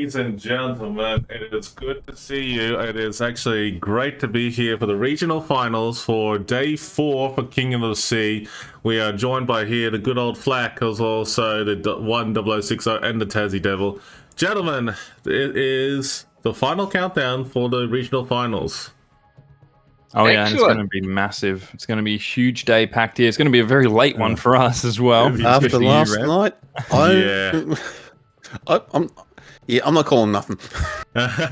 Ladies and gentlemen, it is good to see you. It is actually great to be here for the regional finals for day 4 for King of the Sea. We are joined by here the good old Flack, as also the 1060 and the Tassie Devil. Gentlemen, it is the final countdown for the regional finals. Oh yeah, and it's going to be massive. It's going to be a huge day packed here. It's going to be a very late one for us as well. After last night, I'm not calling nothing. Last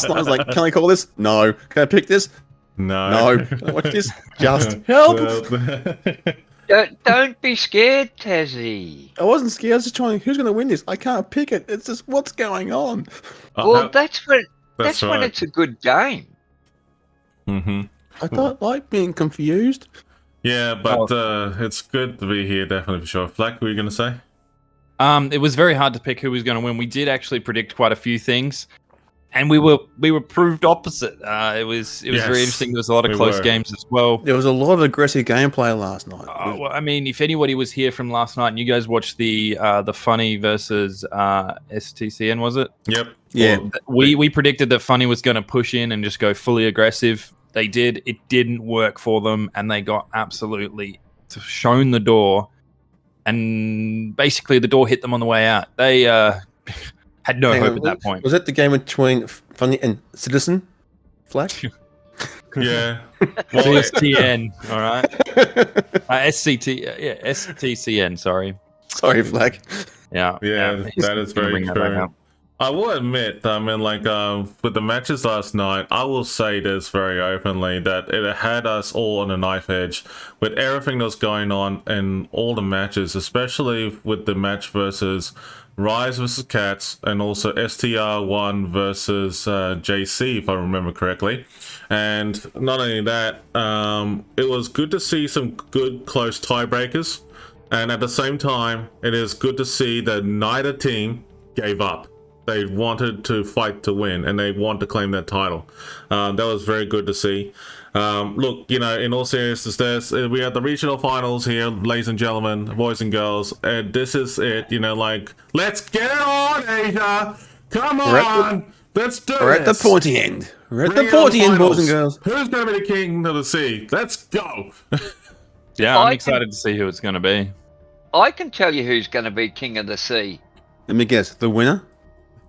night I was like, can I call this? No. Can I pick this? No. Watch this. Just help. Don't be scared, Tassie. I wasn't scared. I was just trying. Who's going to win this? I can't pick it. It's just what's going on. Well, that's when it's a good game. Mm-hmm. I don't like being confused. Yeah, but it's good to be here, definitely for sure. Flack, what were you going to say? It was very hard to pick who was going to win. We did actually predict quite a few things, and we were proved opposite. It was very interesting. There was a lot of close games as well. There was a lot of aggressive gameplay last night. Well, I mean, if anybody was here from last night and you guys watched the Funny versus STCN, was it? Yep. Yeah. We predicted that Funny was going to push in and just go fully aggressive. They did. It didn't work for them, and they got absolutely shown the door. And basically, the door hit them on the way out. They had no hope at that point. Was that the game between Funny and Citizen Flack? Yeah. Well, CSTN, all right. STCN, sorry. Sorry, Flack. Yeah, that is very true. I will admit, I mean, like, with the matches last night, I will say this very openly, that it had us all on a knife edge with everything that's going on in all the matches, especially with the match versus Rise versus Cats and also STR1 versus JC, if I remember correctly. And not only that, it was good to see some good close tiebreakers. And at the same time, it is good to see that neither team gave up. They wanted to fight to win, and they want to claim that title. That was very good to see. Look, you know, in all seriousness, we have the regional finals here, ladies and gentlemen, boys and girls, and this is it. You know, like, let's get it on, Asia! Come on! Let's do it! We're at the pointy end. We're at the pointy end, boys and girls. Who's going to be the king of the sea? Let's go! Yeah, I'm excited to see who it's going to be. I can tell you who's going to be king of the sea. Let me guess, the winner?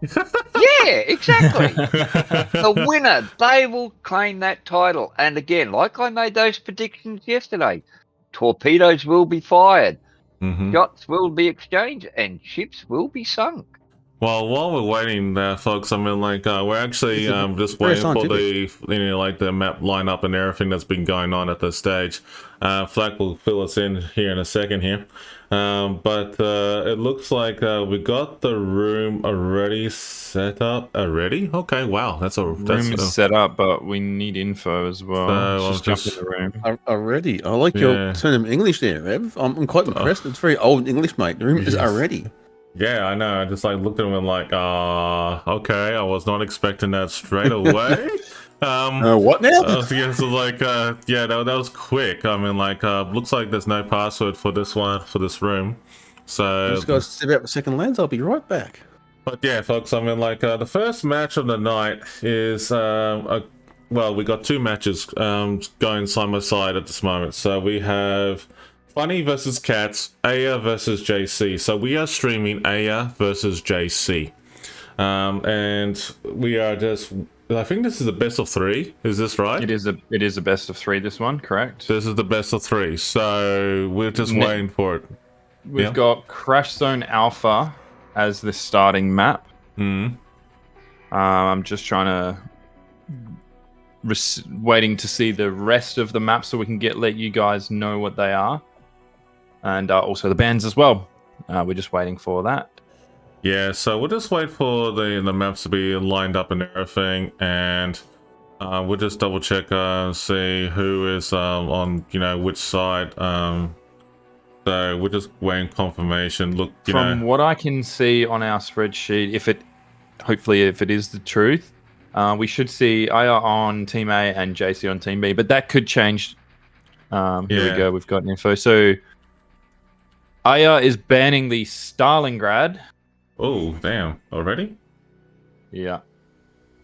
Yeah, exactly. The winner, they will claim that title. And again, like I made those predictions yesterday, torpedoes will be fired, shots will be exchanged, and ships will be sunk. Well, while we're waiting, folks, I mean, like, we're actually just waiting for the, you know, like the map lineup and everything that's been going on at this stage. Flack will fill us in here in a second here. But it looks like we got the room already set up. Already? Okay, wow. That's room is set up, but we need info as well. So just jump in the room. Already. I like your turn of English there, Rev. I'm quite impressed. It's very old English, mate. The room is already. Yeah, I know. I just like looked at him and like, okay, I was not expecting that straight away. What now? So like, yeah, that was quick. I mean, like, looks like there's no password for this one, for this room. So just gotta step out the second lens. I'll be right back. But yeah, folks, I mean, like, the first match of the night is, well, we got 2 matches going side by side at this moment. So we have Funny versus Cats, Aya versus JC. So we are streaming Aya versus JC. And we are just, I think this is the best of 3. Is this right? It is a best of 3, this one, correct? This is the best of 3. So we're just waiting for it. We've got Crash Zone Alpha as the starting map. I'm just trying to waiting to see the rest of the map so we can let you guys know what they are. And also the bands as well. We're just waiting for that. Yeah, so we'll just wait for the maps to be lined up and everything, and we'll just double check, see who is on, you know, which side. So we're just waiting confirmation. Look, from what I can see on our spreadsheet, hopefully if it is the truth, we should see Aya on Team A and JC on Team B, but that could change. Here we go. We've got info. So Aya is banning the Stalingrad Oh, damn. Already? Yeah.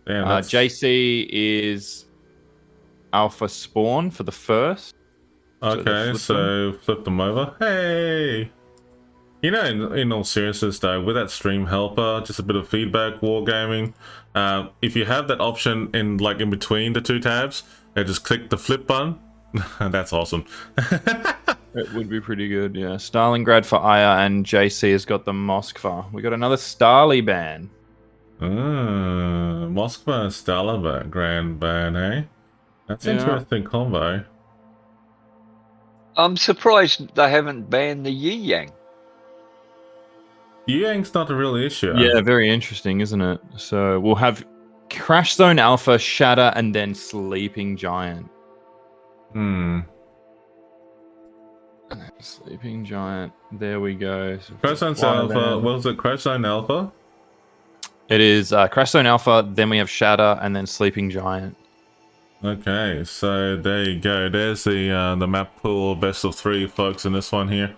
Damn, JC is Alpha Spawn for the first. Okay, so flip them over. Hey! You know, in all seriousness though, with that stream helper, just a bit of feedback, wargaming, if you have that option in between the two tabs, just click the flip button. That's awesome. It would be pretty good, yeah. Stalingrad for Aya, and JC has got the Moskva. We got another Starly ban. Moskva and Stalingrad ban, eh? That's interesting combo. I'm surprised they haven't banned the Yi Yang. Yi Yang's not a real issue. Yeah, very interesting, isn't it? So we'll have Crash Zone Alpha, Shatter, and then Sleeping Giant. Sleeping Giant. There we go. So Crash Zone Alpha. What was it? Crash Zone Alpha? It is Crash Zone Alpha, then we have Shatter, and then Sleeping Giant. Okay, so there you go. There's the map pool best of 3 folks in this one here.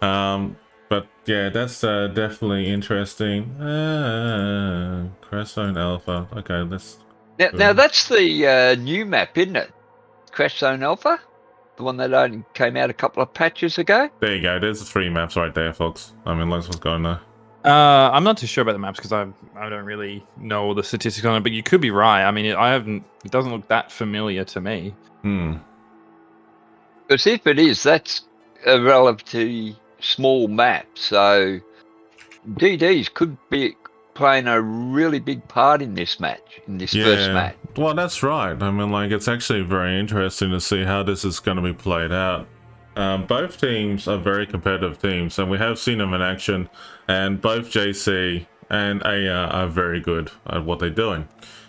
But yeah, that's definitely interesting. Crash Zone Alpha. Okay, let's. Now that's the new map, isn't it? Crash Zone Alpha, the one that only came out a couple of patches ago. There you go. There's the 3 maps right there, folks. I mean, that's what's going on. I'm not too sure about the maps because I don't really know all the statistics on it, but you could be right. I mean, it doesn't look that familiar to me. Because if it is, that's a relatively small map, so DDs could be playing a really big part in this match, in this first match. Well, that's right. I mean, it's actually very interesting to see how this is going to be played out. Both teams are very competitive teams, and we have seen them in action, and both JC and AR are very good at what they're doing.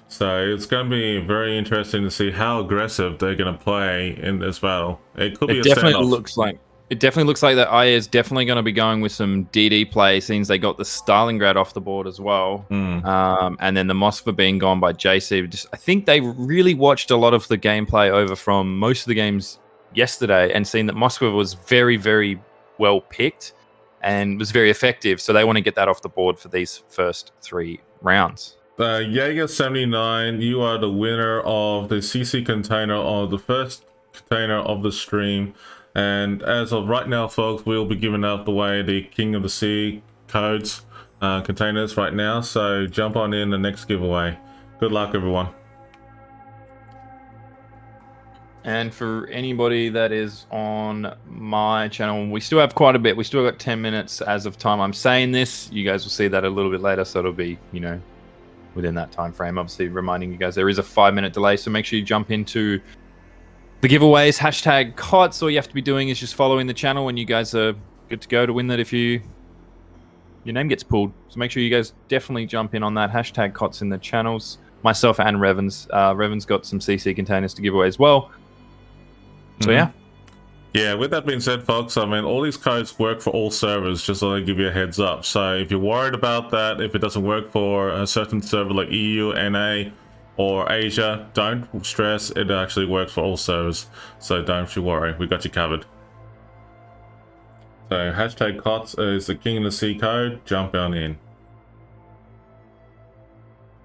So it's going to be very interesting to see how aggressive they're going to play in this battle. It could be a standoff. It definitely looks like that Aya is definitely going to be going with some DD play, since they got the Stalingrad off the board as well. And then the Moskva being gone by JC. I think they really watched a lot of the gameplay over from most of the games yesterday and seen that Moskva was very, very well picked and was very effective. So they want to get that off the board for these first 3 rounds. Jaeger 79, you are the winner of the CC container, or the first container of the stream. And as of right now, folks, we'll be giving out the King of the Sea codes containers right now. So jump on in the next giveaway. Good luck, everyone. And for anybody that is on my channel, we still have quite a bit. We still got 10 minutes as of time I'm saying this. You guys will see that a little bit later, so it'll be, within that time frame. Obviously, reminding you guys there is a 5-minute delay, so make sure you jump into the giveaways, hashtag COTS. All you have to be doing is just following the channel, and you guys are good to go to win that if your name gets pulled. So make sure you guys definitely jump in on that, hashtag COTS in the channels. Myself and Revan's. Revan's got some CC containers to give away as well. So yeah, with that being said, folks, I mean, all these codes work for all servers, just so I give you a heads up. So if you're worried about that, if it doesn't work for a certain server like EU, NA, or Asia, don't stress. It actually works for all servers, so don't you worry, we got you covered. So hashtag COTS is the King of the Sea code. Jump on in.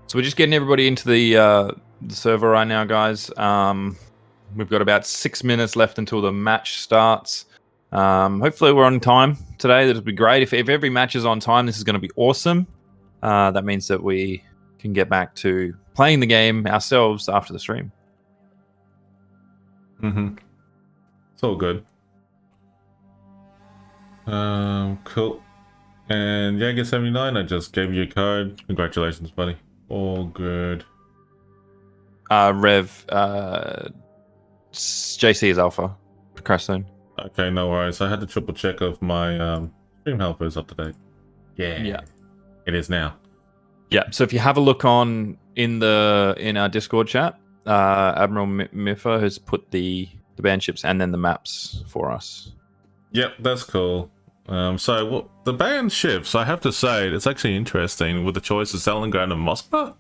So we're just getting everybody into the server right now, guys. We've got about 6 minutes left until the match starts. Hopefully we're on time today. That'll be great. If every match is on time, this is going to be awesome. That means that we can get back to playing the game ourselves after the stream. It's all good. Cool. And Jaeger 79, I just gave you a code. Congratulations, buddy. All good. Rev, JC is Alpha. Crash Zone. Okay, no worries. I had to triple check if my stream helper is up to date. Yeah. It is now. Yeah. So if you have a look in our Discord chat, Admiral Miffa has put the band ships and then the maps for us. Yep, that's cool. So the band ships, I have to say, it's actually interesting with the choice of Stalingrad and Moskva.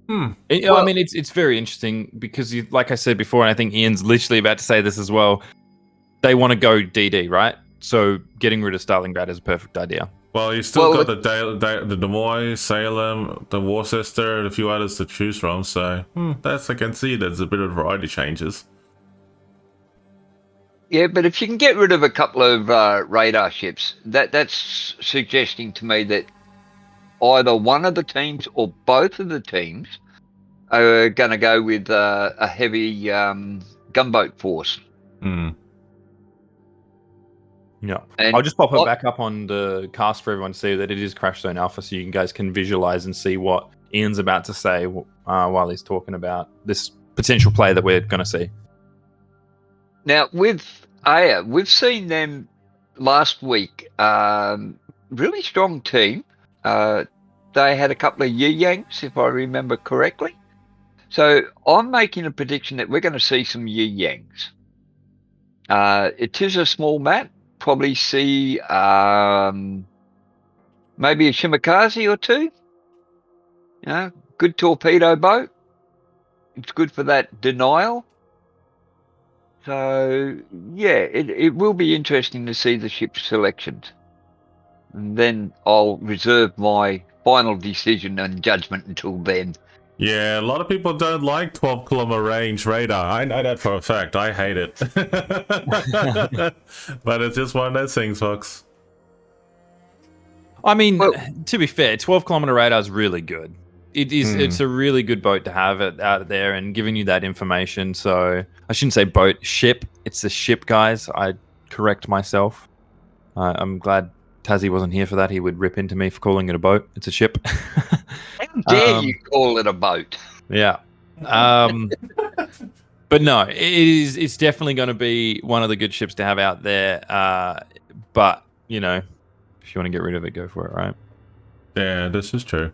I mean, it's very interesting because, like I said before, and I think Ian's literally about to say this as well, they want to go DD, right? So getting rid of Stalingrad is a perfect idea. Well, you still got the Des Moines, Salem, the Worcester, and a few others to choose from. So that's I can see there's a bit of variety changes. Yeah, but if you can get rid of a couple of radar ships, that's suggesting to me that either one of the teams or both of the teams are going to go with a heavy gunboat force. Mm. Yeah, And I'll just pop it back up on the cast for everyone to see that it is Crash Zone Alpha, so you guys can visualize and see what Ian's about to say while he's talking about this potential play that we're going to see. Now, with Aya, we've seen them last week. Really strong team. They had a couple of Yi-Yangs, if I remember correctly. So I'm making a prediction that we're going to see some Yi-Yangs. It is a small map. Probably see maybe a Shimakaze or two. Good torpedo boat. It's good for that denial. So, yeah, it will be interesting to see the ship selections. And then I'll reserve my final decision and judgment until then. Yeah, a lot of people don't like 12-kilometer range radar. I know that for a fact. I hate it. But it's just one of those things, folks. I mean, to be fair, 12-kilometer radar is really good. It is. It's a really good boat to have it out there and giving you that information. So I shouldn't say boat, ship. It's a ship, guys. I correct myself. I'm glad Tassie wasn't here for that. He would rip into me for calling it a boat. It's a ship. How dare you call it a boat? Yeah. But no, it's definitely going to be one of the good ships to have out there. But, if you want to get rid of it, go for it, right? Yeah, this is true.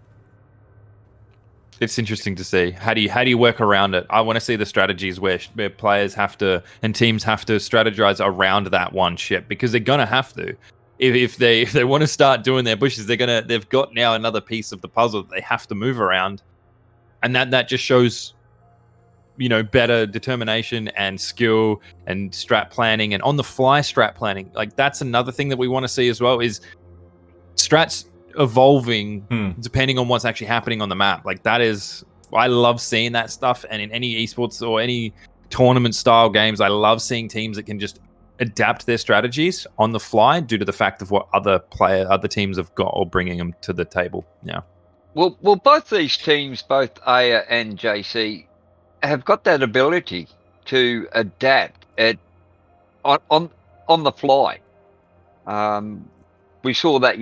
It's interesting to see how do you work around it. I want to see the strategies where players have to and teams have to strategize around that one ship, because they're gonna have to. If they want to start doing their bushes, they've got now another piece of the puzzle that they have to move around, and that just shows better determination and skill and strat planning and on the fly strat planning. Like, that's another thing that we want to see as well, is strats evolving depending on what's actually happening on the map. Like, that is, I love seeing that stuff. And in any esports or any tournament style games, I love seeing teams that can just adapt their strategies on the fly due to the fact of what other teams have got or bringing them to the table. Yeah. Well, both these teams, both Aya and JC, have got that ability to adapt on the fly. We saw that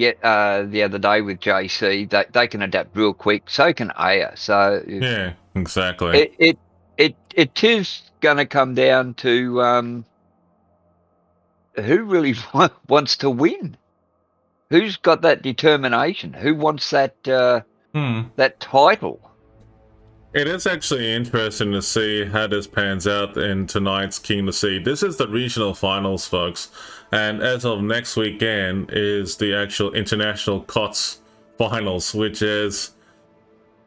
the other day with JC, that they can adapt real quick. So can Aya. So yeah, exactly. It is going to come down to who really wants to win. Who's got that determination? Who wants that that title? It is actually interesting to see how this pans out in tonight's King of the Sea. This is the regional finals, folks. And as of next weekend is the actual international COTS finals, which is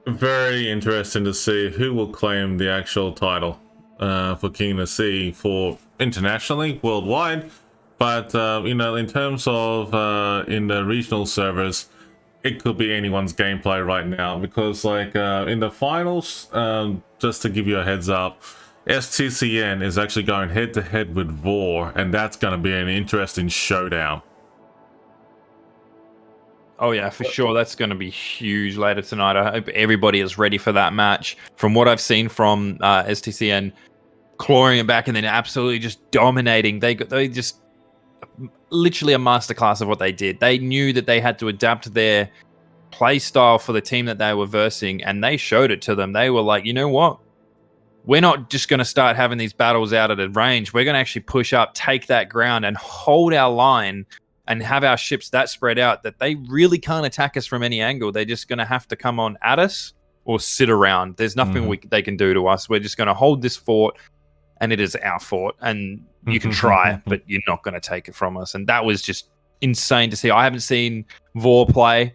very interesting to see who will claim the actual title for King of the Sea for internationally, worldwide. But, in terms of in the regional servers, it could be anyone's gameplay right now, because in the finals, just to give you a heads up, STCN is actually going head to head with VOR, and that's going to be an interesting showdown. Oh yeah, for sure. That's going to be huge later tonight. I hope everybody is ready for that match. From what I've seen from STCN, clawing it back and then absolutely just dominating. They just literally a masterclass of what they did. They knew that they had to adapt their play style for the team that they were versing, and they showed it to them. They were like, you know what? We're not just going to start having these battles out at a range. We're going to actually push up, take that ground, and hold our line and have our ships that spread out that they really can't attack us from any angle. They're just going to have to come on at us or sit around. There's nothing they can do to us. We're just going to hold this fort, and it is our fort. And you can try, but you're not going to take it from us. And that was just insane to see. I haven't seen VOR play.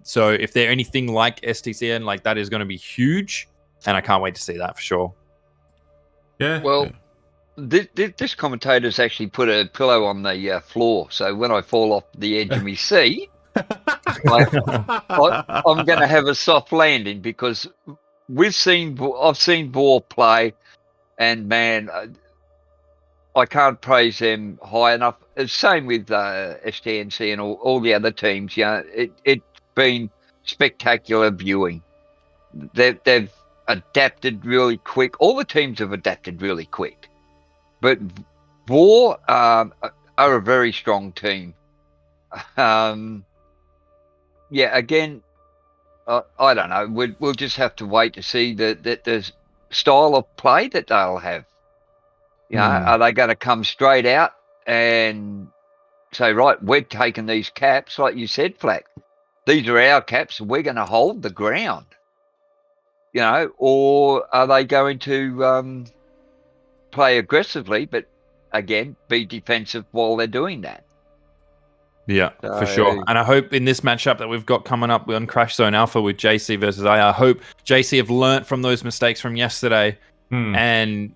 So if they're anything like STCN, like, that is going to be huge. And I can't wait to see that for sure. Yeah. Well, this commentator's actually put a pillow on the floor. So when I fall off the edge of my seat, I'm going to have a soft landing because I've seen Vor play, and man, I can't praise them high enough. Same with STNC and all the other teams. It's been spectacular viewing. They've adapted really quick. All the teams have adapted really quick, but Vor are a very strong team. Again, I don't know. We'll just have to wait to see the style of play that they'll have. Are they going to come straight out and say, right, we're taking these caps, like you said, Flack. These are our caps, and we're going to hold the ground. Or are they going to play aggressively, but again, be defensive while they're doing that? Yeah, for sure. And I hope in this matchup that we've got coming up on Crash Zone Alpha with JC versus I hope JC have learnt from those mistakes from yesterday and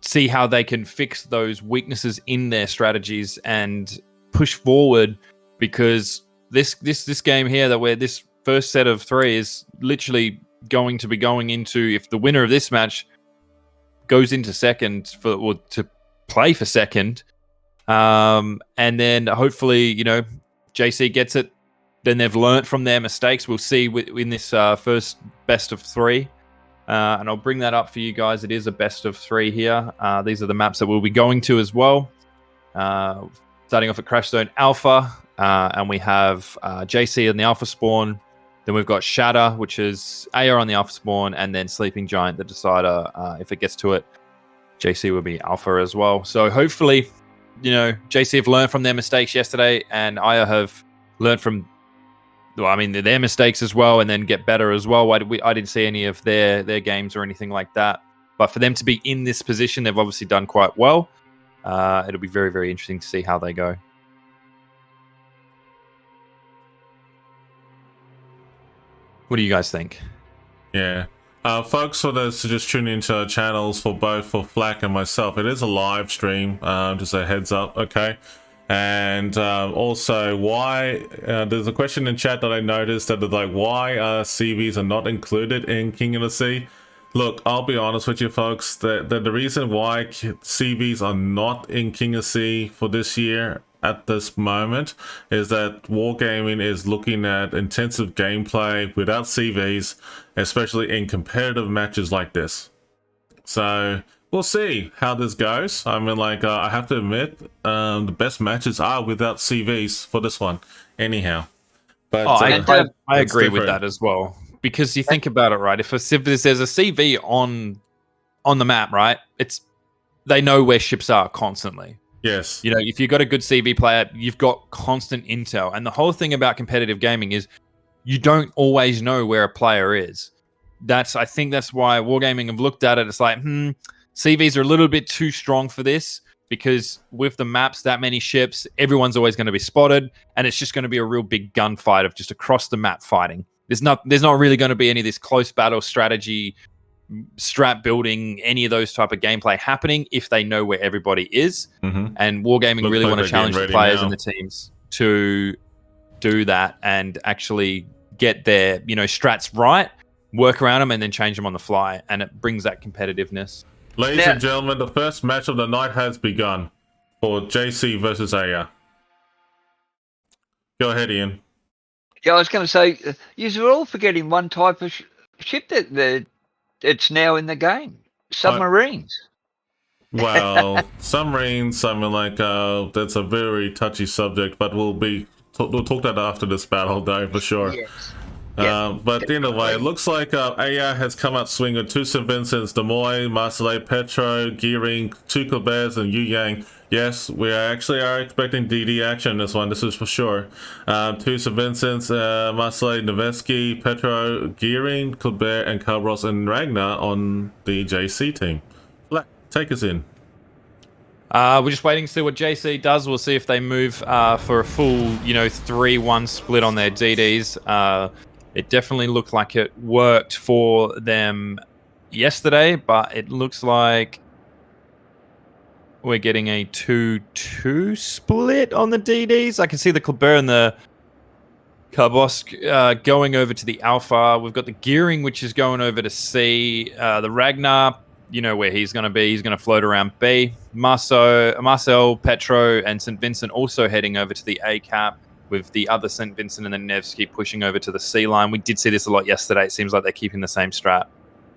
see how they can fix those weaknesses in their strategies and push forward, because this game here this first set of 3 is literally going to be going into, if the winner of this match goes into second to play for second, and then hopefully JC gets it, then they've learnt from their mistakes. We'll see in this first best of 3. And I'll bring that up for you guys. It is a best of 3 here. These are the maps that we'll be going to as well. Starting off at Crash Zone Alpha, and we have JC in the Alpha spawn. Then we've got Shatter, which is Aya on the Alpha spawn, and then Sleeping Giant, the decider. If it gets to it, JC will be Alpha as well. So hopefully, JC have learned from their mistakes yesterday, and Aya have learned from their mistakes as well, and then get better as well. I didn't see any of their games or anything like that. But for them to be in this position, they've obviously done quite well. It'll be very, very interesting to see how they go. What do you guys think? Yeah. Folks, for those who just tune into our channels, for Flack and myself, it is a live stream, just a heads up, okay? And also, why there's a question in chat that I noticed that is like, why CVs are not included in King of the Sea? Look, I'll be honest with you folks, the reason why CVs are not in King of the Sea for this year at this moment is that Wargaming is looking at intensive gameplay without CVs, especially in competitive matches like this. So we'll see how this goes. I have to admit, the best matches are without CVs for this one anyhow. But I agree with that as well, because you think about it, right? If there's a CV on the map, right, they know where ships are constantly. Yes. If you've got a good CV player, you've got constant intel. And the whole thing about competitive gaming is you don't always know where a player is. I think that's why Wargaming have looked at it. It's like, CVs are a little bit too strong for this, because with the maps, that many ships, everyone's always going to be spotted, and it's just going to be a real big gunfight of just across the map fighting. There's not really going to be any of this close battle strategy, strat building, any of those type of gameplay happening if they know where everybody is. And Wargaming really want to challenge the players and the teams to do that and actually get their strats right, work around them, and then change them on the fly, and it brings that competitiveness. Ladies and gentlemen, the first match of the night has begun for JC versus Aya. Go ahead, Ian. Yeah, I was going to say, you're all forgetting one type of ship that it's now in the game: submarines. Well, submarines, that's a very touchy subject, but we'll talk that after this battle, though, for sure. Yes. But anyway, it looks like Aya has come out swinging with 2 St. Vincents, Demoy, Marseille, Petro, Gearing, 2 Colberts, and Yu Yang. Yes, we are expecting DD action in this one, this is for sure. 2 St. Vincents, Marseille, Noveski, Petro, Gearing, Colbert, and Cabros and Ragnar on the JC team. Take us in. We're just waiting to see what JC does. We'll see if they move for a full, 3-1 split on their DDs. It definitely looked like it worked for them yesterday, but it looks like we're getting a 2-2 split on the DDs. I can see the Colbert and the Karbosk going over to the Alpha. We've got the Gearing, which is going over to C. The Ragnar, you know where he's going to be. He's going to float around B. Marcel, Petro, and St. Vincent also heading over to the A cap, with the other St. Vincent and the Nevsky pushing over to the C line. We did see this a lot yesterday. It seems like they're keeping the same strat.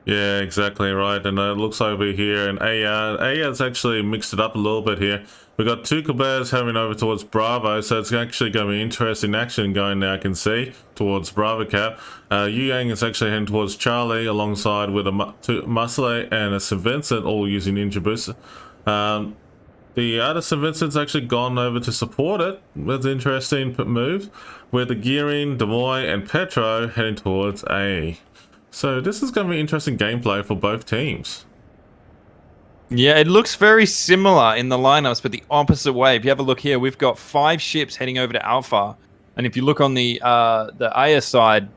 Yeah, exactly right. And it looks over here, and AR's actually mixed it up a little bit here. We've got two Colberts heading over towards Bravo, so it's actually going to be interesting action going now, I can see, towards Bravo cap. Yu Yang is actually heading towards Charlie, alongside with a Muscle and a St. Vincent, all using Ninja Booster. The other St. Vincent's actually gone over to support it. That's an interesting move, with the Gearing, Demoy, and Petro heading towards A. So this is going to be interesting gameplay for both teams. Yeah, it looks very similar in the lineups, but the opposite way. If you have a look here, we've got 5 ships heading over to Alpha, and if you look on the Aya side,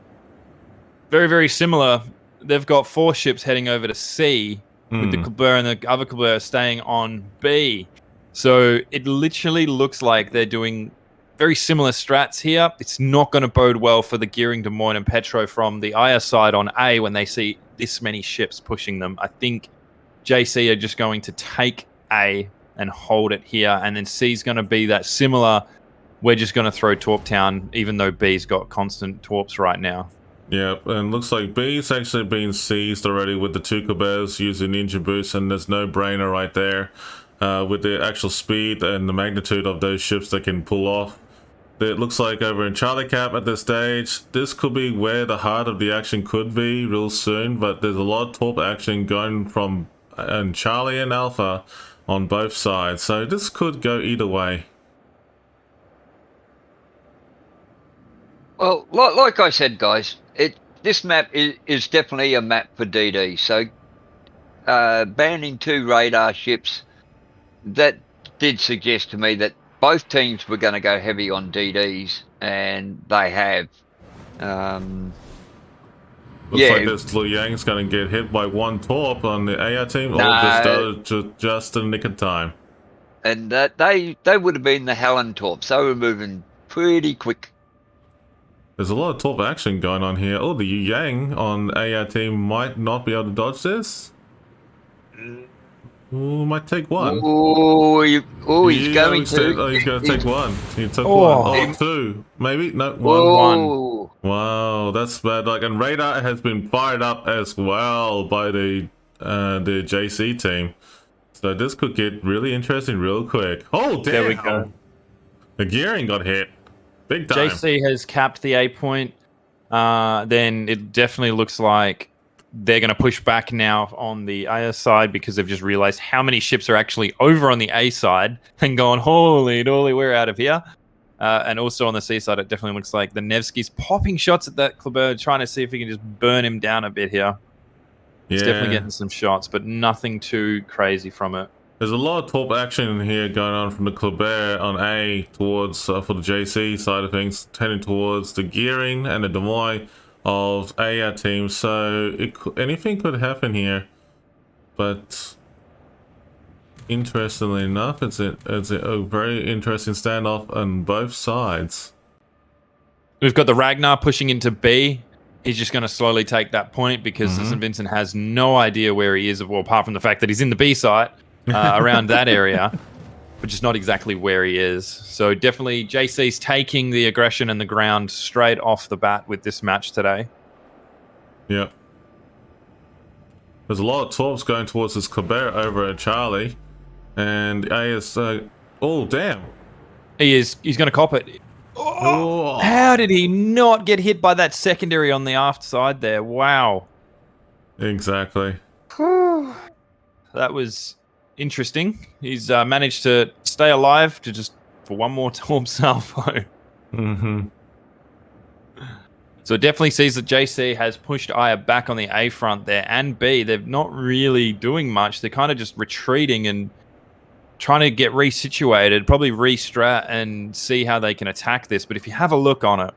very, very similar. They've got 4 ships heading over to C, with the Colbert and the other Colbert staying on B. So it literally looks like they're doing very similar strats here. It's not going to bode well for the Gearing, Des Moines, and Petro from the Aya side on A when they see this many ships pushing them. I think JC are just going to take A and hold it here, and then C's going to be that similar. We're just going to throw Torp Town, even though B's got constant Torps right now. Yeah, and looks like B's actually been seized already with the 2 Colberts using Ninja Boost, and there's no brainer right there with the actual speed and the magnitude of those ships that can pull off. It looks like over in Charlie Cap at this stage, this could be where the heart of the action could be real soon, but there's a lot of Torp action going from Charlie and Alpha on both sides, so this could go either way. Well, like I said, guys, this map is definitely a map for DD. So banning 2 radar ships, that did suggest to me that both teams were going to go heavy on DDs, and they have. Looks like this Liu Yang's going to get hit by 1 Torp on the AR team, or just in the nick of time. And they would have been the Helen Torps. They were moving pretty quick. There's a lot of Torp action going on here. Oh, the Yu Yang on AR team might not be able to dodge this. Ooh, might take 1. He's going to. He's going to take 1. He took 1. Oh, 2. Maybe? No, 1. Wow, that's bad. Like, and radar has been fired up as well by the JC team. So this could get really interesting real quick. Oh, damn. There we go. The Gearing got hit. Big time. JC has capped the A point. Then it definitely looks like they're going to push back now on the A side, because they've just realized how many ships are actually over on the A side and going, holy dolly, we're out of here. And also on the C side, it definitely looks like the Nevsky's popping shots at that Kleber, trying to see if he can just burn him down a bit here. He's definitely getting some shots, but nothing too crazy from it. There's a lot of Torp action here going on from the Colbert on A towards, for the JC side of things, heading towards the Gearing and the Des Moines of AR team. So anything could happen here. But interestingly enough, it's a very interesting standoff on both sides. We've got the Ragnar pushing into B. He's just going to slowly take that point, because St. Vincent has no idea where he is, well, apart from the fact that he's in the B site. Around that area, but just not exactly where he is. So definitely JC's taking the aggression and the ground straight off the bat with this match today. Yeah. There's a lot of Torps going towards this Colbert over at Charlie. And A is... oh, damn. He's going to cop it. Oh, how did he not get hit by that secondary on the aft side there? Wow. Exactly. That was... interesting. He's managed to stay alive for 1 more Torp salvo. So it definitely sees that JC has pushed Aya back on the A front there, and B. They're not really doing much. They're kind of just retreating and trying to get resituated, probably re-strat and see how they can attack this. But if you have a look on it,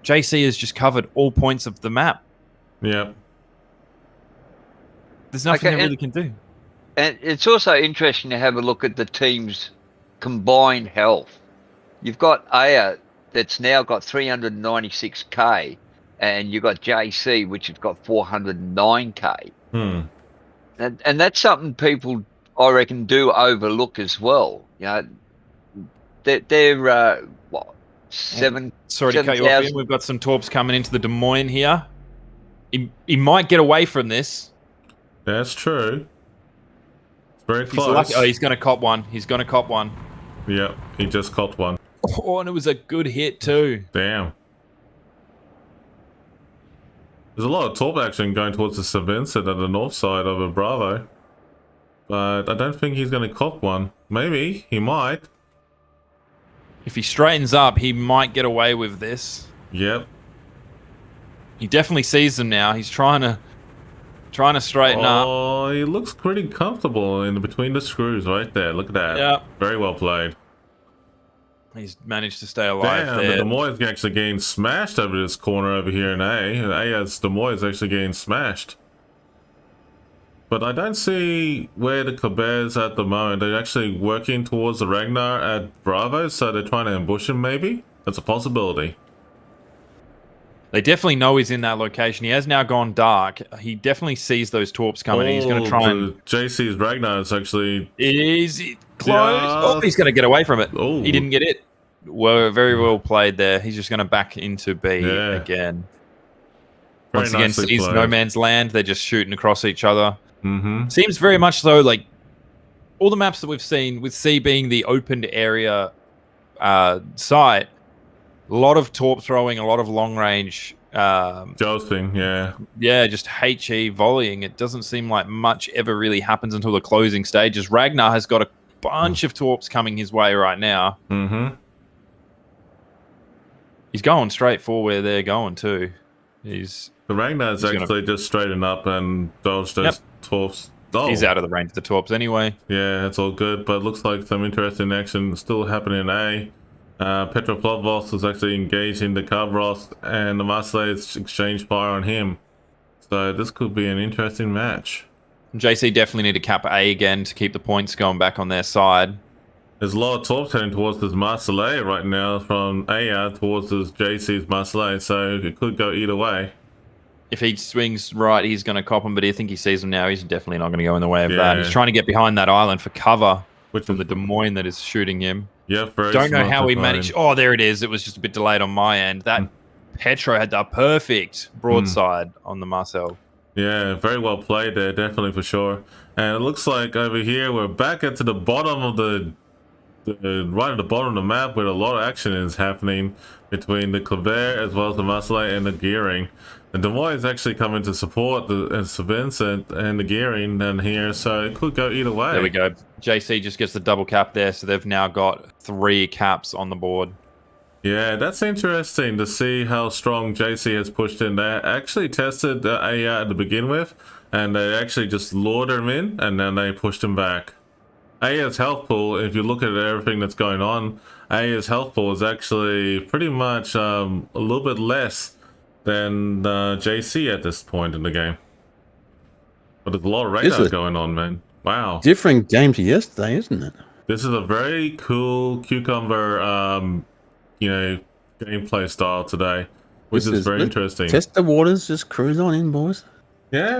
JC has just covered all points of the map. Yep. There's nothing they really can do. And it's also interesting to have a look at the team's combined health. You've got Aya that's now got 396k, and you got JC, which has got 409k. And that's something people, I reckon, do overlook as well. You know, they're what, seven? Sorry to cut you off, Ian. We've got some torps coming into the Des Moines here. He might get away from this. That's true. It's very close. Oh, he's going to cop one. He's going to cop one. Yep, he just copped one. Oh, and it was a good hit too. Damn. There's a lot of torp action going towards the St. Vincent at the north side of a Bravo. But I don't think he's going to cop one. Maybe. He might. If he straightens up, he might get away with this. Yep. He definitely sees them now. He's trying to straighten up. Oh, he looks pretty comfortable in between the screws right there. Look at that. Yep. Very well played. He's managed to stay alive there. The Des Moines actually getting smashed over this corner over here in A. As Des Moines actually getting smashed. But I don't see where the Kleber's at the moment. They're actually working towards the Ragnar at Bravo, so they're trying to ambush him maybe? That's a possibility. They definitely know he's in that location. He has now gone dark. He definitely sees those torps coming. He's going to try and... JC's Ragnar is actually... Is it close? Oh, he's going to get away from it. Ooh. He didn't get it. Well, very well played there. He's just going to back into B again. Once again, sees no man's land. They're just shooting across each other. Seems very much so like all the maps that we've seen, with C being the opened area site, a lot of torp throwing, a lot of long range jousting, just HE volleying. It doesn't seem like much ever really happens until the closing stages. Ragnar has got a bunch of torps coming his way right now. He's going straight for where they're going too. The Ragnar's actually just straightened up and dodged those torps. Oh. He's out of the range of the torps anyway. Yeah, it's all good, but it looks like some interesting action still happening in A. Petroplavos is actually engaging the Kavros, and the Marseillais exchange fire on him. So this could be an interesting match. JC definitely need to cap A again to keep the points going back on their side. There's a lot of torps heading towards this Marseillais right now from AR towards this JC's Marseillais, so it could go either way. If he swings right, he's going to cop him, but I think he sees him now. He's definitely not going to go in the way of that. He's trying to get behind that island for cover from the Des Moines that is shooting him. Yeah, don't know how he managed. Oh, there it is. It was just a bit delayed on my end. That Petro had the perfect broadside on the Marcel. Yeah, very well played there, definitely for sure. And it looks like over here we're back at the bottom of right at the bottom of the map, where a lot of action is happening between the Kleber as well as the Marseillais and the Gearing. And Des Moines is actually coming to support the St. Vincent and the Gearing down here, so it could go either way. There we go. JC just gets the double cap there, so they've now got 3 caps on the board. Yeah, that's interesting to see how strong JC has pushed in. They actually tested the AR to begin with, and they actually just lured him in, and then they pushed him back. AR's health pool, if you look at everything that's going on, AR's health pool is actually pretty much a little bit less than JC at this point in the game. But there's a lot of radar going on, man. Wow. Different game to yesterday, isn't it? This is a very cool cucumber, gameplay style today, which is very interesting. Test the waters, just cruise on in, boys. Yeah.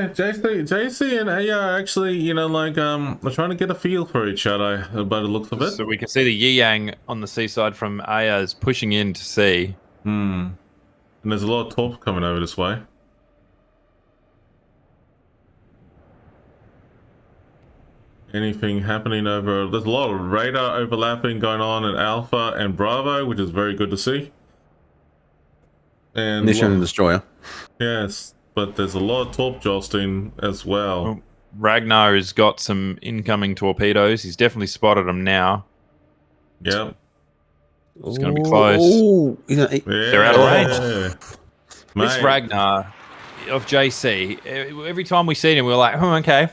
JC and AR actually, are trying to get a feel for each other by the looks of it. So we can see the Yi-Yang on the seaside from AR is pushing in to C. And there's a lot of torp coming over this way. Anything happening over... There's a lot of radar overlapping going on in Alpha and Bravo, which is very good to see. And Mission and Destroyer. Yes, but there's a lot of torp jousting as well. Ragnar has got some incoming torpedoes. He's definitely spotted them now. Yep. It's going to be close. They're out of range. This Ragnar of JC, every time we see him, we're like, okay.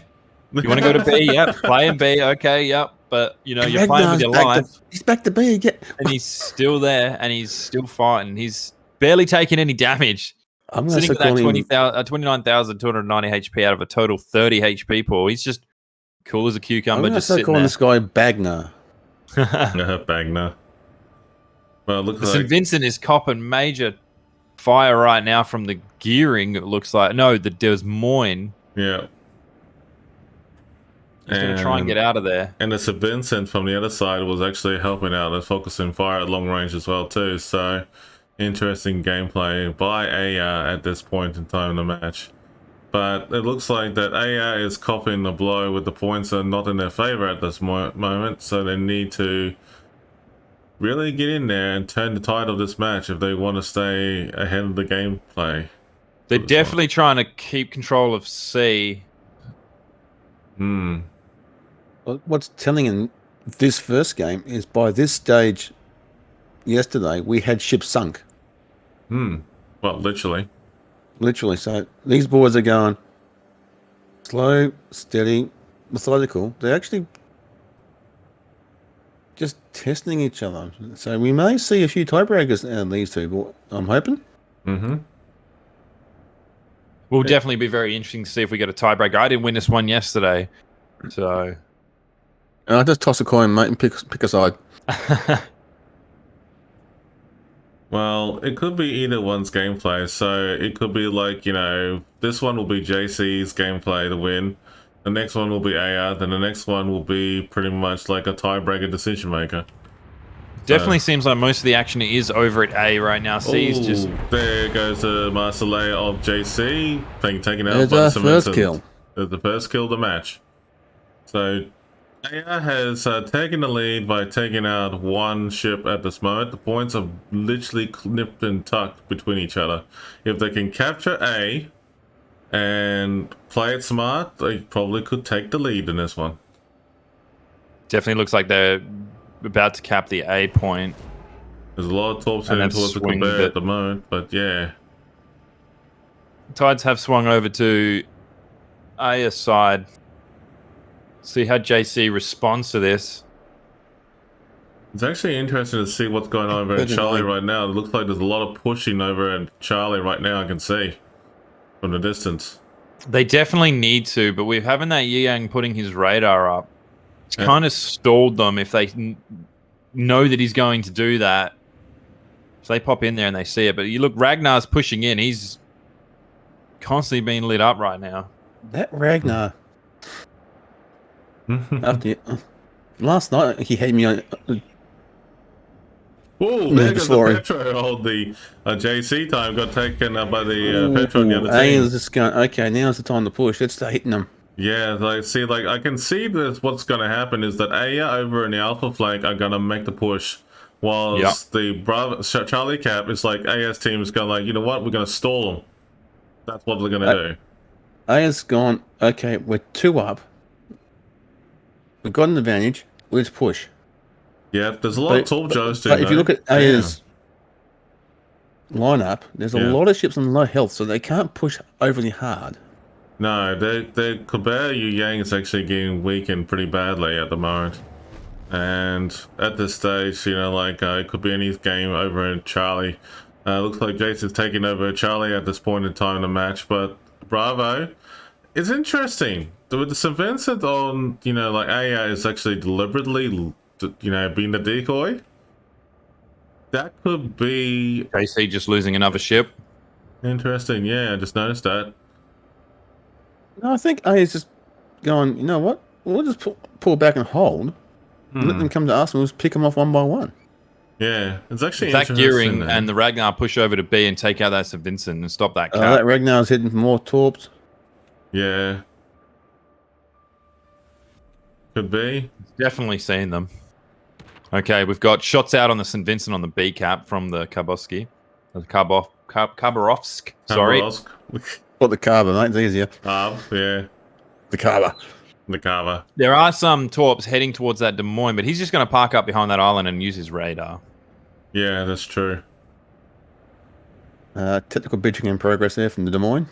You want to go to B? Yep. Playing B. Okay. Yep. But, you're playing with your life. He's back to B again. And he's still there, and he's still fighting. He's barely taking any damage. I'm sitting with that 29,290 HP out of a total 30 HP pool. He's just cool as a cucumber. I'm just calling this guy Bagner. Bagner. Well, look the St. Vincent is copping major fire right now from the gearing, it looks like. No, the Des Moines. Yeah. He's going to try and get out of there. And the St. Vincent from the other side was actually helping out and focusing fire at long range as well too. So interesting gameplay by Aya at this point in time in the match. But it looks like that Aya is copying the blow with the points are not in their favor at this moment. So they need to really get in there and turn the tide of this match if they want to stay ahead of the gameplay. They're definitely trying to keep control of C. What's telling in this first game is by this stage yesterday, we had ships sunk. Well, literally. Literally. So these boys are going slow, steady, methodical. They're actually just testing each other. So we may see a few tiebreakers out of these two, I'm hoping. Will definitely be very interesting to see if we get a tiebreaker. I didn't win this one yesterday, so... I'll just toss a coin, mate, and pick a side. Well, it could be either one's gameplay. So it could be like, you know, this one will be JC's gameplay to win. The next one will be Aya. Then the next one will be pretty much like a tiebreaker decision maker. Definitely seems like most of the action is over at A right now. C is just... There goes the Master Layer of JC being taken out There's by our the first kill. There's the first kill of the match. So Aya has taken the lead by taking out one ship at this moment. The points are literally nipped and tucked between each other. If they can capture A and play it smart, they probably could take the lead in this one. Definitely looks like they're about to cap the A point. There's a lot of torps heading towards the Quebec at the moment, but yeah. Tides have swung over to Aya's side. See how JC responds to this. It's actually interesting to see what's going on over at Charlie right now. It looks like there's a lot of pushing over at Charlie right now, I can see from the distance. They definitely need to, but we're having that Yang putting his radar up. It's kind of stalled them if they know that he's going to do that. If they pop in there and they see it. But you look, Ragnar's pushing in. He's constantly being lit up right now. That Ragnar... last night he had me on. Oh, there goes the Petro. The JC time got taken by the Petro on the other team. Is just going, okay, now's the time to push. Let's start hitting them. Yeah, like see, like I can see that what's going to happen is that Aya over in the Alpha flank are going to make the push, whilst the Bravo Charlie Cap is like Aya's team is going like, you know what, we're going to stall them. That's what they're going to do. Aya's gone. Okay, we're 2 up. We've got an advantage. Let's push. Yeah, there's a lot of Torp Joes too. But if you look at Aya's lineup, there's a lot of ships on low health, so they can't push overly hard. No, the Colbert Yu Yang is actually getting weakened pretty badly at the moment. And at this stage, you know, like it could be any game over in Charlie. Looks like Jason's taking over Charlie at this point in time in the match, but Bravo, it's interesting. With the St. Vincent on, you know, like Aya is actually deliberately, you know, being the decoy. That could be... JC just losing another ship. Interesting, yeah, I just noticed that. No, I think Aya's just going, you know what? We'll just pull back and hold. Let them come to us and we'll just pick them off one by one. Yeah, it's actually that gearing and the Ragnar push over to B and take out that St. Vincent and stop that cap. That Ragnar's hitting for more torps. Yeah. Could be. Definitely seeing them. Okay, we've got shots out on the St. Vincent on the B cap from the Khabarovsk. Sorry. What the Carver, mate? It's easier. Yeah. The Carver. The Carver. There are some torps heading towards that Des Moines, but he's just going to park up behind that island and use his radar. Yeah, that's true. Technical bitching in progress there from the Des Moines.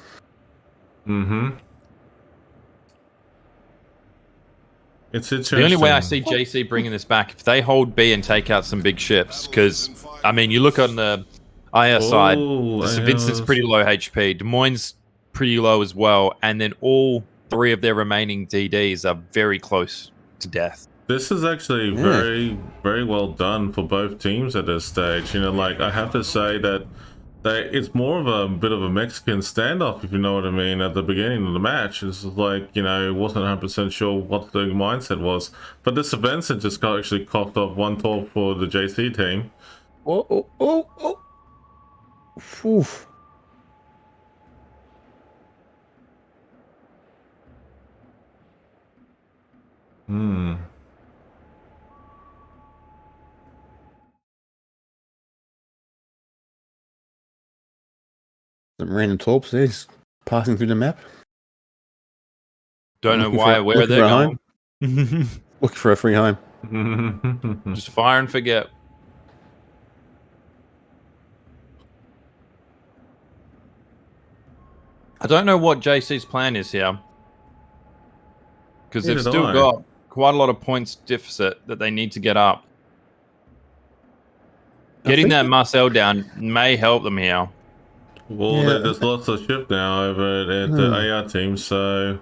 It's interesting. The only way I see JC bringing this back, if they hold B and take out some big ships, because, I mean, you look on the IR side, St. Vincent's pretty low HP, Des Moines pretty low as well, and then all 3 of their remaining DDs are very close to death. This is actually very, very well done for both teams at this stage. You know, like, I have to say that it's more of a bit of a Mexican standoff, if you know what I mean, at the beginning of the match. It's like, you know, wasn't 100% sure what the mindset was. But this event just actually coughed off 1-12 for the JC team. Oh. Oof. Hmm. Some random torps there, just passing through the map. Don't know why, where they're going. Looking for a free home. Just fire and forget. I don't know what JC's plan is here. Because they've still got quite a lot of points deficit that they need to get up. Getting that Marcel down may help them here. Well, there's lots of ship now over at the AR team, so...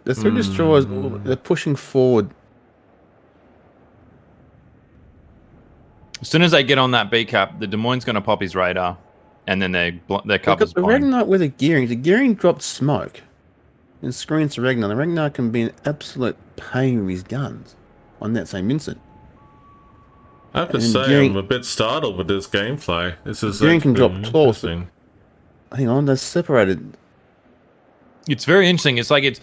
The 3 destroyers, they're pushing forward. As soon as they get on that B cap, the Des Moines going to pop his radar. And then their cover's the blind. Ragnar with the gearing. The gearing dropped smoke. And screens to Ragnar. The Ragnar can be an absolute pain with his guns on that same instant. I have to say, I'm a bit startled with this gameplay. This is gearing can drop twice. Hang on, they're separated. It's very interesting. It's like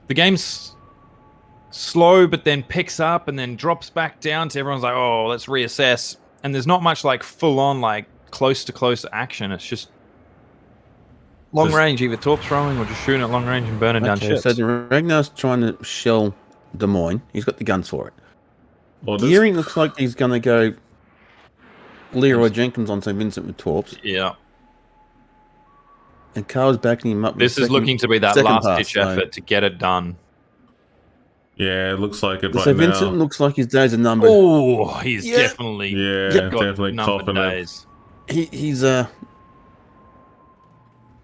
the game's slow, but then picks up and then drops back down to everyone's like, oh, let's reassess. And there's not much like full on like close to close action. It's just long range, either torp throwing or just shooting at long range and burning down ships. So the Ragnar's trying to shell Des Moines. He's got the guns for it. Gearing looks like he's going to go Leroy Jenkins on St. Vincent with torps. Yeah. And Carl's backing him up. This is looking to be that last-ditch effort to get it done. Yeah, it looks like it right St. Vincent looks like his days are numbered. Oh, he's definitely definitely coughing days. He's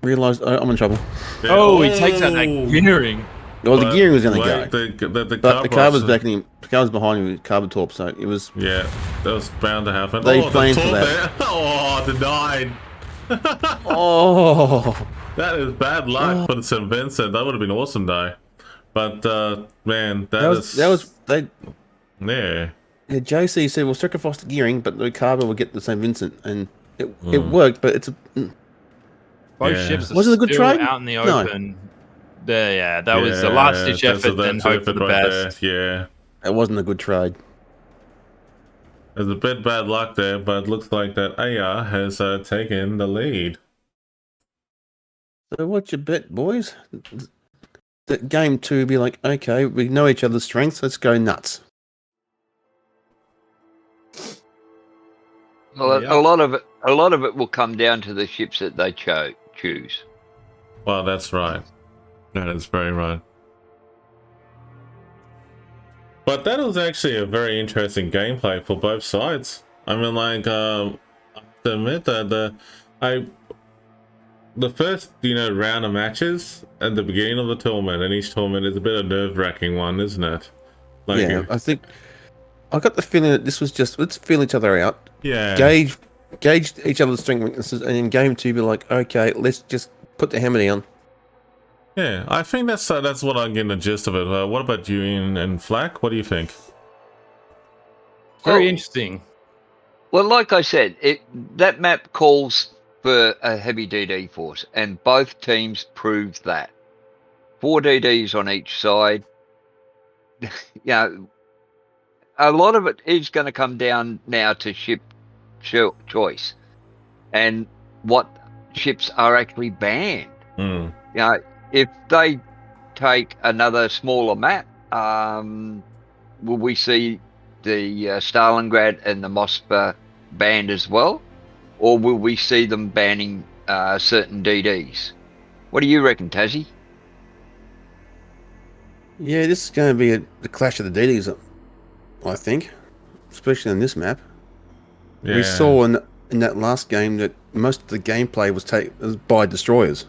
realised I'm in trouble. Yeah. Oh, he takes out that gearing. Well, the gearing was going to go. But the car was backing him. The car was behind him with carbon torp, so it was... Yeah, that was bound to happen. They planned for that. Oh, denied. Oh. That is bad luck for the St. Vincent. That would have been awesome, though. But, man, that was... Yeah. Yeah, JC said, we'll sacrifice the gearing, but the carbo will get the St. Vincent. And it worked, but it's... Both ships was it a good trade? Out in the open. No. That was a last-ditch effort, then hope for the best. Yeah. It wasn't a good trade. There's a bit bad luck there, but it looks like that AR has taken the lead. So what's your bet, boys? That game 2 be like, okay, we know each other's strengths, let's go nuts. Well, a lot of it will come down to the ships that they choose. Well, that's right. That is very right. But that was actually a very interesting gameplay for both sides. I mean, like, I have to admit that the first, round of matches at the beginning of the tournament, and each tournament is a bit of a nerve-wracking one, isn't it? Like, yeah, I think I got the feeling that this was just, let's feel each other out. Yeah. Gauge each other's strength and weaknesses, and in game 2 be like, okay, let's just put the hammer down. Yeah, I think that's what I'm getting the gist of it. What about you and Flack? What do you think? Very interesting. Well, like I said, that map calls for a heavy DD force, and both teams proved that. 4 DDs on each side. A lot of it is going to come down now to ship choice and what ships are actually banned. If they take another smaller map, will we see the Stalingrad and the Moskva banned as well? Or will we see them banning certain DDs? What do you reckon, Tassie? Yeah, this is going to be the clash of the DDs, I think. Especially in this map. Yeah. We saw in that last game that most of the gameplay was by destroyers.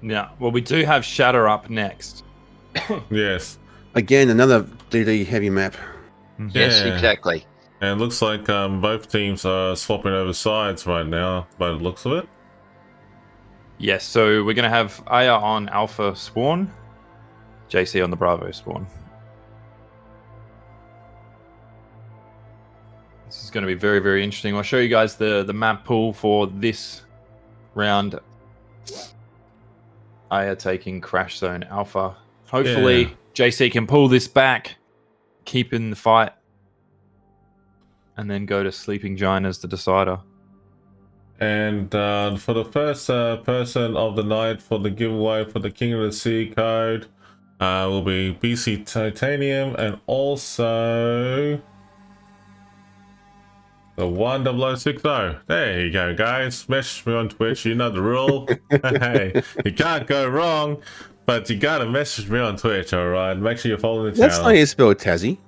Yeah, well, we do have Shatter up next. Yes. Again, another DD heavy map. Yes, Yeah. exactly. And it looks like both teams are swapping over sides right now, by the looks of it. Yes, so we're going to have Aya on Alpha spawn, JC on the Bravo spawn. This is going to be very, very interesting. I'll show you guys the map pool for this round. Aya taking Crash Zone Alpha. Hopefully, JC can pull this back, keep in the fight, and then go to Sleeping Giant as the decider. And for the first person of the night for the giveaway for the King of the Sea code will be BC Titanium, and also the 10060. There you go, guys. Message me on Twitch. You know the rule. Hey, you can't go wrong, but you gotta message me on Twitch, alright? Make sure you're following the That's channel. how you spell Tassie.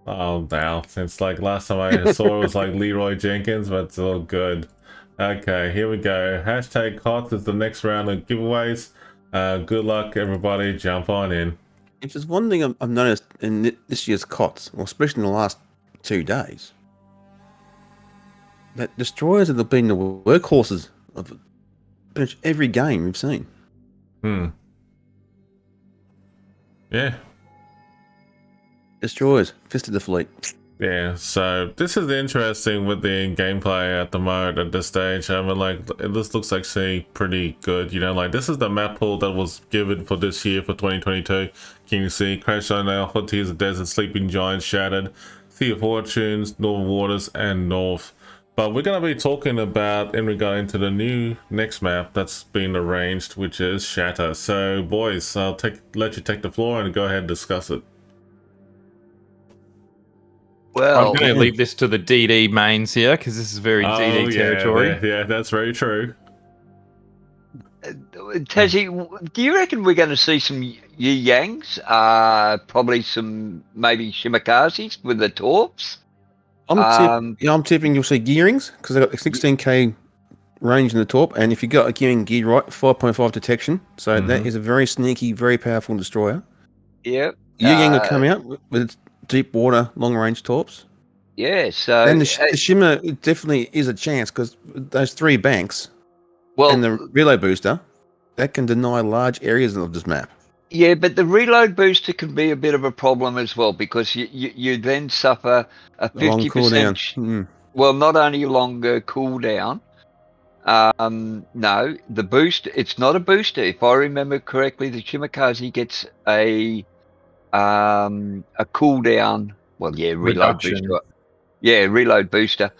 Oh, now since like last time I saw it was like Leroy Jenkins, but it's all good. Okay, here we go. Hashtag COTS is the next round of giveaways. Good luck, everybody. Jump on in. If there's one thing I've noticed in this year's COTS, or especially in the last 2 days, that destroyers have been the workhorses of pretty much every game we've seen. Yeah. Destroyers, Fist of the Fleet. Yeah, so this is interesting with the gameplay at the moment at this stage. I mean, like, this looks actually pretty good. You know, like, this is the map pool that was given for this year for 2022. Can you see Crash Zone Alpha, Tears of Desert, Sleeping Giants, Shattered, Sea of Fortunes, Northern Waters, and North. But we're going to be talking about in regard to the new next map that's been arranged, which is Shatter. So, boys, I'll let you take the floor and go ahead and discuss it. Well, I'm going to leave this to the DD mains here because this is very DD territory. Yeah, that's very true. Tassie, do you reckon we're going to see some Yi Yangs? Probably some maybe Shimikazes with the Torps? I'm tipping you'll see gearings because they've got 16k range in the Torp, and if you got a gearing geared right, 5.5 detection. So that is a very sneaky, very powerful destroyer. Yep. Yi Yang will come out with deep water, long range Torps. Yeah, so and the Shimmer definitely is a chance because those 3 banks and the reload booster that can deny large areas of this map. Yeah, but the reload booster can be a bit of a problem as well because you then suffer a 50%. Well, not only a longer cooldown. No, the boost. It's not a booster. If I remember correctly, the Shimikaze gets a cooldown. Well, yeah, reload booster. Yeah, reload booster.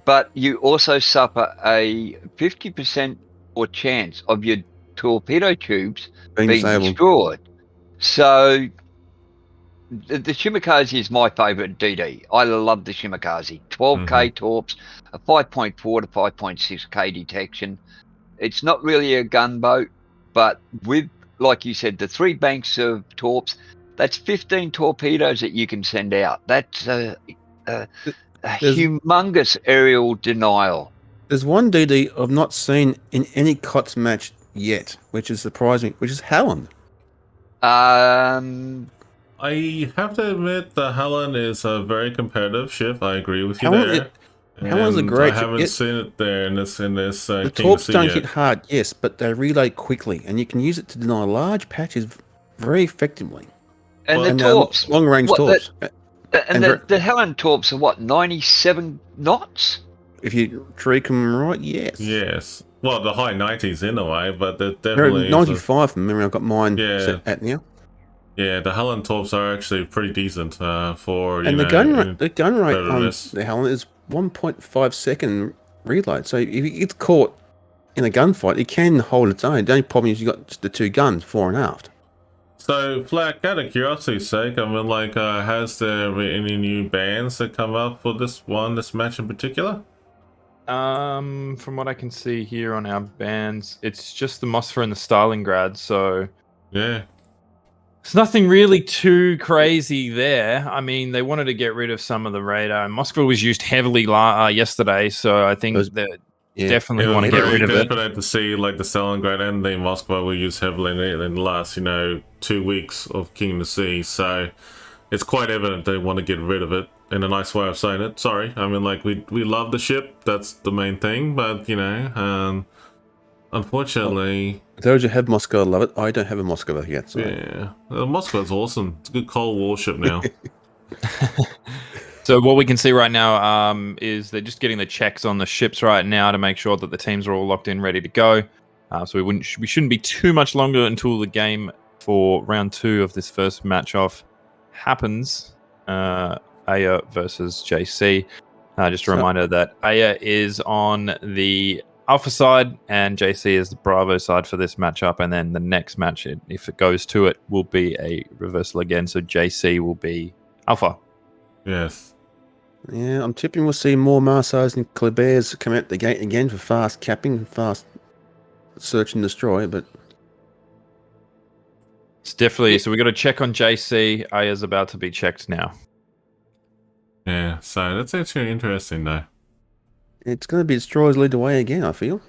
But you also suffer a 50% or chance of your torpedo tubes being destroyed. So the Shimikaze is my favourite DD. I love the Shimikaze. 12k torps, a 5.4 to 5.6k detection. It's not really a gunboat, but with, like you said, the 3 banks of torps, that's 15 torpedoes that you can send out. That's a humongous aerial denial. There's one DD I've not seen in any COTS match yet, which is surprising, which is Howland. I have to admit the Helen is a very competitive ship. I agree with you there. Helen's a great I haven't seen it there in this the torps don't hit hard, yes, but they reload quickly, and you can use it to deny large patches very effectively. And the torps, long range torps. And the Helen torps are what, 97 knots? If you treat them right, yes. Yes. Well, the high 90s in a way, but they're definitely 95 from memory. I've got mine set at now. Yeah, the Helen torps are actually pretty decent for the gun rate on the Helen is 1.5 second reload. So if it gets caught in a gunfight, it can hold its own. The only problem is you got just the 2 guns, fore and aft. So, Flack, out of curiosity's sake, I mean, like, has there been any new bands that come up for this match in particular? From what I can see here on our bands, it's just the Moskva and the Stalingrad, so yeah. It's nothing really too crazy there. I mean, they wanted to get rid of some of the radar. Moskva was used heavily yesterday, so I think that definitely want to get rid of it. It's to see like the Stalingrad and the Moscow were used heavily in the last 2 weeks of King of the Sea, so it's quite evident they want to get rid of it. In a nice way of saying it. Sorry, I mean, like, we love the ship, that's the main thing, but unfortunately, those who have Moscow love it. I don't have a Moscow yet. So. Yeah, Moscow's awesome. It's a good Cold War ship now. So what we can see right now is they're just getting the checks on the ships right now to make sure that the teams are all locked in, ready to go. So we shouldn't be too much longer until the game for round 2 of this first match off happens. Aya versus JC. Just a reminder that Aya is on the Alpha side and JC is the Bravo side for this matchup. And then the next match, if it goes to it, will be a reversal again. So JC will be Alpha. Yes. Yeah, I'm tipping we'll see more Marsars and Kleberts come out the gate again for fast capping and fast search and destroy, but it's definitely so we got to check on JC. Aya's about to be checked now. Yeah, so that's actually interesting though. It's going to be destroyers lead the way again, I feel.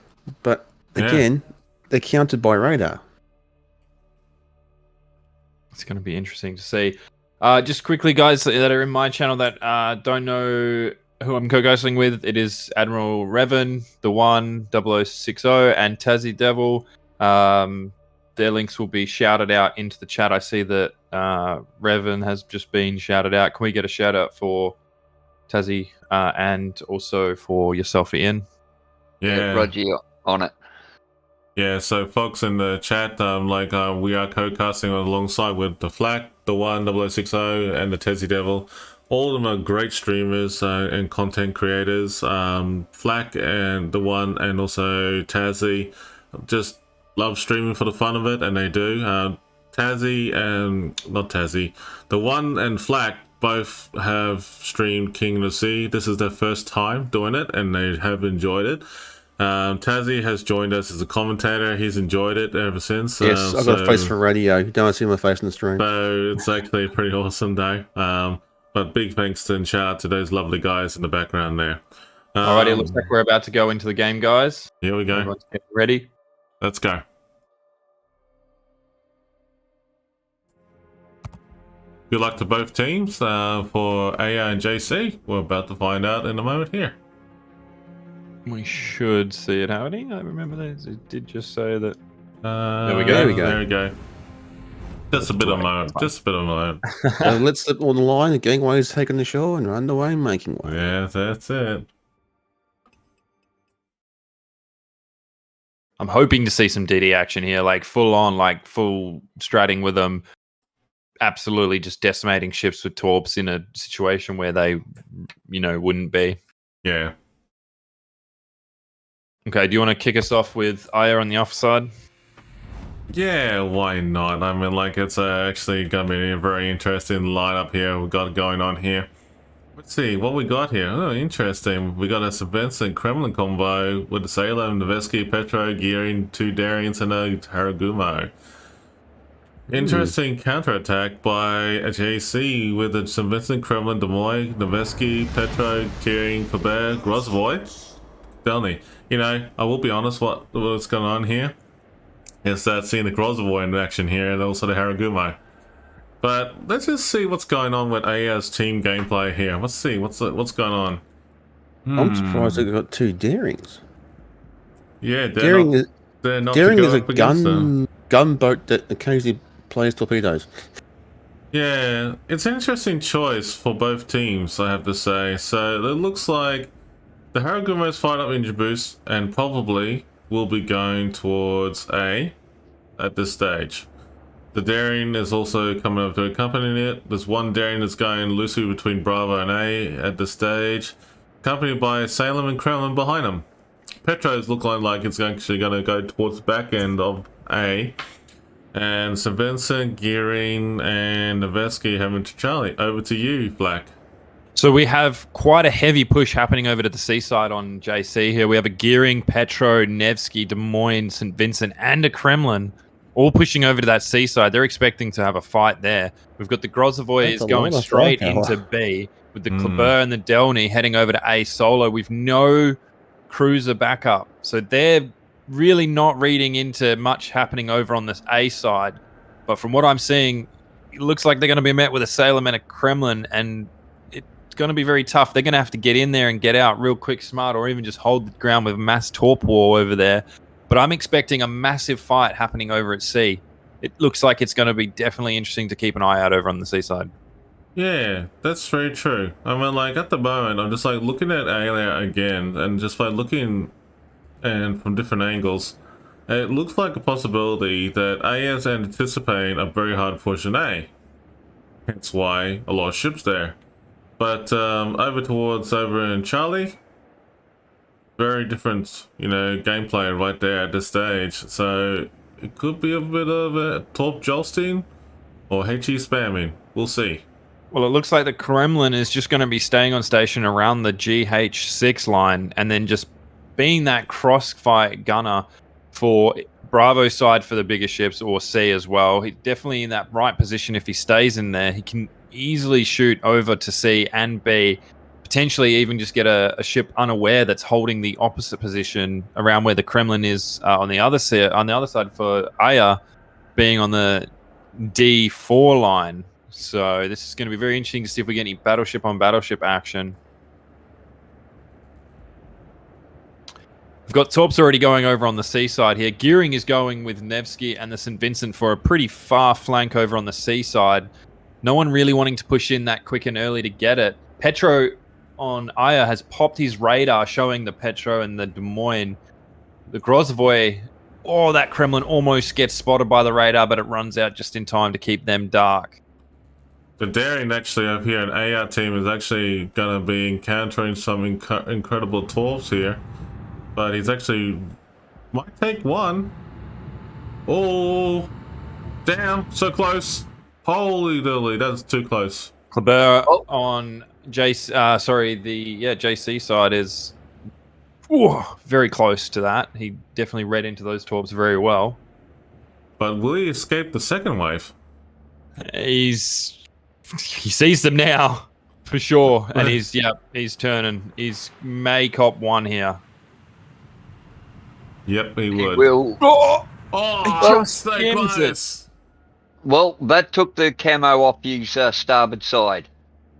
But again, they're countered by radar. It's going to be interesting to see. Just quickly, guys that are in my channel that don't know who I'm co-ghosting with, it is Admiral Revan, the One, 0060, and Tassie Devil. Their links will be shouted out into the chat. I see that Revan has just been shouted out. Can we get a shout out for Tassie and also for yourself, Ian? Yeah, Roger on it. Yeah, so folks in the chat, we are co-casting alongside with the Flak, the One, 0060, and the Tassie Devil. All of them are great streamers and content creators. Flak and the One, and also Tassie, just love streaming for the fun of it, and they do. The One and Flak both have streamed King of the Sea. This is their first time doing it, and they have enjoyed it. Tassie has joined us as a commentator. He's enjoyed it ever since. Yes, I've got a face for radio. You don't see my face in the stream. So it's actually a pretty awesome day. But big thanks and shout out to those lovely guys in the background there. Alrighty, it looks like we're about to go into the game, guys. Here we go. Everyone's getting ready. Let's go. Good luck to both teams. For Aya and JC, we're about to find out in a moment here. We should see it, Howdy. I remember that. It did just say that. There we go. There we go. Just a bit of moment. Just a bit of moment. Let's slip on the line. The gangway is taking the shore and we're underway making way. Yeah, that's it. I'm hoping to see some DD action here, like full on, like full stratting with them. Absolutely just decimating ships with torps in a situation where they, wouldn't be. Yeah. Okay, do you want to kick us off with Aya on the off side? Yeah, why not? I mean, it's actually going to be a very interesting lineup here we've got going on here. Let's see what we got here. Oh, interesting. We got a Vincent Kremlin combo with the Salem, Nevesky, Petro, Gearing, 2 Darians, and a Haragumo. Interesting counterattack by a JC with the St. Vincent, Kremlin, Demoy, Nevesky, Petro, Gearing, Kleber, Grozvoy. Delny. I will be honest, what's going on here is that seeing the Grozvoy in action here and also the Haragumo. But let's just see what's going on with Aya's team gameplay here. Let's see what's going on. I'm surprised they got 2 Darings. Yeah, Daring is a gunboat that occasionally plays torpedoes. Yeah, it's an interesting choice for both teams, I have to say. So it looks like the Haragumo's fired up engine boost and probably will be going towards A at this stage. The Daring is also coming up to accompany it. There's 1 Daring that's going loosely between Bravo and A at this stage, accompanied by Salem and Kremlin behind them. Petro's looking like it's actually going to go towards the back end of A. And St. Vincent, Gearing, and Nevesky having to Charlie. Over to you, Black. So we have quite a heavy push happening over to the seaside on JC here. We have a Gearing, Petro, Nevsky, Des Moines, St. Vincent, and a Kremlin all pushing over to that seaside. They're expecting to have a fight there. We've got the Grozvoy going straight into B with the Kleber and the Delny heading over to A solo. We've no cruiser backup. So they're really not reading into much happening over on this A side. But from what I'm seeing, it looks like they're going to be met with a Salem and a Kremlin, and it's going to be very tough. They're going to have to get in there and get out real quick, smart, or even just hold the ground with mass torp war over there. But I'm expecting a massive fight happening over at C. It looks like it's going to be definitely interesting to keep an eye out over on the C side. Yeah, that's very true. I mean, like, at the moment, I'm just, like, looking at A again, and just by looking and from different angles, it looks like a possibility that A is anticipating a very hard push in A. Hence why a lot of ships there. But over in Charlie, very different, gameplay right there at this stage. So it could be a bit of a torp jolting or HE spamming. We'll see. Well, it looks like the Kremlin is just going to be staying on station around the GH6 line and then just being that crossfire gunner for Bravo side for the bigger ships, or C as well. He's definitely in that right position. If he stays in there, he can easily shoot over to C and B, potentially even just get a ship unaware that's holding the opposite position around where the Kremlin is on the other side for Aya being on the D4 line. So this is going to be very interesting to see if we get any battleship on battleship action. We've got Torps already going over on the C side here. Gearing is going with Nevsky and the St. Vincent for a pretty far flank over on the C side. No one really wanting to push in that quick and early to get it. Petro on Aya has popped his radar showing the Petro and the Des Moines. The Grozvoy, that Kremlin almost gets spotted by the radar, but it runs out just in time to keep them dark. The Daring actually up here, an AR team is actually going to be encountering some incredible torps here. But he's actually might take one. Oh, damn, so close. Holy dooly, that's too close. Kleber on JC side is very close to that. He definitely read into those torps very well. But will he escape the second wave? He sees them now for sure, and he's turning. He's may cop one here. Yep, he would. He will. Just so skims close. Well, that took the camo off his starboard side.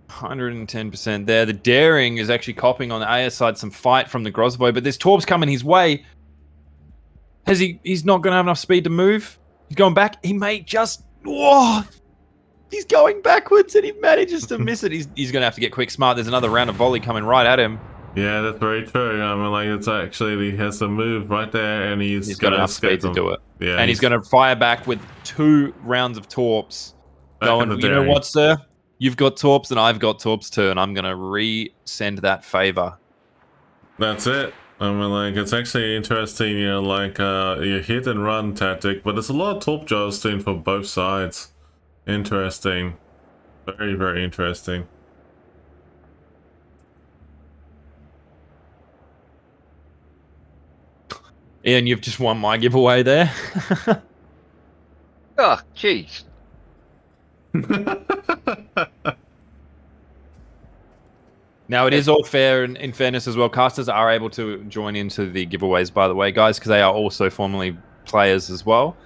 110% there. The Daring is actually copying on the AS side some fight from the Grozvoy, but there's torps coming his way. He's not going to have enough speed to move. He's going back. He may just... He's going backwards and he manages to miss it. He's going to have to get quick smart. There's another round of volley coming right at him. Yeah, that's very true. I mean, like, it's actually, he has to move right there, and he's got enough speed to do it. Yeah, and he's going to fire back with 2 rounds of torps. Going, you know what, sir? You've got torps and I've got torps too, and I'm going to resend that favor. That's it. I mean, like, it's actually interesting, your hit and run tactic, but there's a lot of torp jostling for both sides. Interesting. Very, very interesting. Ian, you've just won my giveaway there. Oh, jeez. Now, it is all fair, and in fairness as well, casters are able to join into the giveaways, by the way, guys, because they are also formerly players as well.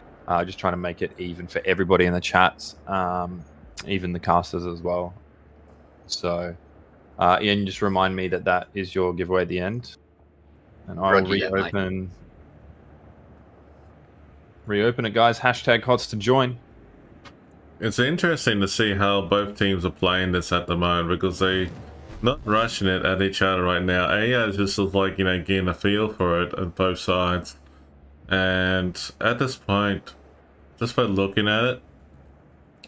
Just trying to make it even for everybody in the chats, even the casters as well. So, Ian, just remind me that is your giveaway at the end. And I will reopen it, guys. Hashtag HOTS to join. It's interesting to see how both teams are playing this at the moment, because they're not rushing it at each other right now. AI is just like, getting a feel for it on both sides. And at this point, just by looking at it,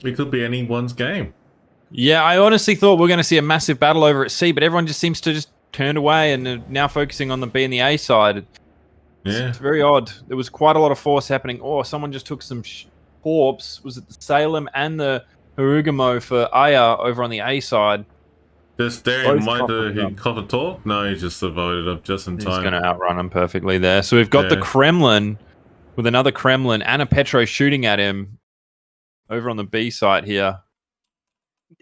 it could be anyone's game. Yeah, I honestly thought we were going to see a massive battle over at C, but everyone just seems to just turn away and are now focusing on the B and the A side. Yeah. It's very odd. There was quite a lot of force happening. Someone just took some torps. Was it the Salem and the Harugamo for Aya over on the A side? This Darren might he caught a torp? No, he just avoided up just in time. He's going to outrun him perfectly there. So we've got the Kremlin with another Kremlin and a Petro shooting at him over on the B side here.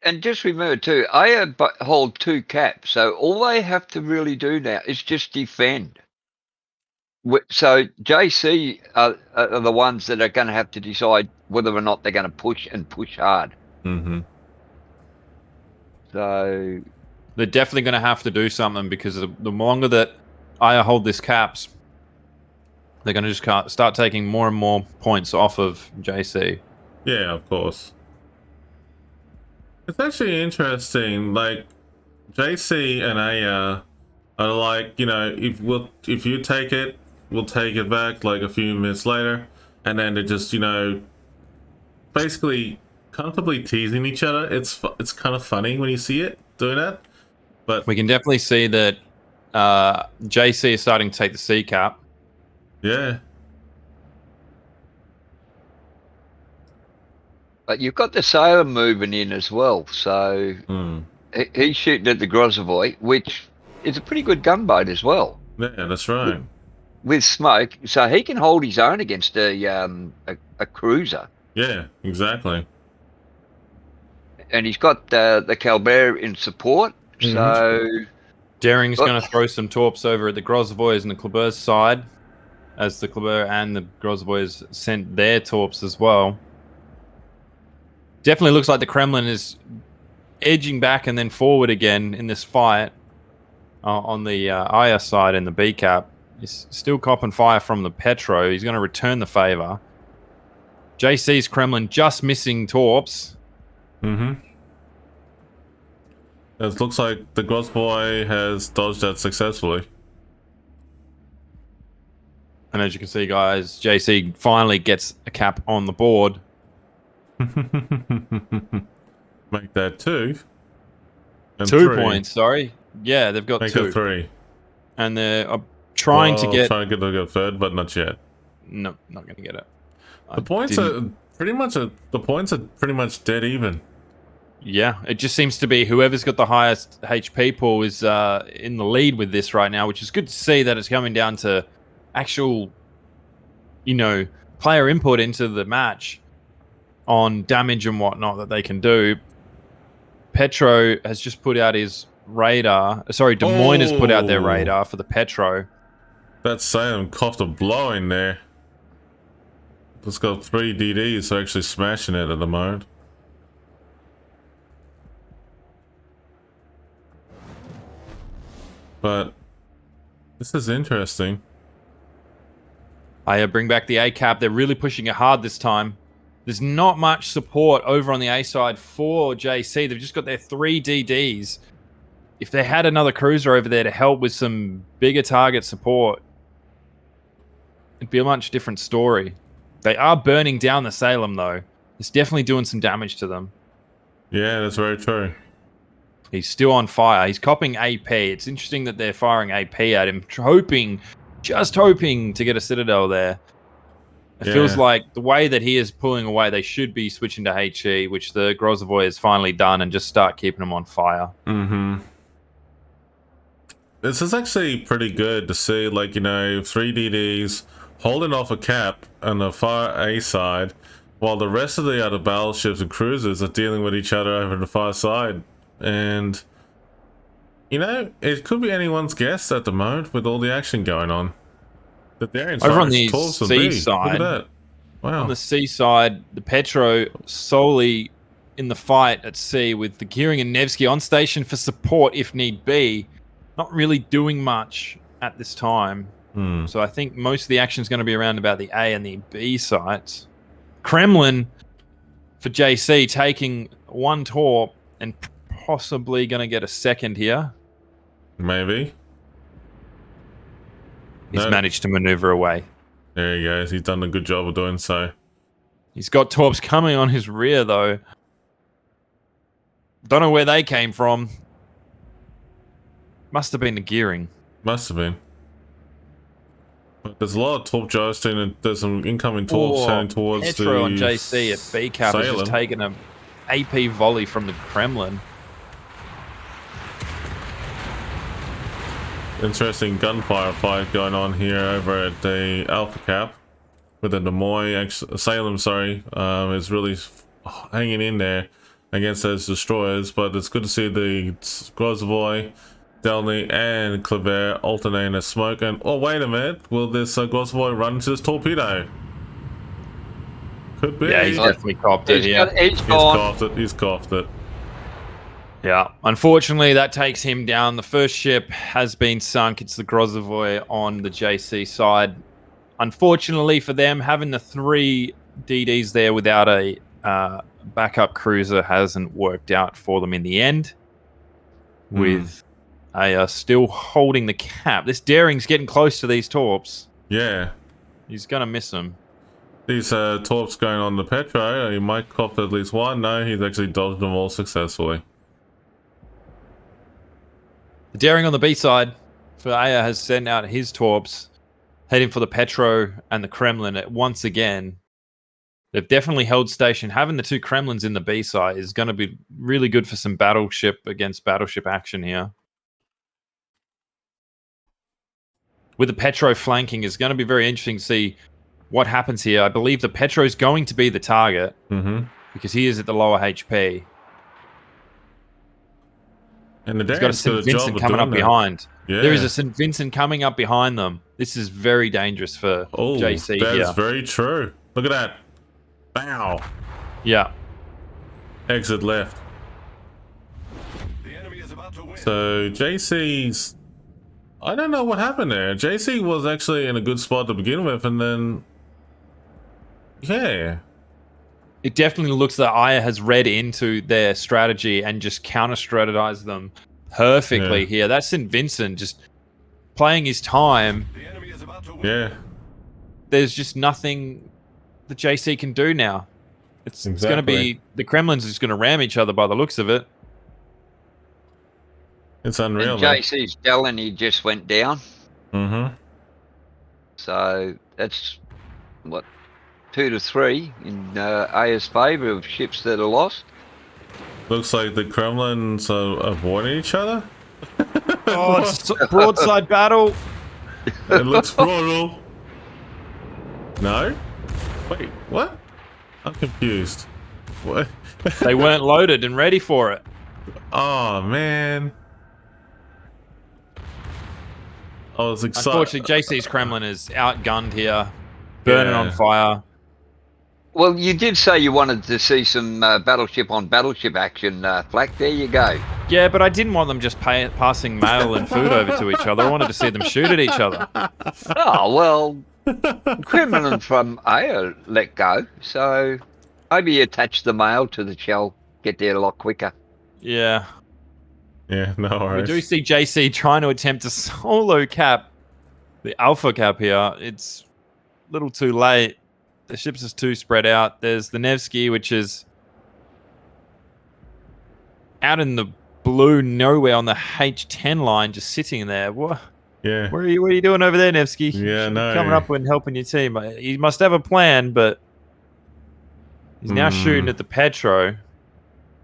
And just remember too, Aya hold 2 caps, so all they have to really do now is just defend. So JC are the ones that are going to have to decide whether or not they're going to push and push hard. Mm-hmm. So they're definitely going to have to do something, because the longer that I hold this caps, they're going to just start taking more and more points off of JC. Yeah, of course. It's actually interesting. Like JC and Aya are like, if you take it, we'll take it back like a few minutes later, and then they're just, basically comfortably teasing each other. It's kind of funny when you see it doing that. But we can definitely see that JC is starting to take the C cap. Yeah. But you've got the Salem moving in as well, so he's shooting at the Grozavoy, which is a pretty good gunboat as well. Yeah, that's right. With smoke, so he can hold his own against a cruiser. Yeah, exactly. And he's got the Calbert in support, so... Daring's going to throw some torps over at the Grozavoys and the Kleber's side, as the Kleber and the Grozavoys sent their torps as well. Definitely looks like the Kremlin is edging back and then forward again in this fight on the Aya side in the B cap. He's still copping fire from the Petro. He's going to return the favor. JC's Kremlin just missing torps. It looks like the Grozavoy has dodged that successfully. And as you can see, guys, JC finally gets a cap on the board. Make that 2. And 2 3. points, sorry. Yeah, they've got Make 2. it 3. And they're trying to get a third, but not yet. No, not going to get it. The points are pretty much dead even. Yeah, it just seems to be whoever's got the highest HP pool is in the lead with this right now, which is good to see that it's coming down to actual, player input into the match on damage and whatnot that they can do. Petro has just put out his radar. Sorry, Des Moines has put out their radar for the Petro. That Salem coughed a blow in there. It's got 3 DDs actually smashing it at the moment. But this is interesting. I bring back the A cap. They're really pushing it hard this time. There's not much support over on the A side for JC. They've just got their 3 DDs. If they had another cruiser over there to help with some bigger target support, it'd be a much different story. They are burning down the Salem, though. It's definitely doing some damage to them. Yeah, that's very true. He's still on fire. He's copping AP. It's interesting that they're firing AP at him, just hoping to get a Citadel there. It feels like the way that he is pulling away, they should be switching to HE, which the Grozavoy has finally done, and just start keeping him on fire. This is actually pretty good to see, 3 DDs holding off a cap on the far A side, while the rest of the other battleships and cruisers are dealing with each other over the far side. And, it could be anyone's guess at the moment with all the action going on. Over on the C side, look at that. Wow. On the C side, the Petro solely in the fight at sea with the Gearing and Nevsky on station for support if need be. Not really doing much at this time. So I think most of the action is going to be around about the A and the B sites. Kremlin for JC taking 1 torp and possibly going to get a second here. Maybe. He's managed to maneuver away. There he goes. He's done a good job of doing so. He's got torps coming on his rear, though. Don't know where they came from. Must have been the Gearing. Must have been. But there's a lot of torp jousting, and there's some incoming torps heading towards Petro the on JC at B cap has just taken an AP volley from the Kremlin. Interesting gunfire fight going on here over at the Alpha Cap with the Des Moines Salem, is really hanging in there against those destroyers. But it's good to see the Grozavoy Delny and Claver alternating a smoke. And oh, wait a minute, will this Grosvoy run into this torpedo? Could be. Yeah, he's definitely copped it here. He's gone. He's coughed it. Yeah, unfortunately, that takes him down. The first ship has been sunk. It's the Grozavoy on the JC side. Unfortunately for them, having the 3 DDs there without a backup cruiser hasn't worked out for them in the end. With Aya still holding the cap. This Daring's getting close to these torps. Yeah. He's going to miss them. These torps going on the Petro. He might cop at least one. No, he's actually dodged them all successfully. The Daring on the B side for Aya has sent out his torps, heading for the Petro and the Kremlin once again. They've definitely held station. Having the 2 Kremlins in the B side is going to be really good for some battleship against battleship action here. With the Petro flanking, it's going to be very interesting to see what happens here. I believe the Petro is going to be the target because he is at the lower HP. And He's got a St. Vincent coming up behind. Yeah. There is a St. Vincent coming up behind them. This is very dangerous for JC here. That's very true. Look at that. Bow. Yeah. Exit left. So JC's... I don't know what happened there. JC was actually in a good spot to begin with, and then... Yeah. It definitely looks that Aya has read into their strategy and just counter-strategized them perfectly here. That's St. Vincent just playing his time. Yeah. There's just nothing the JC can do now. It's going to be... The Kremlin's just going to ram each other by the looks of it. It's unreal, and JC's Delany just went down. So that's, what, 2 to 3 in Aya's favour of ships that are lost. Looks like the Kremlins are avoiding each other. Oh, it's broadside battle. It looks brutal. No? Wait, what? I'm confused. What? They weren't loaded and ready for it. Oh, man. I was excited. Unfortunately, JC's Kremlin is outgunned here. Burning on fire. Well, you did say you wanted to see some battleship on battleship action, Flack. There you go. Yeah, but I didn't want them just passing mail and food over to each other. I wanted to see them shoot at each other. Oh, well, Kremlin from Aya let go, so maybe attach the mail to the shell, get there a lot quicker. Yeah. Yeah, no worries. We do see JC trying to attempt to solo cap the Alpha cap here. It's a little too late. The ships is too spread out. There's the Nevsky, which is out in the blue nowhere on the H10 line, just sitting there. What? Yeah. What are you doing over there, Nevsky? Yeah, no. Coming up and helping your team. He must have a plan, but he's now shooting at the Petro.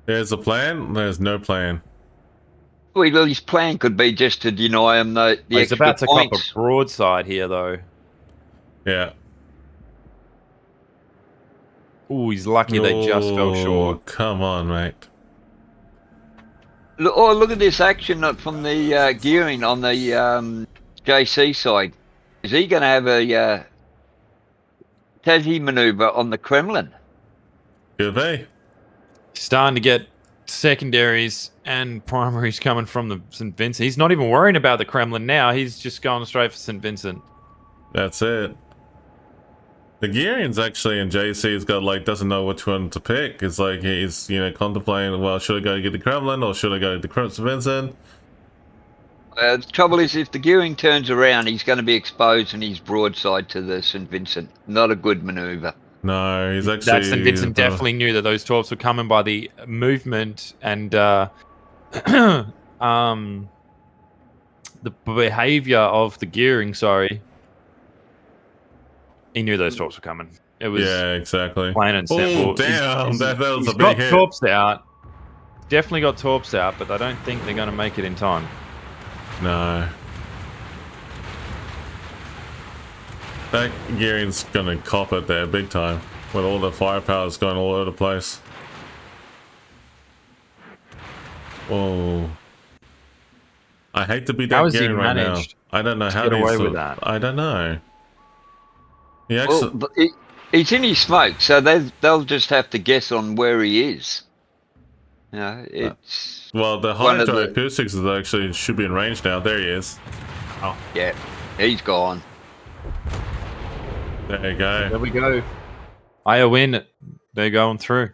There's a plan. There's no plan. Well, his plan could be just to deny him the He's extra about to cop points. a broadside here, though. Yeah. Ooh, he's lucky they just fell short. Come on, mate. Look at this action from the gearing on the JC side. Is he going to have a Tassie maneuver on the Kremlin? Could be. Starting to get secondaries and primaries coming from the St. Vincent. He's not even worrying about the Kremlin now. He's just going straight for St. Vincent. That's it. The Gearing's actually in JC. He's got doesn't know which one to pick. It's like he's contemplating. Well, should I go to get the Kremlin or should I go to the St. Vincent? The trouble is, if the gearing turns around, he's going to be exposed and he's broadside to the St. Vincent. Not a good maneuver. No, he's actually... That St. Vincent definitely knew that those torps were coming by the movement and the behavior of the gearing, sorry. He knew those torps were coming. It was exactly. Plain and simple. Oh, damn. That was a big got hit. torps out. Definitely got torps out, but I don't think they're going to make it in time. No. That Gearing's gonna cop it there big time with all the firepower's going all over the place. Oh. I hate to be How that has he game right now. managed I don't know to how get away he's with that? I don't know. He Well, actually, but he's in his smoke, so they'll just have to guess on where he is. You know, it's well, the one of Hydro the Acoustics is actually should be in range now. There he is. yeah, he's gone. There you go. There we go. Aya win. They're going through.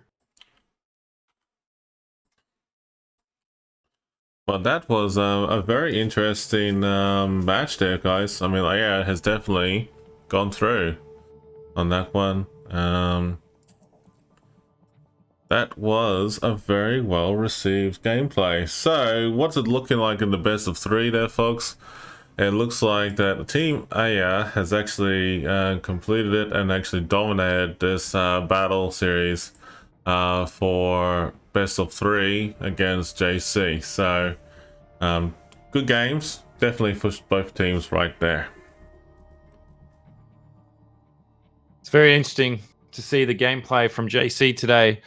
Well, that was a very interesting match there, guys. I mean, yeah, it has definitely gone through on that one. That was a very well received gameplay. So, what's it looking like in the best of 3 there, folks? It looks like that Team Aya has actually completed it and actually dominated this battle series for best of 3 against JC. So, good games. Definitely for both teams right there. It's very interesting to see the gameplay from JC today.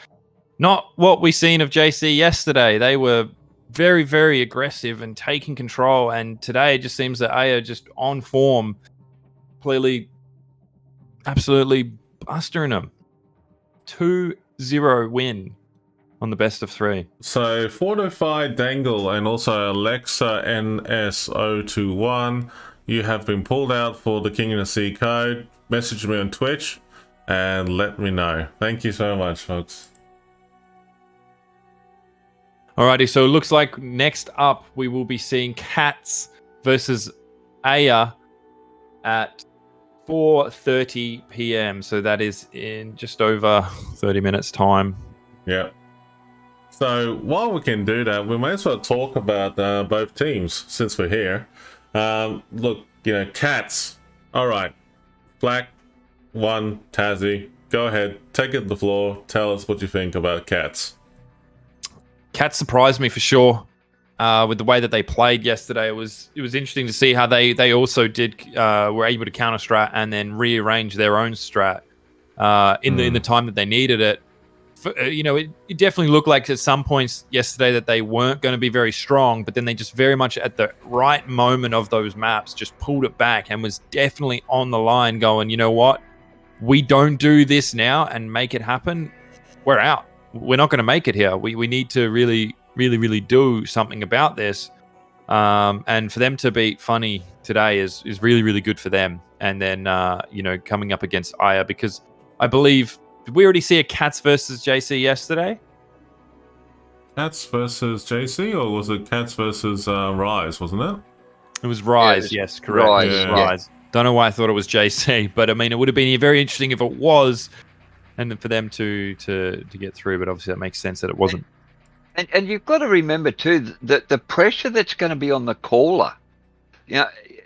Not what we seen of JC yesterday. They were very, very aggressive and taking control. And today it just seems that Aya just on form, clearly, absolutely bustering them. 2-0 win on the best of 3. So Fortify Dangle and also Alexa NS021, you have been pulled out for the King of the Sea code. Message me on Twitch and let me know. Thank you so much, folks. Alrighty, so it looks like next up we will be seeing Cats versus Aya at 4:30 p.m. So that is in just over 30 minutes time. Yeah. So while we can do that, we may as well talk about both teams since we're here. Look, Cats. All right. Black, 1, Tazzy. Go ahead, take it to the floor. Tell us what you think about Cats. Cats surprised me for sure with the way that they played yesterday. It was interesting to see how they also were able to counter strat and then rearrange their own strat in the time that they needed it. It definitely looked like at some points yesterday that they weren't going to be very strong, but then they just very much at the right moment of those maps just pulled it back and was definitely on the line going, you know what? We don't do this now and make it happen. We're out. We're not going to make it here. We need to really, really, really do something about this. And for them to beat Funny today is really, really good for them. And then, coming up against Aya, because I believe, did we already see a Cats versus JC yesterday? Cats versus JC, or was it Cats versus Rise, wasn't it? It was Rise, yes, correct. Rise, yeah. Rise. Don't know why I thought it was JC, but I mean, it would have been very interesting if it was, and then for them to get through. But obviously, that makes sense that it wasn't. And you've got to remember too that the pressure that's going to be on the caller.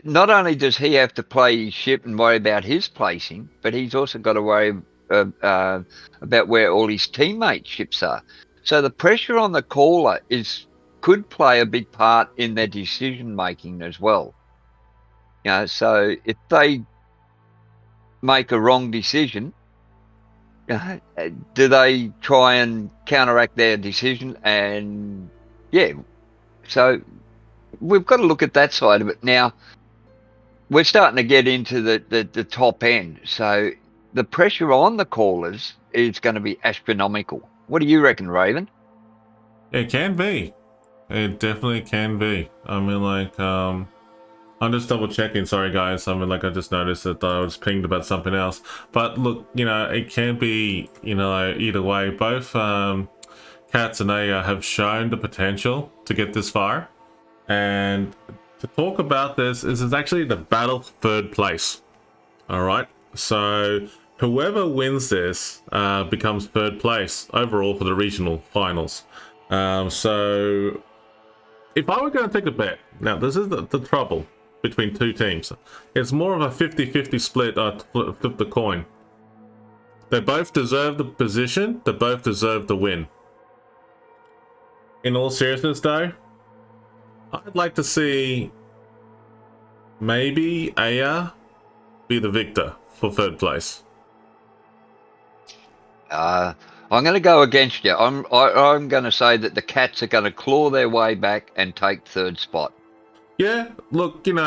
Not only does he have to play his ship and worry about his placing, but he's also got to worry about where all his teammates' ships are. So the pressure on the caller could play a big part in their decision making as well. So if they make a wrong decision, do they try and counteract their decision? And so we've got to look at that side of it. Now we're starting to get into the top end, so the pressure on the callers is going to be astronomical. What do you reckon, Raven? It can be. It definitely can be. I mean, I'm just double checking. Sorry, guys. I mean, I just noticed that I was pinged about something else. But look, it can be, either way. Both Cats and Aya have shown the potential to get this far. And to talk about this is actually the battle for third place. All right. So whoever wins this becomes third place overall for the regional finals. So if I were going to take a bet, now this is the trouble between two teams. It's more of a 50-50 split, flip the coin. They both deserve the position, they both deserve the win. In all seriousness though, I'd like to see maybe Aya be the victor for third place. I'm going to go against you. I'm going to say that the Cats are going to claw their way back and take third spot. Yeah, look, in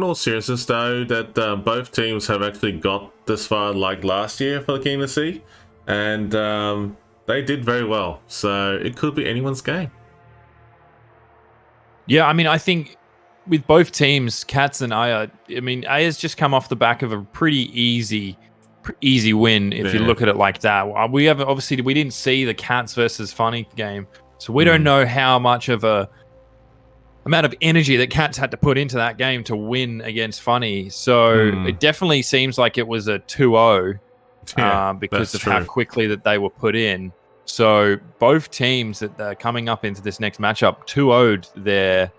all seriousness though, that both teams have actually got this far like last year for the King of the Sea, and they did very well. So it could be anyone's game. Yeah, I mean, I think with both teams, Cats and Aya, Aya's just come off the back of a pretty easy win if you look at it like that. We didn't see the Cats versus Funny game, so we don't know how much of a amount of energy that Cats had to put into that game to win against Funny. So it definitely seems like it was a 2-0 because of how quickly that they were put in. So both teams that are coming up into this next matchup 2-0'd their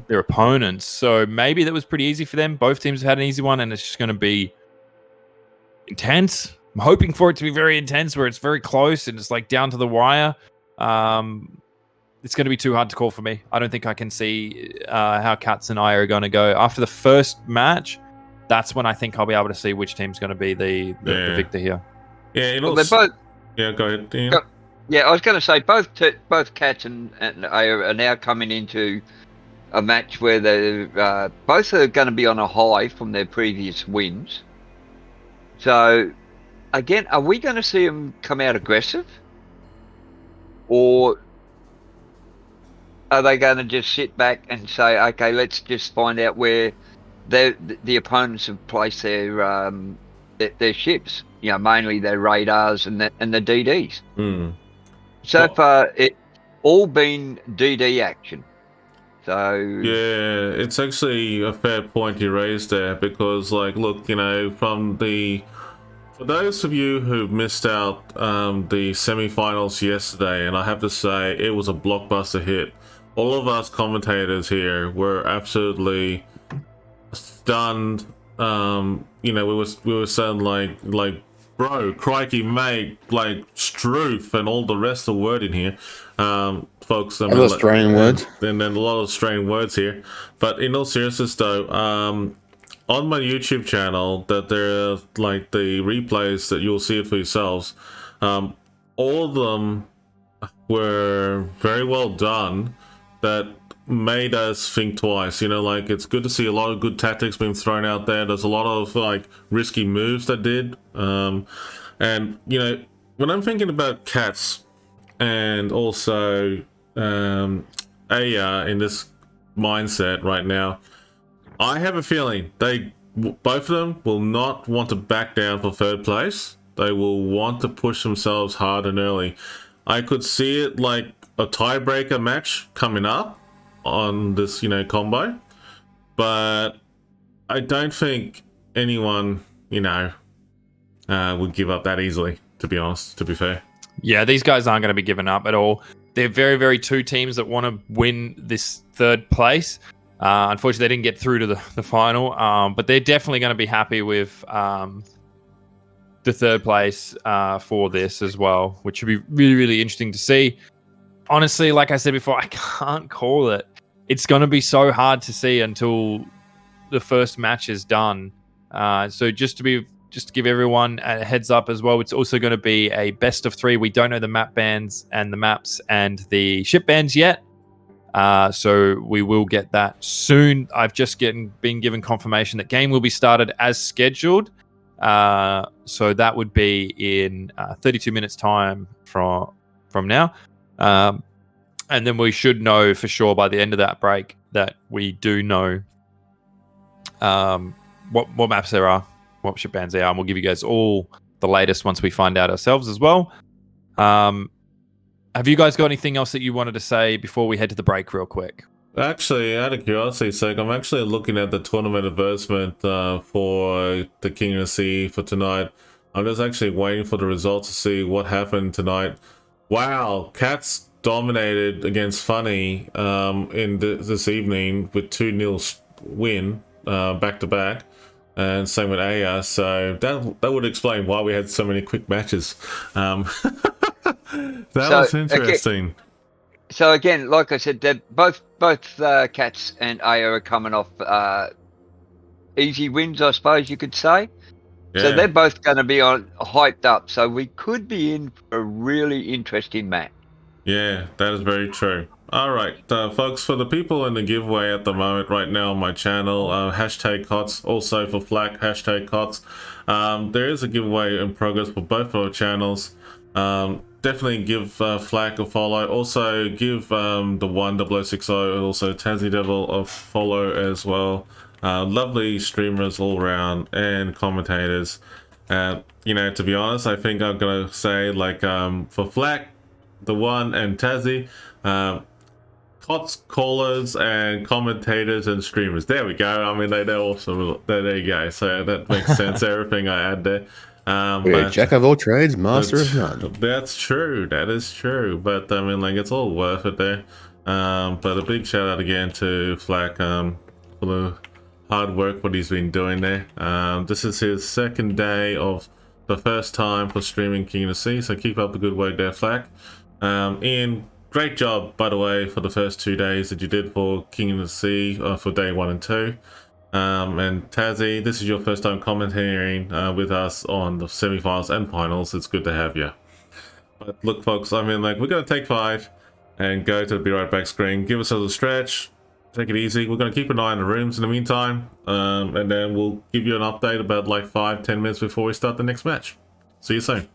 their opponents. So maybe that was pretty easy for them. Both teams have had an easy one, and it's just going to be intense. I'm hoping for it to be very intense, where it's very close and it's like down to the wire. It's going to be too hard to call for me. I don't think I can see how Cats and I are going to go. After the first match, that's when I think I'll be able to see which team's going to be the victor here. Yeah, they're both. Yeah, go ahead, Ian. Yeah, I was going to say both Cats and Aya are now coming into a match where they're both are going to be on a high from their previous wins. So, again, are we going to see them come out aggressive, or are they going to just sit back and say, "Okay, let's just find out where the opponents have placed their ships"? Mainly their radars and the DDs. So far, it's all been DD action. So yeah, it's actually a fair point you raised there, because look, for those of you who missed out the semi-finals yesterday, and I have to say it was a blockbuster hit. All of us commentators here were absolutely stunned. We were saying like bro, crikey, mate, like stroof, and all the rest of the word in here, folks. A lot of Australian words. And then a lot of Australian words here. But in all seriousness, though, on my YouTube channel, that there are like the replays that you'll see it for yourselves. All of them were very well done. That made us think twice. It's good to see a lot of good tactics being thrown out there. There's a lot of risky moves that did. And when I'm thinking about Cats and also Aya in this mindset right now, I have a feeling both of them will not want to back down for third place. They will want to push themselves hard and early. I could see it like a tiebreaker match coming up on this, combo, but I don't think anyone, would give up that easily, to be honest, to be fair. Yeah, these guys aren't going to be giving up at all. They're very, very two teams that want to win this third place. Unfortunately, they didn't get through to the final, but they're definitely going to be happy with the third place for this as well, which would be really, really interesting to see. Honestly, like I said before, I can't call it. It's going to be so hard to see until the first match is done. So just to give everyone a heads up as well, it's also going to be a best of 3. We don't know the map bans and the maps and the ship bans yet. So we will get that soon. I've just been given confirmation that game will be started as scheduled. So that would be in 32 minutes time from now. And then we should know for sure by the end of that break that we do know what maps there are, what ship bans there are, and we'll give you guys all the latest once we find out ourselves as well. Have you guys got anything else that you wanted to say before we head to the break real quick? Actually, out of curiosity's sake, I'm actually looking at the tournament advertisement for the King of the Sea for tonight. I'm just actually waiting for the results to see what happened tonight. Wow, Cats dominated against Funny in this evening with 2-0 win back to back, and same with Aya. So that would explain why we had so many quick matches. That was interesting. So again, like I said, both Cats and Aya are coming off easy wins, I suppose you could say. Yeah. So they're both going to be hyped up. So we could be in for a really interesting match. Yeah, that is very true. All right, folks, for the people in the giveaway at the moment right now on my channel, hashtag COTS, also for Flak, hashtag COTS. There is a giveaway in progress for both of our channels. Definitely give Flak a follow. Also give the 1060 and also Tassie Devil a follow as well. Lovely streamers all around and commentators. You know, to be honest, I think I'm gonna say like for Flak, the one and Tassie, COTS callers and commentators and streamers. There we go. I mean, they're awesome. There you go. So that makes sense. Everything I add there. We're jack of all trades, master of none. That's true. That is true. But I mean, like, it's all worth it there. But a big shout out again to Flak for the hard work what he's been doing there. This is his second day of the first time for streaming King of the Sea. So keep up the good work there, Flak. Ian, great job, by the way, for the first 2 days that you did for King of the Sea for day 1 and 2. And Tassie, this is your first time commentating with us on the semi-finals and finals. It's good to have you. But look, folks, I mean, like, we're going to take 5 and go to the Be Right Back screen. Give ourselves a stretch. Take it easy. We're going to keep an eye on the rooms in the meantime. And then we'll give you an update about like 5-10 minutes before we start the next match. See you soon.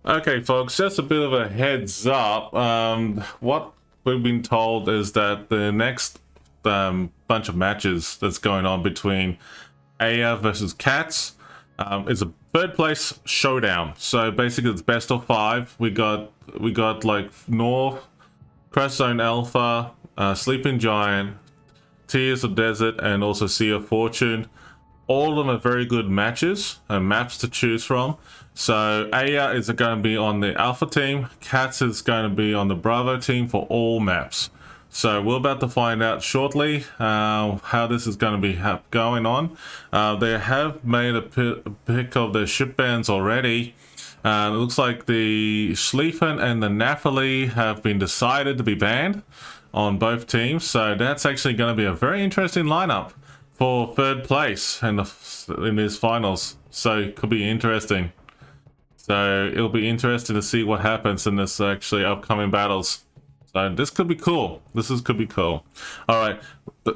Okay, folks, just a bit of a heads up. What we've been told is that the next bunch of matches that's going on between Aya versus Cats is a third place showdown. So basically, it's best of 5. We got like North, Crash Zone Alpha, Sleeping Giant, Tears of Desert, and also Sea of Fortune. All of them are very good matches and maps to choose from. So Aya is going to be on the Alpha team. Cats is going to be on the Bravo team for all maps. So we're about to find out shortly how this is going to be going on. They have made a pick of the ship bans already. It looks like the Schlieffen and the Napoli have been decided to be banned on both teams. So that's actually going to be a very interesting lineup for third place in these finals. So it could be interesting. So it'll be interesting to see what happens in this actually upcoming battles. So this could be cool. Could be cool. All right,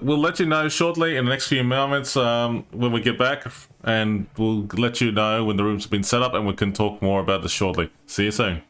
we'll let you know shortly in the next few moments when we get back, and we'll let you know when the rooms have been set up, and we can talk more about this shortly. See you soon.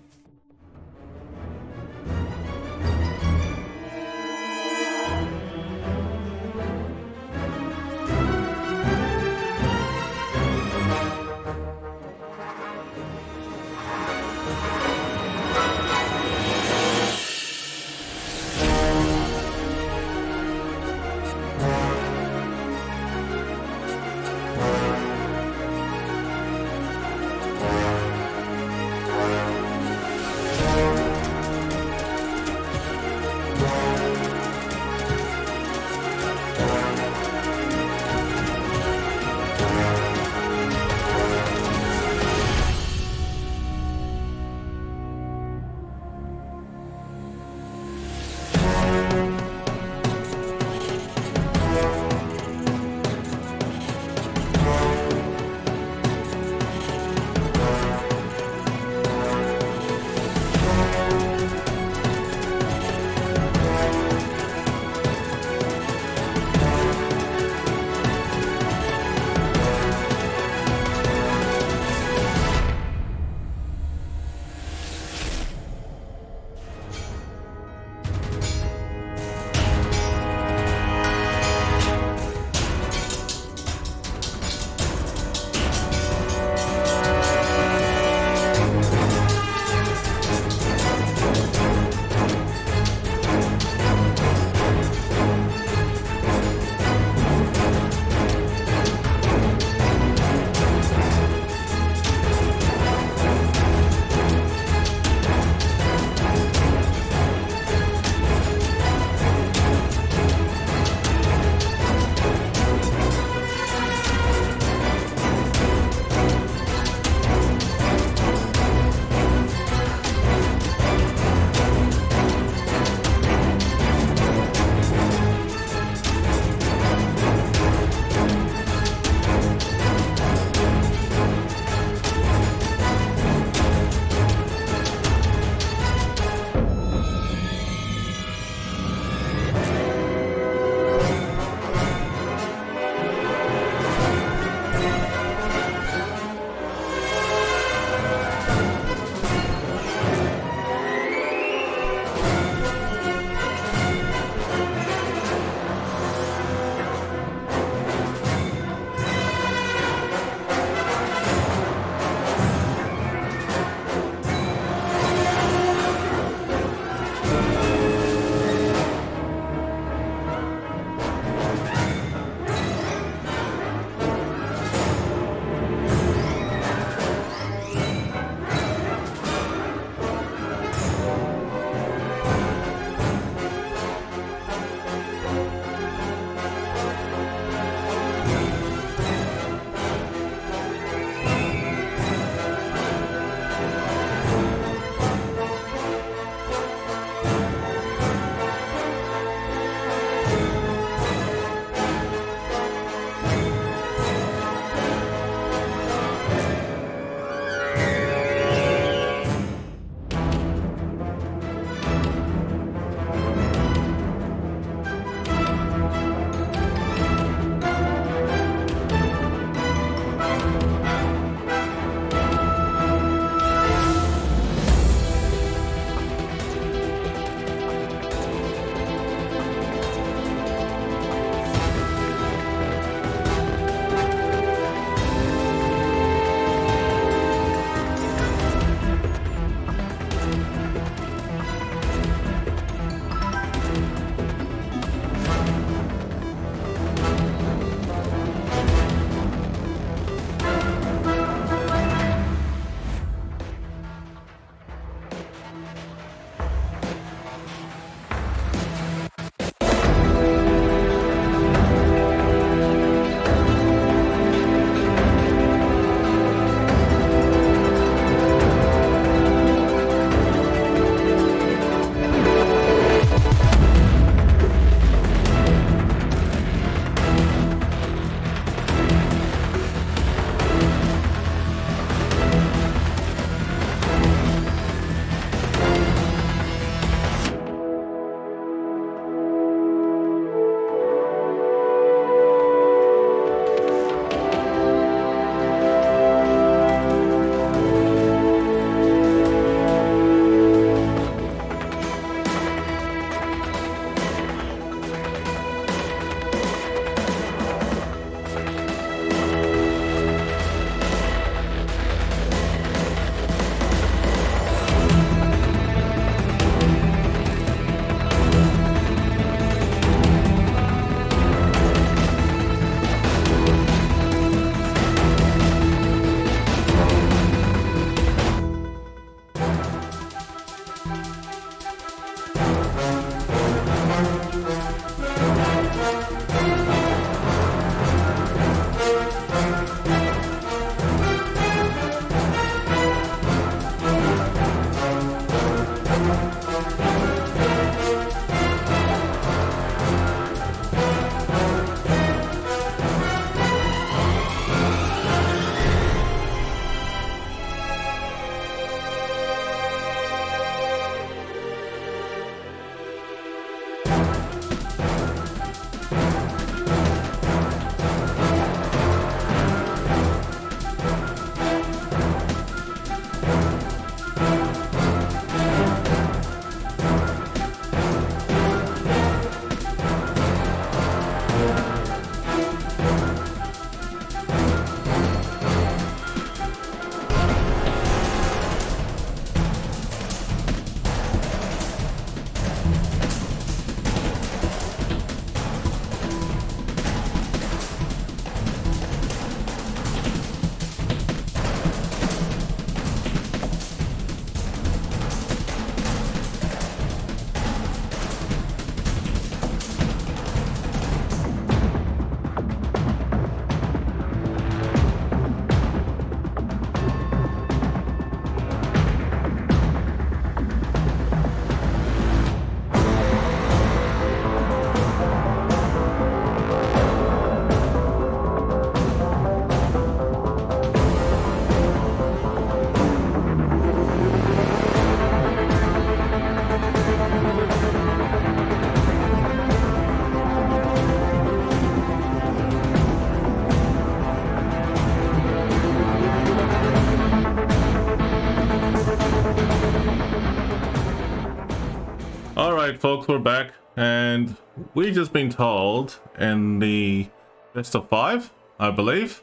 folks, we're back, and we just been told in the best of 5, I believe.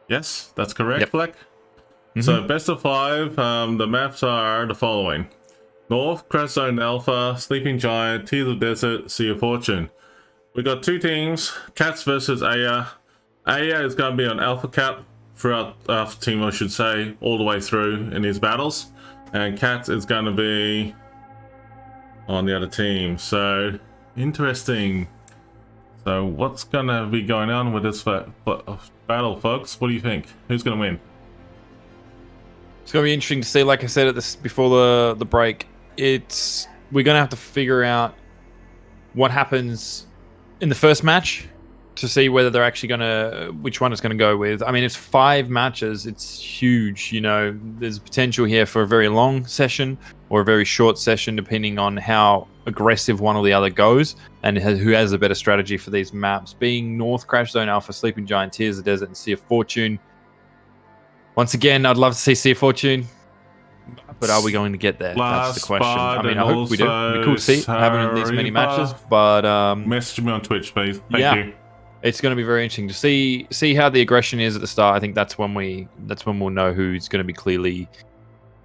Yes, that's correct, Yep. Fleck. So best of 5, the maps are the following: North, Crest Zone Alpha, Sleeping Giant, Tears of Desert, Sea of Fortune. We got 2 teams, Cats versus Aya. Aya is going to be on Alpha Cap throughout Alpha Team, I should say, all the way through in these battles, and Cats is going to be on the other team. So interesting. So what's going to be going on with this battle, folks? What do you think? Who's going to win? It's going to be interesting to see. Like I said at this before the break, we're going to have to figure out what happens in the first match to see whether they're actually going to, which one it's going to go with. I mean, it's 5 matches. It's huge. You know, there's potential here for a very long session or a very short session, depending on how aggressive one or the other goes and who has a better strategy for these maps. Being North, Crash Zone Alpha, Sleeping Giant, Tears of the Desert, and Sea of Fortune. Once again, I'd love to see Sea of Fortune, but are we going to get there? That's the question. I mean, I hope we do. It'd be cool to see having these many matches, but message me on Twitch, please. Thank you. It's going to be very interesting to see how the aggression is at the start. I think that's when we'll know who's going to be clearly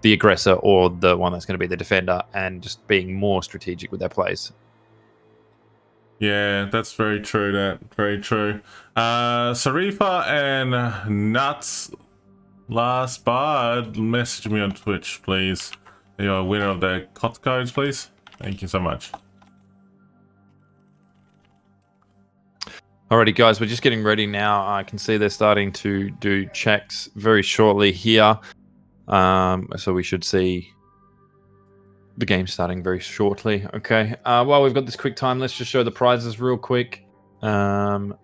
the aggressor or the one that's going to be the defender, and just being more strategic with their plays. Yeah, that's very true. Very true. Sarifa and Nuts. Last bard, message me on Twitch, please. You're a winner of the COT codes, please. Thank you so much. Alrighty, guys, we're just getting ready now. I can see they're starting to do checks very shortly here. So we should see the game starting very shortly. Okay. While we've got this quick time, let's just show the prizes real quick for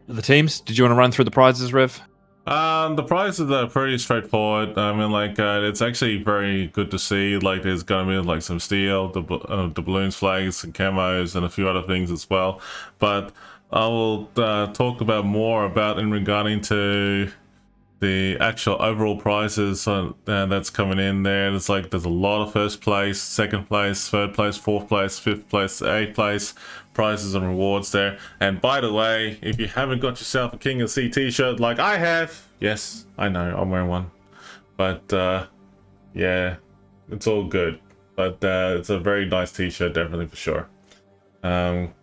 the teams. Did you want to run through the prizes, Rev? The prizes are pretty straightforward. I mean, like, it's actually very good to see. Like, there's gonna be like some steel, the balloons, flags, and camos, and a few other things as well. But I will talk about more about in regarding to the actual overall prizes that's coming in there. It's like there's a lot of first place, second place, third place, fourth place, fifth place, eighth place prizes and rewards there. And by the way, if you haven't got yourself a King of Sea t-shirt like I have, yes, I know I'm wearing one, but yeah, it's all good. But it's a very nice t-shirt, definitely, for sure.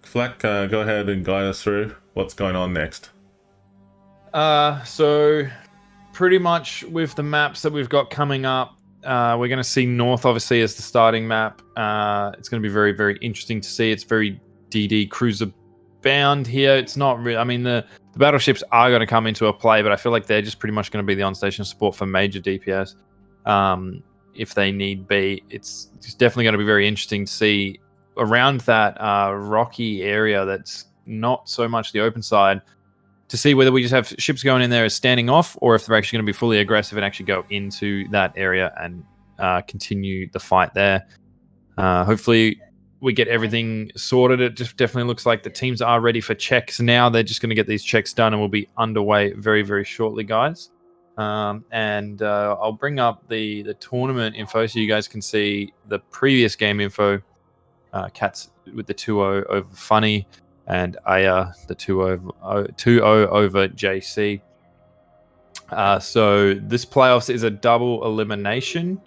Flack, go ahead and guide us through what's going on next. So pretty much with the maps that we've got coming up, we're going to see North, obviously, as the starting map. It's going to be very, very interesting to see. It's very DD cruiser bound here. It's not really, I mean, the battleships are going to come into a play, but I feel like they're just pretty much going to be the on-station support for major DPS if they need be. It's definitely going to be very interesting to see around that rocky area that's not so much the open side, to see whether we just have ships going in there as standing off, or if they're actually going to be fully aggressive and actually go into that area and continue the fight there. Hopefully we get everything sorted. It just definitely looks like the teams are ready for checks now. They're just going to get these checks done and we'll be underway very, very shortly, guys. And I'll bring up the tournament info so you guys can see the previous game info. Cats with the 2-0 over Funny, and Aya the 2-0 over JC. So this playoffs is a double elimination.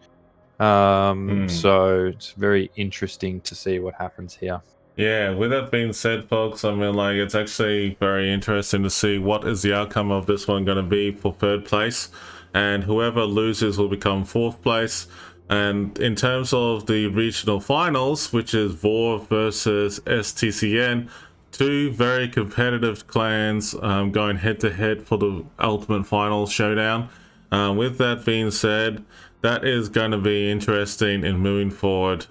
So it's very interesting to see what happens here. Yeah, with that being said, folks, I mean, like, it's actually very interesting to see what is the outcome of this one going to be for third place, and whoever loses will become fourth place. And in terms of the regional finals, which is VOR versus STCN, 2 very competitive clans going head to head for the ultimate final showdown. With that being said, that is going to be interesting in moving forward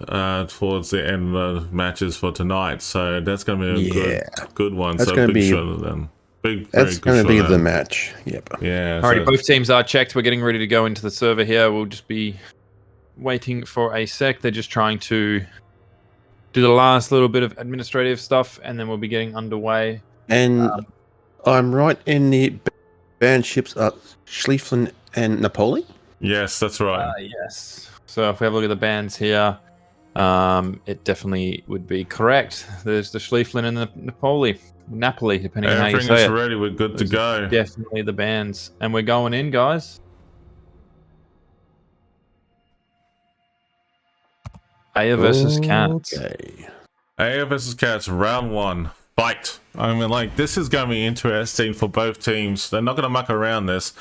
towards the end of the matches for tonight. So that's going to be a good one. That's so going to be that's going to be the match. Yep. Yeah. Alrighty, both teams are checked. We're getting ready to go into the server here. We'll just be waiting for a sec. They're just trying to do the last little bit of administrative stuff, and then we'll be getting underway. And I'm right in the banned ships are Schlieffen and Napoli? Yes, that's right. Yes. So if we have a look at the bands here, It definitely would be correct. There's the Schlieflin and the Napoli, depending on how you say it. Everything is ready. We're good to go. Definitely the bands. And we're going in, guys. Aya versus Cats. Okay. Aya versus Cats, round 1. Fight. I mean, like, this is going to be interesting for both teams. They're not going to muck around this.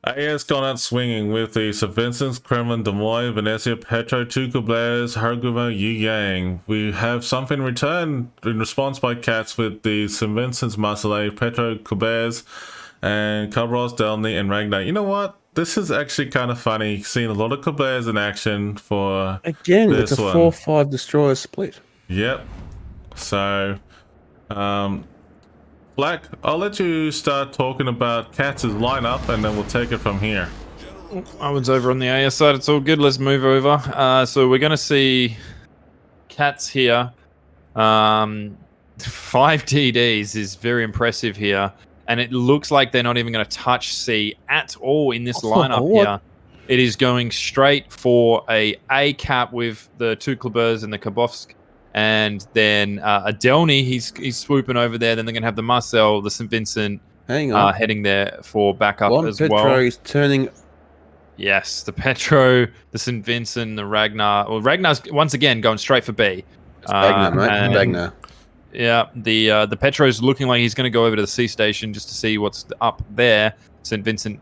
Aya's gone out swinging with the St. Vincent's, Kremlin, Demoy, Venetia, Petro, two Kublairs, Harguma, Yu Yang. We have something returned in response by Cats with the St. Vincent's, Marseille, Petro, Kublairs, and Cabros, Delny, and Ragnar. You know what? This is actually kind of funny. Seeing a lot of Kublairs in action for Again, this it's a one. 4-5 destroyer split. Yep. So, Black, I'll let you start talking about Cats' lineup, and then we'll take it from here. I was over on the AS side. It's all good. Let's move over. So we're going to see Cats here. 5 TDs is very impressive here. And it looks like they're not even going to touch C at all in this lineup here. It is going straight for a cap with the two Klebers and the Kabovsk. And then a Delny, he's swooping over there. Then they're going to have the Marcel, the St. Vincent heading there for backup as well. Petro is turning. Yes, the Petro, the St. Vincent, the Ragnar. Well, Ragnar's once again going straight for B. Ragnar, mate. Ragnar. Yeah, the Petro's looking like he's going to go over to the C station just to see what's up there. St. Vincent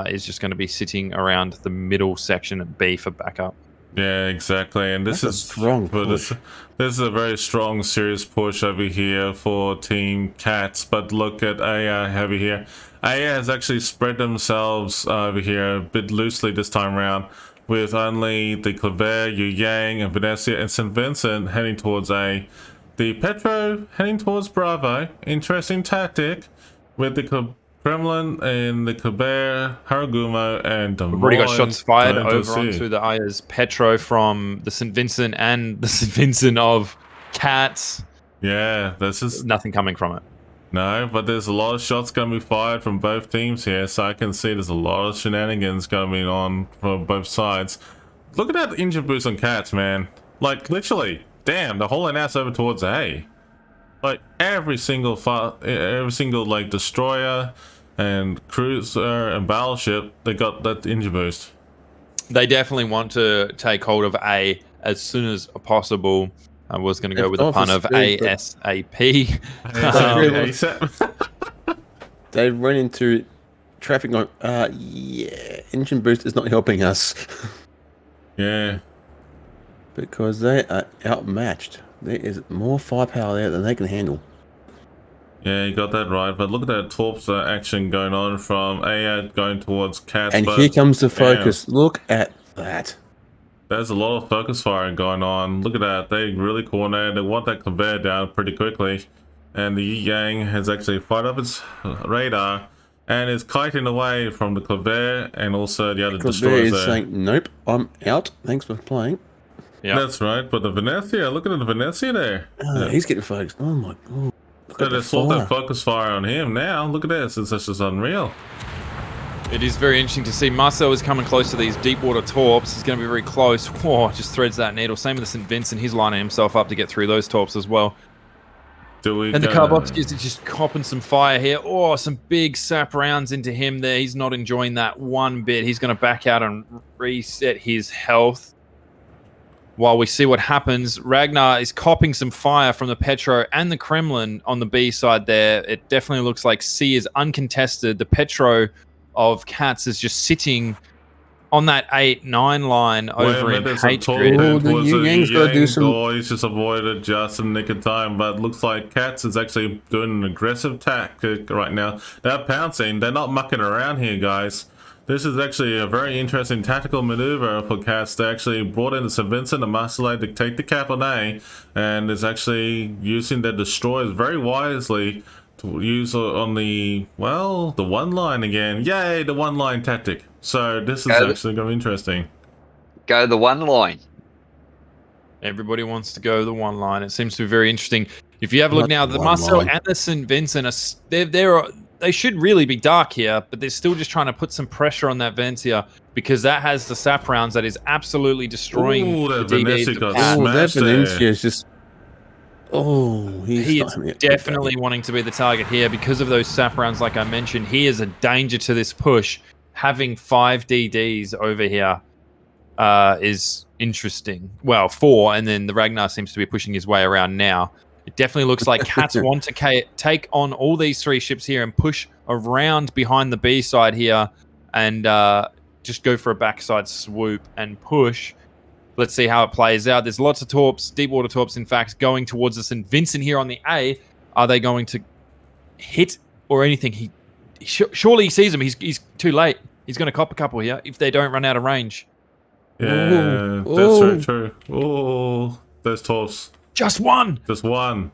is just going to be sitting around the middle section at B for backup. Yeah, exactly. And this is strong push. This is a very strong, serious push over here for Team Cats. But look at Aya over here. Aya has actually spread themselves over here a bit loosely this time around, with only the Claver, Yu Yang, and Venetia and St. Vincent heading towards A. The Petro heading towards Bravo. Interesting tactic with the Kremlin and the Claver, Haragumo, and Des Moines. We've already got shots fired over onto the Aya's Petro from the St. Vincent and the St. Vincent of Cats. Yeah, this is nothing coming from it. No, but there's a lot of shots going to be fired from both teams here, so I can see there's a lot of shenanigans going to be on from both sides. Look at that engine boost on Cats, man. Like, literally, damn, they're hauling ass over towards A. Like, every single like destroyer and cruiser and battleship, they got that engine boost. They definitely want to take hold of A as soon as possible. I was going to go with a pun of ASAP. They run into traffic like, yeah, engine boost is not helping us. Yeah. Because they are outmatched. There is more firepower there than they can handle. Yeah, you got that right. But look at that Torps action going on from A going towards Cats. And here comes the focus. Look at that. There's a lot of focus firing going on. Look at that. They really coordinated. They want that conveyor down pretty quickly. And the Yi Yang has actually fired up its radar and is kiting away from the Claver and also the other destroyers there. Saying, nope, I'm out. Thanks for playing. Yeah, that's right. But the Venetia, look at the Venetia there. He's getting focused. Oh my god. So they saw that focus fire on him now. Look at this. It's just unreal. It is very interesting to see. Marcel is coming close to these deep water torps. He's going to be very close. Whoa, just threads that needle. Same with the St. Vincent. He's lining himself up to get through those torps as well. And the Karbovsky is just copping some fire here. Oh, some big sap rounds into him there. He's not enjoying that one bit. He's going to back out and reset his health. While we see what happens, Ragnar is copping some fire from the Petro and the Kremlin on the B side there. It definitely looks like C is uncontested. The Petro of Cats is just sitting on that 8-9 line over in H grid. He's just avoided just in the nick of time, but looks like Cats is actually doing an aggressive tactic right now. They're pouncing. They're not mucking around here, guys. This is actually a very interesting tactical maneuver for Cats. They actually brought in the St. Vincent and Marseille to take the cap on A, and is actually using their destroyers very wisely to use on the one line again. Yay, the one line tactic. So this is actually going to be interesting. Go the one line. Everybody wants to go the one line. It seems to be very interesting. If you have a look now, the Marcel and the St. Vincent they they should really be dark here, but they're still just trying to put some pressure on that Vencia because that has the sap rounds that is absolutely destroying that the Venetia DDs. got that smashed Venetia there. is just... Oh, He is definitely wanting to be the target here because of those sap rounds, like I mentioned. He is a danger to this push. Having 5 DDs over here is interesting. Well, 4, and then the Ragnar seems to be pushing his way around now. It definitely looks like Cats want to take on all these 3 ships here and push around behind the B side here and just go for a backside swoop and push. Let's see how it plays out. There's lots of torps, deep water torps, in fact, going towards us. And Vincent here on the A, are they going to hit or anything? Surely he sees them. He's too late. He's going to cop a couple here if they don't run out of range. Yeah, that's very true. Oh, those torps. Just one. Just one.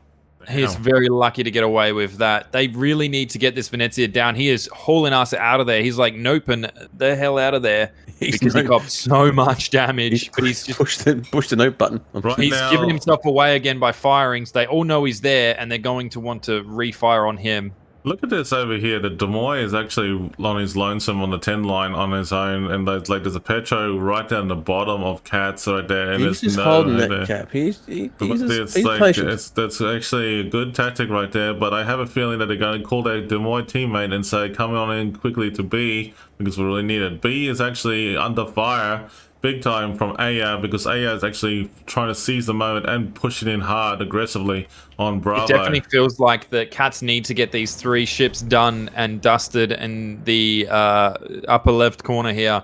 He's very lucky to get away with that. They really need to get this Venezia down. He is hauling us out of there. He's like, nope, and the hell out of there because he got so much damage. But he's just pushed the note button. He's giving himself away again by firing. So they all know he's there, and they're going to want to refire on him. Look at this over here. The Demoy is actually on his lonesome on the 10 line on his own, and there's a Petro right down the bottom of Cats right there. And he's just holding that cap. He's patient. That's actually a good tactic right there, but I have a feeling that they're going to call their Demoy teammate and say, come on in quickly to B, because we really need it. B is actually under fire big time from Aya, because Aya is actually trying to seize the moment and pushing in hard aggressively on Bravo. It definitely feels like the Cats need to get these 3 ships done and dusted in the upper left corner here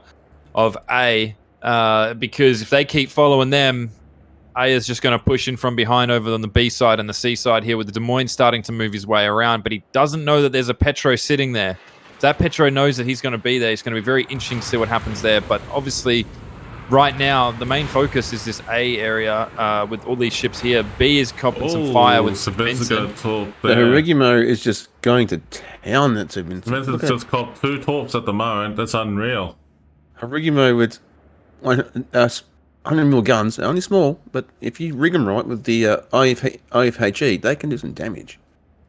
of A, because if they keep following them, Aya's just going to push in from behind over on the B side and the C side here, with the Des Moines starting to move his way around, but he doesn't know that there's a Petro sitting there. If that Petro knows that he's going to be there, it's going to be very interesting to see what happens there, but obviously right now, the main focus is this A area with all these ships here. B is copping some fire with Vincent. The Harigimo is just going to town. That's Vincent. Vincent's just copped 2 torps at the moment. That's unreal. Harigimo with 100 mil guns, only small, but if you rig them right with the IFHE, they can do some damage.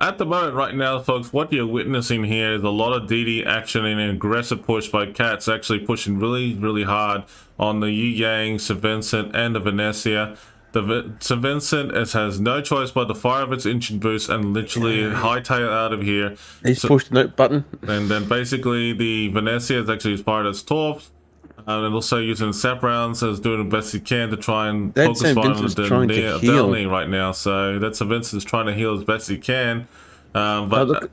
At the moment right now, folks, what you're witnessing here is a lot of DD action and an aggressive push by Cats, actually pushing really, really hard on the Yu-Yang, St. Vincent, and the Venetia. The St. Vincent has no choice but to fire up its engine boost and literally hightail out of here. He's pushed the note button. And then basically the Venetia is actually fired its torps. And also using sap rounds as doing the best he can to try and focus fire on the Delney right now. So that's Vincent's trying to heal as best he can. But look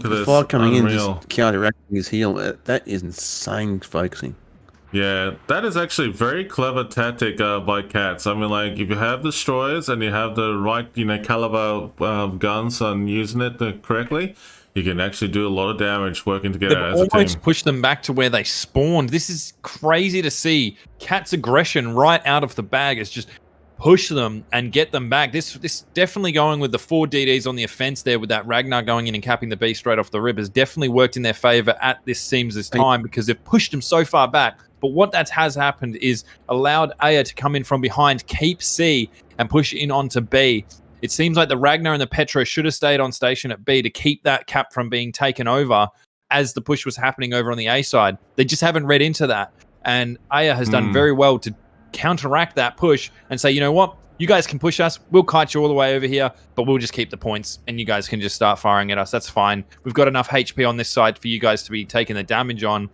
at this. Fire coming in, just counteracting his heal. That is insane focusing. Yeah, that is actually very clever tactic by Cats. I mean, like, if you have destroyers and you have the right, caliber guns and using it correctly, you can actually do a lot of damage working together as a team. Almost push them back to where they spawned. This is crazy to see. Cat's aggression right out of the bag is just push them and get them back. This definitely going with the 4 DDs on the offense there, with that Ragnar going in and capping the B straight off the rib, has definitely worked in their favor at this time, because they've pushed them so far back. But what that has happened is allowed Aya to come in from behind, keep C, and push in onto B. It seems like the Ragnar and the Petro should have stayed on station at B to keep that cap from being taken over as the push was happening over on the A side. They just haven't read into that. And Aya has done very well to counteract that push and say, you know what? You guys can push us. We'll kite you all the way over here, but we'll just keep the points and you guys can just start firing at us. That's fine. We've got enough HP on this side for you guys to be taking the damage on.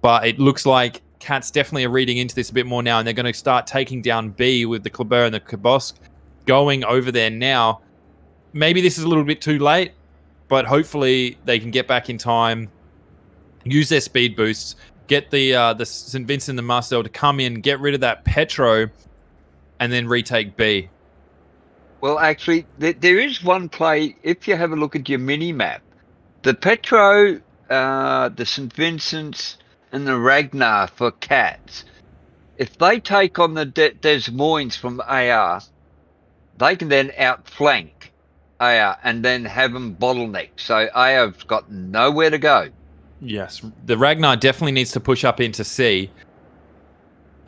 But it looks like Cats definitely are reading into this a bit more now, and they're going to start taking down B with the Kleber and the Kabosk going over there now. Maybe this is a little bit too late, but hopefully they can get back in time, use their speed boosts, get the St. Vincent and Marcel to come in, get rid of that Petro, and then retake B. Well, actually, there is one play. If you have a look at your mini map, the Petro, the St. Vincent's, and the Ragnar for Cats, if they take on the Des Moines from AR, they can then outflank AR and then have them bottleneck. So AR's got nowhere to go. Yes, the Ragnar definitely needs to push up into C.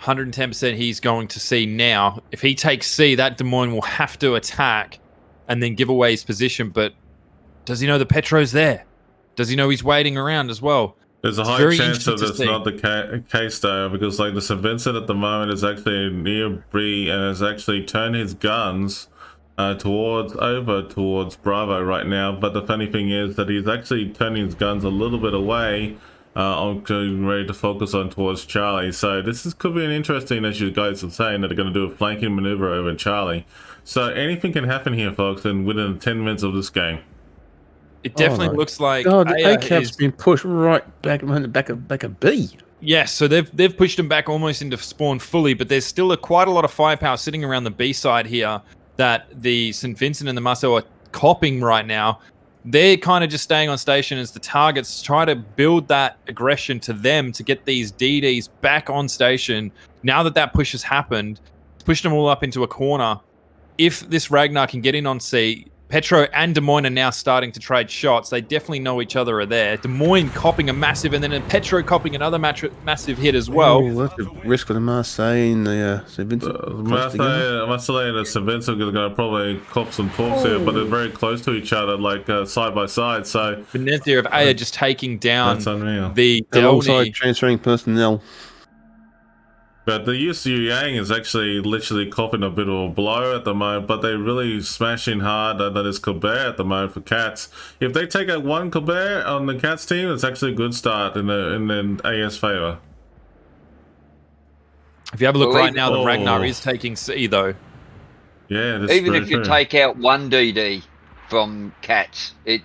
110% he's going to C now. If he takes C, that Des Moines will have to attack and then give away his position. But does he know the Petro's there? Does he know he's waiting around as well? There's a high chance that it's not the case though, because like the St. Vincent at the moment is actually near Bree and has actually turned his guns towards Bravo right now. But the funny thing is that he's actually turning his guns a little bit away, getting ready to focus on towards Charlie. So could be an interesting, as you guys are saying, that they're going to do a flanking maneuver over Charlie. So anything can happen here, folks, and within 10 minutes of this game. It definitely looks like the ACAB's been pushed right back of B. Yes, so they've pushed them back almost into spawn fully, but there's still quite a lot of firepower sitting around the B side here that the St. Vincent and the Marcel are copping right now. They're kind of just staying on station as the targets try to build that aggression to them to get these DDs back on station. Now that push has happened, it's pushed them all up into a corner. If this Ragnar can get in on C, Petro and Des Moines are now starting to trade shots. They definitely know each other are there. Des Moines copping a massive, and then Petro copping another massive hit as well. Oh, that's a risk for the Marseille and the St. Vincent. Marseille and the St. Vincent are going to probably cop some talks here, but they're very close to each other, like side by side. So Venezia of A are just taking down the alongside transferring personnel. But the UCU Yang is actually literally copping a bit of a blow at the moment, but they're really smashing hard. That is Colbert at the moment for Cats. If they take out one Colbert on the Cats team, it's actually a good start in the AS favor. If you have a look right now, the Ragnar is taking C though. Yeah, even if you take out one DD from Cats, it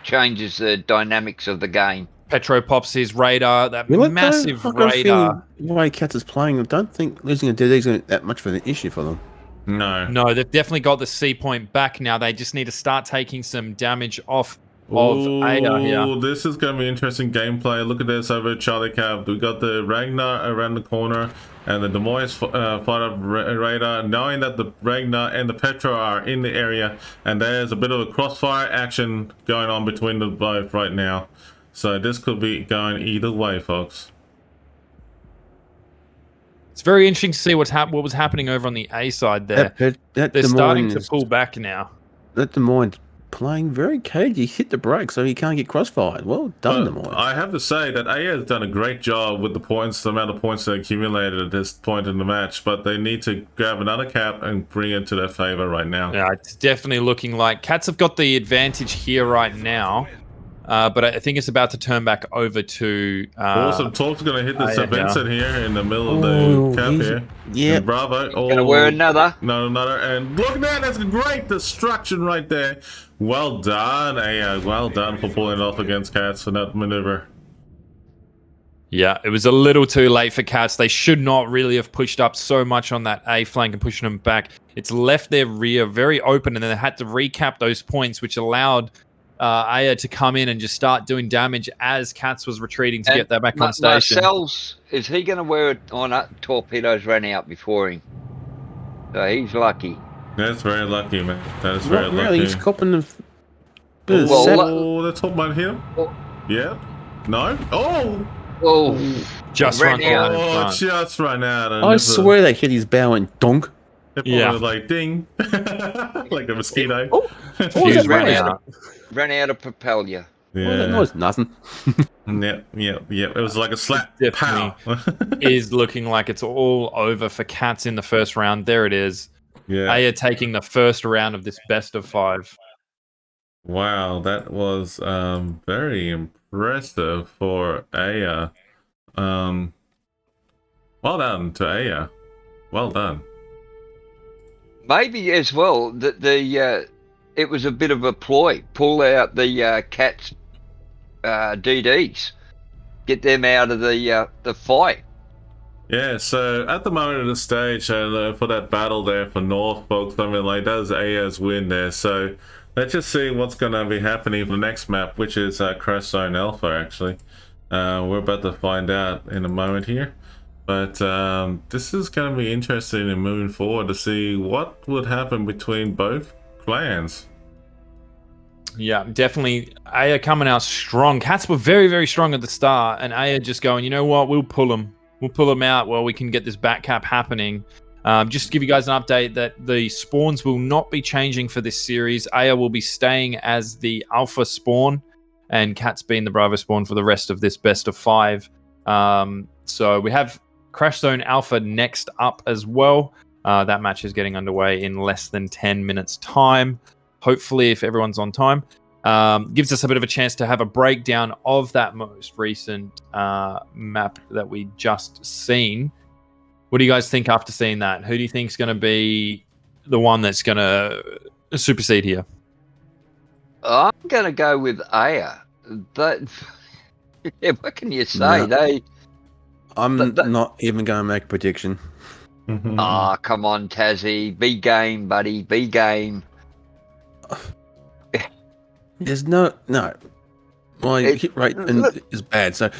changes the dynamics of the game. Petro pops his radar, massive radar. The way Cats is playing, I don't think losing a DD is that much of an issue for them. No, they've definitely got the C point back now. They just need to start taking some damage off of Aya here. This is going to be interesting gameplay. Look at this over at Charlie Cab. We got the Ragnar around the corner and the Des Moines fight up radar, knowing that the Ragnar and the Petro are in the area, and there's a bit of a crossfire action going on between the both right now. So this could be going either way, folks. It's very interesting to see what was happening over on the A side there. They're starting to pull back now. That Des Moines playing very cagey. Hit the brakes so he can't get crossfired. Well done, Des Moines. I have to say that A has done a great job with the amount of points they accumulated at this point in the match, but they need to grab another cap and bring it to their favor right now. Yeah, it's definitely looking like Cats have got the advantage here right now. But I think it's about to turn back over to... Awesome. Talk's going to hit the St. Vincent here in the middle of the cap here. Yeah. Bravo. Going to wear another. Not another. And look at that. That's great destruction right there. Well done, well done for pulling it off against Cats for that maneuver. Yeah, it was a little too late for Cats. They should not really have pushed up so much on that A flank and pushing them back. It's left their rear very open, and then they had to recap those points, which allowed... Aya to come in and just start doing damage as Cats was retreating to get that back on station. Marcel's, is he going to wear it on torpedoes ran out before him? So he's lucky. That's very lucky, man. That is very lucky. He's copping the... the top might hit him. Yeah. No. Just run out. Just run out. I swear they hit his bow and donk. Yeah. Like ding. Like a mosquito. Fuse ran out. Ran out of propeller. Yeah. Well, that was nothing. Yeah. It was like a slap. Definitely is looking like it's all over for Cats in the first round. There it is. Yeah. Aya taking the first round of this best of 5. Wow, that was very impressive for Aya. Well done to Aya. Well done. Maybe as well that it was a bit of a ploy. Pull out the Cats DDs, get them out of the fight. Yeah, so at the moment of the stage, for that battle there for North, folks, I mean, like, that is Aya's win there. So let's just see what's going to be happening for the next map, which is Crash Zone Alpha, actually. We're about to find out in a moment here. But this is going to be interesting in moving forward to see what would happen between both clans. Yeah, definitely. Aya coming out strong. Cats were very, very strong at the start, and Aya just going, you know what, we'll pull them. We'll pull them out while we can get this back cap happening. Just to give you guys an update that the spawns will not be changing for this series. Aya will be staying as the alpha spawn, and Cat's been the Bravo spawn for the rest of this best of 5. So we have Crash Zone Alpha next up as well. That match is getting underway in less than 10 minutes time. Hopefully, if everyone's on time, gives us a bit of a chance to have a breakdown of that most recent map that we just seen. What do you guys think after seeing that? Who do you think is going to be the one that's going to supersede here? I'm going to go with Aya. But yeah, what can you say? No. I'm not even going to make a prediction. Ah, come on, Tassie. Be game, buddy. Be game. There's no. My hit rate is bad. So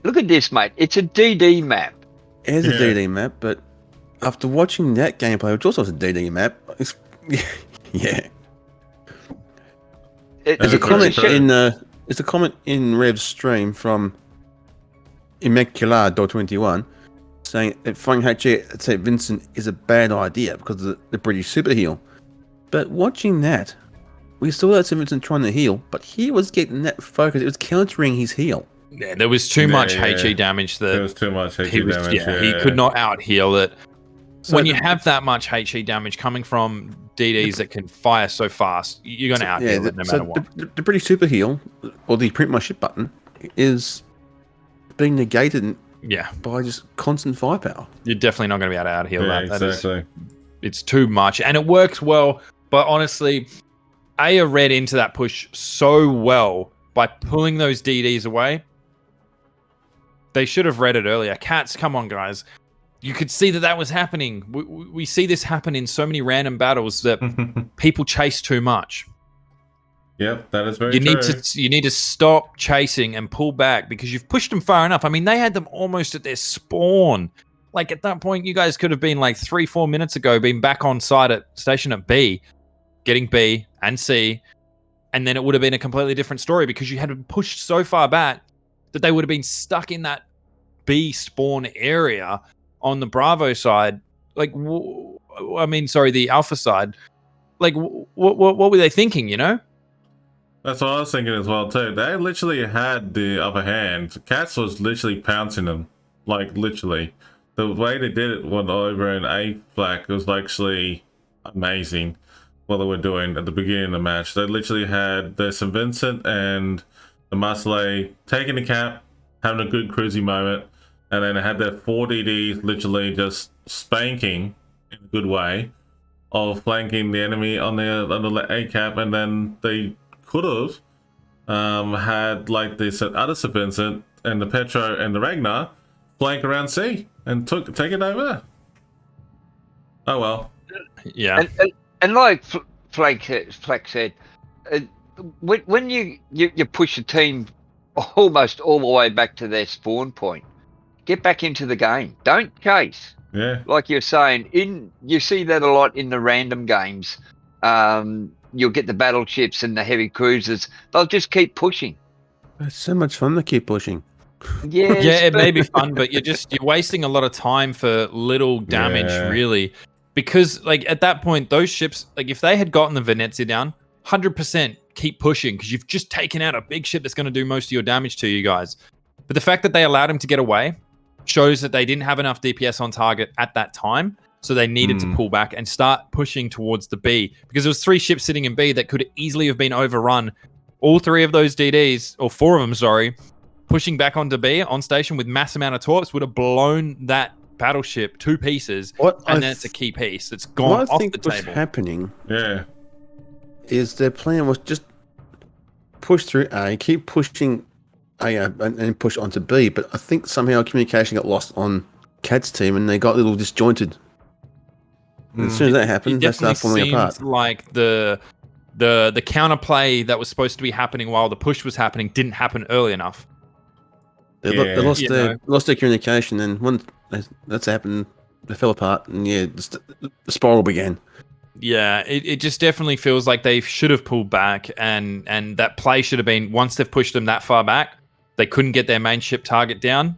look at this, mate. It's a DD map. It is a DD map, but after watching that gameplay, which also is a DD map, it's yeah. There's a comment in Rev's stream from Immaculate.21 saying that flying HE at St. Vincent is a bad idea because of the British super heal. But watching that, we saw that St. Vincent trying to heal, but he was getting that focus. It was countering his heal. Yeah, there was too much HE damage. There was too much HE damage. He could not out heal it. So when you have that much HE damage coming from DDs that can fire so fast, you're going to out heal it no matter what. The British super heal, or the print my ship button, is being negated by just constant firepower. You're definitely not going to be able to out heal that. Exactly. It's too much, and it works well. But honestly, Aya read into that push so well by pulling those DDs away. They should have read it earlier. Cats, come on, guys. You could see that was happening. We see this happen in so many random battles that people chase too much. Yep, that is very true. You need to stop chasing and pull back because you've pushed them far enough. I mean, they had them almost at their spawn. Like at that point, you guys could have been like 3-4 minutes ago, been back on site at station at B, getting B and C, and then it would have been a completely different story because you had been pushed so far back that they would have been stuck in that B spawn area on the Bravo side. Like, the Alpha side. Like, what were they thinking, you know? That's what I was thinking as well, too. They literally had the upper hand. Cats was literally pouncing them. Like, literally. The way they did it went over in A flag was actually amazing what they were doing at the beginning of the match. They literally had the St. Vincent and the Marseille taking the cap, having a good cruising moment, and then they had their 4 DDs literally just spanking in a good way of flanking the enemy on the A cap, and then they could have had like this other St. Vincent and the Petro and the Ragnar flank around C and take it over. Oh well. Yeah. And like Fleck said, when you push a team almost all the way back to their spawn point, get back into the game. Don't chase. Yeah. Like you're saying, you see that a lot in the random games. You'll get the battleships and the heavy cruisers. They'll just keep pushing. It's so much fun to keep pushing. Yes, it may be fun, but you're wasting a lot of time for little damage, really. Because like at that point, those ships, like if they had gotten the Venezia down, 100% keep pushing because you've just taken out a big ship that's going to do most of your damage to you guys. But the fact that they allowed him to get away shows that they didn't have enough DPS on target at that time. So they needed to pull back and start pushing towards the B because there was 3 ships sitting in B that could easily have been overrun. All 3 of those DDs, or 4 of them, sorry, pushing back onto B on station with mass amount of torps would have blown that battleship 2 pieces. And that's a key piece that's gone off the table. What I think was happening is their plan was just push through A, keep pushing A and push onto B. But I think somehow communication got lost on Cat's team and they got a little disjointed. And as soon as that happened, they started falling apart. Like the counterplay that was supposed to be happening while the push was happening didn't happen early enough. They lost their communication, and when that's happened, they fell apart, and the spiral began. Yeah, it just definitely feels like they should have pulled back, and that play should have been, once they've pushed them that far back, they couldn't get their main ship target down,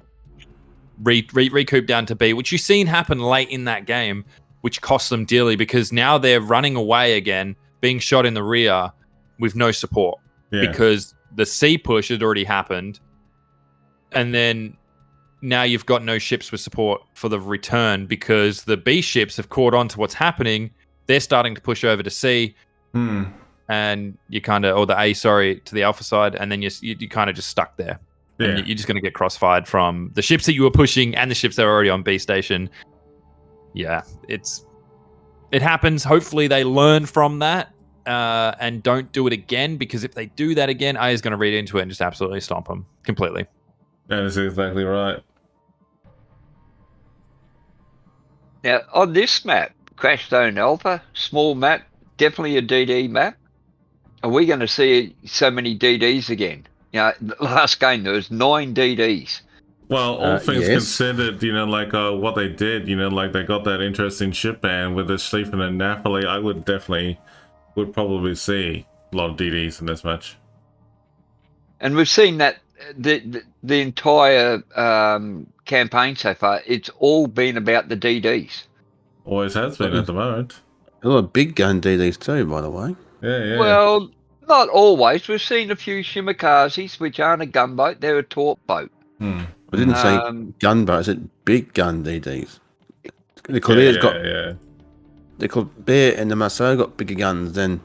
recoup down to B, which you've seen happen late in that game, which cost them dearly because now they're running away again, being shot in the rear with no support because the C push had already happened, and then now you've got no ships with support for the return because the B ships have caught on to what's happening. They're starting to push over to C, and you kind of, or the A, sorry, to the Alpha side, and then you kind of just stuck there. Yeah. And you're just going to get crossfired from the ships that you were pushing and the ships that are already on B station. Yeah, it happens. Hopefully they learn from that and don't do it again, because if they do that again, A is going to read into it and just absolutely stomp them completely. That is exactly right. Now, on this map, Crash Zone Alpha, small map, definitely a DD map. Are we going to see so many DDs again? You know, the last game there was 9 DDs. Well, all things considered, you know, like what they did, you know, like they got that interesting ship ban with the sleeping in Napoli. I would probably see a lot of DDs in this match. And we've seen that the entire campaign so far, it's all been about the DDs. Always has been at the moment. A lot of big gun DDs too, by the way. Yeah. Well, not always. We've seen a few Shimikazes, which aren't a gunboat; they're a torp boat. I didn't say gunboat; I said big gun DDs. The Corvair's the Corvair and the Marseille got bigger guns than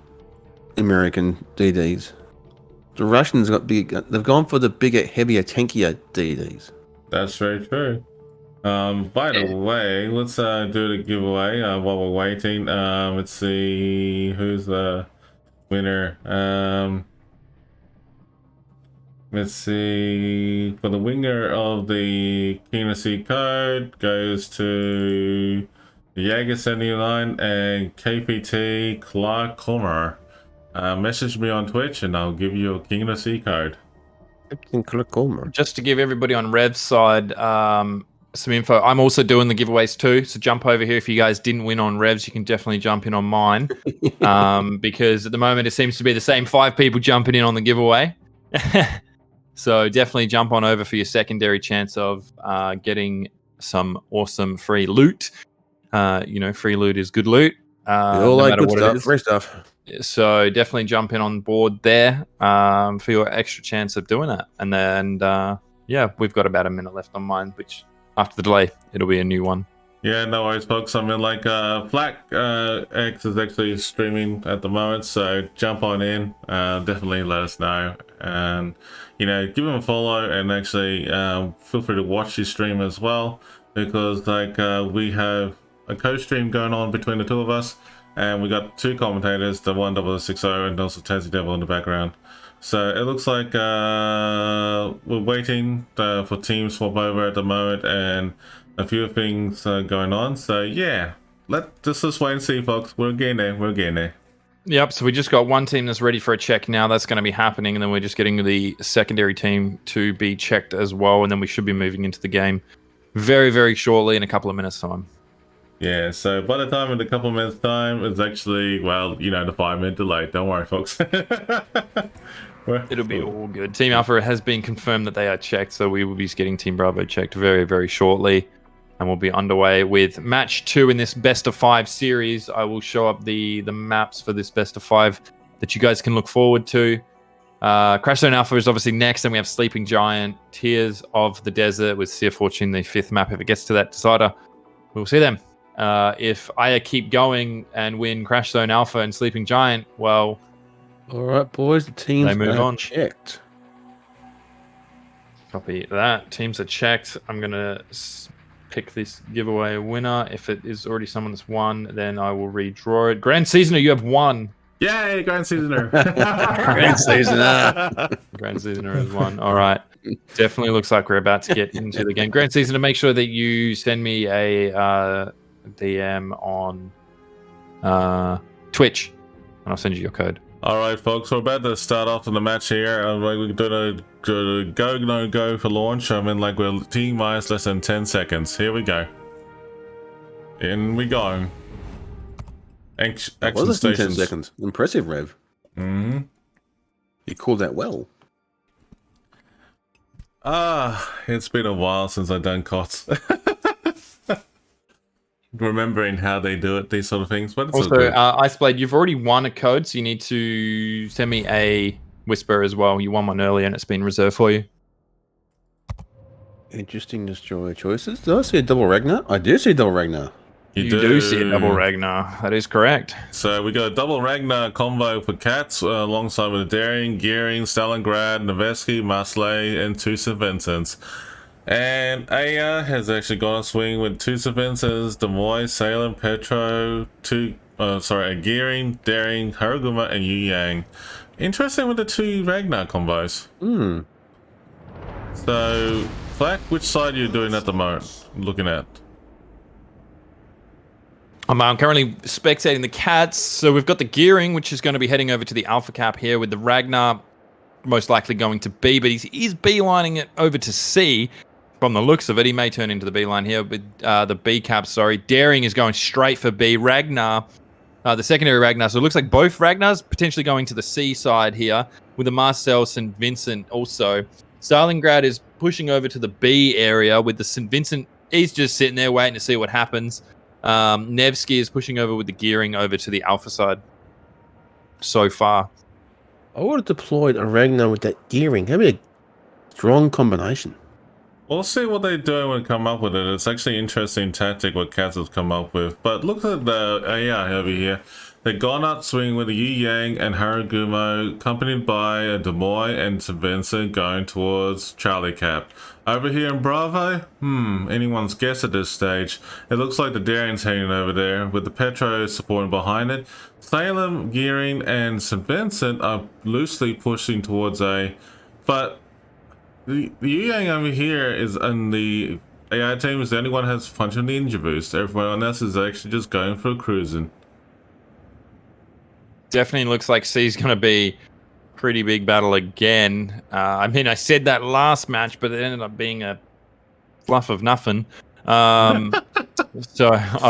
American DDs. The Russians got bigger. They've gone for the bigger, heavier, tankier DDs. That's very true. By the way, let's do the giveaway while we're waiting. Let's see who's the winner. Let's see. For the winner of the Kina code goes to Jaeger79 and KPT Clark Comer. Message me on Twitch and I'll give you a Kina code. Just to give everybody on Rev's side some info, I'm also doing the giveaways too, so jump over here. If you guys didn't win on Rev's, you can definitely jump in on mine, because at the moment it seems to be the same 5 people jumping in on the giveaway. So definitely jump on over for your secondary chance of getting some awesome free loot. You know, free loot is good loot. All no matter good what stuff, it is. Free stuff. So definitely jump in on board there for your extra chance of doing that. And then, we've got about a minute left on mine, which after the delay, it'll be a new one. Yeah, no worries, folks. I mean, like, Flak X is actually streaming at the moment, so jump on in. Definitely let us know. And, you know, give him a follow and actually feel free to watch his stream as well, because, like, we have a co-stream going on between the two of us, and we got 2 commentators, the 1060 and also Tassie Devil in the background. So it looks like we're waiting for team swap over at the moment, and a few things going on. So yeah, let's just wait and see, folks. We're getting there. Yep, so we just got one team that's ready for a check now. That's going to be happening, and then we're just getting the secondary team to be checked as well, and then we should be moving into the game very, very shortly in a couple of minutes' time. Yeah, so by the time in a couple of minutes' time, it's actually, well, you know, the 5-minute delay. Don't worry, folks. It'll be all good. Team Alpha has been confirmed that they are checked, so we will be getting Team Bravo checked very, very shortly. And we'll be underway with match 2 in this best of 5 series. I will show up the maps for this best of 5 that you guys can look forward to. Crash Zone Alpha is obviously next, and we have Sleeping Giant, Tears of the Desert with Seer Fortune, the 5th map. If it gets to that decider, we'll see them. If I keep going and win Crash Zone Alpha and Sleeping Giant, well, all right, boys, the teams are checked. Copy that. Teams are checked. I'm going to pick this giveaway winner. If it is already someone that's won, then I will redraw it. Grand Seasoner, you have won. Yay, Grand Seasoner. Grand Seasoner. Grand Seasoner has won. All right. Definitely looks like we're about to get into the game. Grand Seasoner, make sure that you send me a DM on Twitch, and I'll send you your code. All right, folks, we're about to start off in the match here. We're doing a go, no go for launch. I mean, like, we're T-minus less than 10 seconds. Here we go. In we go. Action stations. 10 seconds. Impressive, Rev. Mm-hmm. You called that well. It's been a while since I've done COTS. Remembering how they do it, these sort of things. But it's also, Iceblade, you've already won a code, so you need to send me a Whisper as well. You won one earlier, and it's been reserved for you. Interesting destroyer choices. Did I see a double Ragnar? I do see a double Ragnar. You do see a double Ragnar. That is correct. So we got a double Ragnar combo for Cats alongside with Daring, Gearing, Stalingrad, Noveski, Marsley, and two St. Vincents. And Aya has actually got a swing with two St. Vincents, Demoy, Salem, Petro, Gearing, Daring, Haruguma, and Yu Yang. Interesting with the two Ragnar combos. So, Flack, which side are you doing at the moment? Looking at? I'm currently spectating the Cats. So we've got the Gearing, which is going to be heading over to the Alpha Cap here, with the Ragnar most likely going to B, but he's beelining it over to C. From the looks of it, he may turn into the B line here, but the B Cap, sorry. Daring is going straight for B. Ragnar, the secondary Ragnar. So it looks like both Ragnars potentially going to the C side here, with the Marcel St. Vincent also. Stalingrad is pushing over to the B area with the St. Vincent. He's just sitting there waiting to see what happens. Nevsky is pushing over with the Gearing over to the Alpha side so far. I would have deployed a Ragnar with that Gearing. That'd be a strong combination. We'll see what they do when they come up with it. It's actually an interesting tactic what Cats have come up with. But look at the AI over here. They've gone up swing with the Yu Yang and Haragumo, accompanied by a Demoy and St. Vincent going towards Charlie Cap. Over here in Bravo, anyone's guess at this stage. It looks like the Daring's hanging over there with the Petro supporting behind it. Salem, Gearing, and St. Vincent are loosely pushing towards A. But the Yu Yang over here is in the AI team is the only one who has punching the injury boost. Everyone else is actually just going for a cruising. Definitely looks like C's going to be pretty big battle again. I mean, I said that last match, but it ended up being a fluff of nothing. So I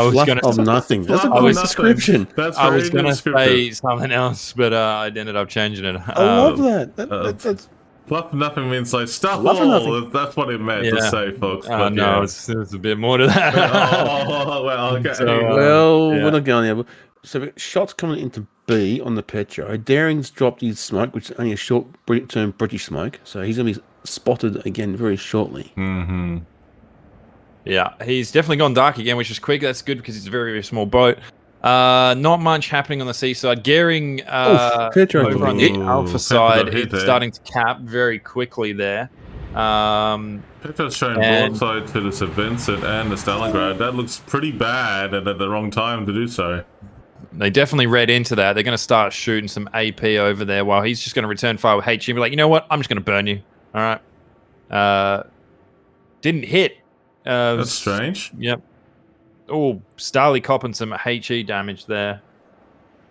was going to nothing. That's a good description. That's I was going to say something else, but I ended up changing it. I love that. That's fluff of nothing means like stuff all. That's what it meant to say, folks. But no, it's a bit more to that. Well, okay. So, we're not going there. So shots coming into B on the Petro. Daring's dropped his smoke, which is only a short-term British smoke. So he's going to be spotted again very shortly. Mm-hmm. Yeah, he's definitely gone dark again, which is quick. That's good because it's a very, very small boat. Not much happening on the seaside. Gearing Petro over on the Alpha side, it's starting to cap very quickly there. Petro's showing broadside to the St. Vincent and the Stalingrad. That looks pretty bad and at the wrong time to do so. They definitely read into that. They're going to start shooting some AP over there while he's just going to return fire with HE and be like, you know what? I'm just going to burn you. All right. Didn't hit. That's strange. Yep. Oh, Starly copping some HE damage there.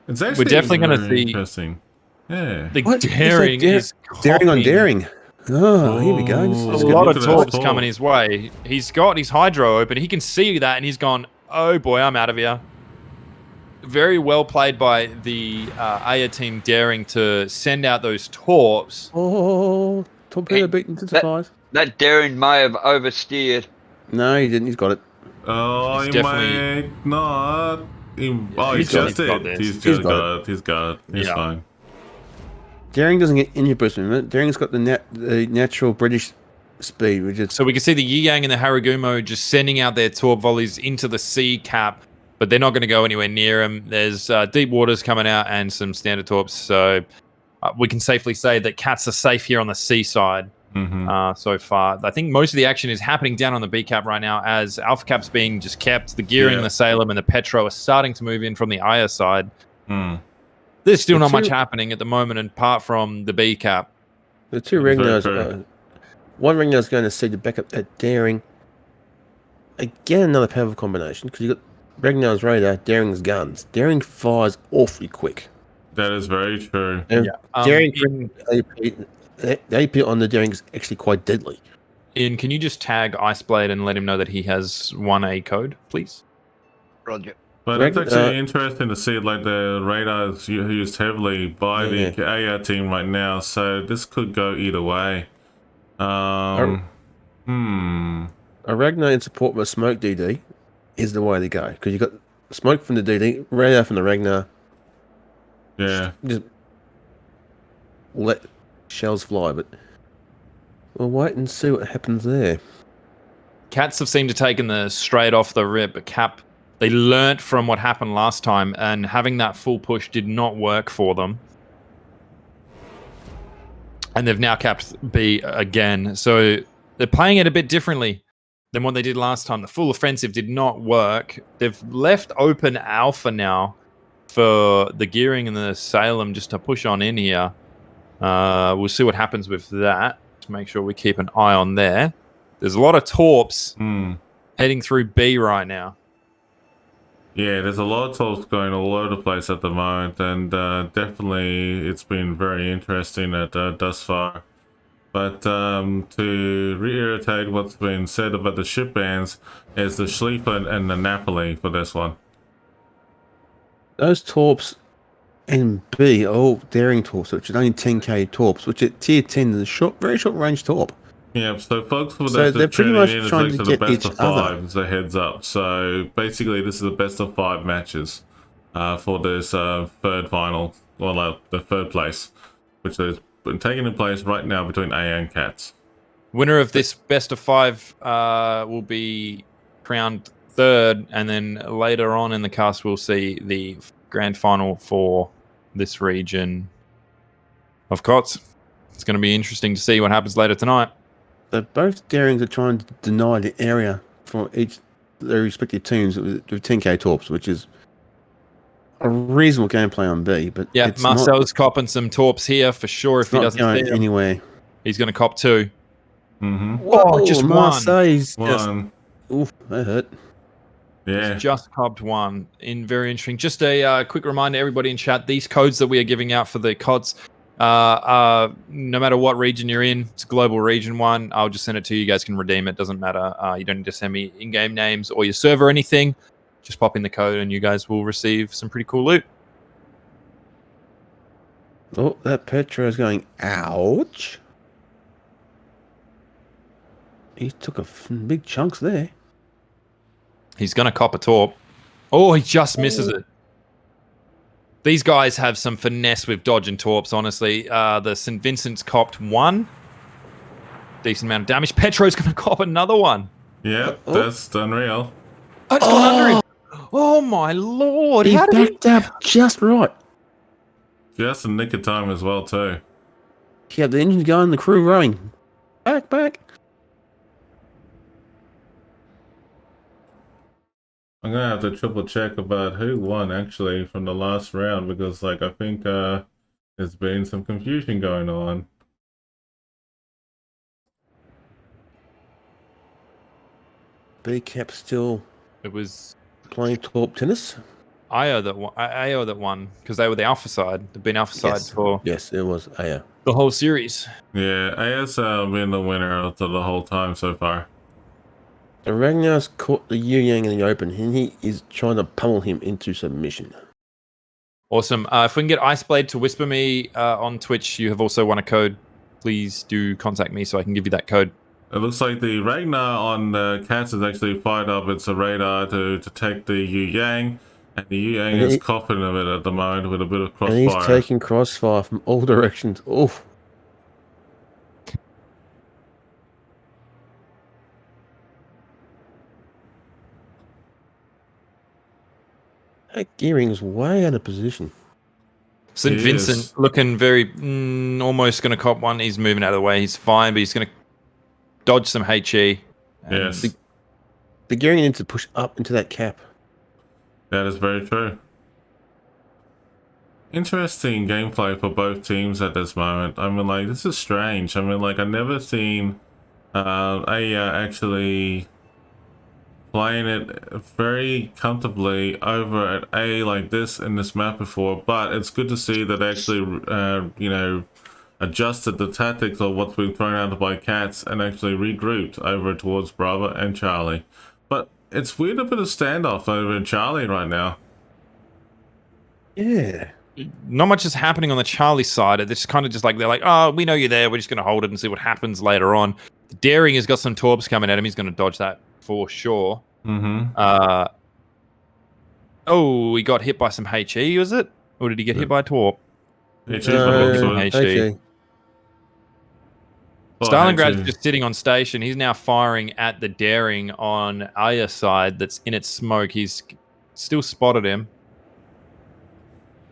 It's actually we're definitely going to see interesting. Yeah. The Daring is Daring on Daring. Oh, here we go. A lot of torps coming his way. He's got his hydro open. He can see that, and he's gone, oh boy, I'm out of here. Very well played by the Aya team Daring to send out those torps. Oh, torpedo beaten to 5. That Daring may have oversteered. No, he didn't. He's got it. Oh, he may not. He's just it. He's got it. He's got it. He's fine. Daring doesn't get injury boost. Daring's got the natural British speed, which is... So we can see the Yi Yang and the Haragumo just sending out their torp volleys into the C cap, but they're not going to go anywhere near them. There's deep waters coming out and some standard torps, so we can safely say that Cats are safe here on the C side so far. I think most of the action is happening down on the B cap right now as Alpha cap's being just kept. The Gearing, the Salem, and the Petro are starting to move in from the Aya side. There's still not much happening at the moment apart from the B cap. The two Ragnars, one Ragnar's going to see the backup at Daring. Again, another powerful combination because you've got Ragnar's radar, Daring's guns. Daring fires awfully quick. That is very true. Daring, the AP on the Daring is actually quite deadly. Ian, can you just tag Iceblade and let him know that he has 1A code, please? Roger. But it's actually interesting to see like the radar is used heavily by the AI team right now, so this could go either way. A Ragnar in support with a smoke DD is the way to go because you've got smoke from the DD, radar from the Ragnar. Yeah. let shells fly, but we'll wait and see what happens there. Cats have seemed to taken the straight off the rip, but Cap, they learnt from what happened last time, and having that full push did not work for them. And they've now capped B again. So they're playing it a bit differently than what they did last time. The full offensive did not work. They've left open Alpha now for the Gearing and the Salem just to push on in here. We'll see what happens with that. To make sure we keep an eye on there. There's a lot of torps heading through B right now. Yeah, there's a lot of talks going all over the place at the moment, and definitely it's been very interesting thus far. But to reiterate what's been said about the ship bans, is the Schlieffen and the Napoli for this one. Those torps in B are all daring torps, which is only 10k torps, which at tier 10 is a very short range torp. Yeah, so folks for So that they're pretty much trying to the get best each of 5 other. as a heads up. So basically this is the best of 5 matches for this third final, well the third place, which has been taking place right now between A and Cats. Winner of this best of 5 will be crowned third, and then later on in the cast we'll see the grand final for this region of COTS. It's going to be interesting to see what happens later tonight. So both Darings are trying to deny the area for each their respective teams with 10k torps, which is a reasonable gameplay on B. But yeah, it's Marcel's copping some torps here for sure. If he doesn't going see anywhere, he's going to cop 2. Whoa, just Marseille's one. Oof, that hurt. Yeah, he's just copped 1. Very interesting. Just a quick reminder, everybody in chat: these codes that we are giving out for the CODs. No matter what region you're in, it's a global region one. I'll just send it to you. You guys can redeem it. Doesn't matter. You don't need to send me in-game names or your server or anything. Just pop in the code and you guys will receive some pretty cool loot. Oh, that Petro is going, ouch. He took big chunks there. He's going to cop a torp. Oh, he just misses it. These guys have some finesse with dodge and torps, honestly. The St. Vincent's copped 1. Decent amount of damage. Petro's going to cop another one. Yeah, that's unreal. Oh, it's gone under him. Oh, my lord. He backed up just right. Just in nick of time as well, too. He had the engine going, the crew rowing. Back. I'm gonna have to triple check about who won actually from the last round, because like I think there's been some confusion going on. B-Cap still It was playing torp tennis. AO that won because they were the alpha side. They've been alpha side for Yes, it was AO. the whole series. Yeah, AS been the winner of the whole time so far. So Ragnar's caught the Yu Yang in the open, and he is trying to pummel him into submission. Awesome. If we can get Iceblade to whisper me on Twitch, you have also won a code. Please do contact me so I can give you that code. It looks like the Ragnar on the Cats has actually fired up its radar to take the Yu Yang, and the Yu Yang is coughing a bit at the moment with a bit of crossfire. And he's taking crossfire from all directions. Oof. That Gearing's way out of position. St. Vincent looking very almost going to cop one. He's moving out of the way. He's fine, but he's going to dodge some HE. Yes. The Gearing needs to push up into that cap. That is very true. Interesting gameplay for both teams at this moment. I mean, like, this is strange. I mean, like, I've never seen actually playing it very comfortably over at A like this in this map before, but it's good to see that they actually, you know, adjusted the tactics of what's been thrown out by Cats and actually regrouped over towards Bravo and Charlie. But it's weird a bit of standoff over in Charlie right now. Yeah. Not much is happening on the Charlie side. It's kind of just like, they're like, oh, we know you're there. We're just going to hold it and see what happens later on. Daring has got some torps coming at him. He's going to dodge that for sure. Mm-hmm. Oh, he got hit by some HE, was it? Or did he get hit by a torp? HG. Stalingrad's just sitting on station. He's now firing at the Daring on Aya's side that's in its smoke. He's still spotted him.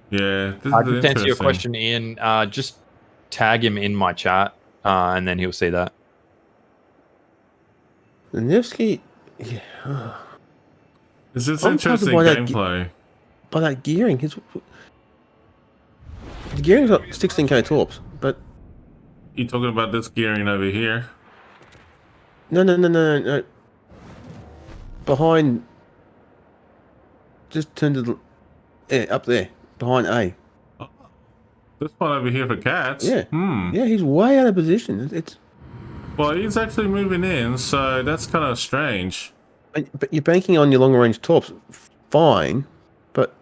Yeah, this is to answer your question, Ian, just tag him in my chat, and then he'll see that. Nevsky, yeah. This is interesting gameplay. By that gearing, the gearing's got 16k torps, but you talking about this gearing over here? No. Behind, just turn to the up there behind A. This one over here for cats. Yeah. Yeah, he's way out of position. Well, he's actually moving in, so that's kind of strange. But you're banking on your longer range torps, fine, but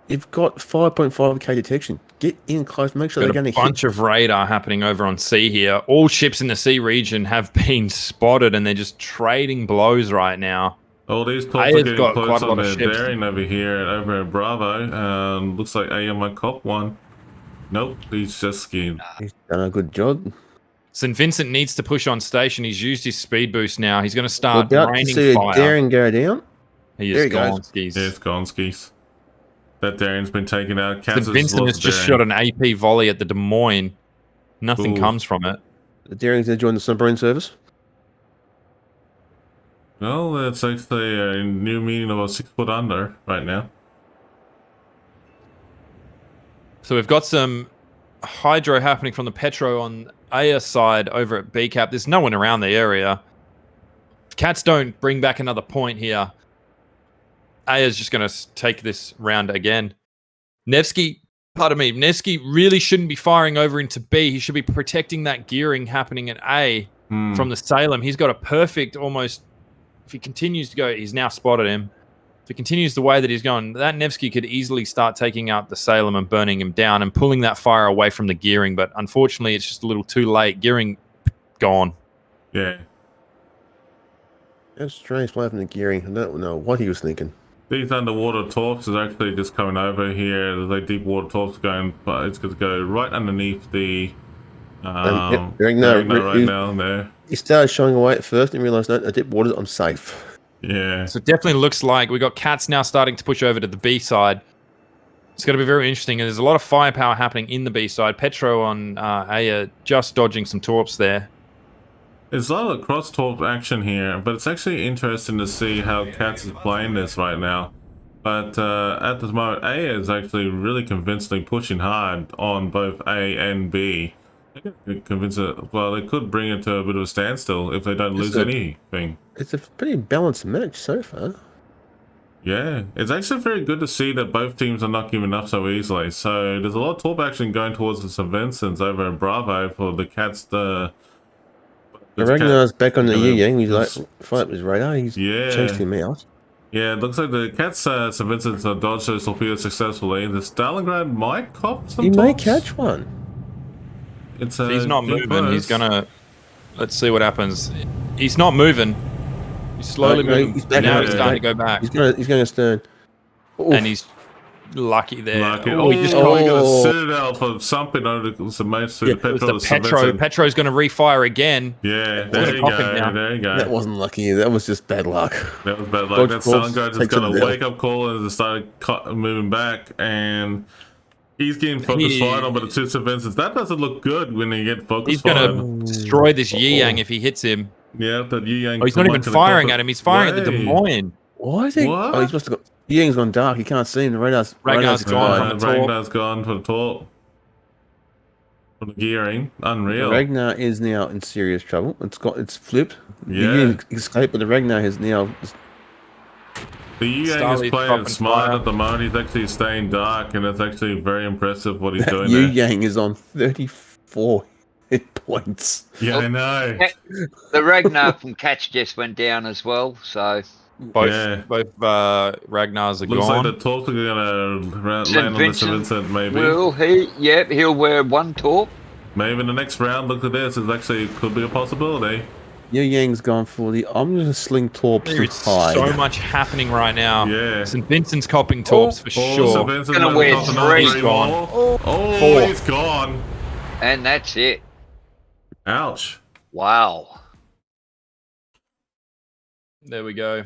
you've got 5.5k detection. Get in close, make sure they're going to hit. A bunch of radar happening over on sea here. All ships in the sea region have been spotted, and they're just trading blows right now. All these torps are getting close on their Daring over here, over at Bravo. Looks like AM might cop one. Nope, he's just skiing. He's done a good job. St. Vincent needs to push on station. He's used his speed boost now. He's going to start raining fire. Daring go down. He is gone skis. Yeah, it's gone skis. That Daring's been taken out. St. Vincent has just shot an AP volley at the Des Moines. Nothing comes from it. The Daring's going to join the submarine service. Well, that's actually a new meaning of a 6 foot under right now. So we've got some hydro happening from the Petro on Aya side over at B-Cap. There's no one around the area. If Cats don't bring back another point here, Aya's just going to take this round again. Nevsky really shouldn't be firing over into B. He should be protecting that gearing happening at A from the Salem. He's got a perfect almost... If he continues to go, he's now spotted him. If he continues the way that he's going, that Nevsky could easily start taking out the Salem and burning him down and pulling that fire away from the gearing. But unfortunately, it's just a little too late. Gearing gone. Yeah. That's strange play from the gearing. I don't know what he was thinking. These underwater torps is actually just coming over here. The deep water torps going, but it's going to go right underneath the right now there. He started showing away at first and realised, no, deep waters, I'm safe. Yeah. So it definitely looks like we got Cats now starting to push over to the B side. It's going to be very interesting, and there's a lot of firepower happening in the B side. Petro on Aya just dodging some torps there. There's a lot of cross-torp action here, but it's actually interesting to see how Cats is playing this right now. But at this moment, A is actually really convincingly pushing hard on both A and B. They could convince it. Well, they could bring it to a bit of a standstill if they don't lose anything. It's a pretty balanced match so far. Yeah, it's actually very good to see that both teams are not giving up so easily. So there's a lot of torp action going towards the St. Vincent's over in Bravo for the Cats. The Ragnar's back on the Yang. He's like, fight up his radar. He's chased him out. Yeah, it looks like the Cats, St. Vincent's dodged those torpedoes successfully. The Stalingrad might cop some torps. He may catch one. If he's not moving, he's gonna... Let's see what happens. He's not moving. He's slowly moving. He's now he's starting to go back. He's going stern. Oof. And he's lucky there. He just got a citadel for something over some mates through the Petro. Petro's going to refire again. Yeah, there you go. That wasn't lucky. That was just bad luck. That was bad luck. That Stalingrad just got a wake-up call and just started moving back, and he's getting focus fired on by the two St. Vincent's. That doesn't look good when you get focus fired. He's going to destroy this Yi-Yang if he hits him. Yeah, that Yi-Yang. Oh, he's not even firing at him. He's firing at the Des Moines. Why is he? What? Oh, he's must have got... Yi-Yang's gone dark. He can't see him. The radar's gone. Ragnar's gone for the torp. For the gearing. Unreal. Ragnar is now in serious trouble. It's flipped. Yeah. The Yi-Yang escaped, but the Ragnar has now... The Yi-Yang is playing smart at the moment. He's actually staying dark, and it's actually very impressive what he's doing there. Yi-Yang is on 34 hit points. Yeah, I know. The Ragnar from Catch just went down as well, so... Both Ragnars are Looks gone. like the torps are going to land on the St. Vincent, maybe. Will he? Yep, he'll wear one torp. Maybe in the next round, look at this. It actually could be a possibility. Yang's gone for the. I'm going to sling torps to There's hide. so much happening right now. Yeah. St. Vincent's copping torps for sure. St. Vincent's Gonna win three. He's gone. Oh, he's gone. And that's it. Ouch. Wow. There we go.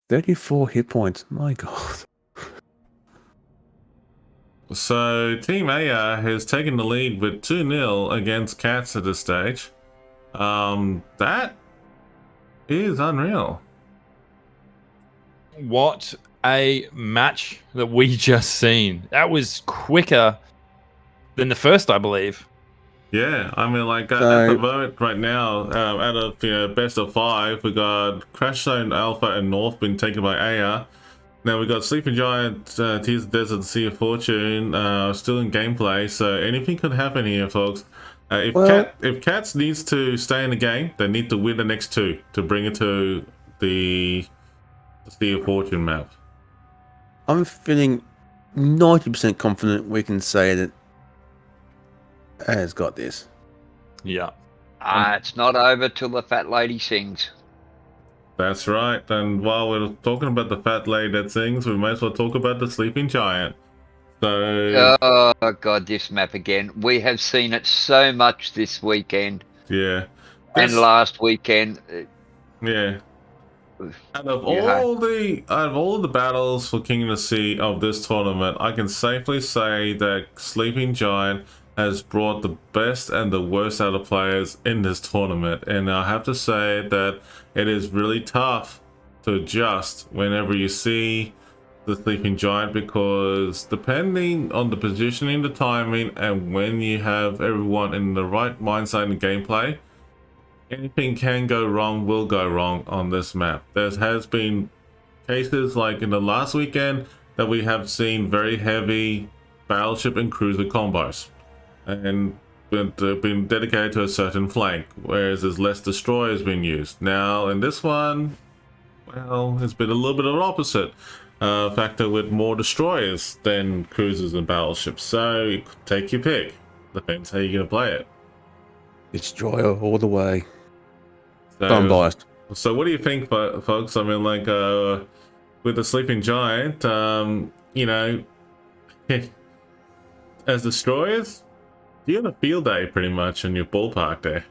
34 hit points. My God. So Team AR has taken the lead with 2-0 against Cats at this stage. That is unreal. What a match that we just seen. That was quicker than the first, I believe. Yeah, I mean, like at the moment right now, out of best of 5, we got Crash Zone Alpha and North being taken by AR. Now we got Sleeping Giant, Tears of Desert, Sea of Fortune still in gameplay, so anything could happen here, folks. If Cats needs to stay in the game, they need to win the next 2 to bring it to the Sea of Fortune map. I'm feeling 90% confident we can say that AR's got this. Yeah. It's not over till the fat lady sings. That's right, and while we're talking about the fat lady that sings, we might as well talk about the Sleeping Giant. So, oh God, this map again. We have seen it so much this weekend. Yeah. And last weekend. Yeah. Out of all the battles for King of the Sea of this tournament, I can safely say that Sleeping Giant has brought the best and the worst out of players in this tournament, and I have to say that it is really tough to adjust whenever you see the Sleeping Giant, because depending on the positioning, the timing, and when you have everyone in the right mindset in gameplay, anything can go wrong, will go wrong on this map. There has been cases like in the last weekend that we have seen very heavy battleship and cruiser combos, and been dedicated to a certain flank, whereas there's less destroyers being used. Now in this one, well, it's been a little bit of an opposite factor with more destroyers than cruisers and battleships. So take your pick. Depends how you're going to play it. Destroyer all the way. So, Unbiased. So what do you think, folks? I mean, like with the Sleeping Giant, you know, as destroyers, you have a field day pretty much in your ballpark there.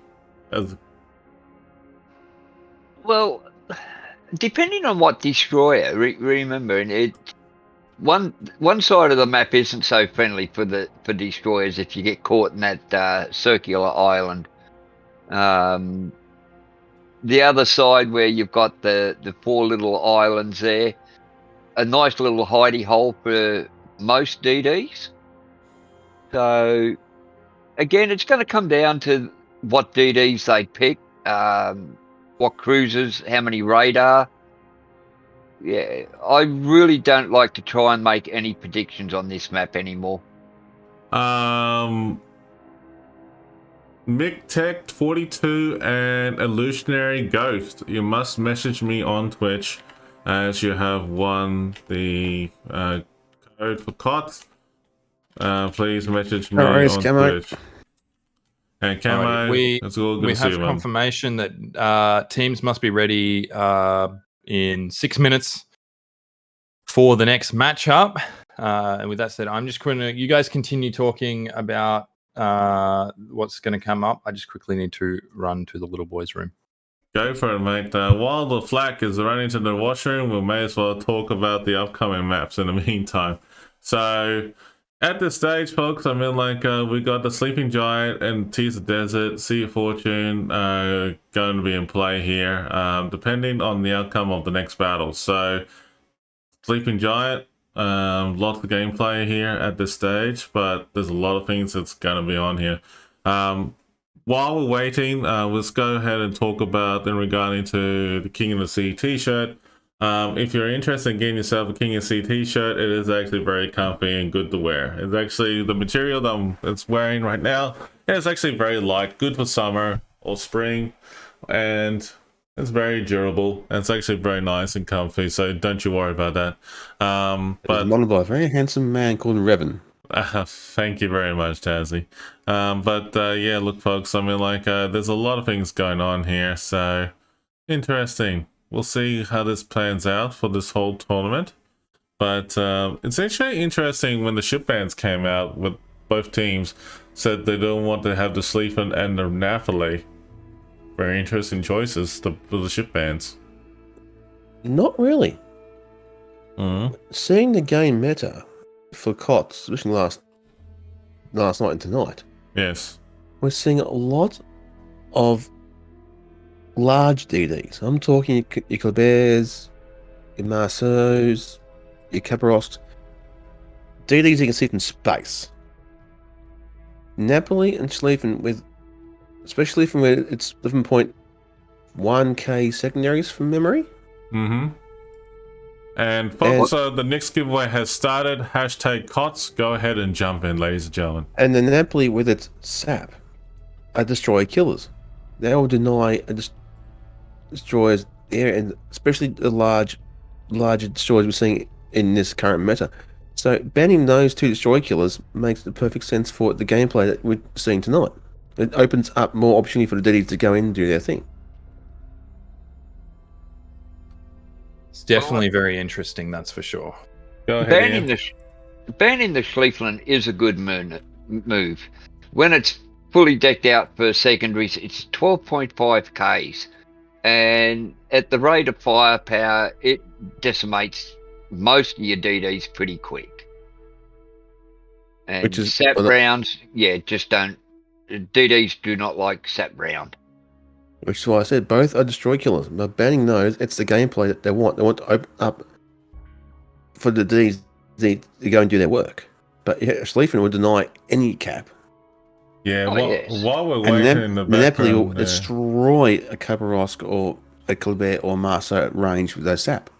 Well, depending on what destroyer, remember, one side of the map isn't so friendly for destroyers if you get caught in that circular island. The other side, where you've got the 4 little islands there, a nice little hidey hole for most DDs. So again, it's going to come down to what DDs they pick, what cruisers, how many radar. Yeah, I really don't like to try and make any predictions on this map anymore. MickTech42 and Illusionary Ghost, you must message me on Twitch as you have won the code for COTS. Please message me on Twitch. And Camo, it's all good we to see have you, confirmation that teams must be ready in 6 minutes for the next matchup. And with that said, I'm just going to, you guys continue talking about what's going to come up. I just quickly need to run to the little boy's room. Go for it, mate. While the flak is running to the washroom, we may as well talk about the upcoming maps in the meantime. So at this stage, folks, I mean, like, we got the Sleeping Giant and Tears of Desert, Sea of Fortune going to be in play here, depending on the outcome of the next battle. So Sleeping Giant, lots of gameplay here at this stage, but there's a lot of things that's going to be on here. While we're waiting, let's go ahead and talk about in regarding to the King of the Sea t-shirt. If you're interested in getting yourself a King of the Sea t-shirt, it is actually very comfy and good to wear. It's actually the material that I'm wearing right now. It's actually very light, good for summer or spring, and it's very durable. And it's actually very nice and comfy, so don't you worry about that. But modeled by a very handsome man called Revan. Thank you very much, Tazzy. Yeah, look, folks, I mean, like, there's a lot of things going on here, so interesting. We'll see how this plans out for this whole tournament. But it's actually interesting when the ship bans came out with both teams said they don't want to have the Sleafin and the Naphtali. Very interesting choices for the ship bans. Not really. Mm-hmm. Seeing the game meta for COTS, especially last night and tonight. Yes. We're seeing a lot of large DDs. I'm talking your Klebears, your Marceaus, your Kaparosks. DDs you can see from space. Napoli and Sleafin especially from where it's 11.1k secondaries from memory. Mm-hmm. And folks, the next giveaway has started. Hashtag COTS. Go ahead and jump in, ladies and gentlemen. And the Napoli with its SAP are destroyer killers. They will deny destroyers air, and especially the larger destroyers we're seeing in this current meta. So banning those two destroyer killers makes the perfect sense for the gameplay that we're seeing tonight. It opens up more opportunity for the DDs to go in and do their thing. It's definitely very interesting, that's for sure. Go ahead, banning the Sleafin is a good move. When it's fully decked out for secondaries, it's 12.5 Ks. And at the rate of firepower, it decimates most of your DDs pretty quick. And Which is sap rounds, just don't. DDs do not like sap round. Which is why I said both are destroy killers. But banning those, it's the gameplay that they want. They want to open up for the DDs to go and do their work. But Sleafin would deny any cap. Yeah, while we're waiting in the background, Napoli will destroy a Kaparosk or a Klebear or Marceau at range with those sap.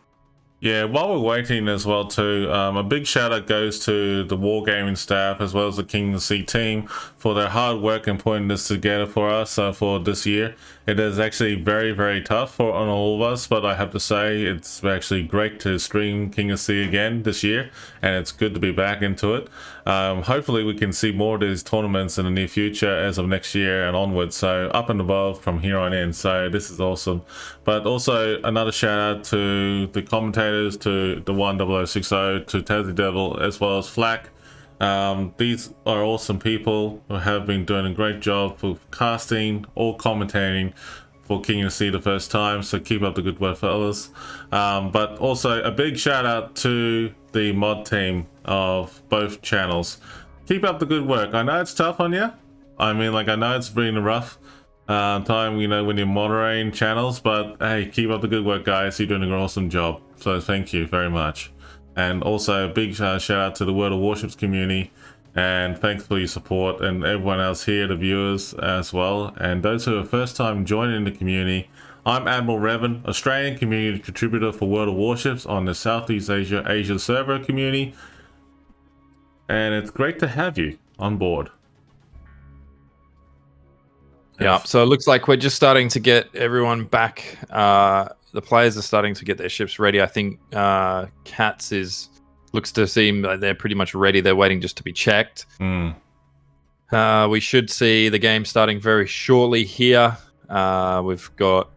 Yeah, while we're waiting as well too, a big shout out goes to the Wargaming staff as well as the King of the Sea team for their hard work in putting this together for us for this year. It is actually very, very tough on all of us, but I have to say it's actually great to stream King of the Sea again this year, and it's good to be back into it. Hopefully we can see more of these tournaments in the near future as of next year and onwards, so up and above from here on in, so this is awesome. But also another shout out to the commentators, to the 10060, to Tassie Devil, as well as Flack. These are awesome people who have been doing a great job for casting or commentating for King of the Sea the first time, so keep up the good work, fellas. But also a big shout out to the mod team of both channels. Keep up the good work. I know it's tough on you. I mean, like, I know it's been a rough time, you know, when you're moderating channels, but hey, keep up the good work, guys. You're doing an awesome job, so thank you very much. And also a big shout out to the World of Warships community, and thanks for your support, and everyone else here, the viewers as well, and those who are first time joining the community. I'm Admiral Revan, Australian community contributor for World of Warships on the Southeast Asia server community, and it's great to have you on board. Yeah, so it looks like we're just starting to get everyone back. The players are starting to get their ships ready. I think Cats looks to seem like they're pretty much ready. They're waiting just to be checked. We should see the game starting very shortly here. We've got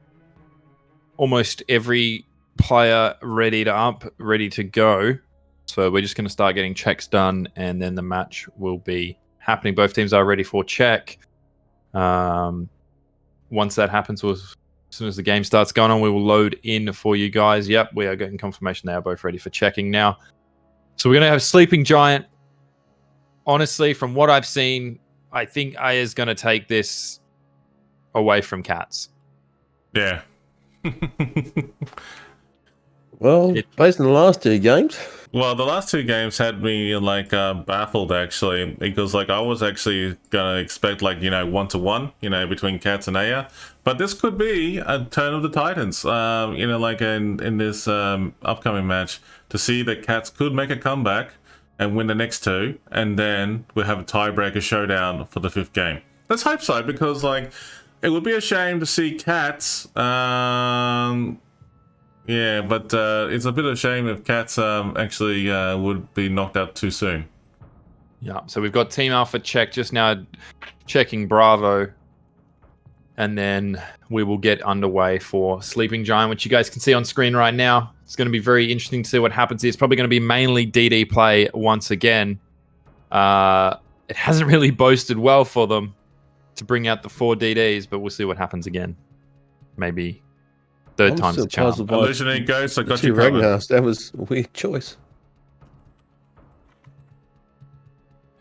almost every player ready to go. So we're just going to start getting checks done, and then the match will be happening. Both teams are ready for check. Once that happens, as soon as the game starts going on, we will load in for you guys. Yep, we are getting confirmation they are both ready for checking now. So we're going to have Sleeping Giant. Honestly, from what I've seen, I think Aya is going to take this away from Cats. Yeah. Well, based on the last two games. Well, the last two games had me like baffled actually, because like I was actually gonna expect like, you know, 1-1, you know, between Cats and Aya, but this could be a turn of the Titans. You know, like in this upcoming match, to see that Cats could make a comeback and win the next two, and then we'll have a tiebreaker showdown for the fifth game. Let's hope so, because like it would be a shame to see Cats. Yeah, but it's a bit of a shame if Cats actually would be knocked out too soon. Yeah, so we've got Team Alpha check just now, checking Bravo, and then we will get underway for Sleeping Giant, which you guys can see on screen right now. It's going to be very interesting to see what happens here. It's probably going to be mainly DD play once again. It hasn't really boasted well for them to bring out the 4 DDs, but we'll see what happens again. Maybe third time's the charm. Illusionary Ghost, I got you covered. That was a weird choice.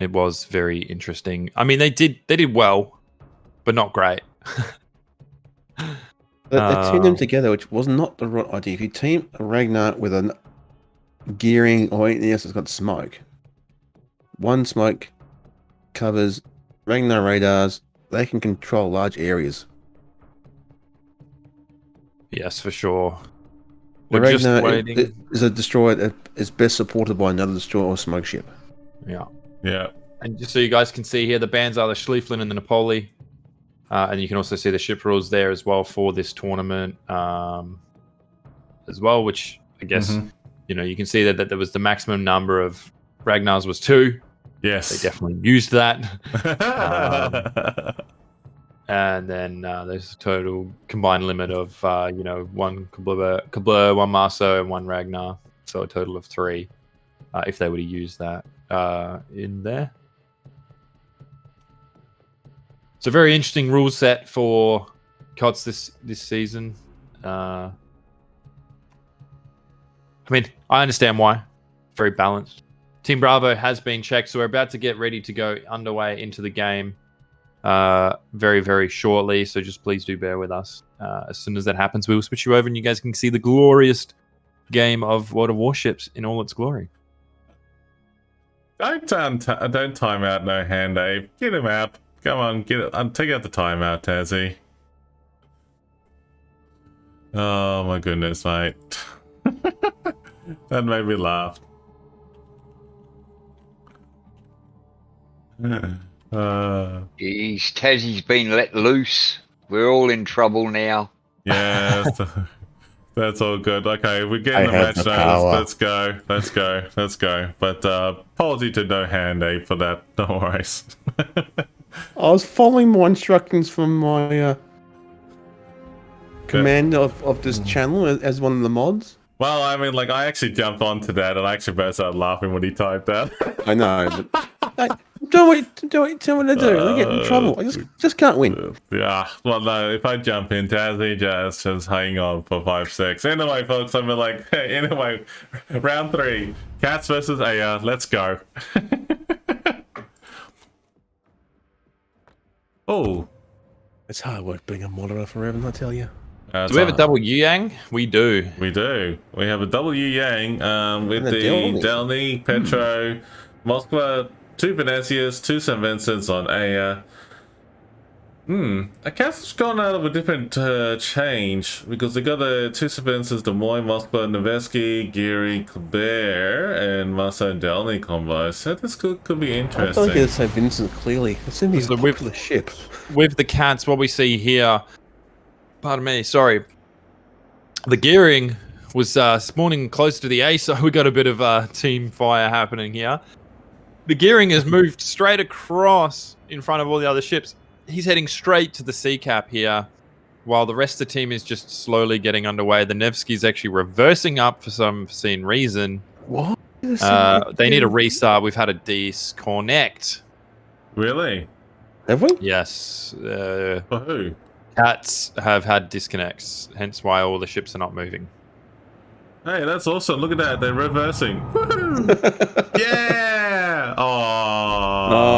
It was very interesting. I mean, they did well, but not great. They teamed them together, which was not the right idea. If you team a Ragnar with a gearing or anything else that's got smoke, one smoke covers Ragnar radars. They can control large areas. Yes, for sure. The Ragnar is a destroyer that is best supported by another destroyer or smoke ship. Yeah. Yeah. And just so you guys can see here, the bands are the Schlieflin and the Napoli. And you can also see the ship rules there as well for this tournament as well, which I guess, you can see that there was the maximum number of Ragnars was 2. Yes. They definitely used that. And then there's a total combined limit of, 1 Kabler, 1 Marso, and 1 Ragnar. So a total of 3 if they were to use that in there. It's a very interesting rule set for COTS this season. I mean, I understand why. Very balanced. Team Bravo has been checked, so we're about to get ready to go underway into the game very, very shortly. So just please do bear with us. As soon as that happens, we will switch you over and you guys can see the glorious game of World of Warships in all its glory. Don't time out no hand, Abe. Get him out. Come on, get it. Take out the timeout, Tazzy. Oh my goodness, mate. That made me laugh. Jeez, Tazzy's been let loose. We're all in trouble now. Yeah, that's all good. Okay, we're getting the match notice. Let's go. But apology to no hand, Abe, for that. No worries. I was following my instructions from my command of this channel as one of the mods. Well, I mean, I actually jumped onto that and I actually burst out laughing when he typed that. I know, but tell me what to do. I get in trouble. I just can't win. Yeah, well, no, if I jump in, Tazzy just hang on for 5-6. Anyway, folks, I'm anyway, round 3, Cats versus Aya. Let's go. Oh, it's hard work being a monitor for Revan, I tell you. Do we have a double Yang? We do. We have a double Yang with the Delny, Petro, Moskva, 2 Venetias, 2 St. Vincents on Aya. I guess it's gone out of a different change because they got the 2 St. Vincents, Des Moines, Moskva, Noveski, Geary, Kleber, and Masa and Delny combo. So this could be interesting. I don't get St. Vincent clearly. It's in the whip of the ship. With the Cats, what we see here. Pardon me, sorry. The gearing was spawning close to the A, so we got a bit of team fire happening here. The gearing has moved straight across in front of all the other ships. He's heading straight to the C cap here, while the rest of the team is just slowly getting underway. The Nevsky's actually reversing up for some foreseen reason. What? They need a restart. We've had a disconnect. Really? Have we? Yes. For who? Cats have had disconnects, hence why all the ships are not moving. Hey, that's awesome. Look at that. They're reversing. Yeah! Oh,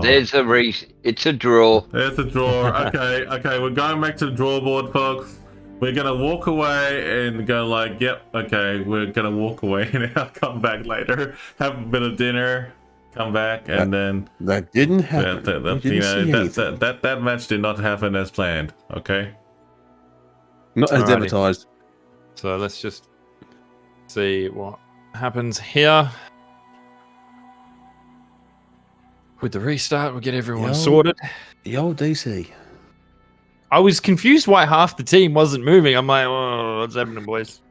there's a reason. It's a draw. There's a draw. Okay, we're going back to the draw board, folks. We're going to walk away and go yep, okay, we're going to walk away and I'll come back later. Have a bit of dinner. Come back and then that didn't happen. That match did not happen as planned. Okay, not as advertised. So let's just see what happens here with the restart. We'll get everyone sorted. The old DC. I was confused why half the team wasn't moving. I'm like, oh, what's happening, boys?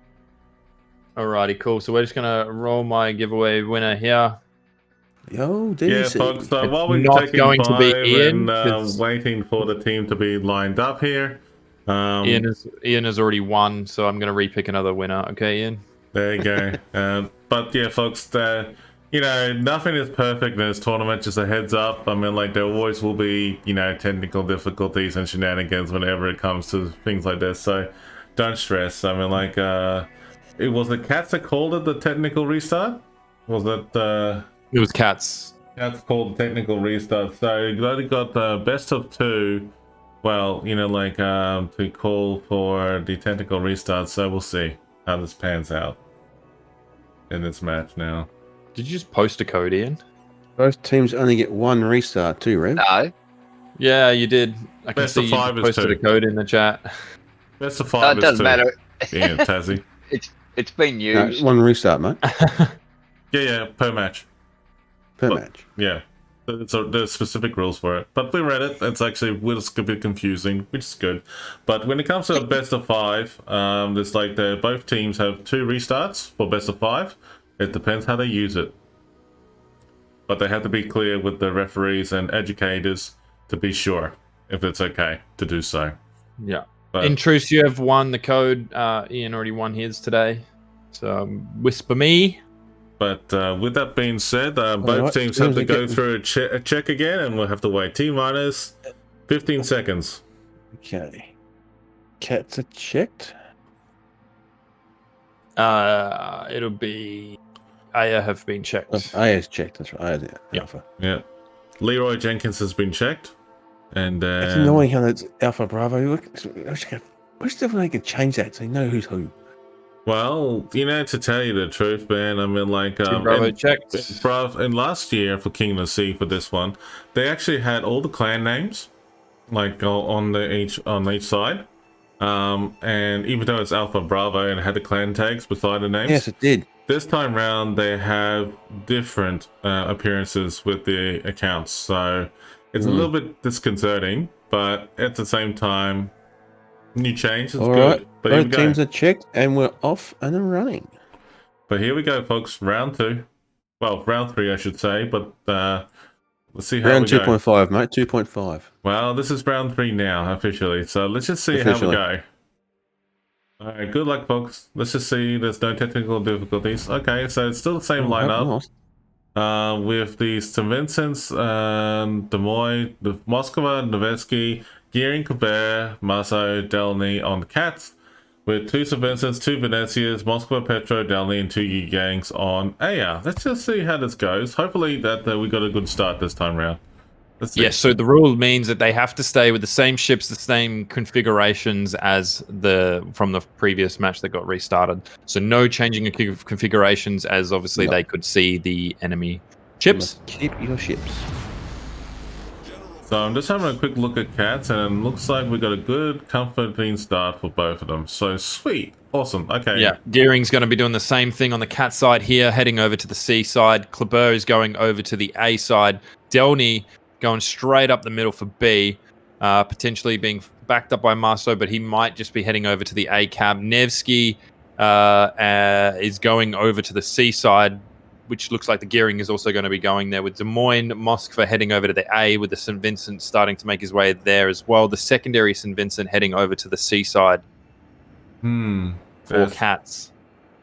Alrighty, cool. So we're just gonna roll my giveaway winner here. Yo, DC. folks. So It's while we're not taking going to be 5 Ian, and 'cause- waiting for the team to be lined up here, Ian has already won, so I'm going to repick another winner. Okay, Ian. there you go. But yeah, folks, nothing is perfect in this tournament. Just a heads up. I mean, like, there always will be, technical difficulties and shenanigans whenever it comes to things like this. So don't stress. I mean, like, it was the Cats that called it the technical restart. Was it? It was Cats. Cats called the technical restart. So you only got the best of 2. Well, to call for the technical restart. So we'll see how this pans out in this match now. Did you just post a code, Ian? Both teams only get 1 restart too, Rev. No. Yeah, you did. I can Best see of you 5 is posted 2. a code in the chat. Best of No, 5 it is doesn't 2. matter. Yeah, Tassie. It's been No, used. 1 restart, mate, Yeah, per match. per But- match. Yeah. There's specific rules for it. But we read it. It's actually a bit confusing, which is good. But when it comes to a best of 5, there's like both teams have 2 restarts for best of 5. It depends how they use it. But they have to be clear with the referees and educators to be sure if it's okay to do so. Yeah. But, In truth, you have won the code. Ian already won his today. So whisper me. But with that being said, both Alright, teams soon have as to we go get- through a check again, and we'll have to wait T-minus 15 seconds. Okay. Cats are checked. It'll be Aya have been checked. Oh, A is checked. That's right. A is Yeah. Alpha. Yeah. Leroy Jenkins has been checked. And It's annoying how that's Alpha Bravo. I wish they can change that so you know who's who. well, to tell you the truth, man, I mean, like, Team Bravo in, checked. in last year for King of the Sea for this one, they actually had all the clan names, like on each side. And even though it's Alpha Bravo and it had the clan tags beside the names, Yes, it did. this time round they have different appearances with the accounts, so it's a little bit disconcerting, but at the same time, new change is All good. right. But here we Both go. teams are checked and we're off and running. But here we go, folks. Round 2. Well, round 3, I should say. But let's see how Round we go. 2.5, mate. 2.5. Well, this is round 3 now, officially. So let's just see Officially. how we go. All right, good luck, folks. Let's just see. There's no technical difficulties. Okay, so it's still the same lineup. With the St. Vincent's, Des Moines, the Moskva, Nevetsky, Gearing, Colbert, Maso, Delny on the Cats, with 2 St. Vincent's, 2 Venetias, Moskva, Petro, Delny, and 2 Yu Gangs on Aya. Let's just see how this goes. Hopefully that we got a good start this time round. Let's see. Yes, so the rule means that they have to stay with the same ships, the same configurations as from the previous match that got restarted. So no changing of configurations, as obviously they could see the enemy ships. Keep your ships. So I'm just having a quick look at Cats, and it looks like we got a good, comforting start for both of them. So sweet. Awesome. Okay. Yeah, Gearing's going to be doing the same thing on the Cat side here, heading over to the C side. Kleber is going over to the A side. Delny going straight up the middle for B, potentially being backed up by Marceau, but he might just be heading over to the A cab. Nevsky is going over to the C side, which looks like the Gearing is also going to be going there, with Des Moines, Moskva heading over to the A, with the St. Vincent starting to make his way there as well. The secondary St. Vincent heading over to the C side for Cats.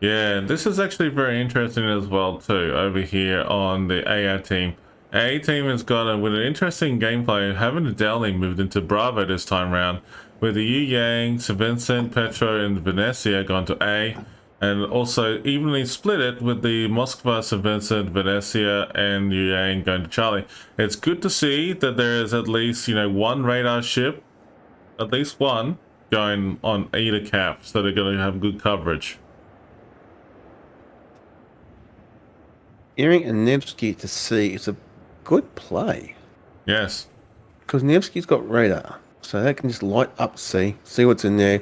Yeah, this is actually very interesting as well too, over here on the AA team. AA team has got with an interesting gameplay, having the Delny moved into Bravo this time round, with the Yu Yang, St. Vincent, Petro, and Venecia gone to A, and also evenly split it with the Moskva, St. Vincent, Venecia, and Yu Yang going to Charlie. It's good to see that there is at least, one radar ship, at least one, going on either cap, so they're going to have good coverage. Gearing and Nevsky to C is a good play. Yes. Because Nevsky's got radar. So they can just light up C, see what's in there,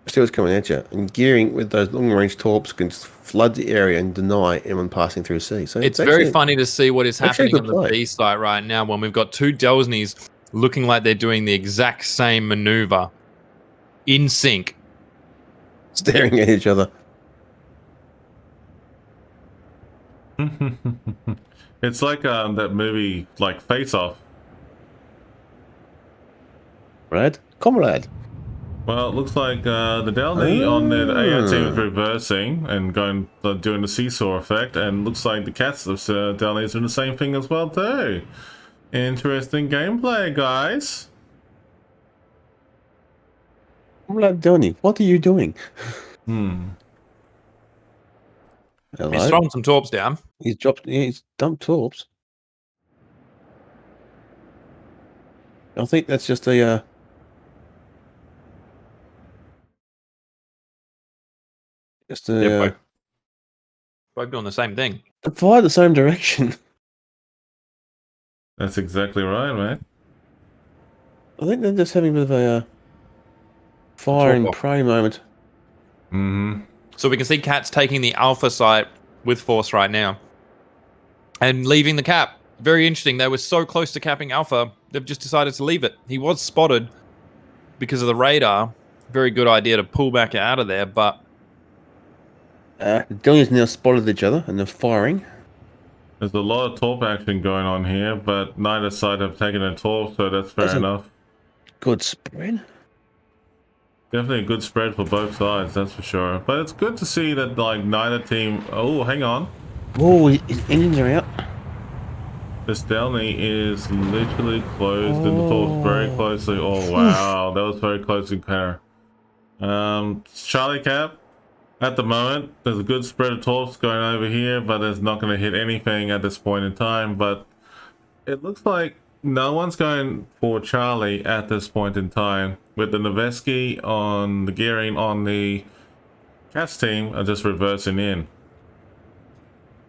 see what's coming at you. And Gearing with those long range torps can just flood the area and deny anyone passing through C. So It's very funny to see what is happening on the play. B side right now when we've got 2 Delsnys looking like they're doing the exact same maneuver in sync. Staring at each other. It's like that movie, like Face Off. Brad, comrade. Well, it looks like the Delny on the AI team is reversing and going doing the seesaw effect, and looks like the cats of Delny is doing the same thing as well too. Interesting gameplay, guys. Comrade Donny, what are you doing? He's Hello. throwing some torps down. He's dropped. Yeah, he's dumped torps. I think that's just a. Just a. Yeah, both doing the same thing. Fire the same direction. That's exactly right, mate. I think they're just having a bit of a fire and prey moment. So we can see Cats taking the Alpha site with force right now. And leaving the cap. Very interesting. They were so close to capping Alpha, they've just decided to leave it. He was spotted because of the radar. Very good idea to pull back out of there, but... The Dillions now spotted each other and they're firing. There's a lot of torp action going on here, but neither side have taken a torp, so that's fair enough. Good spread. Definitely a good spread for both sides, that's for sure. But it's good to see that like neither team... Oh, hang on. Oh, his engines are out. This Delny is literally closed in the torps very closely. Oh, wow. That was very close encounter. Charlie Cap, at the moment, there's a good spread of torps going over here, but it's not going to hit anything at this point in time. But it looks like no one's going for Charlie at this point in time, with the Noveski on the gearing on the Cats team are just reversing in.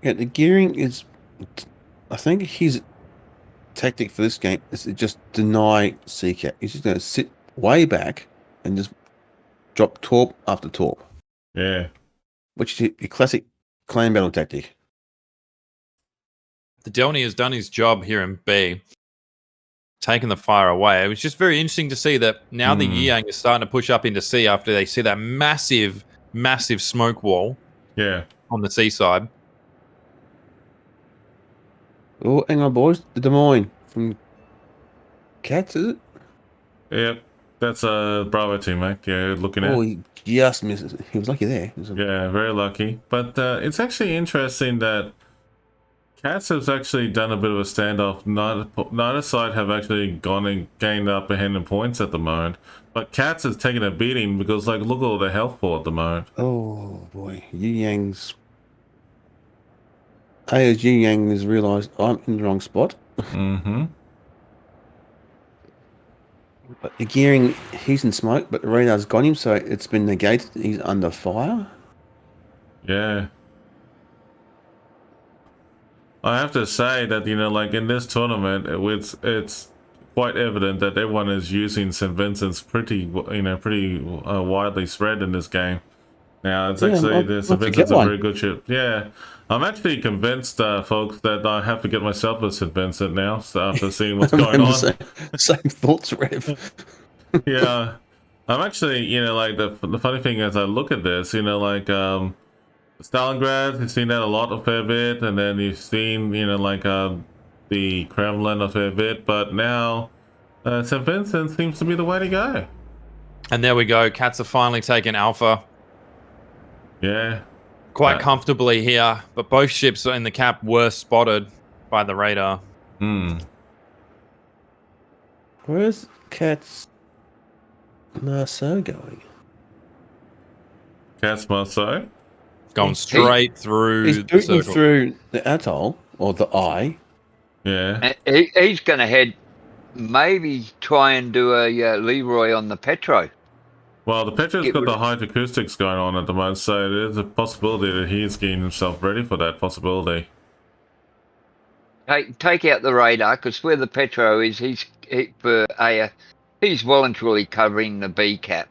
Yeah, the gearing is... I think his tactic for this game is to just deny CCAT. He's just going to sit way back and just drop torp after torp. Yeah. Which is a classic clan battle tactic. The Delny has done his job here in B, taking the fire away. It was just very interesting to see that now the Yang is starting to push up into C after they see that massive, massive smoke wall. Yeah. On the seaside. Oh, hang on, boys. The Des Moines from Cats, is it? Yep. That's a Bravo team, mate. Yeah, looking at. Oh, he just misses. He was lucky there. Yeah, very lucky. But it's actually interesting that Cats has actually done a bit of a standoff. Neither side have actually gone and gained up a hand in points at the moment. But Cats has taken a beating because, like, look at all the health pool at the moment. Oh, boy. Yu Yang's... As Yu Yang has realised I'm in the wrong spot. Mm-hmm. But the gearing, he's in smoke, but the radar's got him, so it's been negated. He's under fire. Yeah. I have to say that, you know, like in this tournament, it's quite evident that everyone is using St. Vincent's pretty widely spread in this game. Now, it's actually, the St. Vincent's a very good ship. Yeah. I'm actually convinced, folks, that I have to get myself a St. Vincent now, after seeing what's going on. Same thoughts, Rev. Yeah. I'm actually, you know, like, the funny thing as I look at this, you know, like, Stalingrad, you've seen that a lot, a fair bit, and then you've seen, you know, like, the Kremlin a fair bit, but now, St. Vincent seems to be the way to go. And there we go. Cats have finally taken Alpha. Yeah. Quite comfortably here, but both ships in the cap were spotted by the radar. Where's Cat's Marceau going? Cat's Marceau? Going straight through He's the circle. Through the atoll, or the eye. Yeah. And he's going to head, maybe try and do a Leroy on the Petro. Well, the Petro's got the hydroacoustics going on at the moment, so there's a possibility that he's getting himself ready for that possibility. Take out the radar, because where the Petro is, he's voluntarily covering the B cap.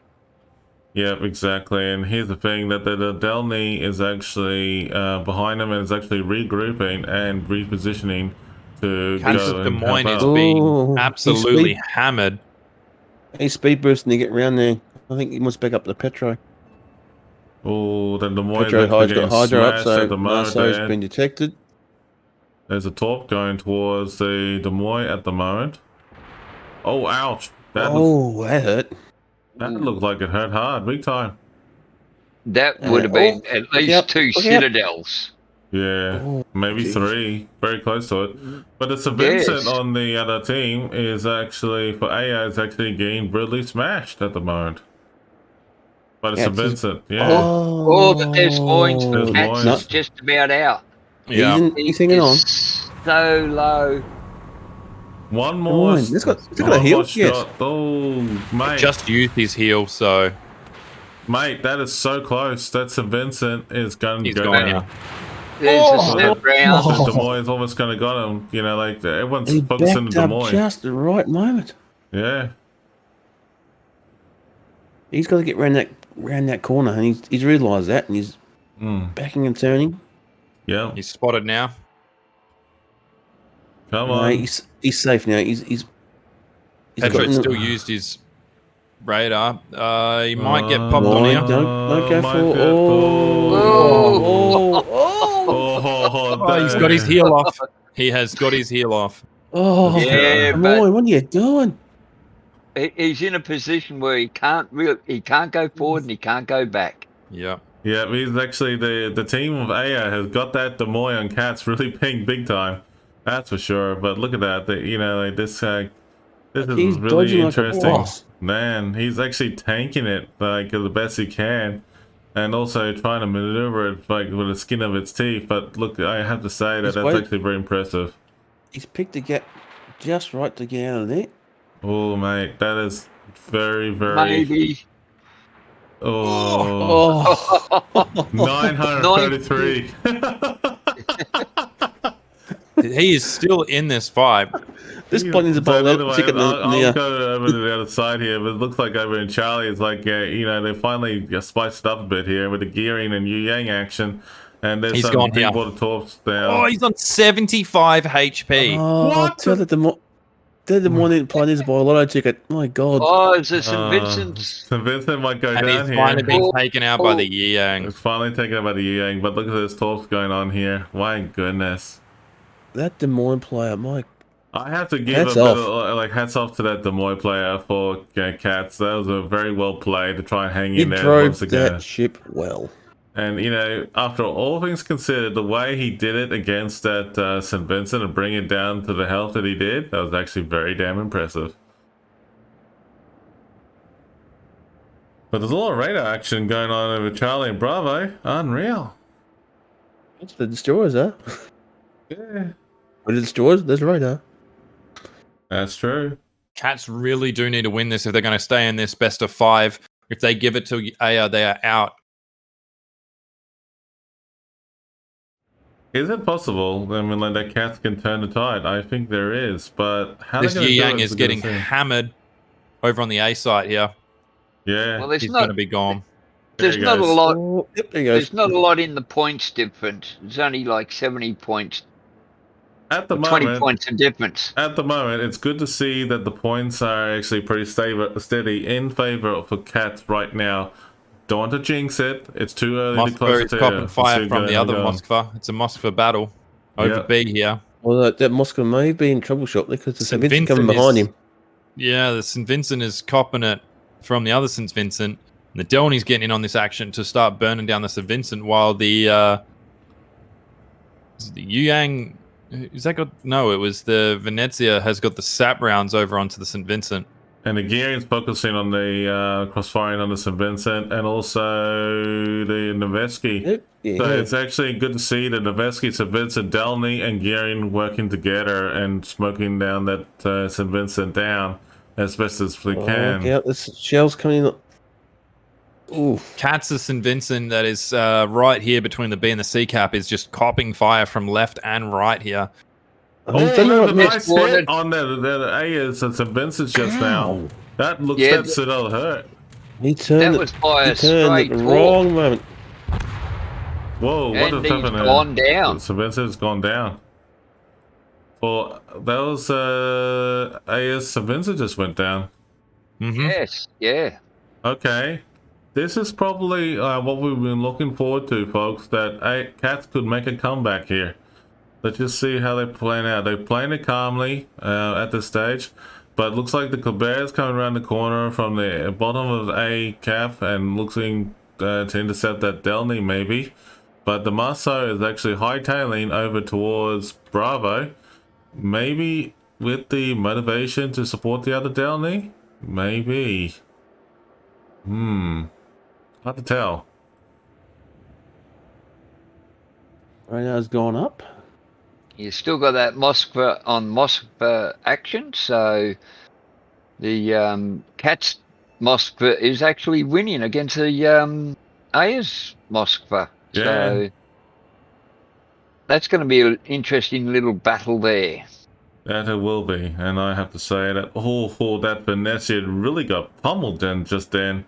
Yeah, exactly. And here's the thing, that the Delny is actually behind him and is actually regrouping and repositioning to go. Des Moines is being absolutely hammered. He's speed boosting to get around there. I think he must back up the Petro. Oh, then Des Moines Petro has got hydro up, so the Marceau's been detected. There's a torp going towards the Des Moines at the moment. Oh, ouch. That hurt. That looked like it hurt hard, big time. That would have been at least 2 citadels. Yeah, maybe 3. Very close to it. But it's a Vincent on the other team is actually, for AI, is actually getting brutally smashed at the moment. But it's a Vincent, but there's points. Cats just about out. Yeah. He's hanging on. So low. One more. He's got a heal. Yes. Oh, mate. Just used his heal, so. Mate, that is so close. That's a Vincent is going to go down. There's a step round. Des Moines is almost going to got him. You know, like everyone's focusing on Des Moines. Just the right moment. Yeah. He's got to get round that corner, and he's realised that, and he's backing and turning. Yeah. He's spotted now. Come on. He's safe now. He's Pedro's still used his radar. He might get popped on here. Don't go for. Oh, he's got his heel off. He has got his heel off. Oh, yeah, boy, what are you doing? He's in a position where he can't go forward and he can't go back. Yeah. Yeah, he's actually the team of Aya has got that Des Moines on Cats really paying big time. That's for sure. But look at that. This is really interesting. Man, he's actually tanking it like the best he can, and also trying to maneuver it like with the skin of its teeth. But look, I have to say that's actually very impressive. He's picked the gap just right to get out of there. Oh, mate, that is very, very. Maybe. Oh. 933. He is still in this fight. This point is about I'll go over to the other side here, but it looks like over in Charlie, it's like, they finally spiced it up a bit here with the gearing and Yu Yang action. And there's some big water torps down. Oh, he's on 75 HP. Oh, what? Tell that the morning plan is by a lotto ticket. My God. Oh, it's a St. Vincent's. St. Vincent might go and down he's finally been taken out by the Yu Yang. It's finally taken out by the Yu Yang, but look at this torps going on here. My goodness. That Des Moines player, Mike. I have to give hats off to that Des Moines player for Cats. That was a very well played to try and hang in there once again. He drove that ship well. And, after all things considered, the way he did it against that St. Vincent and bring it down to the health that he did, that was actually very damn impressive. But there's a lot of radar action going on over Charlie and Bravo. Unreal. It's the destroyers, huh? Yeah. With the destroyers, there's radar. That's true. Cats really do need to win this if they're going to stay in this best of 5. If they give it to Aya, they are out. Is it possible? I mean, like that Cats can turn the tide. I think there is, but how this Yu Yang is getting hammered over on the A site here. Yeah, well, he's going to be gone. There's not a lot. Oh, there's not a lot in the points difference. It's only like 70 points. At the 20 points of difference. At the moment, it's good to see that the points are actually pretty steady in favor for Cats right now. Don't want to jinx it. It's too early Moskva to close is copping fire from the other Moskva. It's a Moskva battle over B here. Well, that Moskva may be in trouble shortly because the St. Vincent coming behind him. Yeah, the St. Vincent is copping it from the other St. Vincent. And the Delny's getting in on this action to start burning down the St. Vincent while the Yu Yang... Is that got... No, it was the Venezia has got the sap rounds over onto the St. Vincent. And the Gearing's focusing on the crossfiring on the St. Vincent and also the Nevesky. Yeah. So it's actually good to see the Nevesky, St. Vincent, Delny, and Gearing working together and smoking down that St. Vincent down as best as they can. Yeah, this shell's coming in. Ooh. Cats of St. Vincent that is right here between the B and the C cap is just copping fire from left and right here. Oh, a nice hit on the A is St. Vincent's just now. That looks that'll hurt. He turned at the wrong moment. Whoa, what has happened there? Gone down. St. Vincent's gone down. Well, that was AS St. Vincent just went down. Yes, yeah. Okay. This is probably what we've been looking forward to, folks, that Cats could make a comeback here. Let's just see how they plan out. They're playing it calmly at this stage, but it looks like the Colbert's coming around the corner from the bottom of A cap and looking to intercept that Delny maybe. But the Maso is actually hightailing over towards Bravo, maybe with the motivation to support the other Delny? Maybe. Hard to tell. Radar's gone up. You still got that Moskva on Moskva action, so the Cats Moskva is actually winning against the Ayers Moskva. Yeah. So that's going to be an interesting little battle there. That it will be, and I have to say that that Venetia really got pummeled then just then.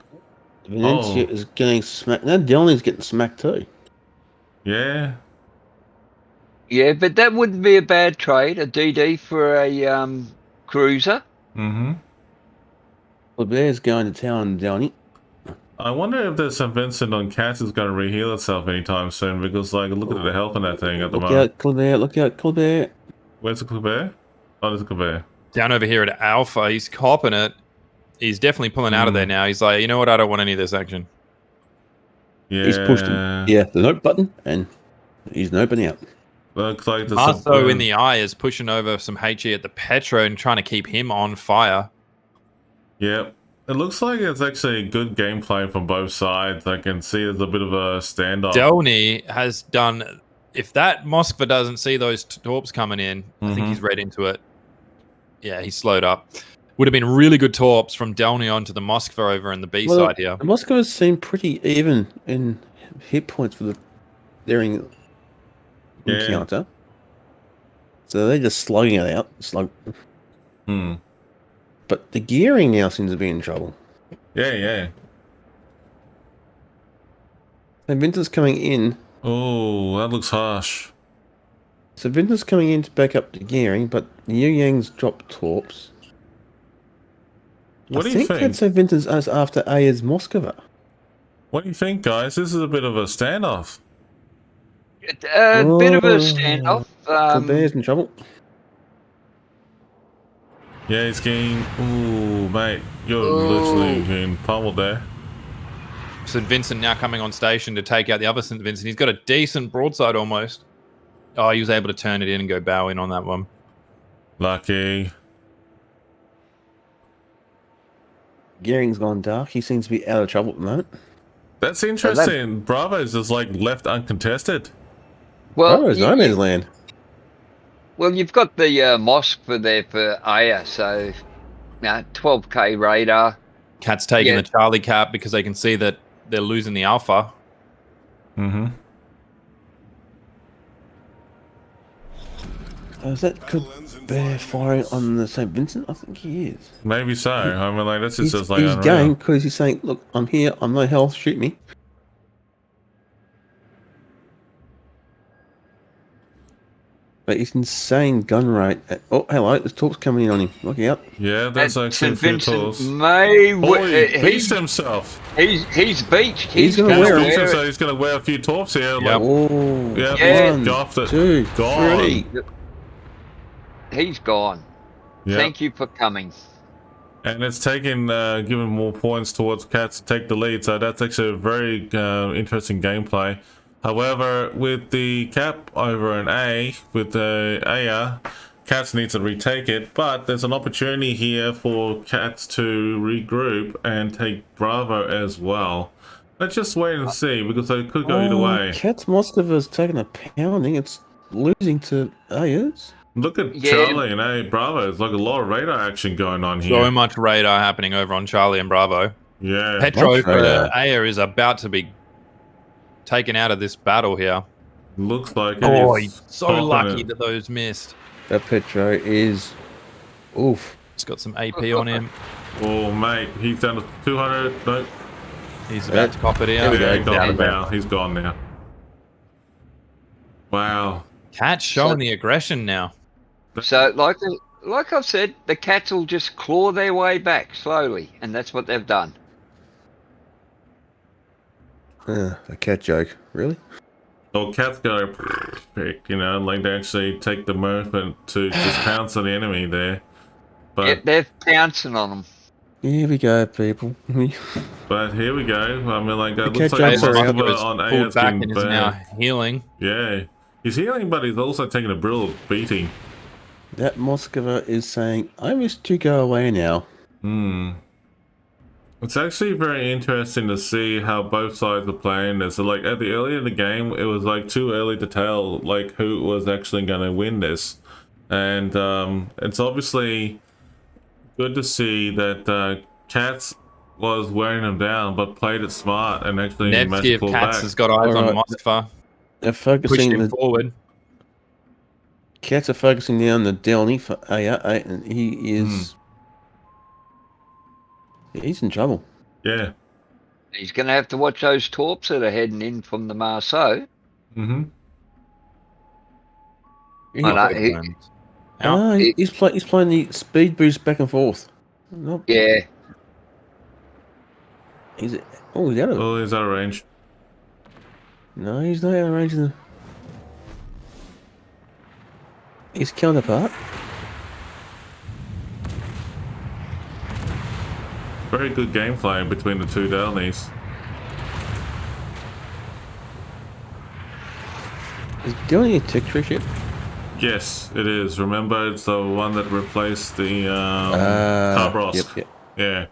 Venetia is getting smacked. No, Delny's getting smacked too. Yeah. Yeah, but that wouldn't be a bad trade, a DD for a cruiser. Mm-hmm. Colbert's going to town on Delny. I wonder if the St. Vincent on Cats is going to reheal itself anytime soon, because like look at the health on that thing at the moment. Look out, Colbert! Look out, Colbert! Where's the Colbert? Oh, there's a Colbert. Down over here at Alpha, he's copping it. He's definitely pulling out of there now. He's like, you know what? I don't want any of this action. Yeah. He's pushed him. Yeah, the note button, and he's noping out. Looks like the Marso in the eye is pushing over some HE at the Petro and trying to keep him on fire. Yep. It looks like it's actually good gameplay from both sides. I can see there's a bit of a standoff. Delny has done... If that Moskva doesn't see those torps coming in, I think he's read into it. Yeah, he's slowed up. Would have been really good torps from Delny onto the Moskva over in the B side here. The Moskvas seem pretty even in hit points for the daring encounter. So they're just slugging it out. But the gearing now seems to be in trouble. Yeah. And Vinton's coming in. Oh, that looks harsh. So Vinton's coming in to back up the gearing, but Yu Yang's dropped torps. What do you think? I'd say Vinton's as after Ayers Moskva. What do you think, guys? This is a bit of a standoff. Bit of a standoff. Colbert's in trouble. Yeah, he's getting... Ooh, mate. You're literally being pummeled there. St. Vincent now coming on station to take out the other St. Vincent. He's got a decent broadside almost. Oh, he was able to turn it in and go bow in on that one. Lucky. Gearing's gone dark. He seems to be out of trouble at the moment. That's interesting. Bravo's just like left uncontested. Well, Bravo's no man's land. Well, you've got the Moskva there for Aya, so 12k radar. Cat's taking the Charlie cap because they can see that they're losing the Alpha. Is that Colbert firing on the St. Vincent? I think he is. Maybe so. I mean, like, that's just like he's unreal. going because he's saying, look, I'm here, I'm no health, shoot me. But he's insane gun rate. Oh, hello, there's torps coming in on him. Look out. Yeah, that's actually a few torps. He beached himself. He's beached. He's going to wear it. So he's going to wear a few torps here. Yep. One, two, three. He's gone. Yep. Thank you for coming. And it's taken, giving more points towards Cats to take the lead. So that's actually a very interesting gameplay. However, with the cap over an A, with the AR, Cats needs to retake it, but there's an opportunity here for Cats to regroup and take Bravo as well. Let's just wait and see, because they could go either way. Cats Moskva's taking a pounding. It's losing to Ayers. Look at Charlie and A Bravo. It's like a lot of radar action going on here. So much radar happening over on Charlie and Bravo. Yeah. Petro for Aya is about to be taken out of this battle here. Looks like it. Oh, he's so lucky that those missed. That Petro is... Oof. He's got some AP on him. Oh, mate. He's down to 200. No. He's about to cop it out. Yeah, got him now. He's gone now. Wow. Cat's showing the aggression now. So, like I've said, the Cats will just claw their way back slowly, and that's what they've done. A cat joke. Really? Or cats go pick, you know, like they actually take the movement to just pounce on the enemy there. But Yep, they're pouncing on them. Here we go, people. but here we go. I mean, like it The looks like catch-ups are out. Moskva on A pulled is back getting and is now healing. Yeah, he's healing, but he's also taking a brutal beating. That Moskva is saying, I wish to go away now. It's actually very interesting to see how both sides are playing this. So like at the early in the game, it was like too early to tell like who was actually going to win this, and it's obviously good to see that Cats was wearing them down, but played it smart and actually managed Nevsky to of pull Cats back. has got eyes on Moskva. They're Pushed focusing him forward. Cats are focusing now on the Delny for Aya, and he is... He's in trouble. Yeah. He's going to have to watch those torps that are heading in from the Marceau. He's playing the speed boost back and forth. Nope. Yeah. He's out of... Oh, he's out of range. No, he's not out of range. His counterpart. Very good gameplay between the two Delnies. Is Delny a Tectri ship? Yes, it is. Remember, it's the one that replaced the Carbros. Yep. Yeah.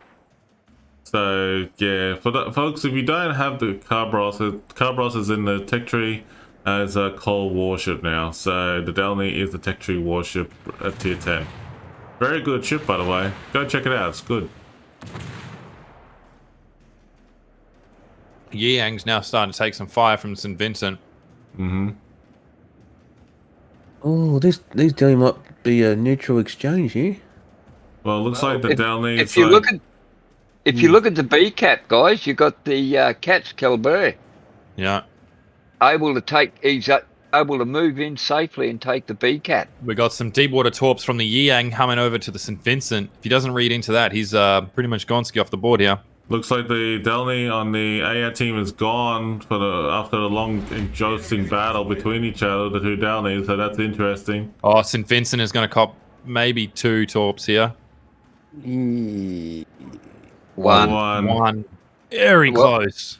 So yeah, for the, folks, if you don't have the Carbros is in the tech tree as a coal warship now. So the Delny is the tech tree warship at tier 10. Very good ship, by the way. Go check it out. It's good. Yang's now starting to take some fire from St. Vincent. Oh, these Delny might be a neutral exchange here. Well, it looks like the Delny. If you look at the B cap, guys, you got the Cats Calbert. Yeah. He's able to move in safely and take the B cap. We got some deep water torps from the Yang coming over to the St. Vincent. If he doesn't read into that, he's pretty much Gonski off the board here. Looks like the Delny on the AR team is gone after a long jousting battle between each other, the two Delnies, so that's interesting. Oh, St. Vincent is going to cop maybe 2 torps here. One. Very close.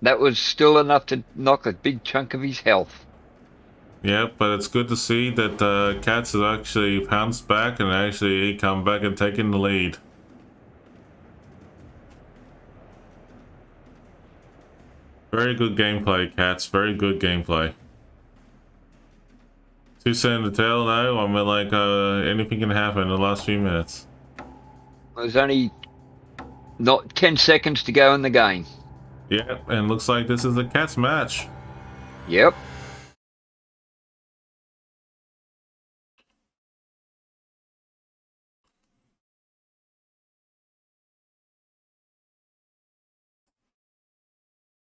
That was still enough to knock a big chunk of his health. Yeah, but it's good to see that Cats has actually pounced back and actually come back and taken the lead. Very good gameplay, Cats. Very good gameplay. Too soon to tell, no? I mean, like, anything can happen in the last few minutes. There's only not 10 seconds to go in the game. Yeah, and looks like this is a Cats match. Yep.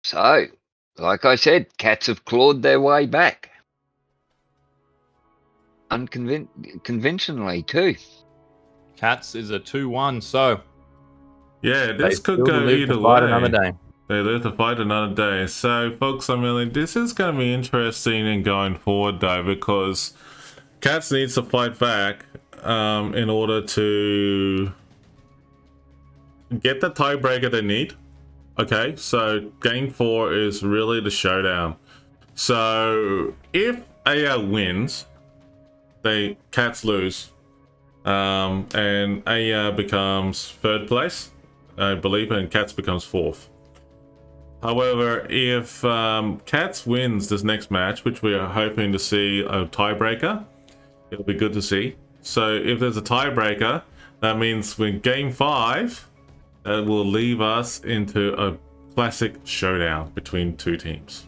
So, like I said, Cats have clawed their way back. Unconventionally, too. Cats is a 2-1, so... Yeah, this could go either way. They live to fight another day. So, folks, I mean, this is going to be interesting in going forward, though, because Cats needs to fight back in order to get the tiebreaker they need. Okay, so game 4 is really the showdown. So if AR wins, Cats lose, and AR becomes 3rd place, I believe, and Cats becomes 4th. However, if Cats wins this next match, which we are hoping to see a tiebreaker, it'll be good to see. So if there's a tiebreaker, that means when game 5, that will leave us into a classic showdown between two teams.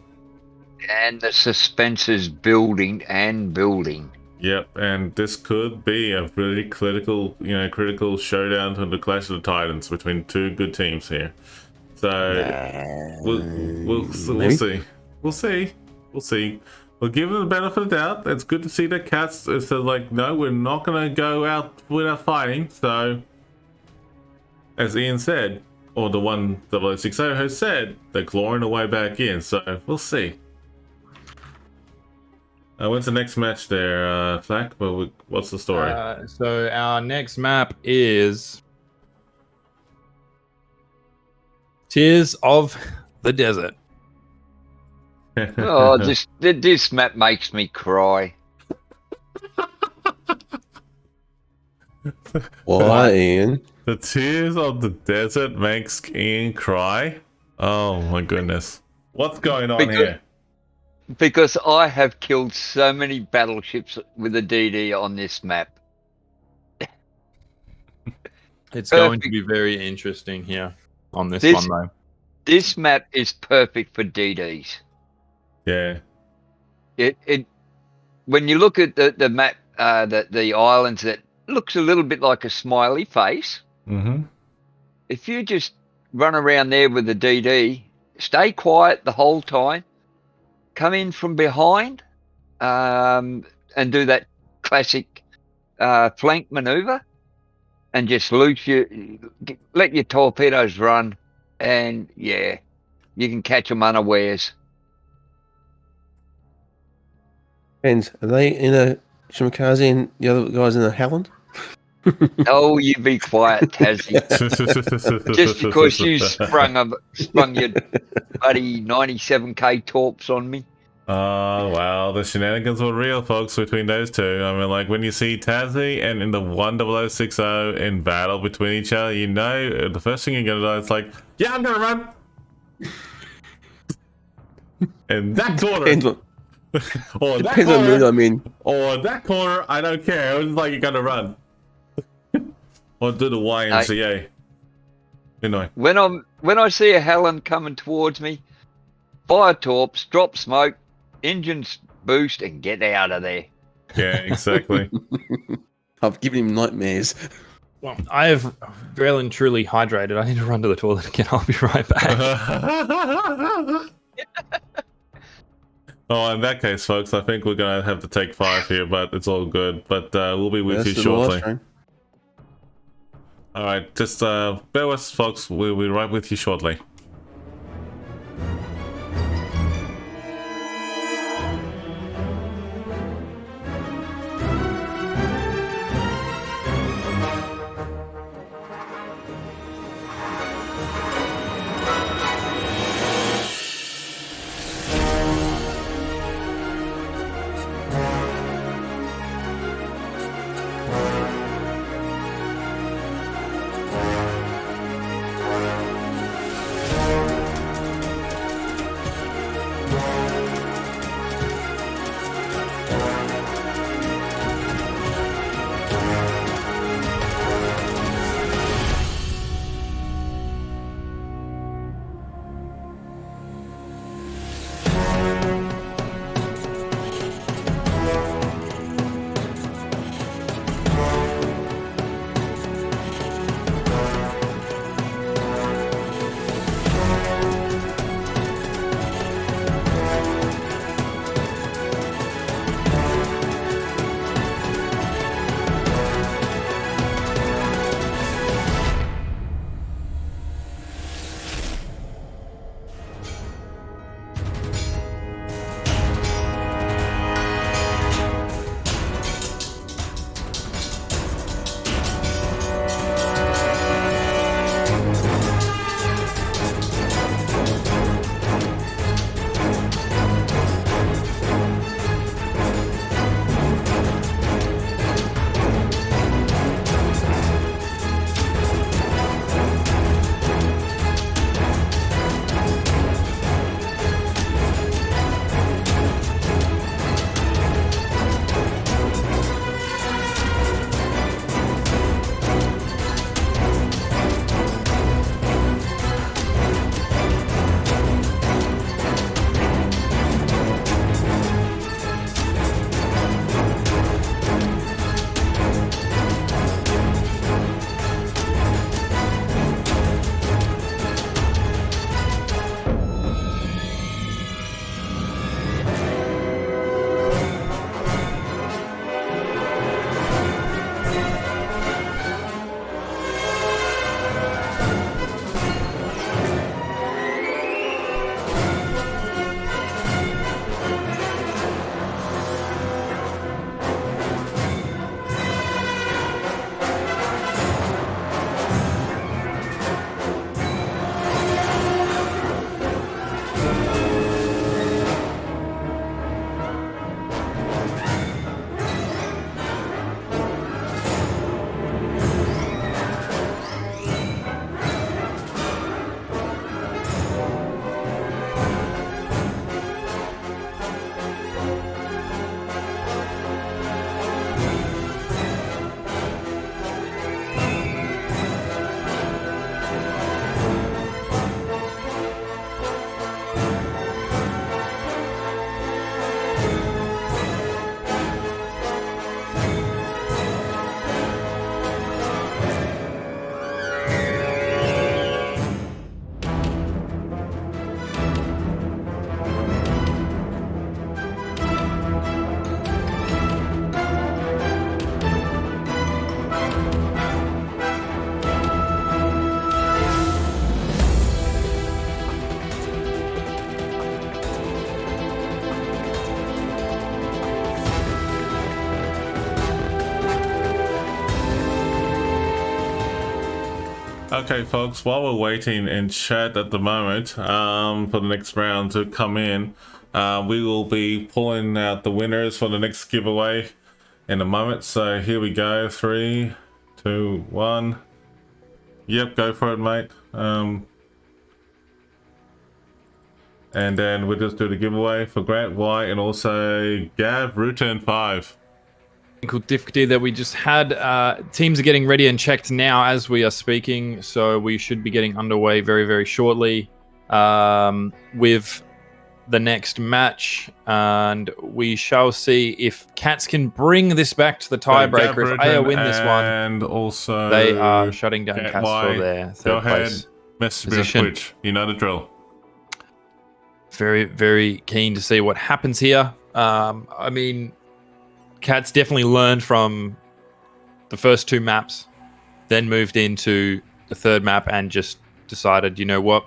And the suspense is building and building. Yep, and this could be a really critical showdown to the Clash of the Titans between two good teams here. So we'll see. We'll give them the benefit of the doubt. It's good to see that Cats is like, no, we're not gonna go out without fighting. So, as Ian said, or the 1060 has said, they're clawing their way back in. So we'll see. When's the next match there, Flack? What's the story? So our next map is Tears of the Desert. Oh, this map makes me cry. Why, Ian? The Tears of the Desert makes Ian cry? Oh my goodness. What's going on here? Because I have killed so many battleships with a DD on this map. It's going to be very interesting here on this one, though. This map is perfect for DDs. Yeah. When you look at the map, the islands, that looks a little bit like a smiley face. Mm-hmm. If you just run around there with a DD, stay quiet the whole time, come in from behind, and do that classic flank maneuver, and just let your torpedoes run, and yeah, you can catch them unawares. And are they in a Shimakaze and the other guys in a Howland? Oh, you be quiet, Tassie. Just because you sprung your buddy 97k torps on me. Oh, wow. The shenanigans were real, folks, between those two. I mean, like, when you see Tassie and in the 10060 in battle between each other, you know, the first thing you're going to do is like, yeah, I'm going to run. And that corner. Depends on mood I'm in. Or that corner, I don't care. It's like you got to run. Or do the YMCA. Anyway. When I see a Helen coming towards me, fire torps, drop smoke, engines boost, and get out of there. Yeah, exactly. I've given him nightmares. Well, I have well and truly hydrated. I need to run to the toilet again. I'll be right back. Oh, in that case, folks, I think we're going to have to take 5 here, but it's all good. But we'll be with you shortly. All right, just bear with us, folks. We'll be right with you shortly. Okay, folks, while we're waiting in chat at the moment for the next round to come in, we will be pulling out the winners for the next giveaway in a moment. So here we go. 3, 2, 1. Yep, go for it, mate. And then we'll just do the giveaway for Grant Y and also Gav, Return 5. Difficulty that we just had. Teams are getting ready and checked now as we are speaking, so we should be getting underway very, very shortly with the next match, and we shall see if Cats can bring this back to the tiebreaker. If Aya win this one, and also they are shutting down Cats Y. for their third Go ahead, place message me on position. Twitch. You know the drill. Very, very keen to see what happens here. I mean, Cats definitely learned from the first 2 maps, then moved into the third map and just decided, you know what,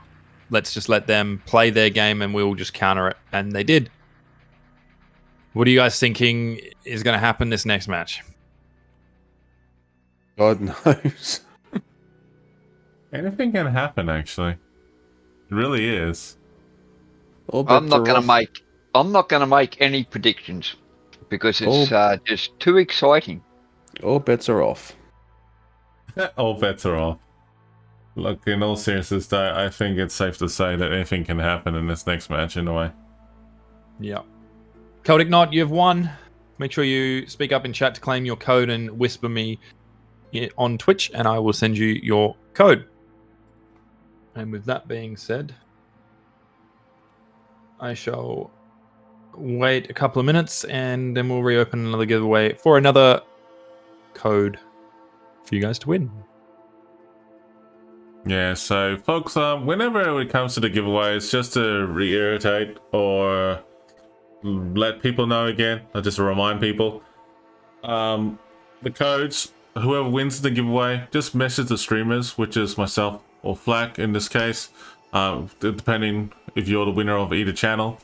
let's just let them play their game and we'll just counter it. And they did. What are you guys thinking is going to happen this next match? God knows. Anything can happen, actually. It really is. I'm not going to make any predictions because it's just too exciting. All bets are off. All bets are off. Look, in all seriousness, though, I think it's safe to say that anything can happen in this next match in a way. Yeah. Celtic Knot, you have won. Make sure you speak up in chat to claim your code and whisper me on Twitch, and I will send you your code. And with that being said, I shall wait a couple of minutes and then we'll reopen another giveaway for another code for you guys to win. Yeah, so folks, whenever it comes to the giveaways, just to reiterate or let people know again, or just to remind people, the codes, whoever wins the giveaway, just message the streamers, which is myself or Flack in this case, depending if you're the winner of either channel.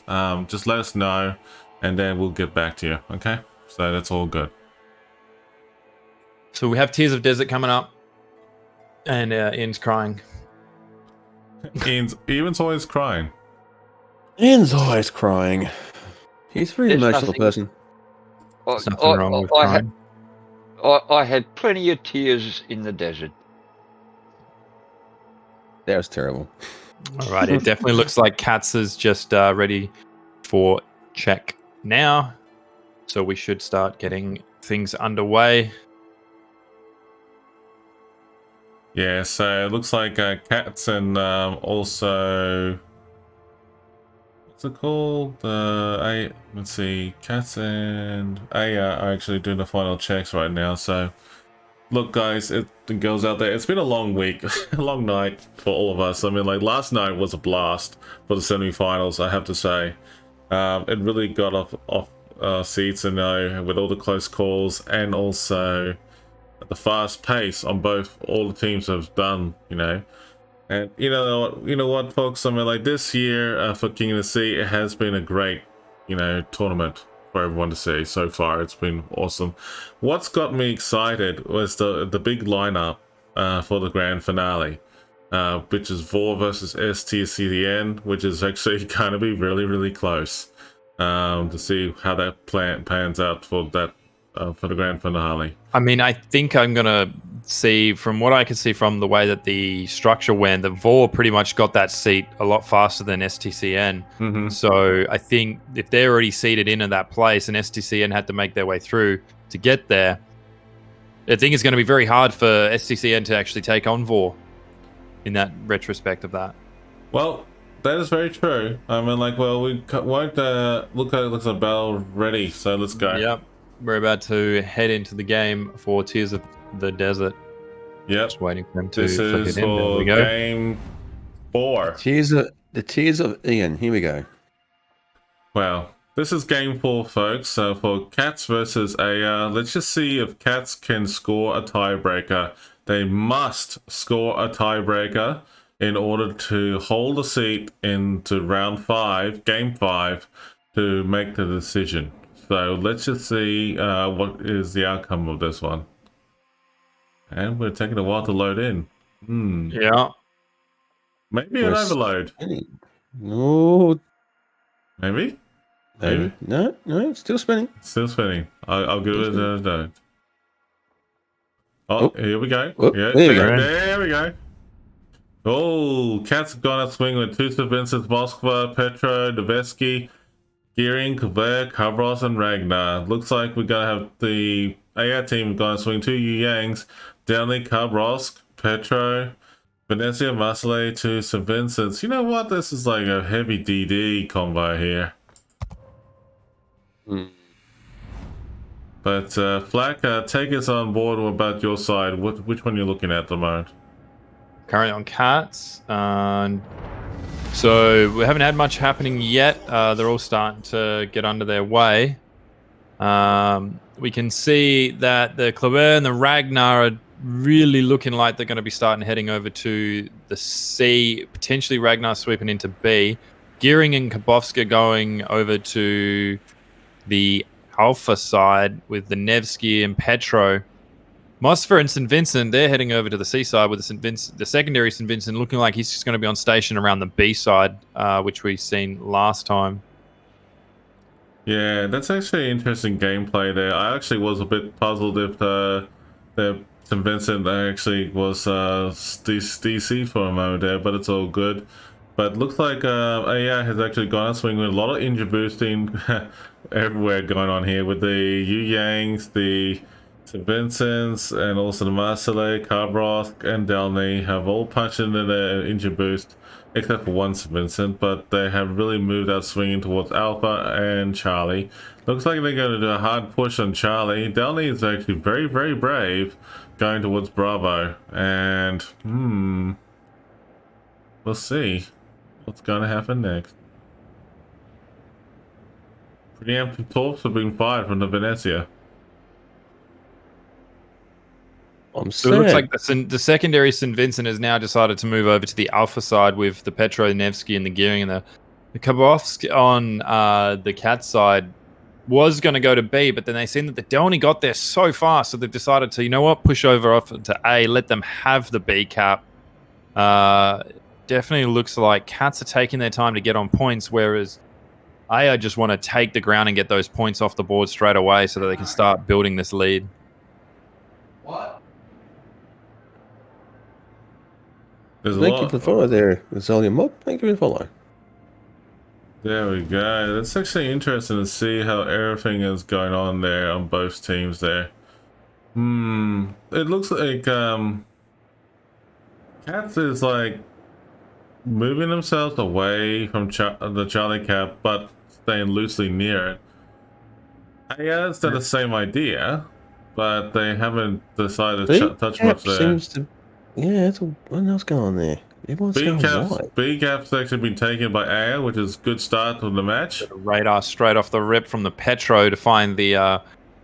Just let us know and then we'll get back to you, okay? So that's all good. So we have Tears of Desert coming up, and Ian's crying. Ian's always crying. Ian's always crying. He's a very There's emotional nothing- person. There's nothing wrong with crying. I had plenty of tears in the desert. That was terrible. All right, it definitely looks like Cats is just ready for check now. So we should start getting things underway. Yeah, so it looks like Cats and also... What's it called? Let's see. Cats and Aya are actually doing the final checks right now, so... Look, guys, the girls out there, it's been a long week, a long night for all of us. I mean, like, last night was a blast for the semi-finals, I have to say. It really got off seats, and with all the close calls, and also the fast pace on all the teams have done, you know. And you know what, folks? I mean, like, this year for King of the Sea, it has been a great, you know, tournament for everyone to see so far. It's been awesome. What's got me excited was the big lineup for the grand finale, which is Vor versus STCN, which is actually going to be really, really close to see how that pans out for that for the grand finale. I mean, I think I'm going to see, from what I can see from the way that the structure went, that Vor pretty much got that seat a lot faster than STCN. Mm-hmm. So I think if they're already seated into that place and STCN had to make their way through to get there, I think it's going to be very hard for STCN to actually take on Vor in that retrospect of that. Well, that is very true. I mean, like, well, we won't look at it, looks like Bell ready, so let's go. Yep. We're about to head into the game for Tears of the Desert. Yep. Just waiting for them to This flick is it in. There for we go. game 4. The tears of Ian. Here we go. Well, this is game 4, folks. So for Cats versus Aya, let's just see if Cats can score a tiebreaker. They must score a tiebreaker in order to hold a seat into round 5, game 5, to make the decision. So let's just see what is the outcome of this one. And we're taking a while to load in. Yeah. Maybe an overload. No. Maybe. No, it's still spinning. Still spinning. I'll give it a no. Oh, here we go. Oh, Yeah, there we go. Oh, Cat's gonna swing with two Vincent, Moskva, Petro, Nevesky, Gearing, Kavir, Kabros, and Ragnar. Looks like we're gonna have the AI team gonna swing two Yu Yangs, Downley, Kabros, Petro, Venetia, Marseille, to St. Vincent's. You know what? This is like a heavy DD combo here. But Flack, take us on board about your side. Which one you're looking at the moment? Currently on Cats. So we haven't had much happening yet. They're all starting to get under their way. We can see that the Claver and the Ragnar are really looking like they're going to be starting heading over to the C, potentially Ragnar sweeping into B. Gearing and Kabovska going over to the Alpha side with the Nevsky and Petro. Mosfer and St. Vincent, they're heading over to the C side with the secondary St. Vincent looking like he's just going to be on station around the B side, which we've seen last time. Yeah, that's actually interesting gameplay there. I actually was a bit puzzled if the St. Vincent actually was DC for a moment there, but it's all good. But looks like AI has actually gone on swing with a lot of injury boosting everywhere going on here with the Yu Yangs, the St. Vincent's, and also the Marseille, Carbrosk, and Delney have all punched into their injury boost, except for one St. Vincent, but they have really moved out swinging towards Alpha and Charlie. Looks like they're going to do a hard push on Charlie. Delney is actually very, very brave going towards Bravo, and we'll see what's going to happen next. Preemptive torps have been fired from the Venetia. So it looks like the secondary St. Vincent has now decided to move over to the Alpha side with the Petro, Nevsky, and the Gearing, and the Kabovsk on the Cat side was going to go to B, but then they seen that the Delney got there so fast, so they've decided to, you know what, push over off to A, let them have the B cap. Definitely looks like Cats are taking their time to get on points, whereas I just want to take the ground and get those points off the board straight away so that they can start building this lead. What? Thank you for the follow there, Zolian Mob. Thank you for the follow. There we go. It's actually interesting to see how everything is going on there on both teams there. It looks like Cats is like moving themselves away from the Charlie cap, but staying loosely near it. AI has done the same idea, but they haven't decided to touch much there. What else going on there? B cap's actually been taken by AI, which is a good start to the match. Radar straight off the rip from the Petro to find the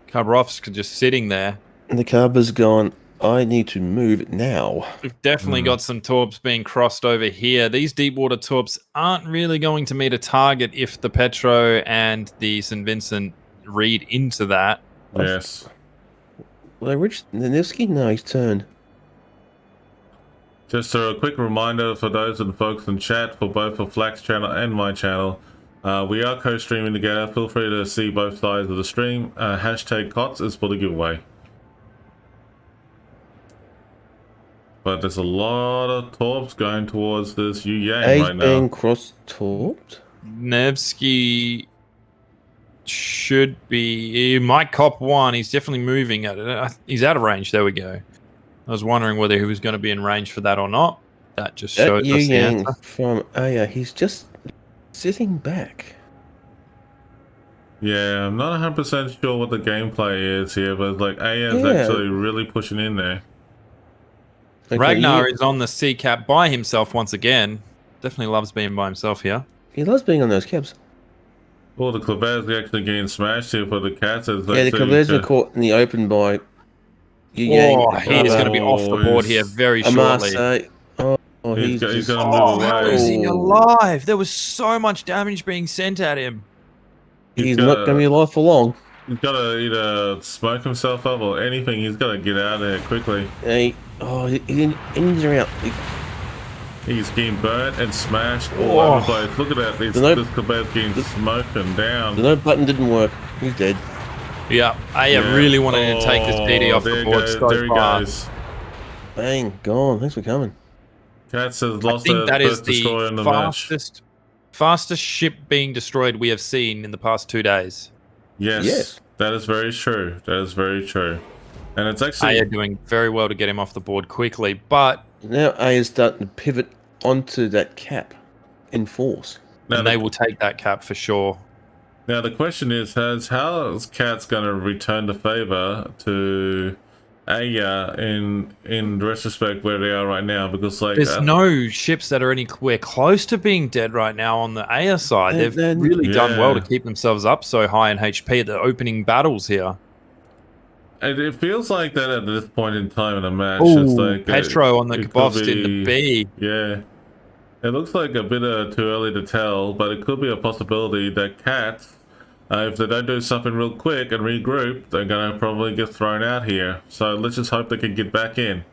Kabrovsk just sitting there. And the Carver's gone, I need to move now. We've definitely got some torps being crossed over here. These deep water torps aren't really going to meet a target if the Petro and the St. Vincent read into that. Yes. Well, they reached the Nevsky? No, he's turned. Just a quick reminder for those and folks in chat, for both for Flack's channel and my channel, we are co-streaming together. Feel free to see both sides of the stream. Hashtag COTS is for the giveaway. But there's a lot of torps going towards this Yu Yang right now. Being cross-torped? Nevsky should be... He might cop one. He's definitely moving at it. He's out of range. There we go. I was wondering whether he was going to be in range for that or not. That just showed us the answer. From Aya, he's just sitting back. Yeah, I'm not 100% sure what the gameplay is here, but like Aya's actually really pushing in there. Okay, Ragnar is on the C cap by himself once again. Definitely loves being by himself here. He loves being on those caps. Oh, the Clavers actually getting smashed here for the Cats. The Clavers are caught in the open by He's going to be off the board here very shortly. He's going to move away. How is he alive? There was so much damage being sent at him. He's not going to be alive for long. He's got to either smoke himself up or anything. He's got to get out of there quickly. He's out. He's getting burnt and smashed all over the place. Look at that. This Quebec's getting smoked and down. The no button didn't work. He's dead. Yeah, Aya really wanted to take this PD off the board so there he far. goes. Bang, gone. Thanks for coming. Cats has lost I think that is destroyer in the fastest ship being destroyed we have seen in the past 2 days. Yes, that is very true. That is very true. And it's actually... Aya doing very well to get him off the board quickly, but... Now Aya's starting to pivot onto that cap in force. And they will take that cap for sure. Now the question is, how is Cats going to return the favor to Aya in retrospect where they are right now? Because like there's no ships that are anywhere close to being dead right now on the Aya side. They've really done well to keep themselves up so high in HP at the opening battles here. And it feels like that at this point in time in the match. Ooh, it's like Petro on the Kabovs in the B. Yeah. It looks like a bit too early to tell, but it could be a possibility that Cats, if they don't do something real quick and regroup, they're going to probably get thrown out here. So let's just hope they can get back in.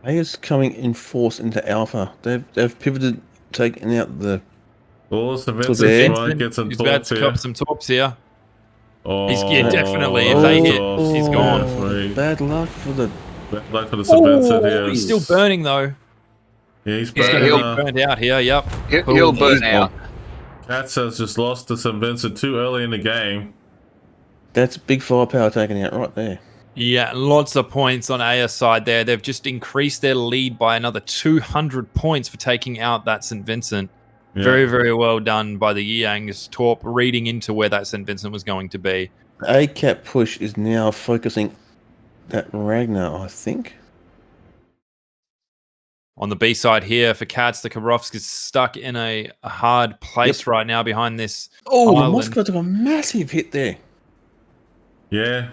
Aya's coming in force into Alpha. They've pivoted, taking out the... Oh, so Vincent's trying to get some torps here. He's about to cop some torps here. Oh, he's definitely. If they hit, he's gone. Bad luck for the St. Vincent here. He's still burning though. Yeah, he's going to be burned out here. Yep. He'll burn out. Cats has just lost to St. Vincent too early in the game. That's big firepower taken out right there. Yeah, lots of points on Aya's side there. They've just increased their lead by another 200 points for taking out that St. Vincent. Yeah. Very, very well done by the Yang's Torp, reading into where that St. Vincent was going to be. The A-cap push is now focusing that Ragnar, I think. On the B side here for Cats, the Kabrovsk is stuck in a hard place right now behind this island. Moscow took a massive hit there. Yeah.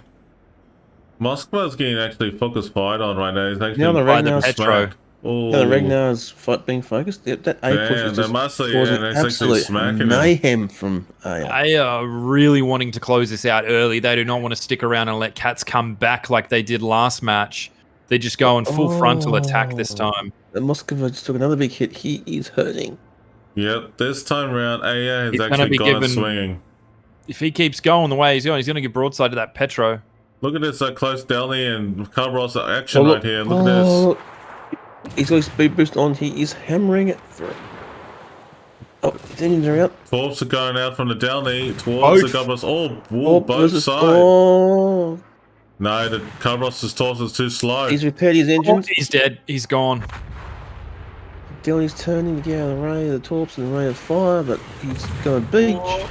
Moscow's getting actually focus fired on right now. He's actually now the Ragnar's Petro. Yeah, the Ragnar's being focused. That A push is just causing absolute mayhem from Aya. Aya are really wanting to close this out early. They do not want to stick around and let Cats come back like they did last match. They're just going full frontal attack this time. And Moskva just took another big hit. He is hurting. Yep, this time around, Aya has actually gone swinging. If he keeps going the way he's going to give broadside to that Petro. Look at this close Delny and Cabros action right here. Look at this. He's got his speed boost on. He is hammering it through. Oh, his engines are out. Torps are going out from the Delny towards the Cabros. Both sides. Oh. No, the Cabros' Torps is too slow. He's repaired his engines. He's dead. He's gone. Delny's turning to get out of the ray of the Torps and the ray of fire, but he's going to beach.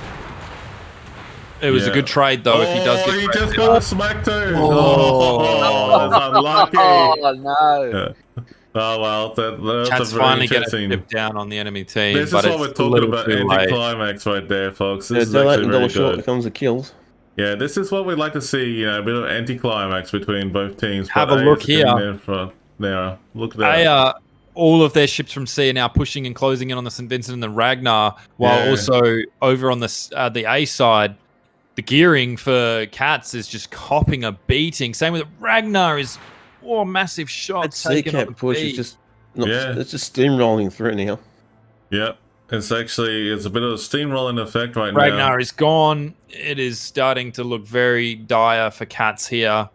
It was a good trade, though, if he does get he just got a smack too. That's unlucky. Oh, no. Yeah. Oh, well, that's Cats finally get a dip down on the enemy team. This is what we're talking about, anti-climax right there, folks. This is actually very good. Becomes the kills. Yeah, this is what we'd like to see, a bit of anti-climax between both teams. Have a look here. There, look at that. All of their ships from sea are now pushing and closing in on the St. Vincent and the Ragnar, while also over on the A side, the gearing for Cats is just copping a beating. Same with Ragnar is massive shots. That C-cap push is just it's just steamrolling through now. Yep. It's a bit of a steamrolling effect right now. Ragnar is gone. It is starting to look very dire for Cats here.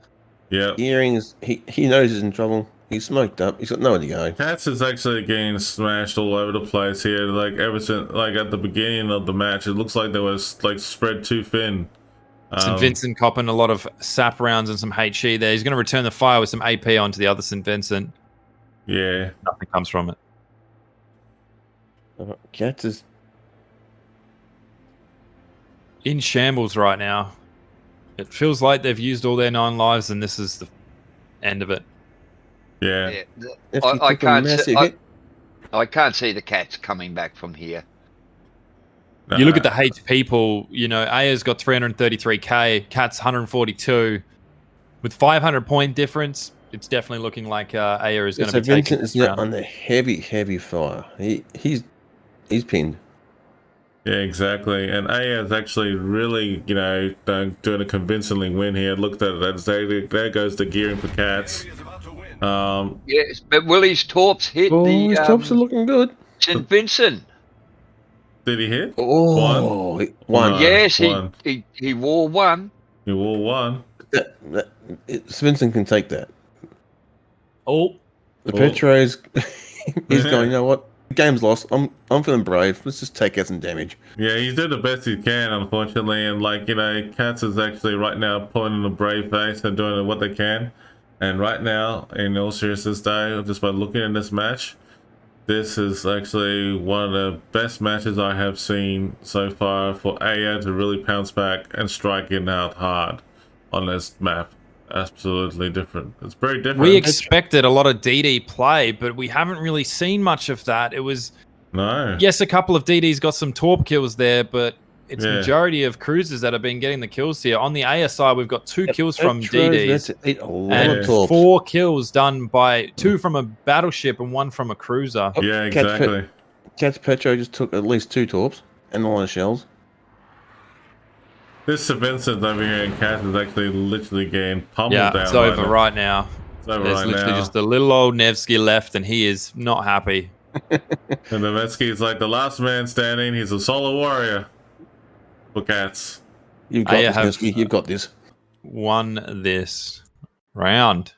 Yeah. Gearing's he knows he's in trouble. He's smoked up. He's got nowhere to go. Cats is actually getting smashed all over the place here. Like ever since, like at the beginning of the match, it looks like there was like spread too thin. St. Vincent copping a lot of sap rounds and some HE there. He's going to return the fire with some AP onto the other St. Vincent. Yeah. Nothing comes from it. Cats is in shambles right now. It feels like they've used all their 9 lives and this is the end of it. Yeah. I can't see the Cats coming back from here. You look at the HP pool, Aya's got 333k, Cats 142. With 500 point difference, it's definitely looking like Aya is going to be taking Vincent is under heavy fire. He's pinned. Yeah, exactly. And Aya is actually really, doing a convincingly win here. Look at that. There goes the gearing for Cats. Yes, but Willie's Torps hit the his tops are looking good. St. Vincent. Did he hit? Oh, one. Yes, one. he wore one. He wore one. Svensson can take that. Oh, The Petro's he's going, you know what? The game's lost. I'm feeling brave. Let's just take out some damage. Yeah, he's doing the best he can, unfortunately. And, Cats is actually right now pulling in a brave face and doing what they can. And right now, in all seriousness, though, just by looking at this match, this is actually one of the best matches I have seen so far for Aya to really pounce back and strike it out hard on this map. Absolutely different. It's very different. We expected a lot of DD play, but we haven't really seen much of that. It was yes, a couple of DDs got some torp kills there, but it's majority of cruisers that have been getting the kills here. On the Aya side, we've got 2 kills from DDs and 4 kills done by 2 from a battleship and 1 from a cruiser. Yeah, exactly. Cat's Petro just took at least 2 torps and a lot of shells. This St. Vincent over here in Cat is actually literally getting pummeled down. It's over right now. There's literally just a little old Nevsky left, and he is not happy. And the Nevsky is like the last man standing. He's a solo warrior for Cats. You've got this, Nevsky. You've got this. Won this round.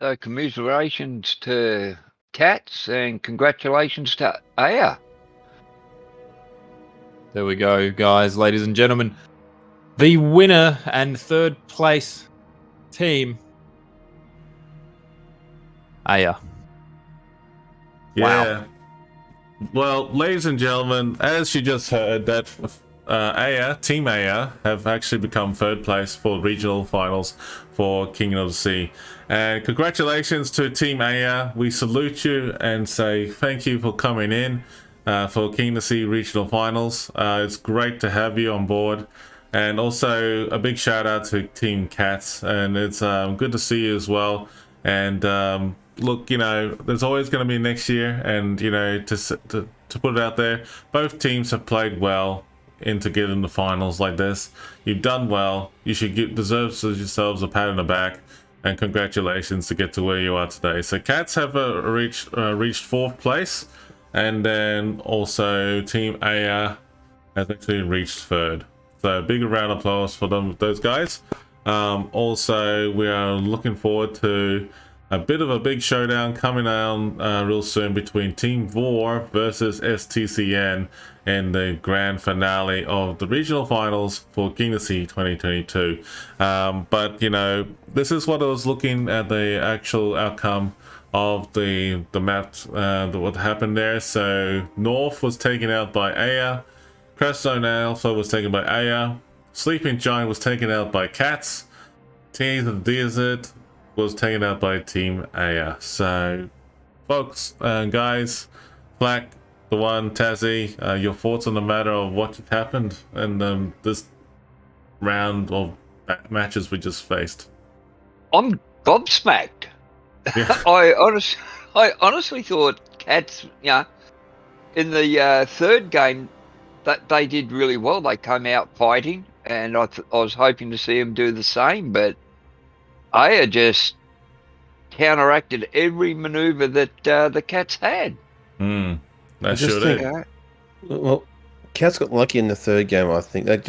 So commiserations to Cats and congratulations to Aya. There we go, guys, ladies and gentlemen. The winner and 3rd place team, Aya. Yeah. Wow. Well, ladies and gentlemen, as you just heard, that Team Aya, have actually become 3rd place for regional finals for Kingdom of the Sea. And congratulations to Team Aya. We salute you and say thank you for coming in for Kingdom of the Sea regional finals. It's great to have you on board. And also a big shout out to Team Cats. And it's good to see you as well. And look, there's always going to be next year. And, to put it out there, both teams have played well into getting the finals like this. You've done well. You should deserve yourselves a pat on the back. And congratulations to get to where you are today. So Cats have reached 4th place. And then also Team Aya has actually reached 3rd. So big round of applause for those guys. Also, we are looking forward to a bit of a big showdown coming down real soon between Team Vor versus STCN in the grand finale of the regional finals for Kingdom of the Sea 2022. But this is what I was looking at, the actual outcome of the map, what happened there. So North was taken out by Aya. Crash Zone Alpha was taken by Aya. Sleeping Giant was taken out by Cats. Tears of the Desert was taken out by Team Aya. So, folks and guys, Flack, the one, Tazzy, your thoughts on the matter of what just happened in this round of matches we just faced? I'm gobsmacked. Yeah. I honestly thought Cats, in the 3rd game, that they did really well. They came out fighting, and I was hoping to see them do the same, but Aya just counteracted every maneuver that the Cats had. That sure did. Well, Cats got lucky in the 3rd game, I think. It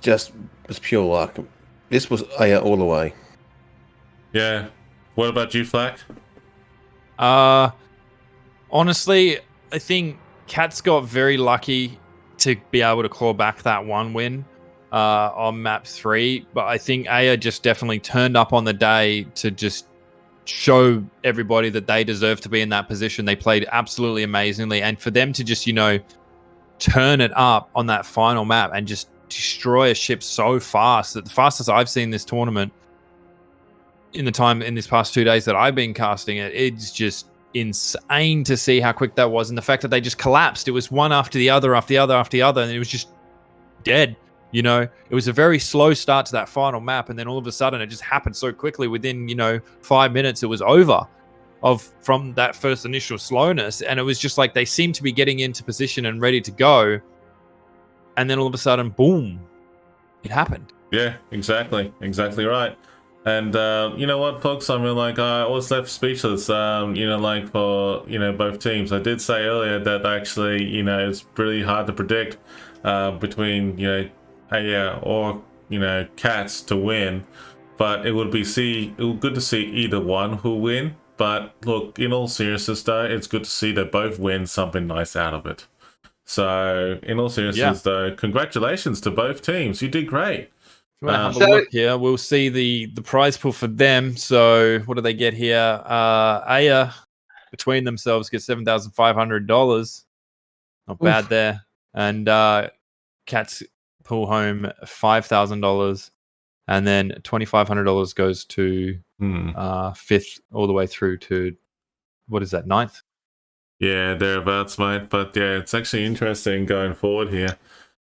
just was pure luck. This was Aya all the way. Yeah. What about you, Flack? Honestly, I think Cats got very lucky to be able to claw back that 1 win on map 3, but I think Aya just definitely turned up on the day to just show everybody that they deserve to be in that position. They played absolutely amazingly, and for them to just turn it up on that final map and just destroy a ship so fast, that the fastest I've seen this tournament in this past 2 days that I've been casting it, it's just insane to see how quick that was, and the fact that they just collapsed. It was one after the other, and it was just dead. You know, it was a very slow start to that final map, and then all of a sudden it just happened so quickly. Within 5 minutes, it was over from that first initial slowness, and it was just like they seemed to be getting into position and ready to go, and then all of a sudden, boom, it happened. Yeah, exactly right. And you know what, folks? I mean, like, I was left speechless. Like, for both teams. I did say earlier that actually, it's really hard to predict between Aya or Cats to win, but it would be good to see either one who win. But look, in all seriousness, though, it's good to see that both win something nice out of it. So, in all seriousness, though, congratulations to both teams. You did great. Have a look here. We'll see the prize pool for them. So what do they get here? Aya between themselves get $7,500. Not bad there. And Cats pull home $5,000, and then $2,500 goes to fifth all the way through to what is that, ninth? Yeah, thereabouts, mate. But yeah, it's actually interesting going forward here.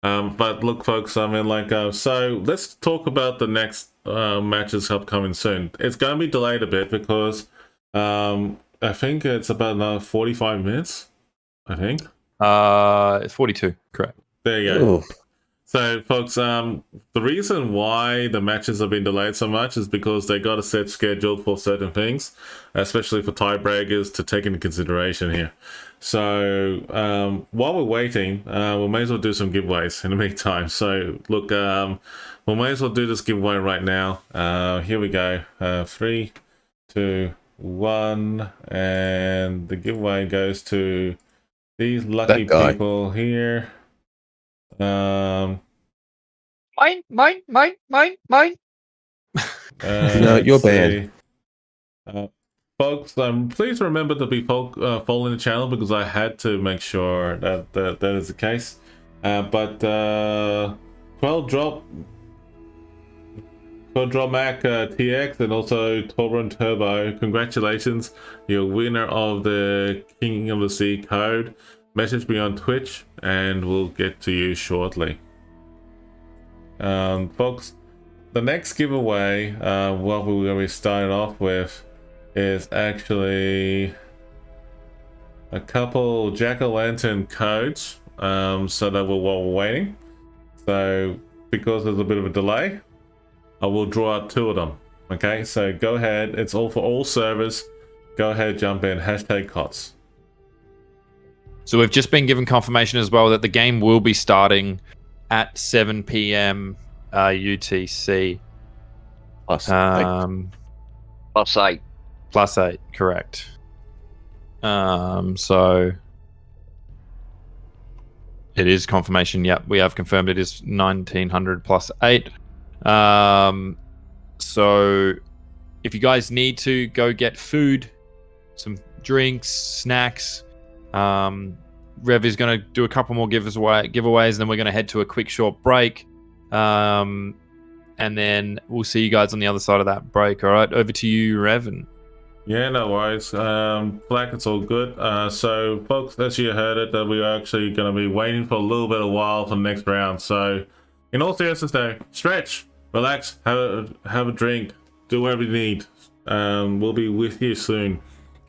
But look, folks, I mean, like, so let's talk about the next matches upcoming soon. It's going to be delayed a bit because I think it's about another 45 minutes, I think. It's 42, correct. There you go. Ooh. So, folks, the reason why the matches have been delayed so much is because they got a set schedule for certain things, especially for tiebreakers to take into consideration here. So, while we're waiting, we may as well do some giveaways in the meantime. So, look, we may as well do this giveaway right now. Here we go. 3, 2, 1, and the giveaway goes to these lucky people here. Mine. No, you're banned. Folks, please remember to be following the channel because I had to make sure that is the case. But Quell Drop Mac TX and also Torrun Turbo, congratulations, you're winner of the King of the Sea code. Message me on Twitch and we'll get to you shortly. Folks, the next giveaway, what we're going to be starting off with is actually a couple jack-o'-lantern codes, so that while we're waiting. So because there's a bit of a delay, I will draw out 2 of them. Okay, so go ahead, it's all for all servers. Go ahead, jump in, #COTS. So we've just been given confirmation as well that the game will be starting at 7 p.m. UTC. Plus +8. +8, correct. So it is confirmation. Yep, we have confirmed it is 1900 +8. So if you guys need to go get food, some drinks, snacks, Rev is going to do a couple more giveaways, and then we're going to head to a quick short break, and then we'll see you guys on the other side of that break. All right, over to you, Revan. Yeah, no worries. Black, it's all good. So, folks, as you heard it, that we are actually going to be waiting for a little bit of while for the next round. So, in all seriousness, though, stretch, relax, have a drink, do whatever you need. We'll be with you soon.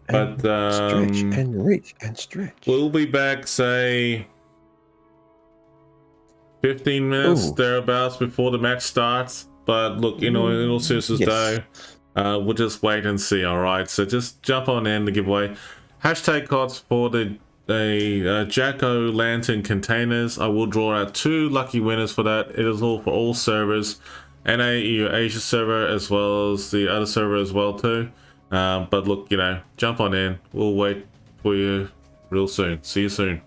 But stretch and reach and stretch. We'll be back, say 15 minutes thereabouts before the match starts. But look, in all seriousness, though, we'll just wait and see. All right, so just jump on in the giveaway. #COTS for the jack-o'-lantern containers. I will draw out 2 lucky winners for that. It is all for all servers, NA, EU, Asia server, as well as the other server as well too. But look, jump on in. We'll wait for you real soon. See you soon.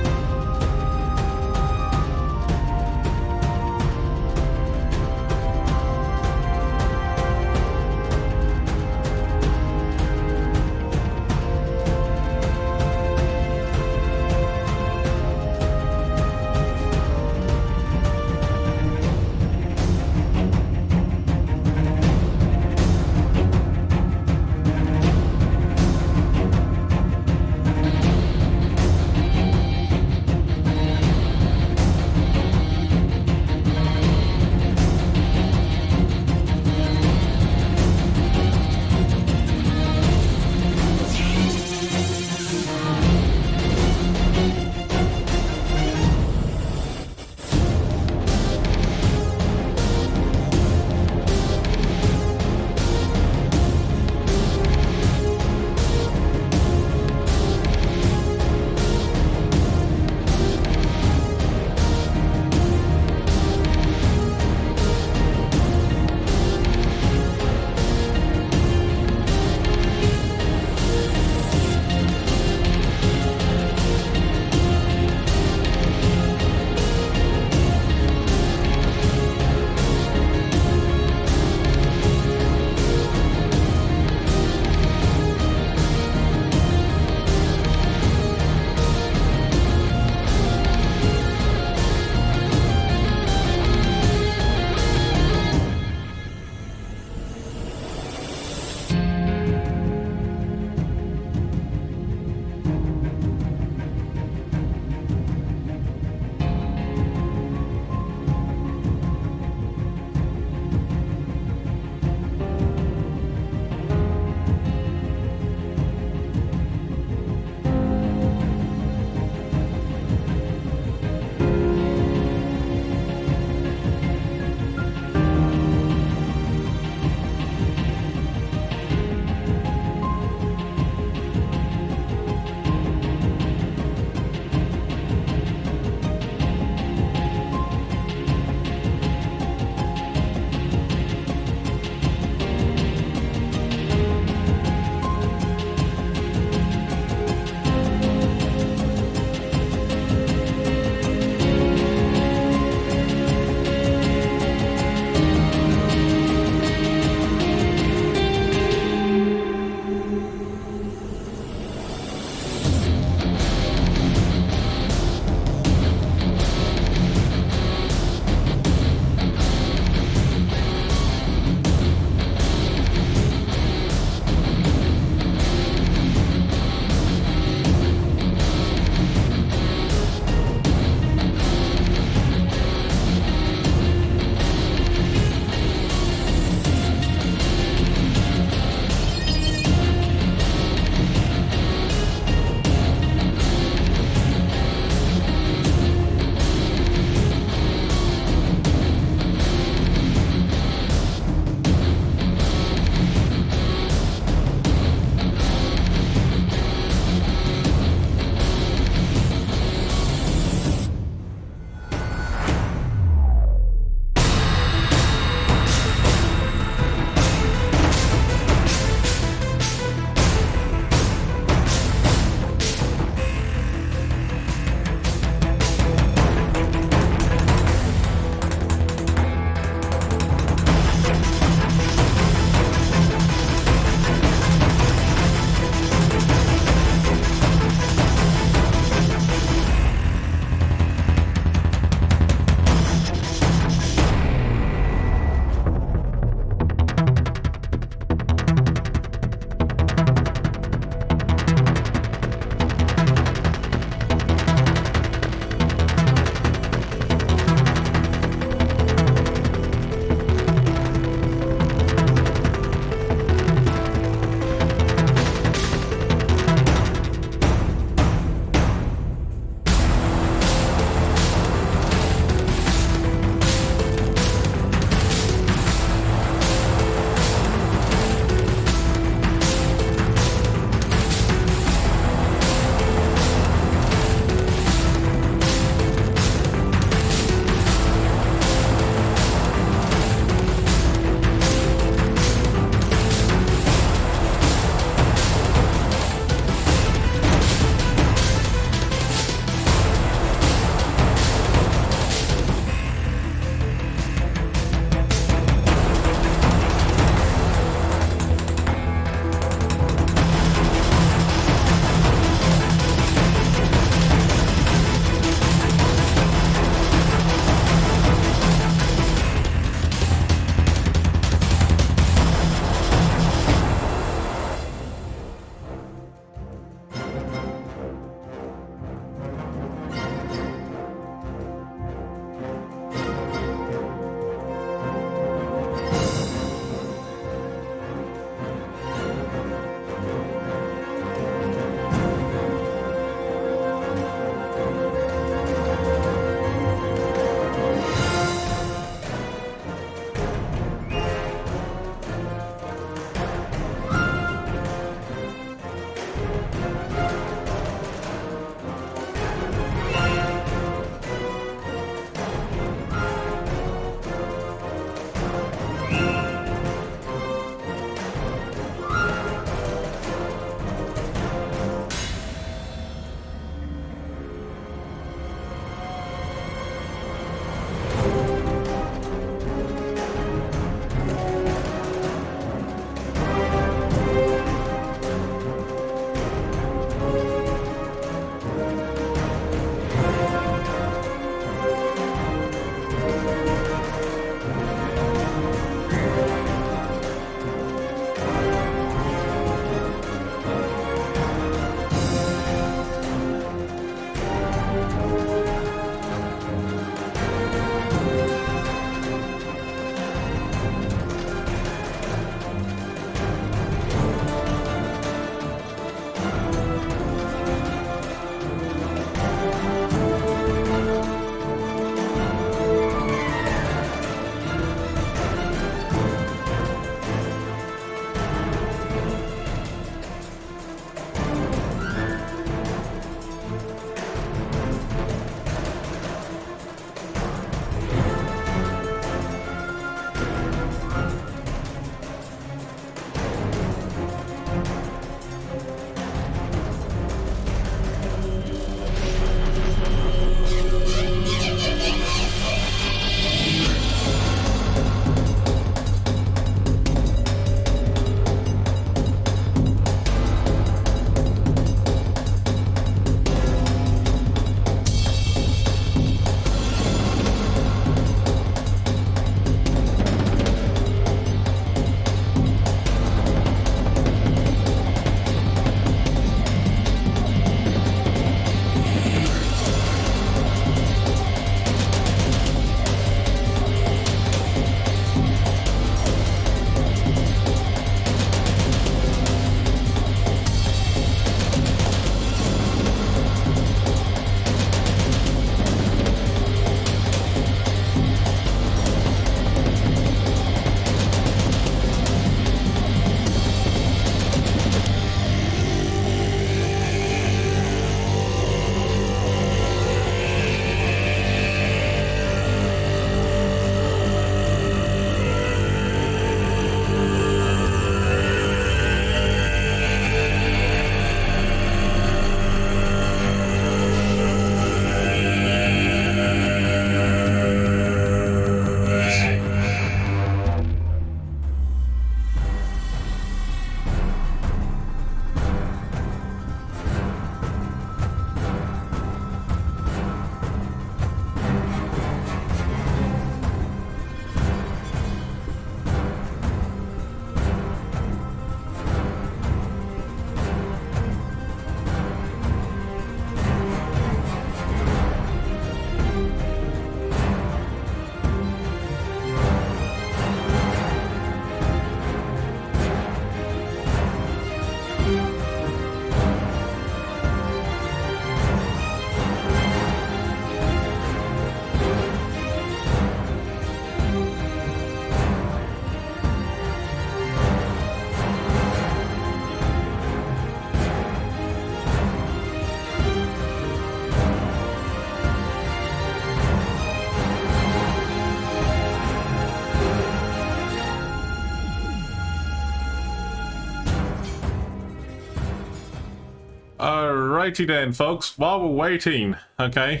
Alrighty then, folks. While we're waiting, to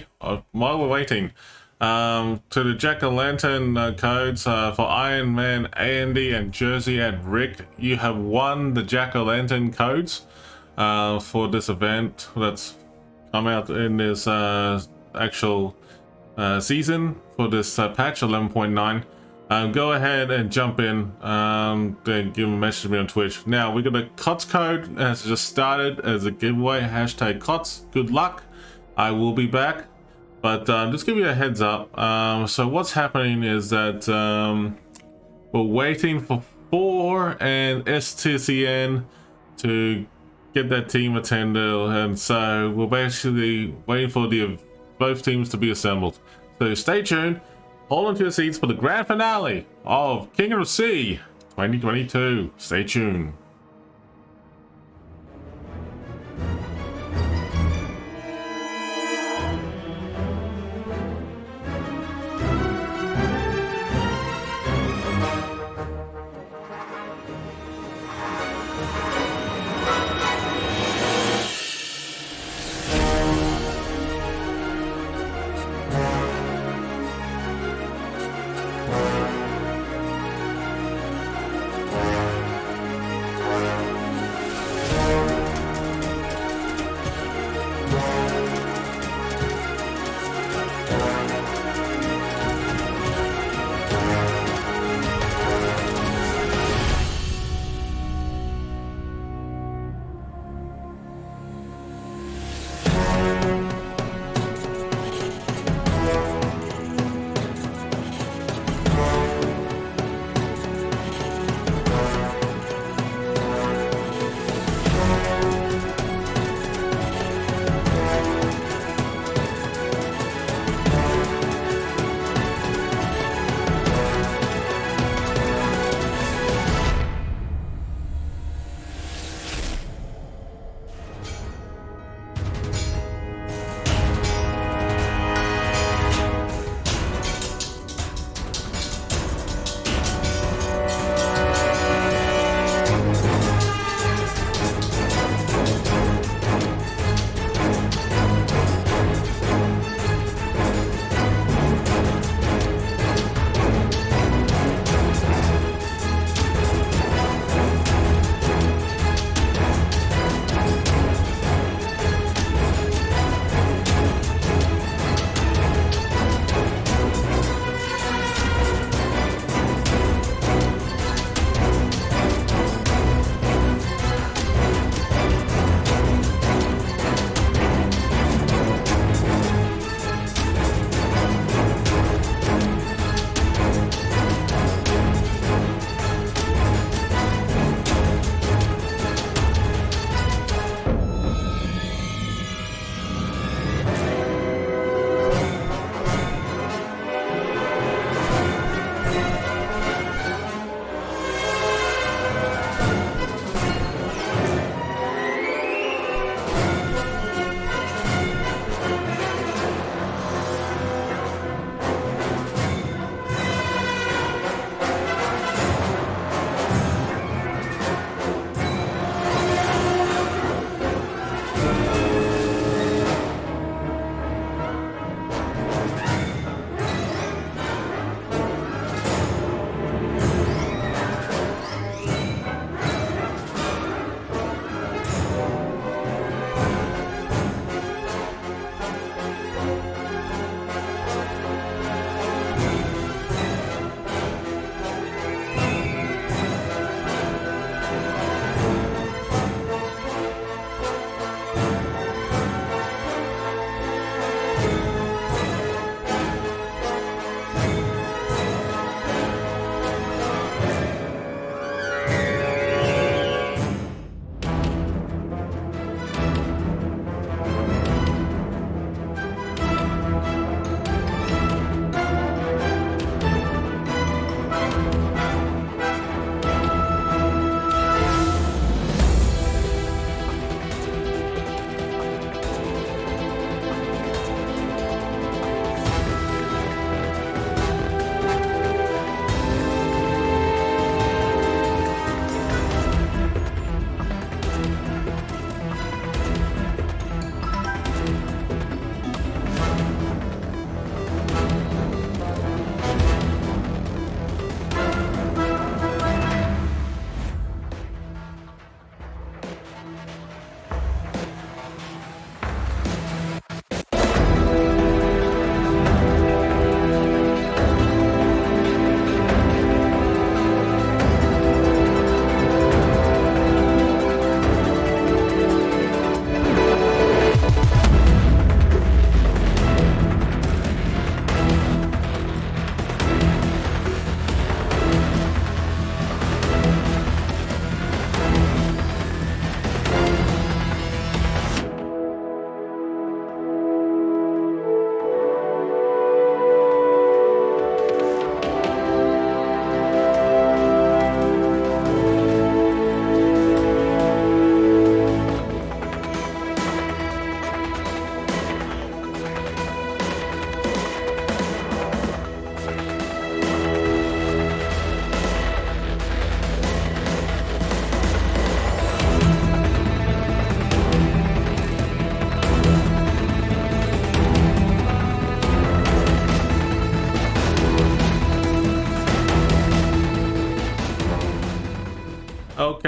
the Jack-o'-lantern codes for Iron Man, Andy, and Jersey, and Rick, you have won the Jack-o'-lantern codes for this event that's come out in this actual season for this patch 11.9. Go ahead and jump in, then give a message to me on Twitch. Now, we got a COTS code has just started as a giveaway, hashtag COTS. Good luck. I will be back, but just give you a heads up. So what's happening is that we're waiting for 4 and STCN to get that team attended, and so we're basically waiting for both teams to be assembled. So stay tuned. Hold on to your seats for the grand finale of King of the Sea 2022. Stay tuned.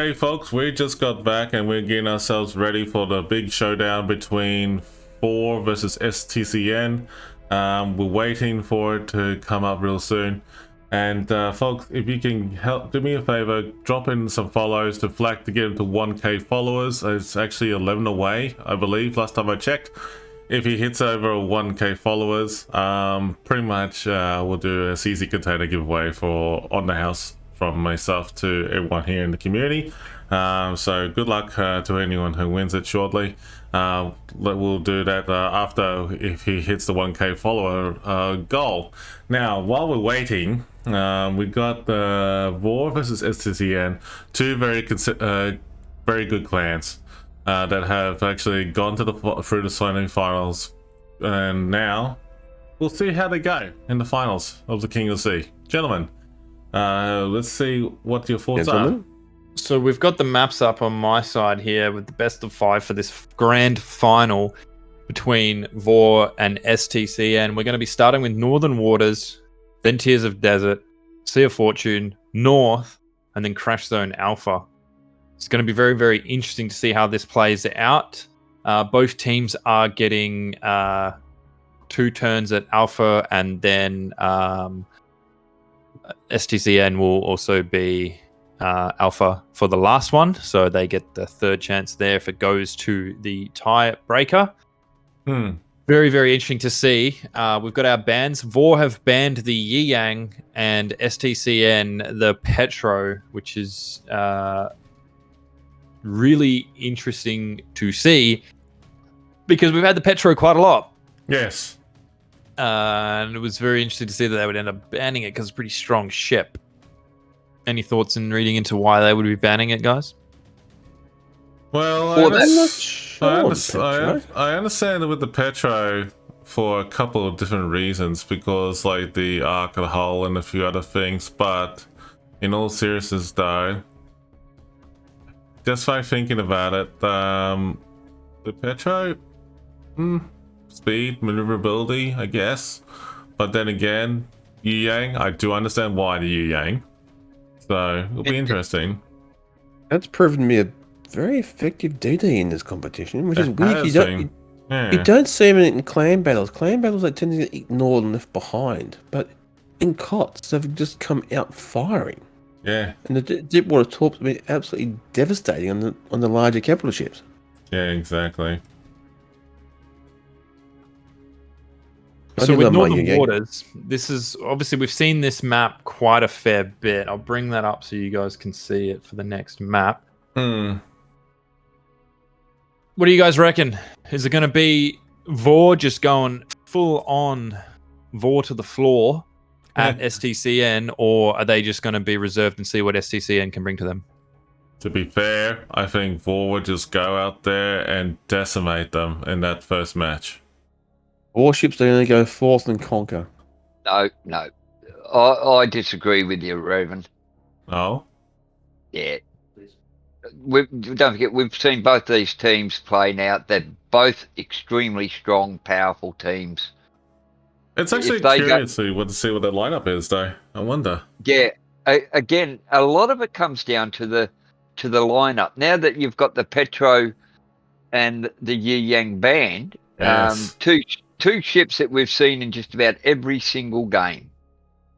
Okay, folks, we just got back and we're getting ourselves ready for the big showdown between 4 versus STCN. We're waiting for it to come up real soon. And folks, if you can help, do me a favor, drop in some follows to Flack to get him to 1k followers. It's actually 11 away, I believe, last time I checked. If he hits over 1k followers, pretty much we'll do a CZ container giveaway for On The House from myself to everyone here in the community. So good luck to anyone who wins it shortly. We'll do that after if he hits the 1k follower goal. Now, while we're waiting, we got the Vor versus STCN, two very good clans that have actually gone to through the semi-finals, and now we'll see how they go in the finals of the King of the Sea. Gentlemen, let's see what your thoughts are. So we've got the maps up on my side here with the best of 5 for this grand final between Vor and STCN. We're going to be starting with Northern Waters, then Tears of Desert, Sea of Fortune, North, and then Crash Zone Alpha. It's going to be very, very interesting to see how this plays out. Both teams are getting 2 turns at Alpha, and then STCN will also be Alpha for the last one, so they get the 3rd chance there if it goes to the tie breaker. Very, very interesting to see. We've got our bans. Vor have banned the Yi Yang, and STCN the Petro, which is really interesting to see because we've had the Petro quite a lot. Yes. And it was very interesting to see that they would end up banning it because it's a pretty strong ship. Any thoughts in reading into why they would be banning it, guys? Well, I understand it with the Petro for a couple of different reasons, because like the Ark of the Hull and a few other things, but in all seriousness though, just by thinking about it, the Petro, speed, maneuverability, I guess, but then again, Yi Yang, I do understand why the Yi Yang, so it'll be interesting. That's proven to be a very effective DD in this competition, which is weird. You don't see them in clan battles. Clan battles, they tend to get ignored and left behind, but in COTS, they've just come out firing. Yeah. And the Deepwater Torps have been absolutely devastating on the larger capital ships. Yeah, exactly. So with Northern Waters, this is obviously we've seen this map quite a fair bit. I'll bring that up so you guys can see it for the next map. What do you guys reckon? Is it going to be Vor just going full on Vor to the floor at STCN, or are they just going to be reserved and see what STCN can bring to them? To be fair, I think Vor would just go out there and decimate them in that first match. Warships are going to go forth and conquer. No. I disagree with you, Revan. Oh? Yeah. Don't forget, we've seen both these teams play now. They're both extremely strong, powerful teams. It's actually curious to see what their lineup is, though. I wonder. Yeah. Again, a lot of it comes down to the lineup. Now that you've got the Petro and the Yi Yang band, yes. Two ships that we've seen in just about every single game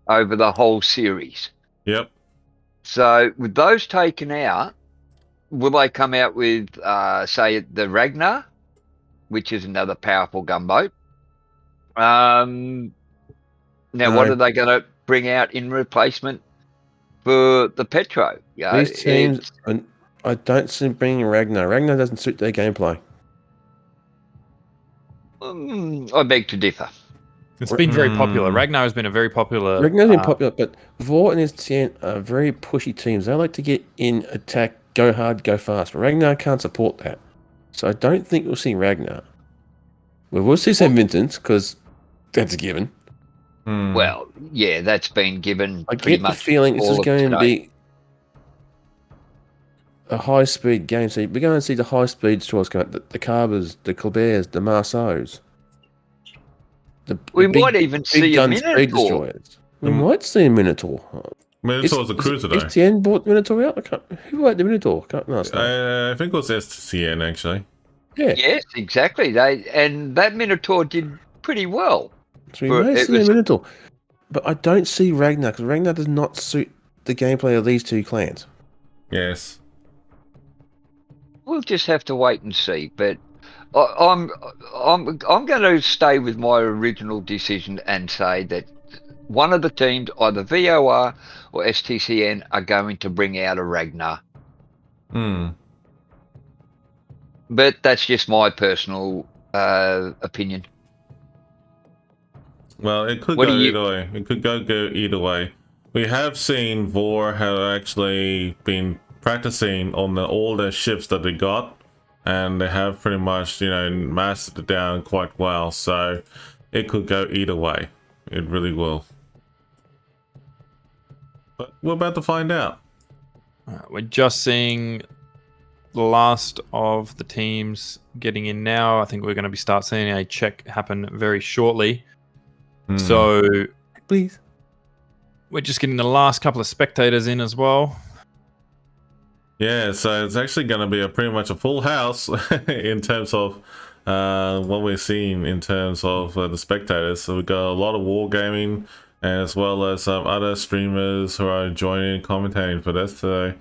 over the whole series. Yep. So with those taken out, will they come out with, say, the Ragnar, which is another powerful gunboat? Now, what are they going to bring out in replacement for the Petro? These teams, I don't see them bringing Ragnar. Ragnar doesn't suit their gameplay. I beg to differ. It's been very popular. Ragnar has been a very popular... Ragnar's been popular, but Vor and STCN are very pushy teams. They like to get in, attack, go hard, go fast. Ragnar can't support that. So I don't think we'll see Ragnar. We will see St. Vincent's, because that's a given. Well, yeah, that's been given. I get the feeling this is going to be a high-speed game. So we're going to see the high-speed destroyers come out, the Carbers, the Colberts, the Marceaus. We might even see a Minotaur. We might see a Minotaur. Minotaur's a cruiser, though. STN bought Minotaur out? Who bought the Minotaur? I think it was STN, actually. Yeah. Yes, exactly. And that Minotaur did pretty well. So we may see a Minotaur. But I don't see Ragnar, because Ragnar does not suit the gameplay of these two clans. Yes. We'll just have to wait and see. But I'm going to stay with my original decision and say that one of the teams, either VOR or STCN, are going to bring out a Ragnar. But that's just my personal opinion. Well, it could go either way. It could go either way. We have seen Vor have actually been practicing on all their ships that they got, and they have pretty much, mastered it down quite well. So it could go either way. It really will. But we're about to find out. We're just seeing the last of the teams getting in now. I think we're going to start seeing a check happen very shortly. So, please, we're just getting the last couple of spectators in as well. Yeah, so it's actually going to be pretty much a full house in terms of what we're seeing in terms of the spectators. So we've got a lot of wargaming, as well as some other streamers who are joining and commentating for this. So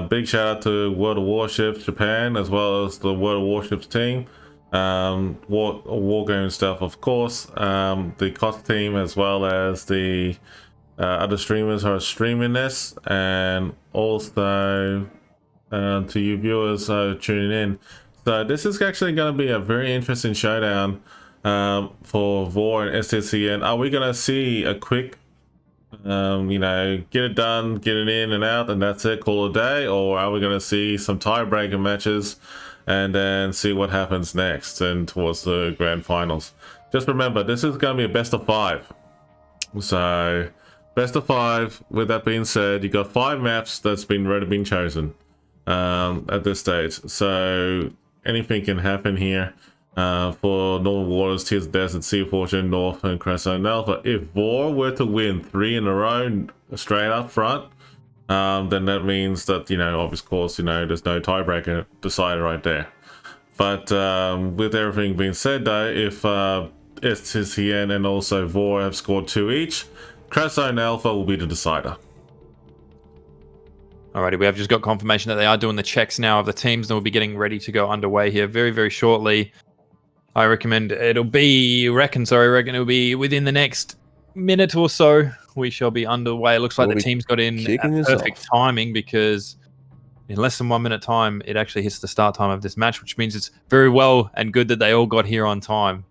big shout out to World of Warships Japan, as well as the World of Warships team. Wargaming stuff, of course, the COS team, as well as the other streamers who are streaming this, and also to you viewers tuning in. So this is actually going to be a very interesting showdown for Vor and STCN. Are we going to see a quick get it done, get it in and out, and that's it, call it a day? Or are we going to see some tiebreaker matches and then see what happens next and towards the grand finals? Just remember, this is going to be a best of 5. So best of 5. With that being said, you got 5 maps that's been already been chosen at this stage. So anything can happen here for Northern Waters, Tears of Desert, Sea of Fortune, North, and Crescent and Alpha. If Vor were to win 3 in a row straight up front, then that means that, of course, there's no tiebreaker decided right there. But with everything being said, though, if STCN and also Vor have scored 2 each, Crescent and Alpha will be the decider. Alrighty, we have just got confirmation that they are doing the checks now of the teams, and we'll be getting ready to go underway here very, very shortly. I reckon it'll be within the next minute or so. We shall be underway. It looks like the team's got in at perfect timing, because in less than 1 minute time, it actually hits the start time of this match, which means it's very well and good that they all got here on time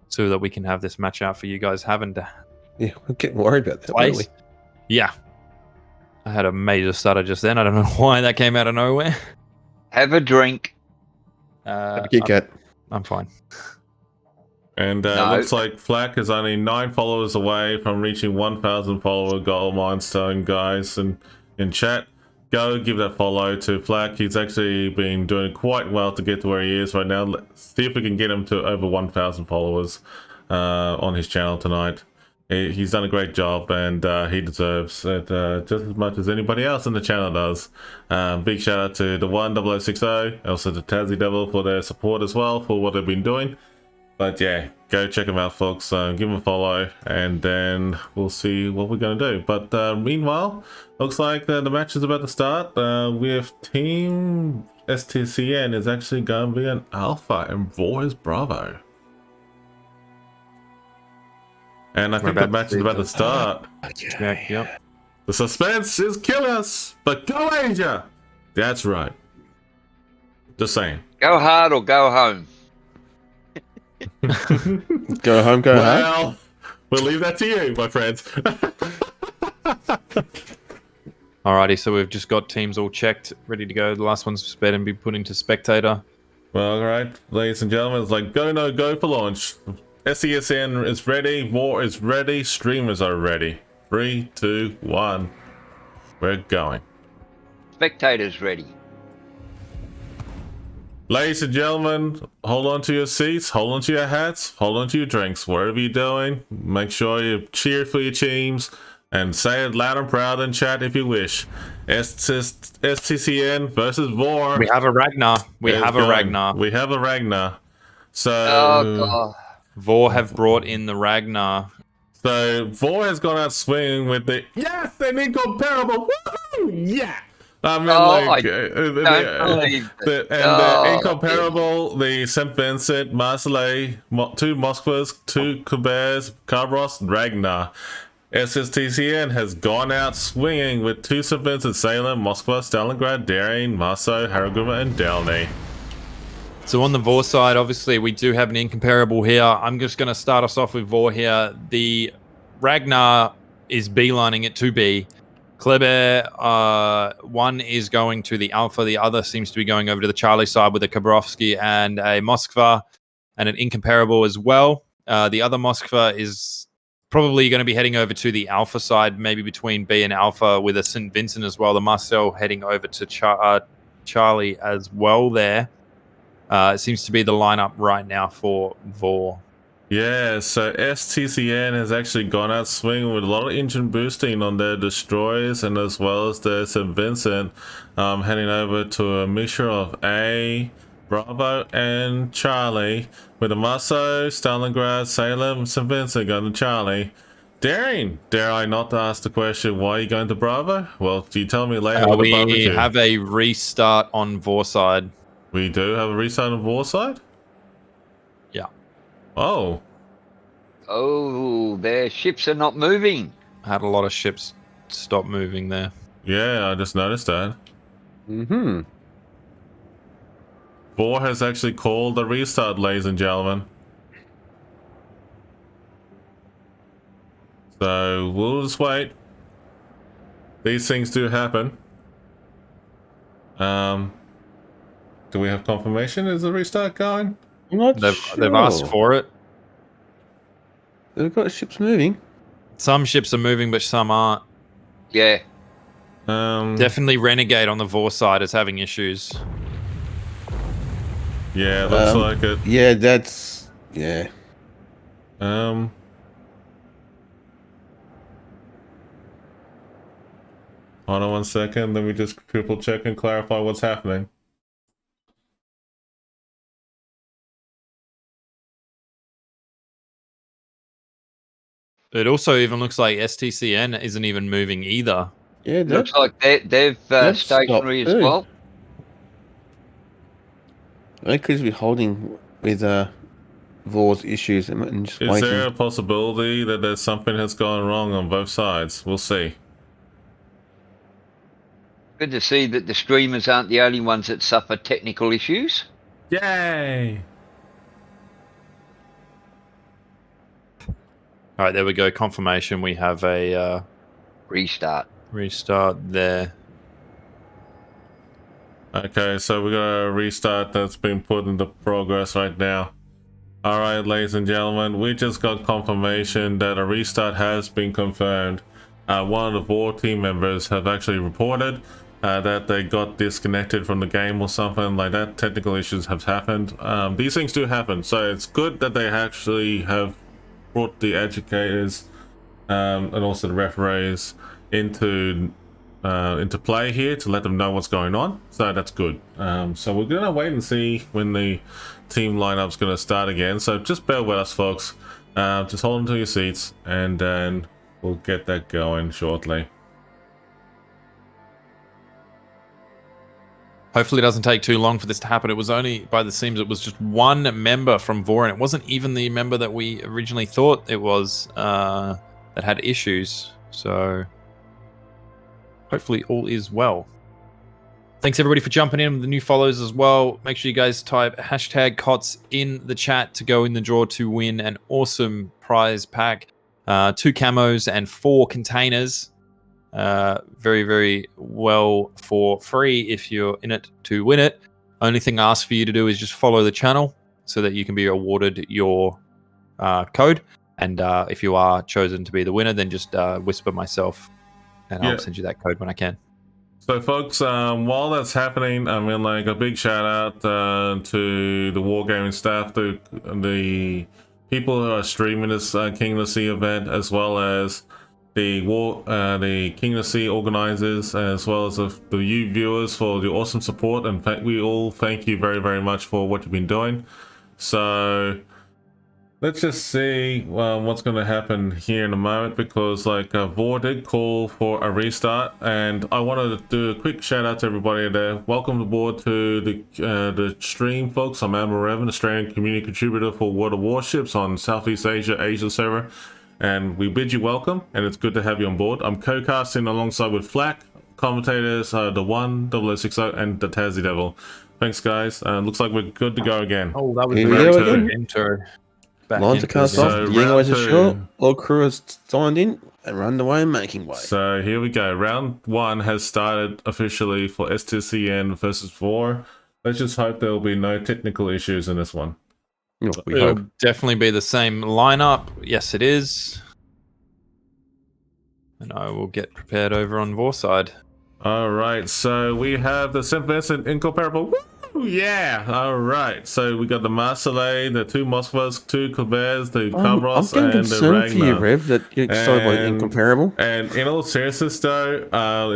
so that we can have this match out for you guys having to. Yeah, we're getting worried about that, aren't we? Yeah. I had a major stutter just then. I don't know why that came out of nowhere. Have a drink. Have a Kit Kat. I'm fine. And looks like Flack is only 9 followers away from reaching 1,000 follower goal milestone, guys. And in chat, go give that follow to Flack. He's actually been doing quite well to get to where he is right now. Let's see if we can get him to over 1,000 followers on his channel tonight. He's done a great job, and he deserves it just as much as anybody else in the channel does. Big shout out to the 10060, also to Tazzy Devil for their support as well for what they've been doing. But yeah, go check them out, folks. Give them a follow, and then we'll see what we're going to do. But meanwhile, looks like the match is about to start with Team STCN is actually going to be an Alpha, and Vor is Bravo. And I think the match is about to start. Yep. The suspense is killing us, but go Asia! That's right. Just saying. Go hard or go home. Go home, go home. Well, we'll leave that to you, my friends. Alrighty, so we've just got teams all checked, ready to go. The last one's sped and be put into spectator. Well, alright, ladies and gentlemen, it's like go, no, go for launch. SESN is ready, War is ready, streamers are ready. 3, 2, 1. We're going. Spectators ready. Ladies and gentlemen, hold on to your seats, hold on to your hats, hold on to your drinks, wherever you're doing. Make sure you cheer for your teams, And say it loud and proud in chat if you wish. STCN versus Vor. We have a Ragnar. We have a Ragnar. So Vor have brought in the Ragnar. So Vor has gone out swinging with the an incomparable. Woohoo! Yeah. I mean, the incomparable, the St. Vincent, Marseille, 2 Moskvas, 2 Kuberts, Kabros, Ragnar. SSTCN has gone out swinging with 2 St. Vincent, Salem, Moskva, Stalingrad, Daring, Marso, Haraguma, and Delny. So on the Vor side, obviously, we do have an incomparable here. I'm just going to start us off with Vor here. The Ragnar is beelining it to B. Kleber, one is going to the Alpha. The other seems to be going over to the Charlie side with a Kabrovsky and a Moskva and an incomparable as well. The other Moskva is probably going to be heading over to the Alpha side, maybe between B and Alpha with a St. Vincent as well. The Marcel heading over to Charlie as well there. It seems to be the lineup right now for Vor. Yeah, so STCN has actually gone out swinging with a lot of engine boosting on their destroyers and as well as their St. Vincent, heading over to a mixture of A, Bravo, and Charlie, with the Maso, Stalingrad, Salem, St. Vincent going to Charlie. Daring, dare I not ask the question, why are you going to Bravo? Well, you tell me later. We have a restart on Vor side. We do have a restart on Vor side? Yeah. Oh. Oh, their ships are not moving. I had a lot of ships stop moving there. Yeah, I just noticed that. Mm-hmm. Vor has actually called a restart, ladies and gentlemen. So we'll just wait. These things do happen. Do we have confirmation? Is the restart going? I'm not They've sure. asked for it. They've got ships moving. Some ships are moving, but some aren't. Yeah. Definitely Renegade on the Vor side is having issues. Yeah, looks like it. Yeah, that's... Yeah. Hold on 1 second. Let me just triple check and clarify what's happening. It also even looks like STCN isn't even moving either. Yeah, looks like they've stationary as well. They could be holding with Vor's issues and just waiting. Is there a possibility that there's something that's gone wrong on both sides? We'll see. Good to see that the streamers aren't the only ones that suffer technical issues. Yay! All right, there we go. Confirmation. We have a Restart there. Okay, so we got a restart that's been put into progress right now. Alright, ladies and gentlemen, we just got confirmation that a restart has been confirmed. One of the Vor team members have actually reported that they got disconnected from the game or something like that. Technical issues have happened. These things do happen, so it's good that they actually have brought the educators and also the referees into play here to let them know what's going on. So that's good. So we're gonna wait and see when the team lineup's gonna start again. So just bear with us, folks. Just hold on to your seats, and then we'll get that going shortly. Hopefully it doesn't take too long for this to happen. It was only, by the seams, it was just one member from Vor, and it wasn't even the member that we originally thought it was that had issues. So hopefully all is well. Thanks everybody for jumping in with the new follows as well. Make sure you guys type hashtag COTS in the chat to go in the draw to win an awesome prize pack. 2 camos and 4 containers. Very, very well for free if you're in it to win it. Only thing I ask for you to do is just follow the channel so that you can be awarded your code. And if you are chosen to be the winner, then just whisper myself and I'll send you that code when I can. So folks, while that's happening, I mean, like, a big shout out to the Wargaming staff, the people who are streaming this King of the Sea event, as well as the King of the Sea organizers, as well as the you viewers for your awesome support, and we all thank you very, very much for what you've been doing. So let's just see what's going to happen here in a moment, because Vor did call for a restart, and I wanted to do a quick shout out to everybody there. Welcome aboard to the stream, folks. I'm Admiral Revan, Australian community contributor for World of Warships on Southeast Asia server, and we bid you welcome, and it's good to have you on board. I'm co-casting alongside with Flack, commentators, the One, 0060, and the Tassie Devil. Thanks, guys. Looks like we're good to go again. Oh, that was Here a we very go good again. intro. Lines are cast off, the Yangoes are short, all crew is signed in and run away and making way. So here we go. Round 1 has started officially for STCN versus 4. Let's just hope there will be no technical issues in this one. We It'll hope. definitely be the same lineup. Yes, it is. And I will get prepared over on Vor side. All right, so we have the St. Vincent Incomparable. Woo! Yeah, all right. So we got the Marseille, the 2 Moskvas, 2 Colberts, the Kamros, I'm and the concerned for you, Ragnar. Rev, that you're so incomparable. And in all seriousness, though,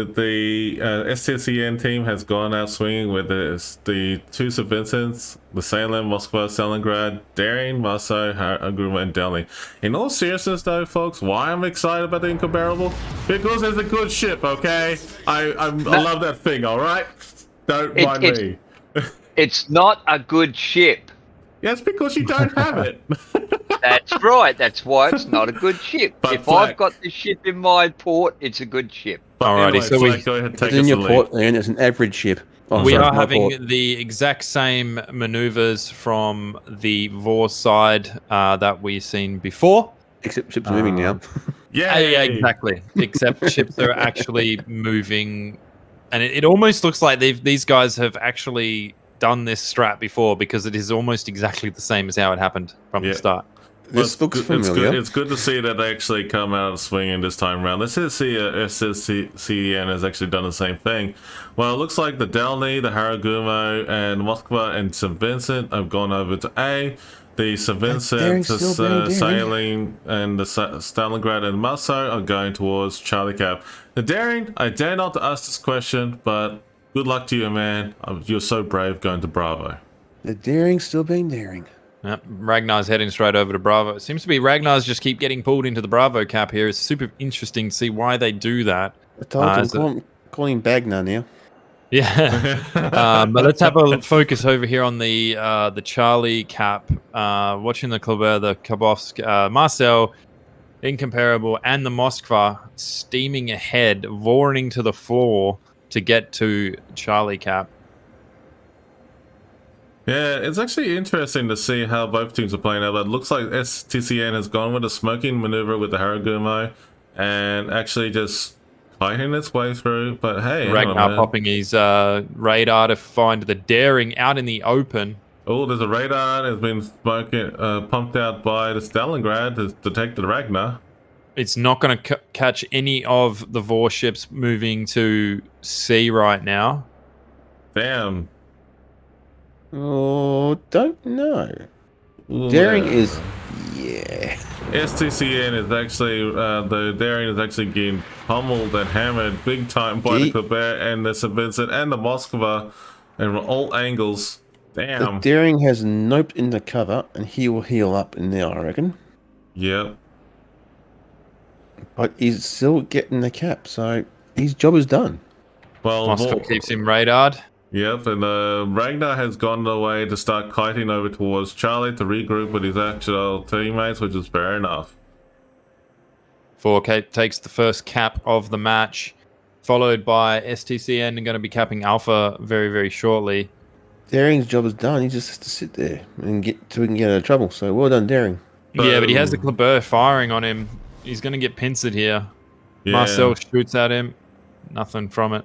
the STCN team has gone out swinging with the 2 St. Vincents, the Salem, Moskva, Stalingrad, Daring, Marseille, Agruma, and Delhi. In all seriousness, though, folks, why I'm excited about the Incomparable? Because it's a good ship, okay? I love that thing, all right? Don't mind me. It's not a good ship. Yes, because you don't have it. That's right. That's why it's not a good ship. But if Flack, I've got the ship in my port, it's a good ship. Alrighty, anyway, so Flack, go ahead and take It's us in to your the port, lead. and it's an average ship. Oh, We sorry, are my having port. the exact same maneuvers from the Vor side that we've seen before. Except ships are moving now. Yeah, Yeah, exactly. Except ships are actually moving. And it almost looks like these guys have actually done this strat before, because it is almost exactly the same as how it happened from the start. This looks familiar. It's good to see that they actually come out swinging this time around. Let's see if SCCN has actually done the same thing. Well, it looks like the Delny, the Haragumo, and Moskva and St. Vincent have gone over to A. The St. Vincent, the Sailing, and the Stalingrad and Marseille are going towards Charlie Cap. The Daring, I dare not to ask this question, but good luck to you, man. You're so brave going to Bravo. The Daring still being daring. Yep, Ragnar's heading straight over to Bravo. It seems to be Ragnar's just keep getting pulled into the Bravo cap here. It's super interesting to see why they do that. I told you, call him Bagnar now. Yeah, but let's have a focus over here on the Charlie cap. Watching the Kleber, the Kabovsk, Marcel, Incomparable, and the Moskva steaming ahead, voring to the floor to get to Charlie cap. Yeah, it's actually interesting to see how both teams are playing out. It looks like STCN has gone with a smoking maneuver with the Haragumo and actually just fighting its way through. But hey, Ragnar popping his radar to find the Daring out in the open. Oh, there's a radar that's been smoking, pumped out by the Stalingrad to detect the Ragnar. It's not going to catch any of the Vor ships moving to sea right now. Damn. Oh, don't know. Daring is, yeah. STCN is actually, the Daring is actually getting pummeled and hammered big time by the Quebec and the St. Vincent and the Moskva and all angles. Damn. The Daring has noped in the cover, and he will heal up in there, I reckon. Yep. But he's still getting the cap, so his job is done. Well, Moskva keeps him radared. Yep, and Ragnar has gone away to start kiting over towards Charlie to regroup with his actual teammates, which is fair enough. 4K takes the first cap of the match, followed by STCN and going to be capping Alpha very, very shortly. Daring's job is done. He just has to sit there and get till we can get out of trouble. So well done, Daring. Yeah, but he has the Kleber firing on him. He's going to get pincered here. Yeah. Marcel shoots at him. Nothing from it.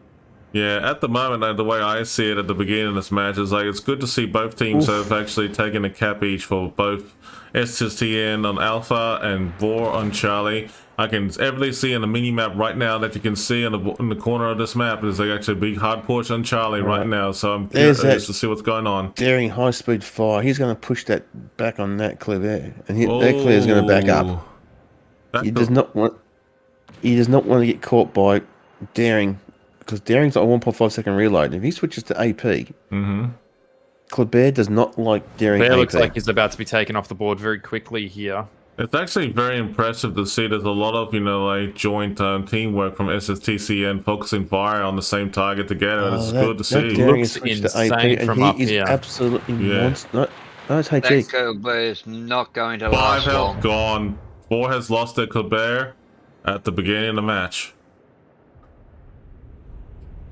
Yeah, at the moment, the way I see it at the beginning of this match is like it's good to see both teams have actually taken a cap each for both STCN on Alpha and Vor on Charlie. I can evidently see in the mini map right now that you can see in the corner of this map is like actually a big hard push on Charlie right now. So I'm curious to see what's going on. Daring high speed fire. He's going to push that back on that Kleber, and that Kleber is going to back up. He does not want. he does not want to get caught by Daring, because Daring's got a 1.5-second reload. If he switches to AP, Kleber does not like Daring. Kleber AP. looks like he's about to be taken off the board very quickly here. It's actually very impressive to see there's a lot of, like joint teamwork from SSTCN focusing fire on the same target together. It's good to see. Looks insane from up here. Absolutely monster. No, it's HG. That Kleber is not going to last 5 long. health gone. 4 has lost their Kleber at the beginning of the match.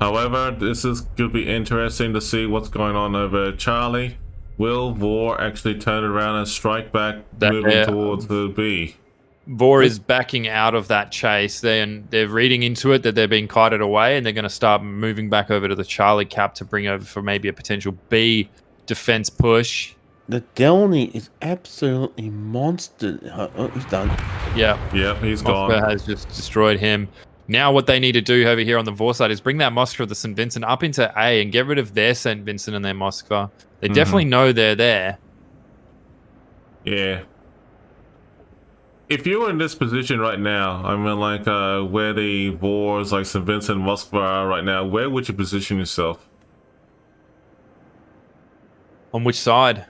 However, this is going to be interesting to see what's going on over Charlie. Will Vor actually turn around and strike back, moving towards the B? Vor is backing out of that chase. They're reading into it that they're being kited away, and they're going to start moving back over to the Charlie cap to bring over for maybe a potential B defense push. The Delny is absolutely monster. Oh, he's done. Yeah. Yep, he's gone. Has just destroyed him. Now what they need to do over here on the Vor side is bring that Moskva of the St. Vincent up into A and get rid of their St. Vincent and their Moskva. They definitely know they're there. Yeah. If you were in this position right now, I mean, like where the Vors, like St. Vincent and Moskva are right now, where would you position yourself? On which side?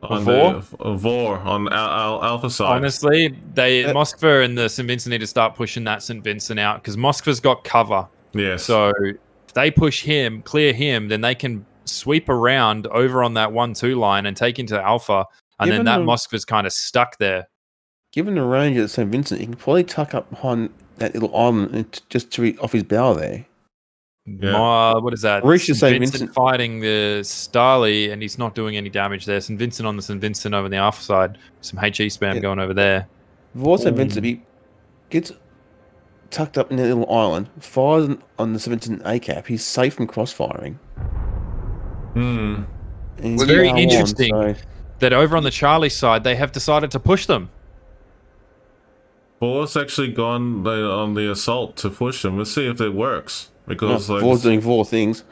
On the Vor, on Alpha side. Honestly, Moskva and the St. Vincent need to start pushing that St. Vincent out, because Moskva's got cover. Yes. So if they push him, clear him, then they can sweep around over on that 1-2 line and take into Alpha, and then that Moskva's kind of stuck there. Given the range of St. Vincent, he can probably tuck up behind that little island just to off his bow there. Yeah. What is that? St. Vincent fighting the Starly, and he's not doing any damage there. St. Vincent on the St. Vincent over the Alpha side. Some HE spam going over there. Vor St. Vincent, he gets tucked up in that little island, fires on the St. Vincent A cap. He's safe from cross-firing. It's very interesting that over on the Charlie side, they have decided to push them. Vor's actually gone on the assault to push them. Let's see if it works. Because Vor's doing Vor things.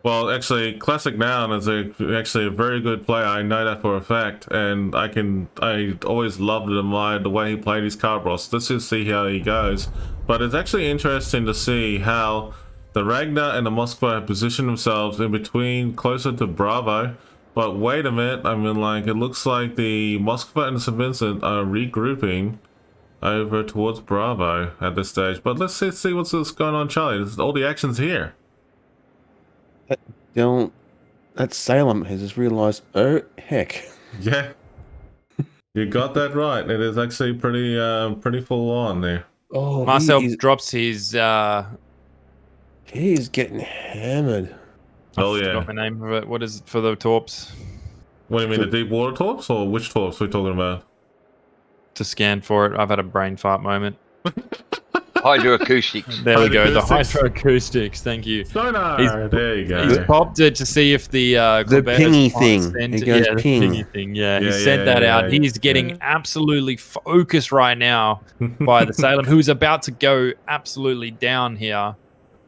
Well, actually, Classic Noun is actually a very good player. I know that for a fact, and I always loved and admired the way he played his card boss. Let's just see how he goes. But it's actually interesting to see how the Ragnar and the Moskva have positioned themselves in between, closer to Bravo. But wait a minute, I mean, like, it looks like the Moskva and the St. Vincent are regrouping over towards Bravo at this stage. But let's see what's going on, Charlie. All the action's here. That Salem has just realised, oh, heck. Yeah. You got that right. It is actually pretty full on there. Oh, Marcel drops his... He's getting hammered. Oh, yeah. I forgot the name of it. What is it for the torps? What do you mean, the deep water torps? Or which torps are we talking about? To scan for it. I've had a brain fart moment. Hydroacoustics. There we go. The hydroacoustics. Thank you. Sonar. There you go. He's popped it to see if the pingy thing. The pingy thing. Yeah, he sent that out. He's getting absolutely focused right now by the Salem, who's about to go absolutely down here.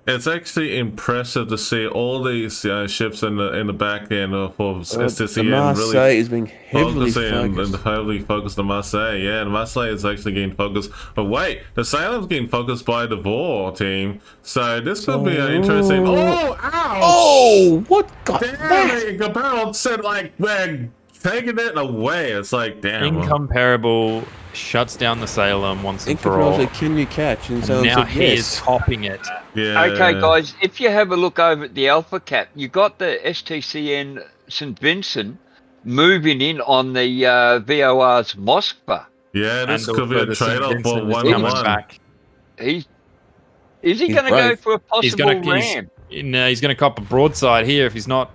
It's actually impressive to see all these ships in the back end for STCN. The Marseille is being heavily focused. And heavily focused on Marseille. Yeah, and Marseille is actually getting focused. But wait, the Salem's getting focused by the Vor team. So this could be an interesting... Oh, ouch! Oh, what got damn that? Incomparable said, like, we're taking it away. It's like, damn. Incomparable shuts down the Salem once and for all. Can you catch? And so now he is topping it. Yeah. Okay, guys, if you have a look over at the Alpha Cap, you got the STCN St. Vincent moving in on the VOR's Moskva. Yeah, this could be a trade-off for 1-1. Is he going to go for a possible ram? No, he's going to cop a broadside here if he's not.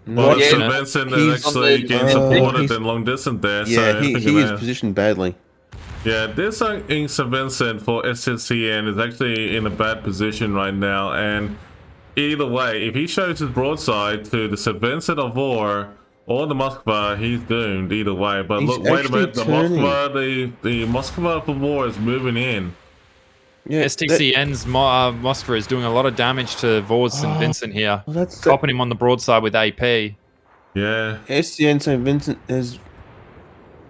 Well, St. Vincent is actually getting supported in long distance there. Yeah, so he is positioned badly. Yeah, this St. Vincent for STCN is actually in a bad position right now, and either way, if he shows his broadside to the St. Vincent of Vor or the Moskva, he's doomed either way. But look, wait a minute, the Moskva for Vor is moving in. Yeah, STCN's Moskva is doing a lot of damage to Vor's St. Vincent here, copping him on the broadside with AP. Yeah. STCN St. Vincent is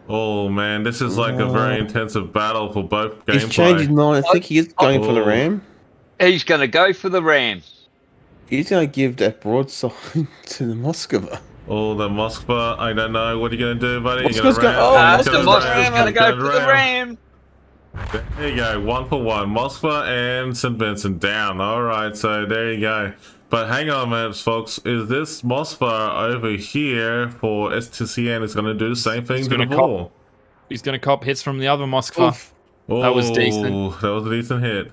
Oh man, this is like a very intensive battle for both gameplay. He's changed his mind. I think he is going for the ram. He's going to go for the ram. He's going to give that broadside to the Moskva. Oh, the Moskva. I don't know. What are you going to do, buddy? Moskva's You're going the Moskva's going to go for the ram. There you go. 1 for 1. Moskva and St. Vincent down. All right, so there you go. But hang on a minute, folks. Is this Moskva over here for STCN is going to do the same thing to the ball? He's going to cop hits from the other Moskva. That was decent. That was a decent hit.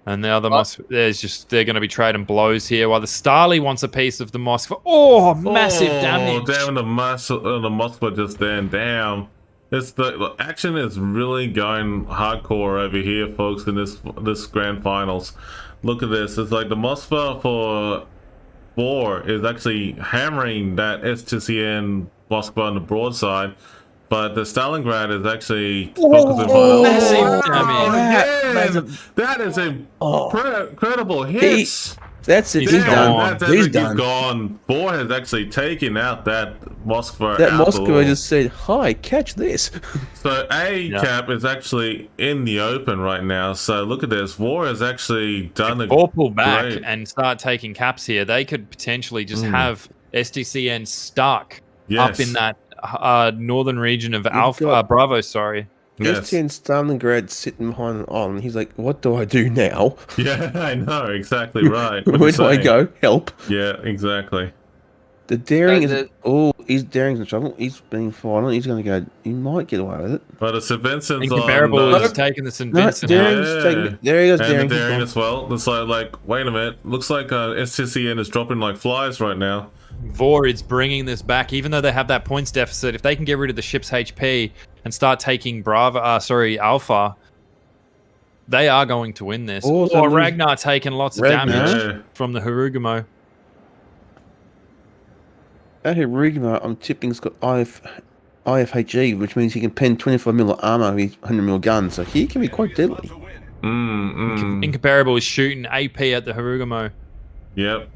And the other Moskva, they're going to be trading blows here while the Starly wants a piece of the Moskva. Oh, massive damage. Damn, the Moskva just then. Damn. The action is really going hardcore over here, folks, in this grand finals. Look at this. It's like the Moskva for 4 is actually hammering that STCN Moskva on the broadside. But the Stalingrad is actually focusing on massive damage. That is incredible hits. That's it. He's done. He's gone. 4 has actually taken out that Moskva. That Moskva just said, "Hi, catch this." So A-Cap is actually in the open right now. So look at this. 4 has actually done it. Or pull back and start taking caps here. They could potentially just have STCN stuck up in that northern region of Bravo. Sorry. Yes. STN Stalingrad sitting behind an island. He's like, "What do I do now?" Yeah, I know exactly right. Where do I go? Help! Yeah, exactly. The daring he's daring's in trouble. He's being final. He's going to go. He might get away with it. But the St. Vincent's Incomparable is taking the St. Vincent. There he goes. And the daring as well. It's like, wait a minute. Looks like STCN is dropping like flies right now. Vor is bringing this back, even though they have that points deficit. If they can get rid of the ship's HP and start taking Alpha, they are going to win this. Ragnar taking lots of damage from the Harugumo. That Harugumo, I'm tipping's got IFHE, which means he can pen 25 mil of armor with 100 mil gun, so he can be quite deadly. Incomparable is shooting AP at the Harugumo. Yep.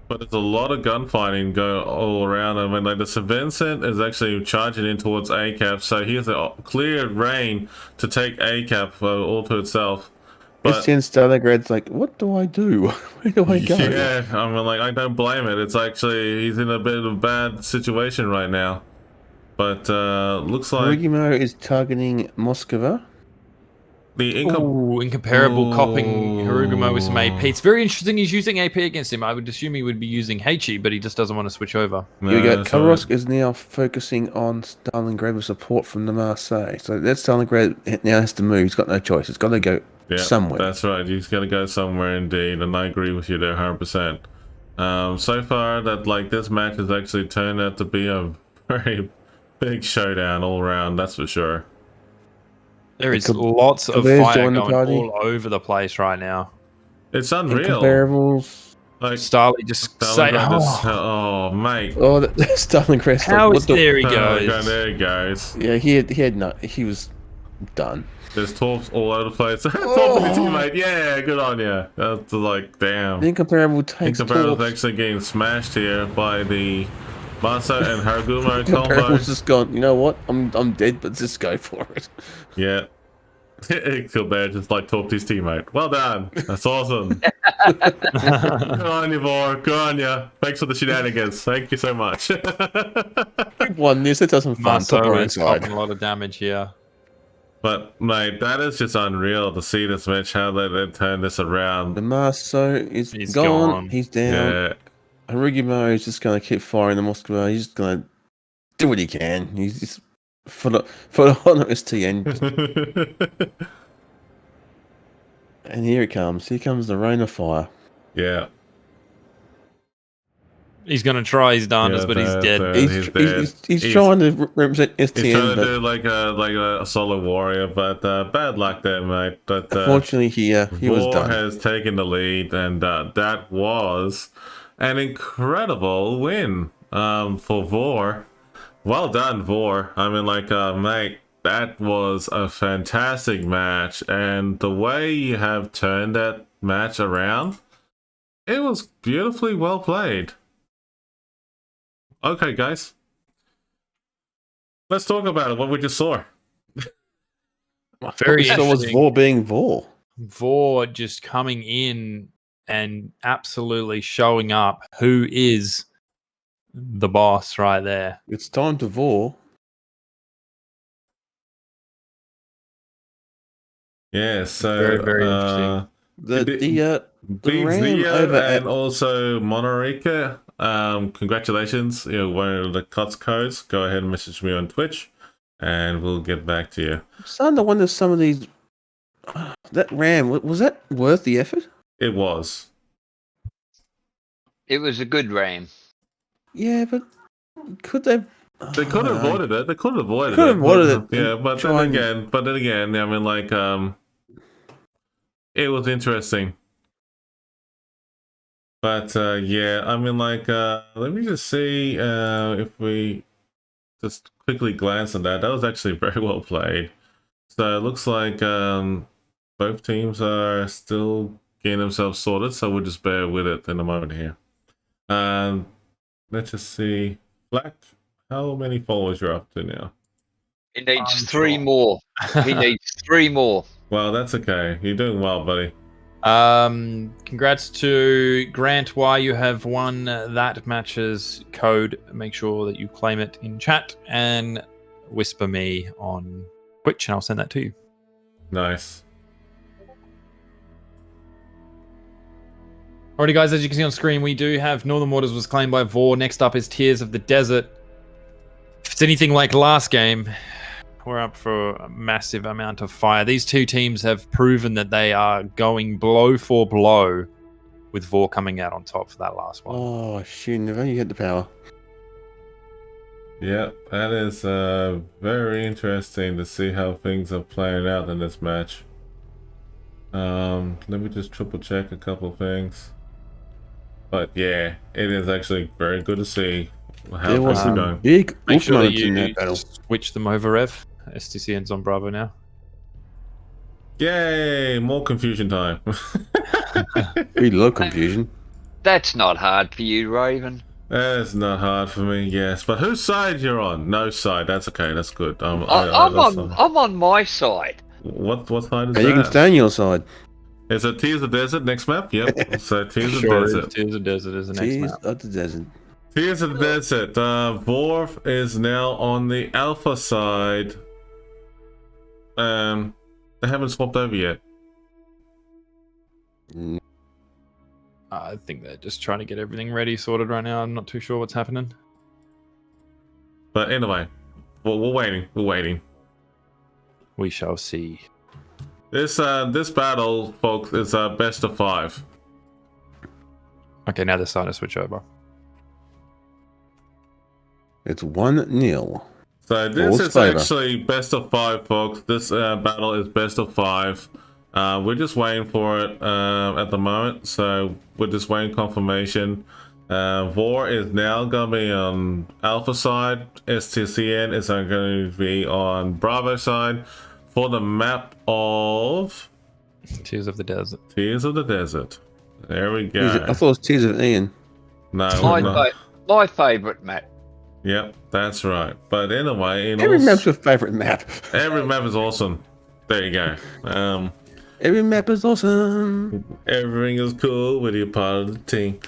But there's a lot of gunfighting going all around. I mean, like the St. Vincent is actually charging in towards A-Cap, so he has a clear reign to take A-Cap all to itself. But STN Stalingrad's like, what do I do? Where do I go? Yeah, I mean, like, I don't blame it. It's actually, he's in a bit of a bad situation right now. But looks like Harugumo is targeting Moskva. The incomparable copping Harugumo with some AP. It's very interesting he's using AP against him. I would assume he would be using Heichi, but he just doesn't want to switch over. Here we go. Karosk is now focusing on Stalingrad with support from the Marseille. So that Stalingrad now has to move. He's got no choice. It's got to go somewhere. That's right. He's got to go somewhere indeed. And I agree with you there 100%. So far, this match has actually turned out to be a very big showdown all around. That's for sure. There is lots of fire going all over the place right now. It's unreal. Comparables. Like Starly just say, oh mate. Oh, the Stalingrad. There he goes. There he goes. Yeah, he was done. There's torps all over the place. Torp with his teammate. Yeah, good on you. That's like, damn. The Incomparable takes Incomparable's actually getting smashed here by the Masa and Harugumo combo. Incomparable's just gone, you know what? I'm dead, but just go for it. Yeah. Killbear just torped his teammate. Well done. That's awesome. Good on you, Vor. Good on you. Thanks for the shenanigans. Thank you so much. We've won this. It doesn't fun. It's taking a lot of damage here. But, mate, that is just unreal to see this match, how they turn this around. The Marso is gone. He's down. Yeah. Harugumo is just going to keep firing the Moskva. He's just going to do what he can. He's just for the honor of STN. And here it comes. Here comes the rain of fire. Yeah. He's going to try his darndest, but he's dead. He's trying to represent STN. He's trying to do like a solo warrior, but bad luck there, mate. But unfortunately, he was done. has taken the lead, and that was an incredible win for Vor. Well done, Vor. I mean, mate, that was a fantastic match, and the way you have turned that match around, it was beautifully well played. Okay, guys. let's talk about it. What we just saw. Very interesting. Was Vor being Vor? Vor just coming in and absolutely showing up. Who is the boss right there? It's time to Vor. Yeah, so very interesting. The beats Ram Zia over and also Monorica. Congratulations. One of the cuts codes. Go ahead and message me on Twitch and we'll get back to you. I'm starting to wonder some of these. That Ram, was that worth the effort? It was. It was a good ram. Yeah, but could they? They could have avoided it. They could have avoided Could have avoided it. Yeah, but then again, I mean, like, it was interesting. But yeah, I mean, like, let me just see if we just quickly glance at that. That was actually very well played. So it looks like both teams are still getting themselves sorted. So we'll just bear with it in a moment here. Let's just see. Black, how many followers you're up to now? He needs 3 more. He needs 3 more. Well, that's okay. You're doing well, buddy. Congrats to Grant Y. You have won that match's code. Make sure that you claim it in chat and whisper me on Twitch, and I'll send that to you. Nice. Alrighty, guys, as you can see on screen, we do have Northern Waters was claimed by Vor. Next up is Tears of the Desert. If it's anything like last game, we're up for a massive amount of fire. These two teams have proven that they are going blow for blow, with Vor coming out on top for that last one. Oh, shit. If only you had the power. Yeah, that is very interesting to see how things are playing out in this match. Let me just triple check a couple things. But yeah, it is actually very good to see how There was things are some going. big Make sure that moments in that battle. switch them over, Rev. STC ends on Bravo now. Yay! More confusion time. Pretty low confusion. That's not hard for you, Raven. That's not hard for me, yes. But whose side you're on? No side. That's okay. That's good. I'm on my side. What side is And that? you can stay on your side. Is it Tears of the Desert next map? Yep. So Tears of the Sure, Desert. Tears of the Desert is the next Tears map. of the Desert. Tears of the Desert. Vor is now on the Alpha side. They haven't swapped over yet. I think they're just trying to get everything ready, sorted right now. I'm not too sure what's happening. But anyway, we're waiting. We're waiting. We shall see. This battle, folks, is best of 5. Okay, now they're starting to switch over. It's 1-0. So this Vor's is favor. actually best of 5, folks. This battle is best of 5. We're just waiting for it at the moment, so we're just waiting confirmation. Vor is now going to be on Alpha side. STCN is going to be on Bravo side for the map of Tears of the Desert. Tears of the Desert. There we go. I thought it was Tears of Ian. No, My favourite map. Yep, that's right. But anyway, Every map's your favourite map. every map is awesome. There you go. Every map is awesome. Everything is cool when you're part of the team.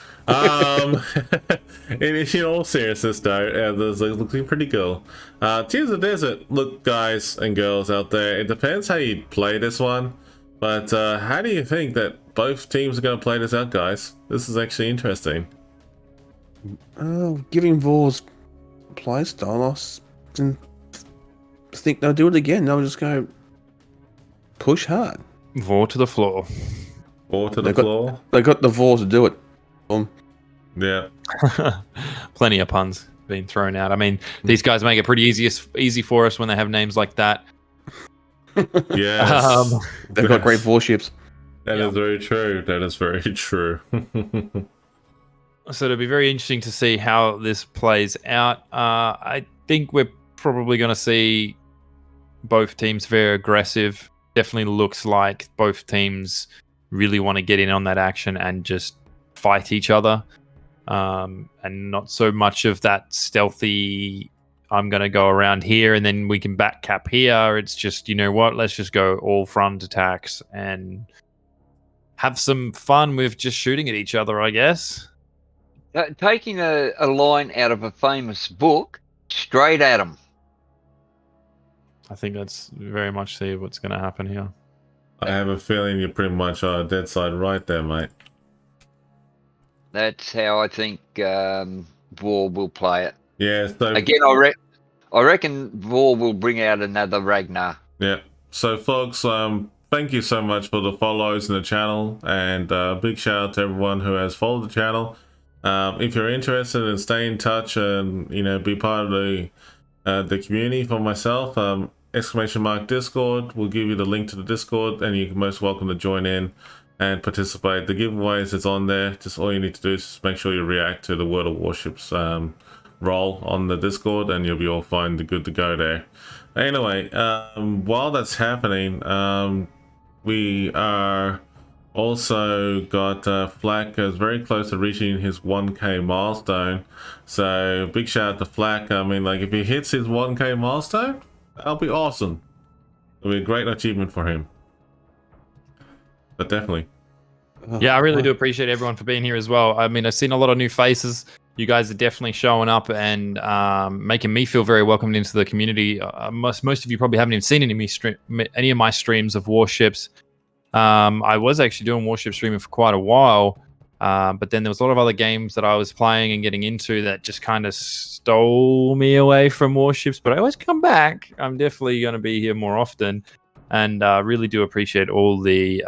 In all seriousness, though, this is looking pretty cool. Tears of the Desert. Look, guys and girls out there, it depends how you play this one. But how do you think that both teams are going to play this out, guys? This is actually interesting. Giving Vor's play style, I think they'll do it again. They'll just go push hard. Vor to the floor. Or to the floor. They got the Vor to do it. Yeah. Plenty of puns being thrown out. I mean, these guys make it pretty easy for us when they have names like that. Yes. They've got great Vor ships. That is very true. That is very true. So it'll be very interesting to see how this plays out. I think we're probably going to see both teams very aggressive. Definitely looks like both teams really want to get in on that action and just fight each other. And not so much of that stealthy I'm going to go around here and then we can back cap here. It's just, you know what, let's just go all front attacks and have some fun with just shooting at each other, I guess. Taking a line out of a famous book, straight at them. I think that's very much see what's going to happen here. I have a feeling you're pretty much on a dead side right there, mate. That's how I think Vor will play it. Yeah, so... Again, I reckon Vor will bring out another Ragnar. Yeah. So, folks, thank you so much for the follows in the channel, and big shout out to everyone who has followed the channel. If you're interested in staying in touch and, you know, be part of the community for myself, !Discord will give you the link to the Discord, and you're most welcome to join in and participate. The giveaways is on there. Just all you need to do is just make sure you react to the World of Warships role on the Discord, and you'll be all fine, good to go there. Anyway, while that's happening, we are also got Flack is very close to reaching his 1k milestone. So big shout out to Flack. I mean, like, if he hits his 1k milestone, that'll be awesome. It'll be a great achievement for him. But definitely. Yeah, I really do appreciate everyone for being here as well. I mean, I've seen a lot of new faces. You guys are definitely showing up and making me feel very welcomed into the community. Most of you probably haven't even seen any of my streams of Warships. I was actually doing Warship streaming for quite a while, but then there was a lot of other games that I was playing and getting into that just kind of stole me away from Warships. But I always come back. I'm definitely going to be here more often, and really do appreciate all the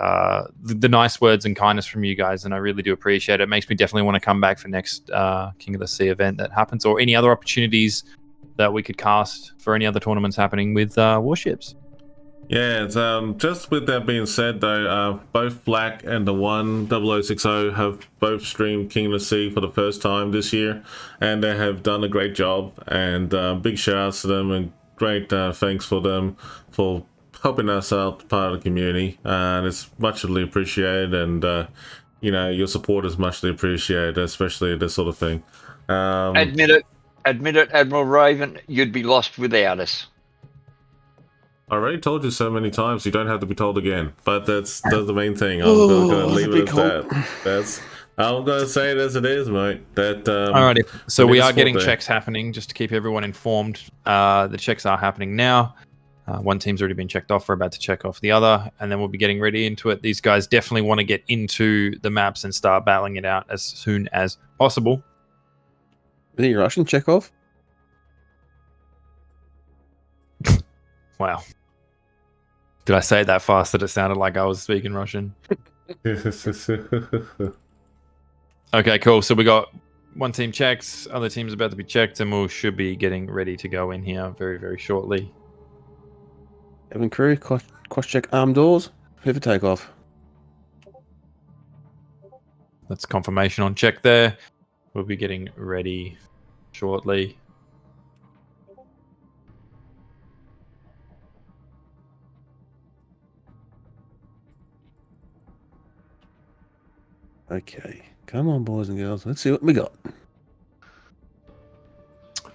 nice words and kindness from you guys, and I really do appreciate it. It makes me definitely want to come back for next King of the Sea event that happens, or any other opportunities that we could cast for any other tournaments happening with Warships. Yeah, just with that being said, though, both Flack and the 1060 have both streamed King of the Sea for the first time this year, and they have done a great job, and big shout outs to them, and great thanks for them for helping us out, part of the community, and it's muchly appreciated, and you know, your support is muchly appreciated, especially this sort of thing. Admit it, Admiral Revan, you'd be lost without us. I already told you so many times, you don't have to be told again. But that's the main thing. I'm going to leave it at that. I'm going to say it as it is, mate. Alrighty. So we are getting checks happening, just to keep everyone informed. The checks are happening now. One team's already been checked off. We're about to check off the other, and then we'll be getting ready into it. These guys definitely want to get into the maps and start battling it out as soon as possible. Is it Russian Chekhov? Wow. Did I say it that fast that it sounded like I was speaking Russian? Okay, cool. So we got one team checked, other team's about to be checked, and we should be getting ready to go in here very, very shortly. Cabin crew, cross-check arm doors, prepare for takeoff. That's confirmation on check there. We'll be getting ready shortly. Okay, come on, boys and girls. Let's see what we got.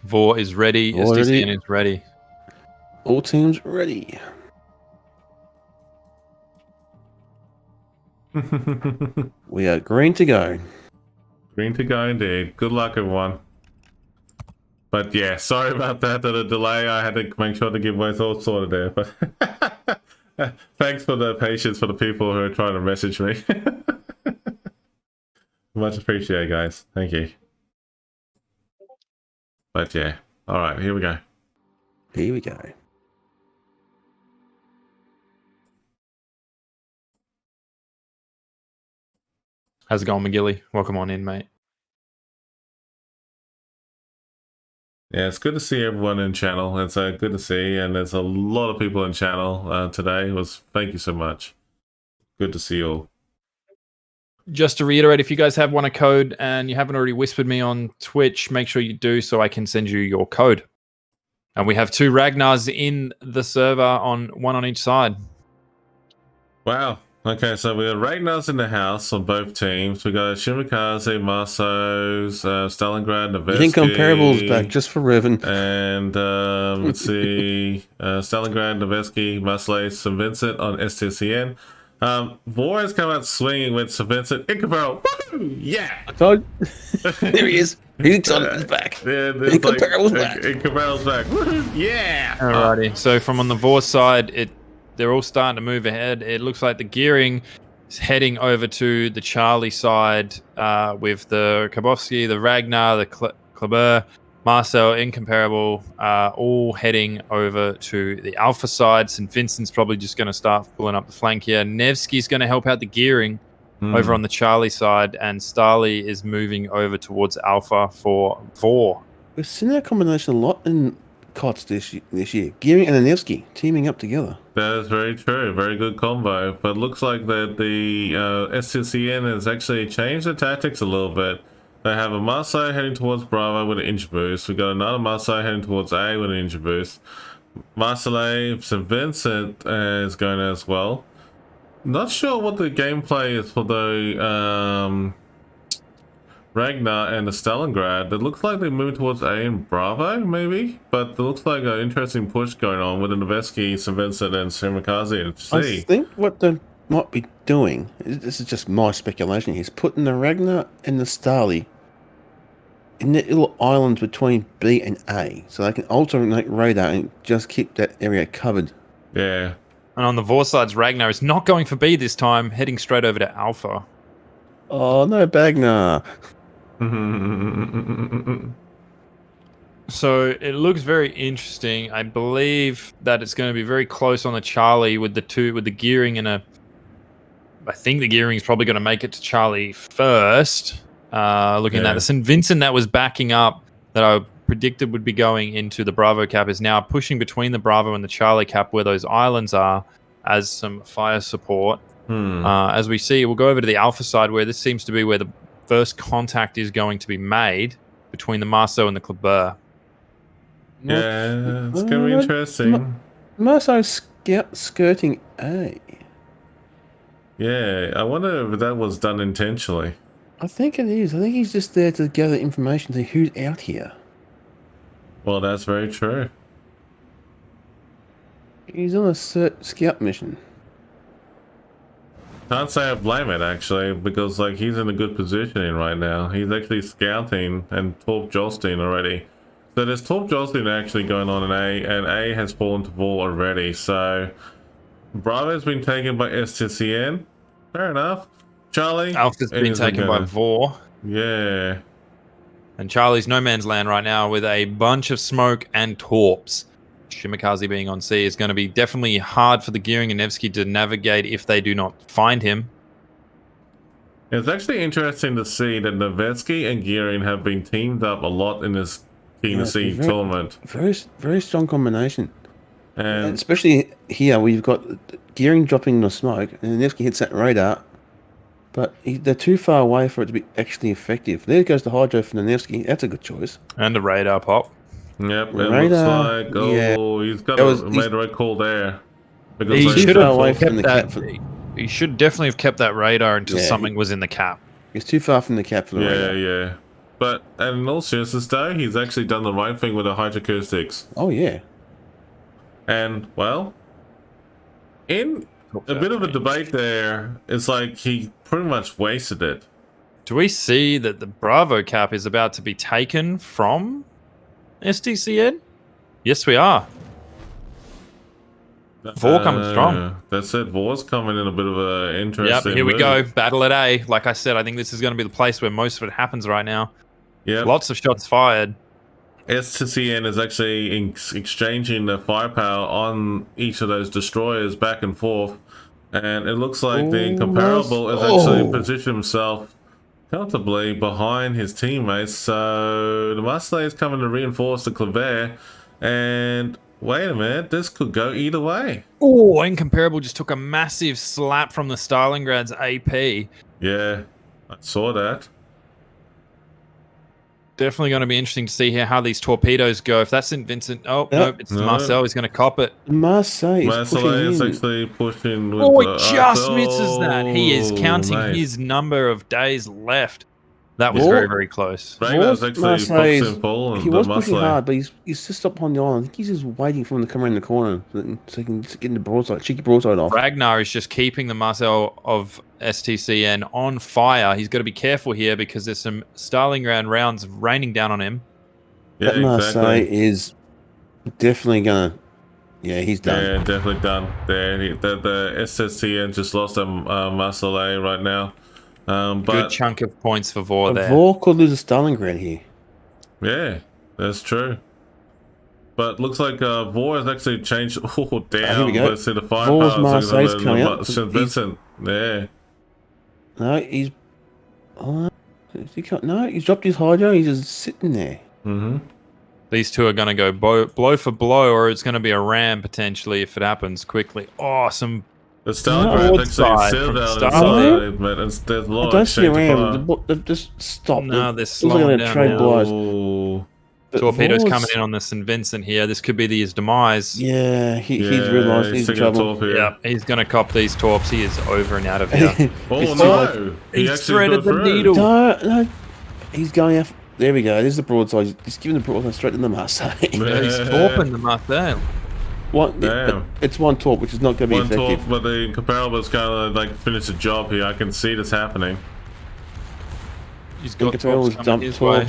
Vor is ready. SDCN is ready. All teams ready. We are green to go. Green to go indeed. Good luck, everyone. But yeah, sorry about that, the delay. I had to make sure to give my thoughts sorted there. But thanks for the patience for the people who are trying to message me. Much appreciated, guys. Thank you. But yeah, all right, here we go. Here we go. How's it going, McGilly? Welcome on in, mate. Yeah, it's good to see everyone in channel. It's good to see, and there's a lot of people in channel today. Thank you so much. Good to see you all. Just to reiterate, if you guys have won a code and you haven't already whispered me on Twitch, make sure you do so I can send you your code. And we have 2 Ragnars in the server, one on each side. Wow. Okay, so we got Ragnar's in the house on both teams. We got Shimikaze, Marsos, Stalingrad, Nevesky. Incomparable's back just for Revan. And let's see, Stalingrad, Nevesky, Maslay, St. Vincent on STCN. Vor has come out swinging with St. Vincent. Incomparable. Woo! Yeah! So, there he is. He's on his back. Yeah, Incomparable's back. Incomparable's back. Woo-hoo! Yeah! Alrighty. So from on the Vor side, they're all starting to move ahead. It looks like the gearing is heading over to the Charlie side with the Kabowski, the Ragnar, the Kleber, Marcel, Incomparable, all heading over to the Alpha side. St. Vincent's probably just going to start pulling up the flank here. Nevsky's going to help out the gearing over on the Charlie side, and Starly is moving over towards Alpha for Vor. We've seen that combination a lot in COTS this year. Gearing and Nevsky teaming up together. That is very true. Very good combo. But looks like that the STCN has actually changed the tactics a little bit. They have a Marseille heading towards Bravo with an inch boost. We got another Marseille heading towards A with an inch boost. Marseille, St. Vincent is going as well. Not sure what the gameplay is for the Ragnar and the Stalingrad. It looks like they're moving towards A and Bravo, maybe? But it looks like an interesting push going on with the Nevesky, St. Vincent, and Shimikaze and C. I think what they might be doing, this is just my speculation, is putting the Ragnar and the Starly in the little islands between B and A, so they can alternate radar and just keep that area covered. Yeah. And on the Vor side's Ragnar is not going for B this time, heading straight over to Alpha. Oh, no, Bagnar. So it looks very interesting. I believe that it's going to be very close on the Charlie with the gearing and I think the gearing is probably going to make it to Charlie first. Looking at the St. Vincent that was backing up, that I predicted would be going into the Bravo cap, is now pushing between the Bravo and the Charlie cap where those islands are as some fire support. As we see, we'll go over to the Alpha side where this seems to be where the first contact is going to be made between the Marceau and the Kleber. Yeah, it's going to be interesting. Marceau's skirting A. Yeah, I wonder if that was done intentionally. I think it is. I think he's just there to gather information to see who's out here. Well, that's very true. He's on a scout mission. Can't say I blame it, actually, because like he's in a good positioning right now. He's actually scouting and Torp jostling already. So there's Torp jostling actually going on in A, and A has fallen to Vol already. So Bravo's been taken by STCN. Fair enough. Charlie. Alpha's been taken by Vor. Yeah. And Charlie's no man's land right now with a bunch of smoke and torps. Shimikaze being on C is going to be definitely hard for the Gearing and Nevsky to navigate if they do not find him. It's actually interesting to see that Nevesky and Gearing have been teamed up a lot in this Keen to See tournament. Very strong combination. And especially here where you've got Gearing dropping the smoke and Nevsky hits that radar, but they're too far away for it to be actually effective. There goes the Hydro for the Nevsky. That's a good choice. And a radar pop. Yep, it looks like, he's got made the right call there. Because he should have kept that. He should definitely have kept that radar until something was in the cap. He's too far from the cap for the radar. Yeah. But, and in all seriousness though, he's actually done the right thing with the hydroacoustics. Oh, yeah. And, well, in a bit of a debate there, it's like he pretty much wasted it. Do we see that the Bravo cap is about to be taken from STCN? Yes, we are. Vor coming strong. That's it. Vor's coming in a bit of an interesting here we go. Battle at A. Like I said, I think this is going to be the place where most of it happens right now. Yeah. Lots of shots fired. STCN is actually exchanging the firepower on each of those destroyers back and forth. And it looks like the Incomparable has actually positioned himself comfortably behind his teammates. So the Marseille is coming to reinforce the Claver. And wait a minute, this could go either way. Oh, Incomparable just took a massive slap from the Stalingrad's AP. Yeah, I saw that. definitely going to be interesting to see how these torpedoes go. If that's St. Vincent, nope, it's Marcel. He's going to cop it. Marseille is actually pushing with he just misses that. He is counting his number of days left. That was very, very close. Ragnar's actually pops in full. He was pushing hard, but he's just up on the island. I think he's just waiting for him to come around the corner so he can get the broadside, cheeky broadside off. Ragnar is just keeping the Marcel of STCN on fire. He's got to be careful here because there's some Stalingrad rounds raining down on him. Yeah, that Marseille is definitely gonna. Yeah, he's done. Yeah, definitely done. The STCN just lost a Marseille right now. But good chunk of points for Vor there. Vor could lose a Stalingrad here. Yeah, that's true. But looks like Vor has actually changed. Oh, damn. Here we go. Let's see the fire Vor's power. Marseille's coming up. St. Vincent. Yeah. No, he's. No, he's dropped his hydro. He's just sitting there. Mm-hmm. These two are going to go blow for blow, or it's going to be a ram potentially if it happens quickly. Awesome. The Stalingrad actually still down inside, but there's a lot I don't see a ram. They've just stopped. No, they're slowing down trade now. Torpedoes coming in on the St. Vincent here. This could be his demise. Yeah, he's realised he's in trouble. Yeah, he's going to cop these torps. He is over and out of here. No! He's threaded the needle. No, he's going after. There we go. There's the broadside. He's giving the broadside straight to the Marseille. Yeah, he's torping the Marseille. It's one torp, which is not going to be effective. Torp, but the comparable is kind of like finish the job here. I can see this happening. He's got torps coming his way.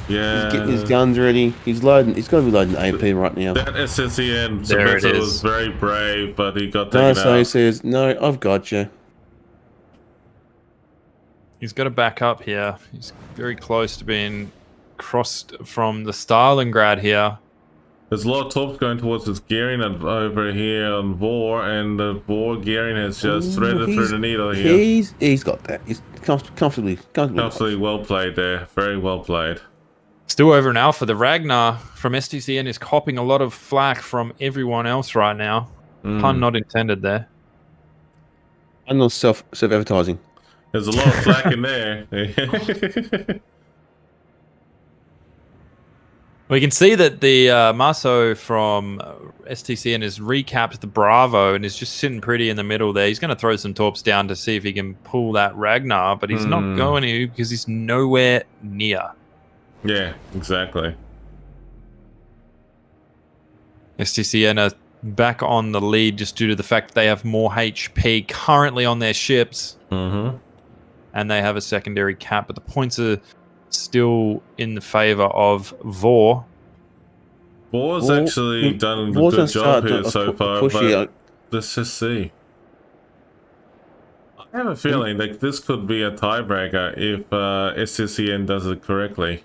Yeah, he's getting his guns ready. He's loading. He's got to be loading AP right now. That SSEN there it is. Was very brave, but he got taken out. So he says, "No, I've got you." He's got to back up here. He's very close to being crossed from the Stalingrad here. There's a lot of torps going towards this gearing over here on Vor, and the Vor gearing has just threaded through the needle here. He's got that. He's comfortably well played there. Very well played. Still over an alpha. The Ragnar from STCN is copping a lot of flack from everyone else right now. Pun not intended there. And no self-advertising. There's a lot of flack in there. We can see that the Marceau from STCN has recapped the Bravo and is just sitting pretty in the middle there. He's going to throw some torps down to see if he can pull that Ragnar, but he's not going to because he's nowhere near. Yeah, exactly. STCN are back on the lead just due to the fact that they have more HP currently on their ships. And they have a secondary cap, but the points are still in the favor of Vor. Vor's actually done a good job here so far, but let's just see. I have a feeling like this could be a tiebreaker if SCCN does it correctly.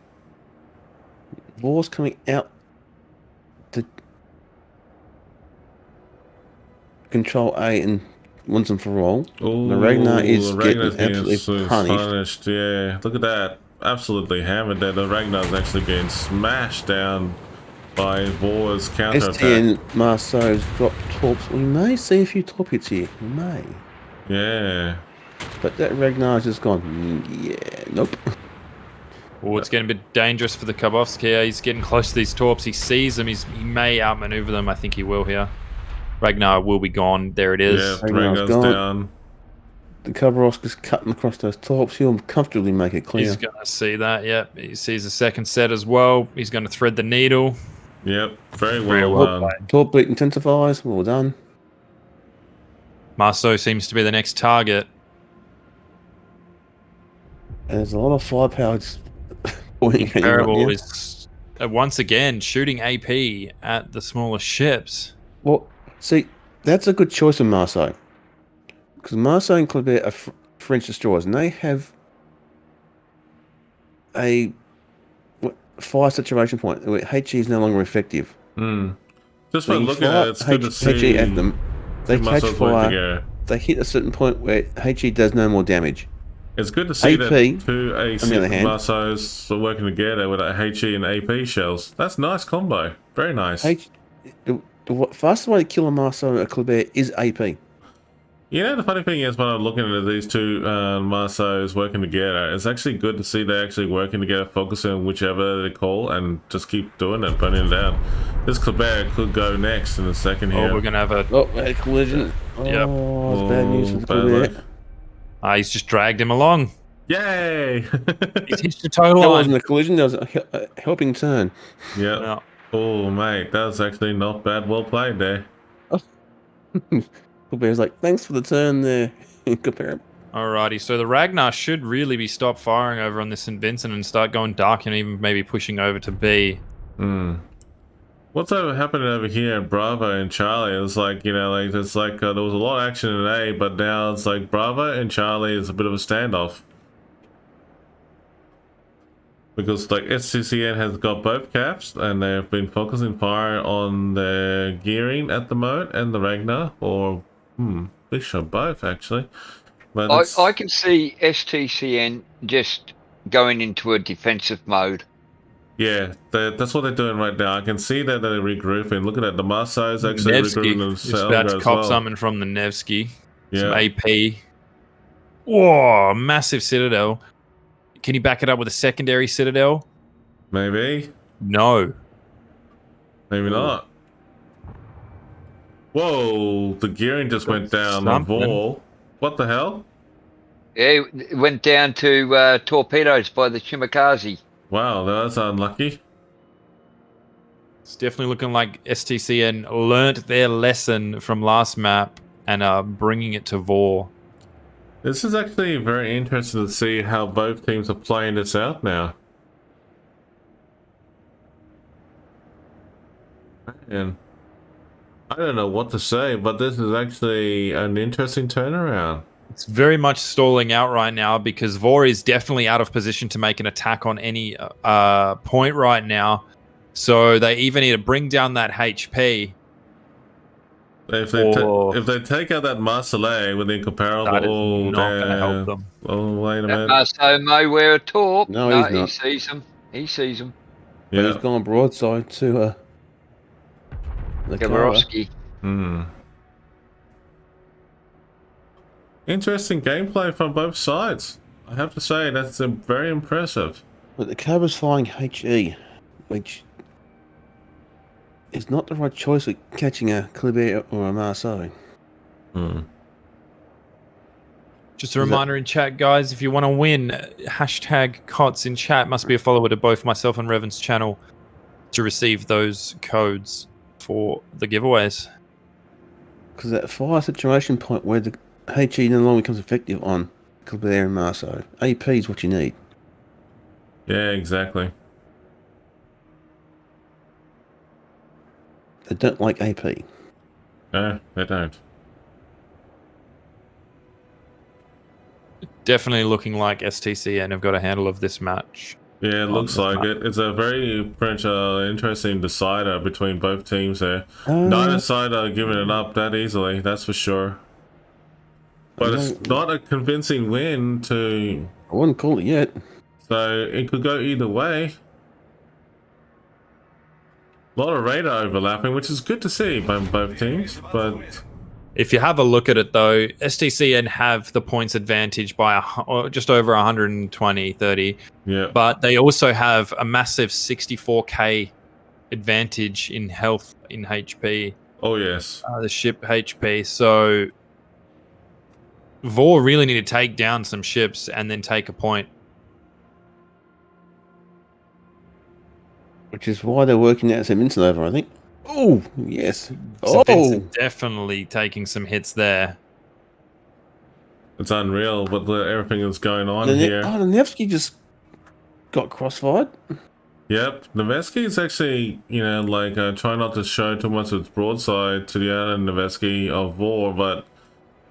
Vor's coming out to control A and once and for all. Ooh, the Ragnar is getting absolutely punished. Yeah, look at that. Absolutely hammered there. The Ragnar's actually getting smashed down by Vor's counterattack. STN Marceau's dropped torps. We may see a few torp hits here. We may. Yeah. But that Ragnar's just gone, yeah, nope. Oh, it's getting a bit dangerous for the Khabovsk here. He's getting close to these torps. He sees them. He may outmaneuver them. I think he will here. Ragnar will be gone. There it is. Yeah, Ragnar's down. The Khabovsk is cutting across those torps. He'll comfortably make it clear. He's going to see that, yep. He sees the second set as well. He's going to thread the needle. Yep, very well done. Torp beat intensifies. Well done. Marceau seems to be the next target. And there's a lot of firepower pointing at you right now. Is once again shooting AP at the smaller ships. Well, see, that's a good choice of Marceau. Because Marceau and Kleber are French destroyers, and they have a fire saturation point where HE is no longer effective. Just by looking at it, it's good to see HE at them. They catch fire. They hit a certain point where HE does no more damage. It's good to see AP, that two AC Marceaus are working together with HE and AP shells. That's a nice combo. Very nice. The fastest way to kill a Marceau or a Kleber is AP. You know, the funny thing is, when I'm looking at these two Marsos working together, it's actually good to see they're actually working together, focusing on whichever they call, and just keep doing it, burning it down. This Kleber could go next in a second here. Oh, we're going to have a... Oh, a collision. Yep. Oh, it's bad news for the Kleber. He's just dragged him along. Yay! He's hitched the tow line. That wasn't a collision, that was a helping turn. Yep. Yeah. Oh, mate, that was actually not bad. Well played there. Kleber's like, thanks for the turn there. Compare. Alrighty, so the Ragnar should really be stopped firing over on this St. Vincent and start going dark and even maybe pushing over to B. What's happening over here at Bravo and Charlie? It's like, you know, like it's like there was a lot of action in A, but now it's like Bravo and Charlie is a bit of a standoff. Because like SCCN has got both caps and they've been focusing fire on the gearing at the moment and the Ragnar, or they show both actually. But I can see STCN just going into a defensive mode. Yeah, that's what they're doing right now. I can see that they're regrouping. Look at that, the Marsos actually regrouping themselves. Just about to cop something from the Nevsky. Some AP. Whoa, massive Citadel. Can you back it up with a secondary Citadel? Maybe. No. Maybe not. Whoa, the gearing just went down the wall. What the hell? Yeah, it went down to torpedoes by the Shimakaze. Wow, that's unlucky. It's definitely looking like STCN learnt their lesson from last map and are bringing it to Vor. This is actually very interesting to see how both teams are playing this out now. And I don't know what to say, but this is actually an interesting turnaround. It's very much stalling out right now because Vor is definitely out of position to make an attack on any point right now. So they either need to bring down that HP. If they take out that Marseille with incomparable, that is not going to help them. Oh, wait a minute. Marseille may wear a torp. No, he's not. He sees them. He sees them. Yeah. But he's gone broadside to the Gaborowski. Interesting gameplay from both sides. I have to say, that's very impressive. But the Cobra's flying HE, which is not the right choice of catching a Kleber or a Marseille. Just a reminder in chat, guys, if you want to win, hashtag COTS in chat. Must be a follower to both myself and Revan's channel to receive those codes for the giveaways. Because that fire situation point where the HE no longer becomes effective on Kleber and Marseille. AP is what you need. Yeah, exactly. They don't like AP. No, they don't. Definitely looking like STCN have got a handle of this match. Yeah, it looks like it. It's a very interesting decider between both teams there. Neither side are giving it up that easily, that's for sure. But it's not a convincing win to... I wouldn't call it yet. So it could go either way. A lot of radar overlapping, which is good to see by both teams, but... If you have a look at it, though, STCN have the points advantage by just over 120, 30. Yeah. But they also have a massive 64k advantage in health, in HP. Oh, yes. The ship HP. So Vor really need to take down some ships and then take a point. Which is why they're working out St. Vincent over, I think. Oh, yes. St. Vincent definitely taking some hits there. It's unreal what everything that's going on here. Oh, the Nevsky just got crossfired. Yep, Nevsky's actually, you know, like trying not to show too much of its broadside to the other Nevsky of Vor, but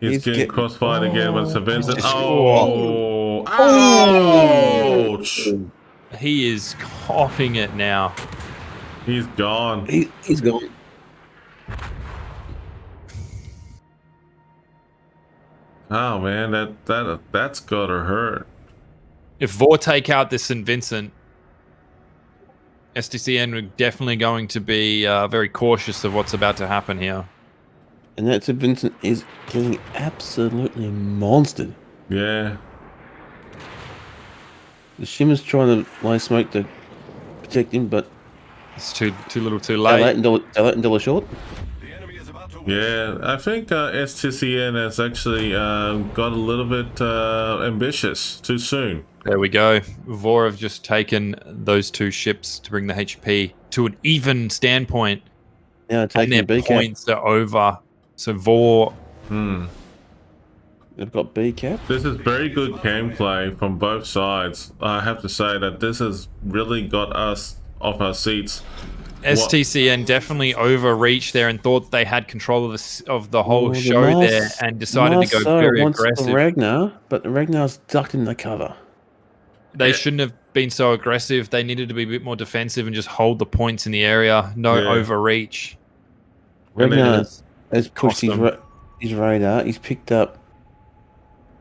he's getting crossfired again with St. Vincent. Oh! Ouch! He is coughing it now. He's gone. He's gone. Oh man, that's gotta hurt. If Vor take out this St. Vincent, STCN are definitely going to be very cautious of what's about to happen here. And that St. Vincent is getting absolutely monstered. Yeah. The Shimmer's trying to lay smoke to protect him, but It's too little too late. Daylight and Dilla short. Yeah, I think STCN has actually got a little bit ambitious too soon. There we go. Vor have just taken those 2 ships to bring the HP to an even standpoint. Now taking And their B cap. points are over. So Vor... They've got B cap. This is very good gameplay from both sides. I have to say that this has really got us off our seats. STCN definitely overreached there and thought they had control of the whole show there and decided to go very aggressive. The Ragnar, but the Ragnar's ducked in the cover. They shouldn't have been so aggressive. They needed to be a bit more defensive and just hold the points in the area. No overreach. Ragnar has pushed his radar. He's picked up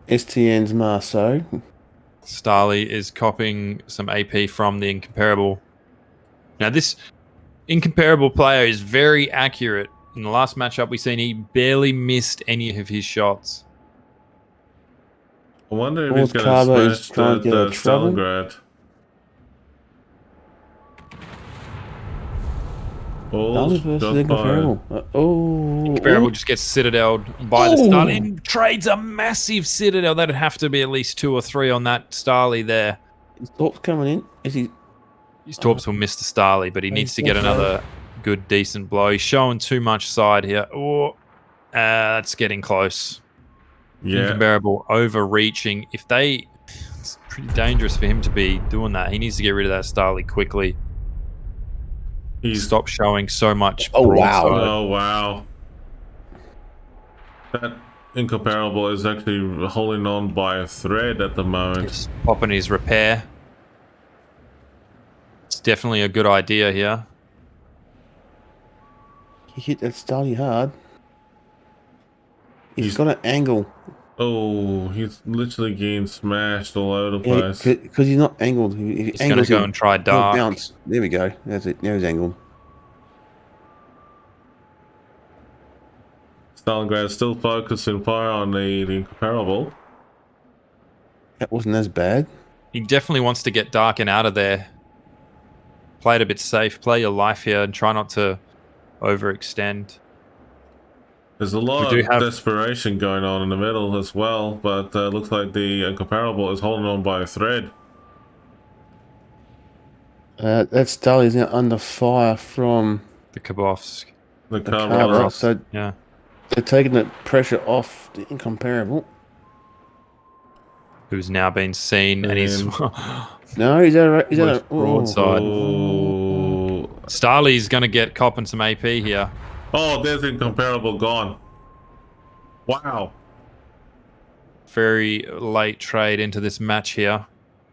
STN's Marceau. Starly is copying some AP from the Incomparable. Now, this Incomparable player is very accurate. In the last matchup we seen, he barely missed any of his shots. I wonder if he's going to smash the Stalingrad. Incomparable just gets citadeled by the Starly. Trades a massive citadel. That'd have to be at least 2 or 3 on that Starly there. His Torp's coming in. His Torps will miss the Starly, but he needs to get another good, decent blow. He's showing too much side here. Oh, that's getting close. Yeah. Incomparable overreaching. It's pretty dangerous for him to be doing that. He needs to get rid of that Starly quickly. Stop showing so much. Oh wow! Oh wow! That Incomparable is actually holding on by a thread at the moment. Just popping his repair. It's definitely a good idea here. He hit that Starly hard. He's got an angle. Oh, he's literally getting smashed all over the place. Because he's not angled. He's going to go and try dark. Bounce. There we go. That's it. Now he's angled. Stalingrad still focusing fire on the Incomparable. That wasn't as bad. He definitely wants to get dark and out of there. Play it a bit safe. Play your life here and try not to overextend. There's a lot of desperation going on in the middle as well, but looks like the Incomparable is holding on by a thread. That Starly is now under fire from the Khabovsk. The Khabovsk. So yeah, they're taking the pressure off the Incomparable. Who's now been seen, and he's no, he's at a broadside. Starly's going to get copping some AP here. Oh, there's Incomparable gone. Wow. Very late trade into this match here.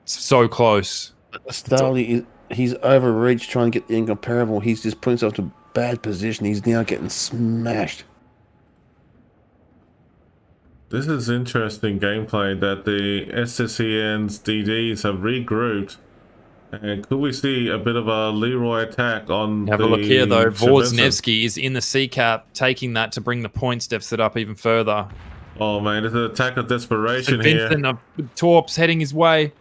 It's so close. Starly, he's overreached trying to get the Incomparable. He's just put himself to a bad position. He's now getting smashed. This is interesting gameplay that the SCCN's DDs have regrouped. And could we see a bit of a Leroy attack on Have a look here, though. Vorsnevsky is in the C-cap, taking that to bring the points deficit up even further. Oh, man, it's an attack of desperation here. Vincent, Torps heading his way.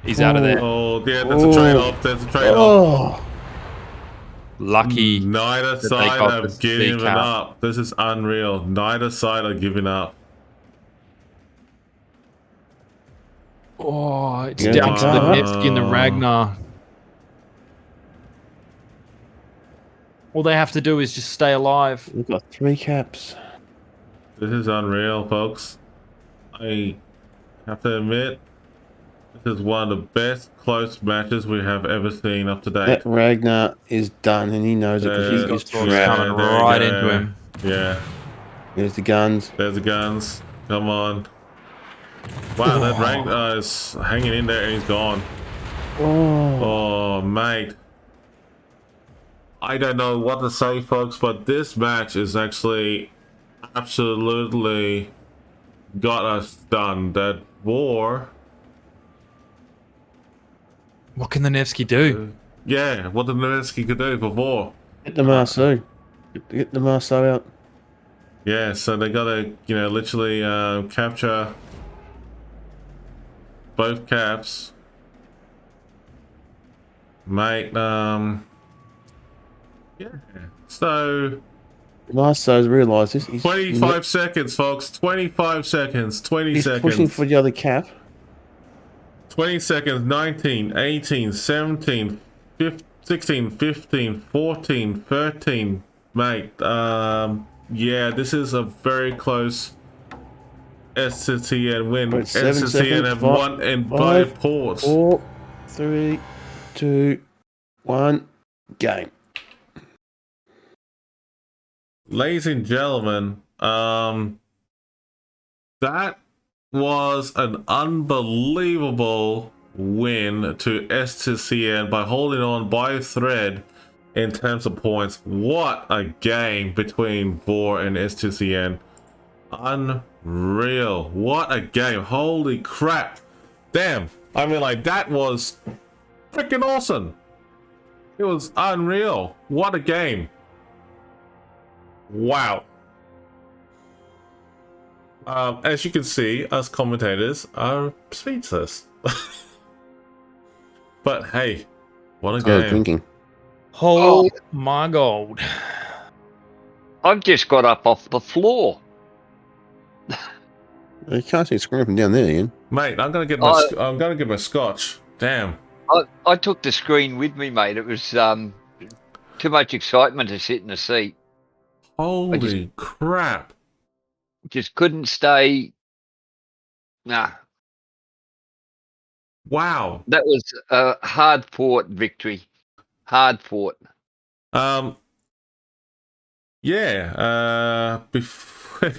He's out of there. Oh, yeah, that's a trade-off. There's a trade-off. Lucky. Neither side have given up. This is unreal. Neither side are giving up. Oh, it's down to the Nevsky and the Ragnar. All they have to do is just stay alive. We've got 3 caps. This is unreal, folks. I have to admit, this is one of the best close matches we have ever seen up to date. That Ragnar is done, and he knows it because he's coming right into him. Yeah. There's the guns. There's the guns. Come on. Wow, that Ragnar is hanging in there and he's gone. Oh, mate. I don't know what to say, folks, but this match is actually absolutely got us done. That war. What can the Nevsky do? Yeah, what the Nevsky could do for war. Get the Marceau. Get the Marceau out. Yeah, so they gotta, literally capture both caps. Mate, yeah. So... Last I realised this. 25 seconds, folks. 25 seconds. 20 he's seconds. Pushing for the other cap. 20 seconds. 19, 18, 17, 15, 16, 15, 14, 13. Mate, yeah, this is a very close SCN win. SCN have won in 5 ports. 4, 3, 2, 1, game. Ladies and gentlemen, that was an unbelievable win to STCN by holding on by a thread in terms of points. What a game between Vor and STCN. Unreal. What a game. Holy crap. Damn. I mean, like, that was freaking awesome. It was unreal. What a game. Wow. As you can see, us commentators are speechless. But hey, what a game. Drinking. Oh my god. I've just got up off the floor. You can't see screen from down there, Ian. Mate, I'm gonna get my scotch. Damn. I took the screen with me, mate. It was too much excitement to sit in the seat. Holy crap. Just couldn't stay. Nah. Wow. That was a hard fought victory. Hard fought. Yeah. Before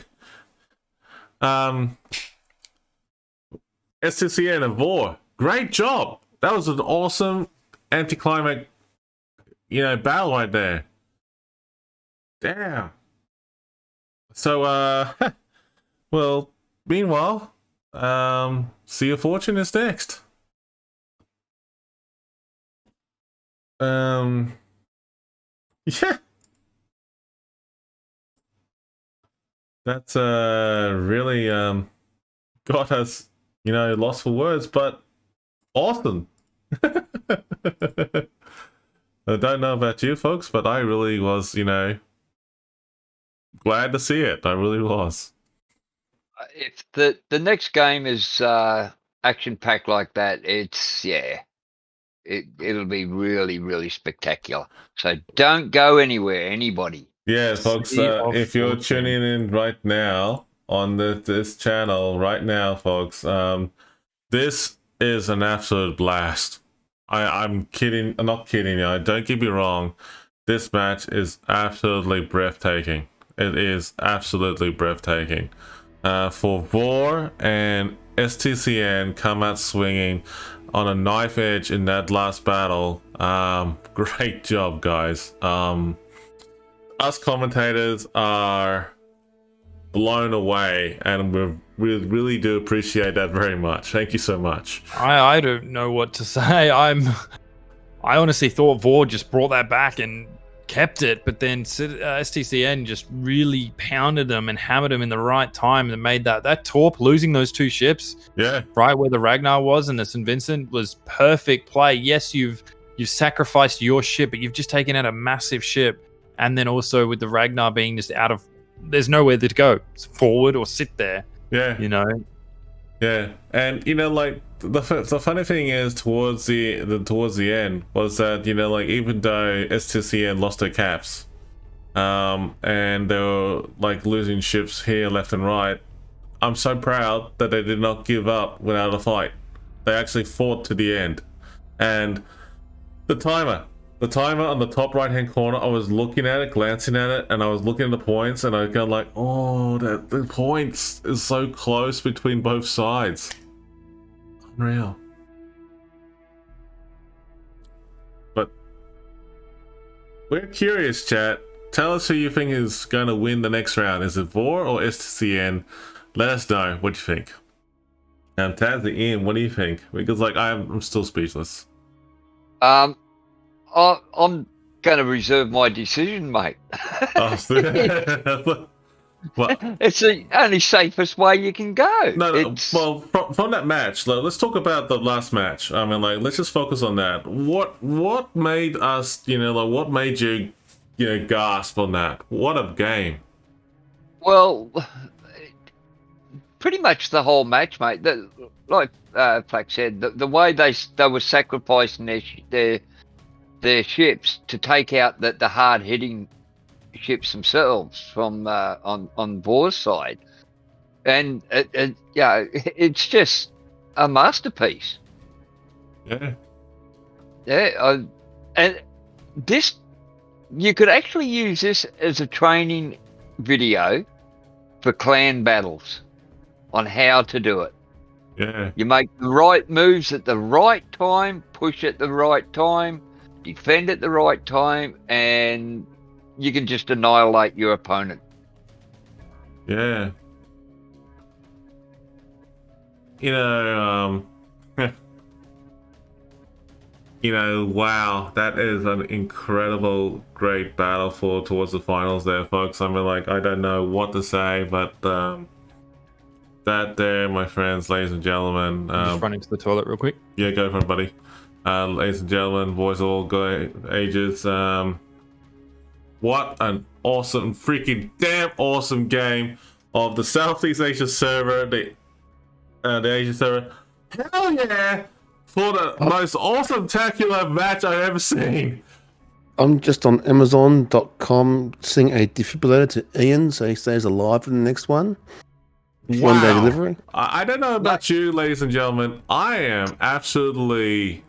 SCCN and Vor, great job. That was an awesome anticlimactic, battle right there. Damn. So, well, meanwhile, Sea of Fortune is next. Yeah. That's, really, got us, lost for words, but awesome. I don't know about you folks, but I really was, glad to see it. I really was. If the next game is action packed like that, it'll be really, really spectacular. So don't go anywhere, anybody. Yeah, folks. If you're tuning in right now on this channel right now, folks, this is an absolute blast. I'm kidding. I'm not kidding you. Don't get me wrong. This match is absolutely breathtaking. It is absolutely breathtaking. For Vor and STCN come out swinging on a knife edge in that last battle. Great job, guys. Us commentators are blown away, and we really do appreciate that very much. Thank you so much. I don't know what to say. I honestly thought Vor just brought that back and kept it, but then STCN just really pounded them and hammered them in the right time and made that Torp losing those 2 ships. Yeah. Right where the Ragnar was and the St. Vincent was perfect play. Yes, you've sacrificed your ship, but you've just taken out a massive ship. And then also with the Ragnar being just there's nowhere to go. It's forward or sit there. Yeah. Yeah. And like the funny thing is towards the end was that even though STCN lost their caps, and they were like losing ships here left and right, I'm so proud that they did not give up without a fight. They actually fought to the end. And the timer on the top right hand corner, I was looking at it, glancing at it, and I was looking at the points, and I got like, oh, the points is so close between both sides. Unreal. But we're curious, chat. Tell us who you think is going to win the next round. Is it Vor or STCN? Let us know what you think. And Taz, Ian, what do you think? Because I'm still speechless. I'm going to reserve my decision, mate. Oh, Well, it's the only safest way you can go. No. Well, from that match, let's talk about the last match. I mean, like, let's just focus on that. What made us, what made you, gasp on that? What a game! Well, pretty much the whole match, mate. Like Flack said, the way they were sacrificing their ships to take out the hard hitting ships themselves from on Vor's side, and it's just a masterpiece. Yeah. And this, you could actually use this as a training video for clan battles on how to do it. Yeah. You make the right moves at the right time, push at the right time, defend at the right time, and you can just annihilate your opponent. Yeah. Wow, that is an incredible, great battle towards the finals there, folks. I mean, like, I don't know what to say, but that there, my friends, ladies and gentlemen. Just run into the toilet real quick. Yeah, go for it, buddy. Ladies and gentlemen, boys of all ages, what an awesome, freaking damn awesome game of the Southeast Asia server, the Asia server. Hell yeah! For the most awesome tacular match I've ever seen. I'm just on Amazon.com seeing a defibrillator to Ian, so he stays alive for the next one. Wow. 1 day delivery. I don't know about you, ladies and gentlemen. I am absolutely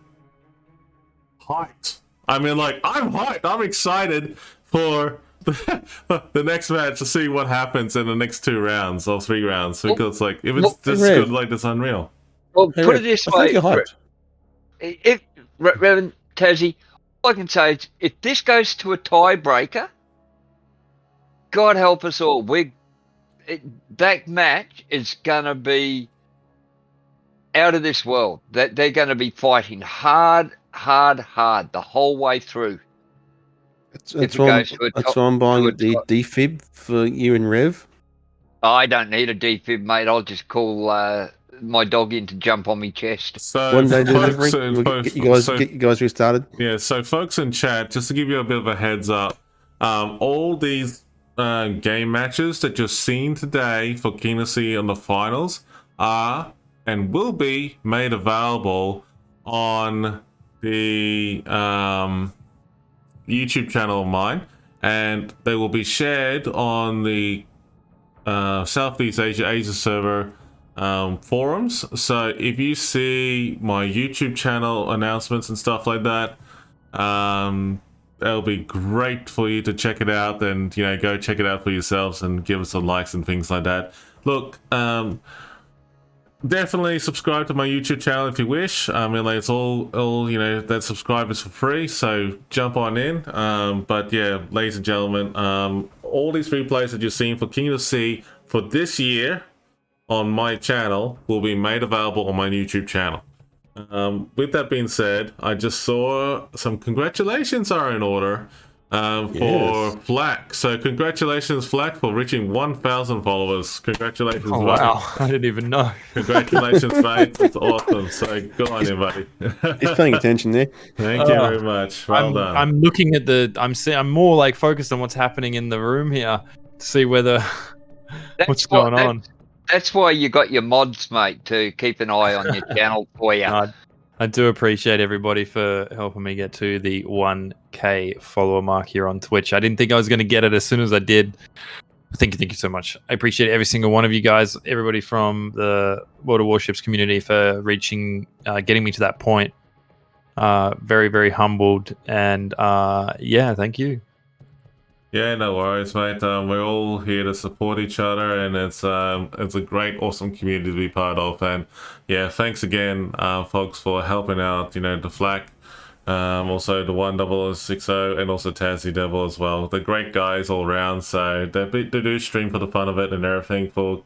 hyped. I mean, like, I'm hyped. I'm excited for the next match to see what happens in the next 2 rounds or 3 rounds. Because, like, if it's this good, like, it's unreal. Well, put it this way. If Revan, Tassie, all I can say is if this goes to a tiebreaker, God help us all. That match is going to be out of this world. That they're going to be fighting hard the whole way through. That's why I'm buying the defib for you and Rev. I don't need a defib, mate. I'll just call my dog in to jump on my chest. So 1 day delivery. We'll get you guys restarted. Yeah. So, folks in chat, just to give you a bit of a heads up, all these game matches that you're seeing today for King of Sea on the finals are and will be made available on the YouTube channel of mine, and they will be shared on the Southeast Asia server forums. So if you see my YouTube channel announcements and stuff like that, it'll be great for you to check it out, and go check it out for yourselves and give us some likes and things like that. Look, definitely subscribe to my YouTube channel if you wish. I mean, like, it's all that subscribe is for free, so jump on in. But yeah, ladies and gentlemen, all these replays that you're seeing for King of the Sea for this year on my channel will be made available on my YouTube channel. With that being said, I just saw some congratulations are in order for Flack. So congratulations, Flack, for reaching 1,000 followers. Congratulations, buddy. Wow, I didn't even know. Congratulations, mate. It's awesome. So good on you, buddy. He's paying attention there. Thank you very much. Well done. I'm looking at I'm more like focused on what's happening in the room here to see whether what's going on. That's why you got your mods, mate, to keep an eye on your channel for you. I do appreciate everybody for helping me get to the 1K follower mark here on Twitch. I didn't think I was going to get it as soon as I did. Thank you so much. I appreciate every single one of you guys, everybody from the World of Warships community for getting me to that point. Very, very humbled. And thank you. Yeah, no worries, mate. We're all here to support each other, and it's a great, awesome community to be part of. And yeah, thanks again, folks, for helping out. The Flak, also the 1060, and also Tassie Devil as well. They're great guys all around. So they do stream for the fun of it and everything for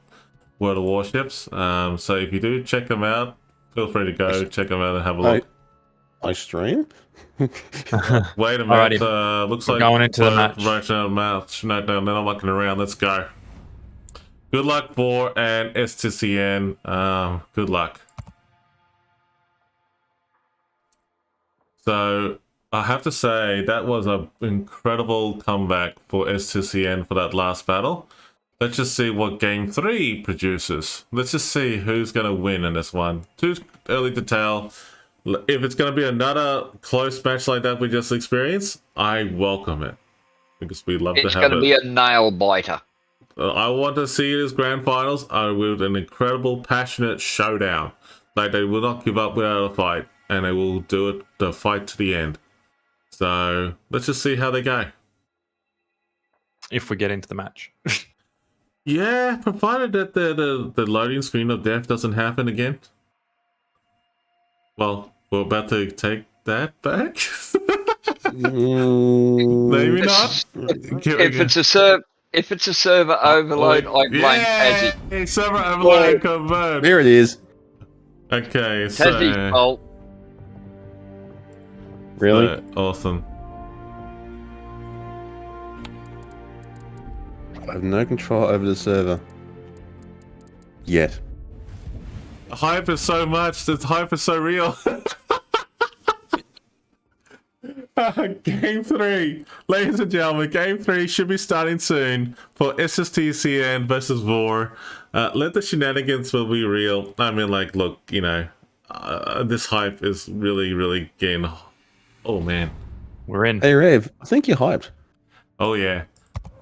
World of Warships. So if you do check them out, feel free to go check them out and have a look. I stream. Wait a minute. Looks like going into the match. Right now, match. No, they're not mucking around. Let's go. Good luck, Vor and STCN. Good luck. So I have to say that was an incredible comeback for S2CN for that last battle. Let's just see what Game 3 produces. Let's just see who's going to win in this one. Too early to tell. If it's going to be another close match like that we just experienced, I welcome it. Because we love to have it. It's going to be a nail biter. I want to see it as grand finals with an incredible, passionate showdown. Like, they will not give up without a fight. And they will do it, the fight to the end. So let's just see how they go. If we get into the match. Yeah, provided that the loading screen of death doesn't happen again. Well, we're about to take that back. Maybe not. If it's a server overload, I blame Tassie. Server overload confirmed. There it is. Okay, Tassie's fault. Really? Awesome. I have no control over the server. Yet. The hype is so much. The hype is so real. Game 3. Ladies and gentlemen, Game 3 should be starting soon for SSTCN versus Vor. Let the shenanigans will be real. I mean, like, look, you know, this hype is really, really getting... Oh, man. We're in. Hey, Rev, I think you're hyped. Oh, yeah.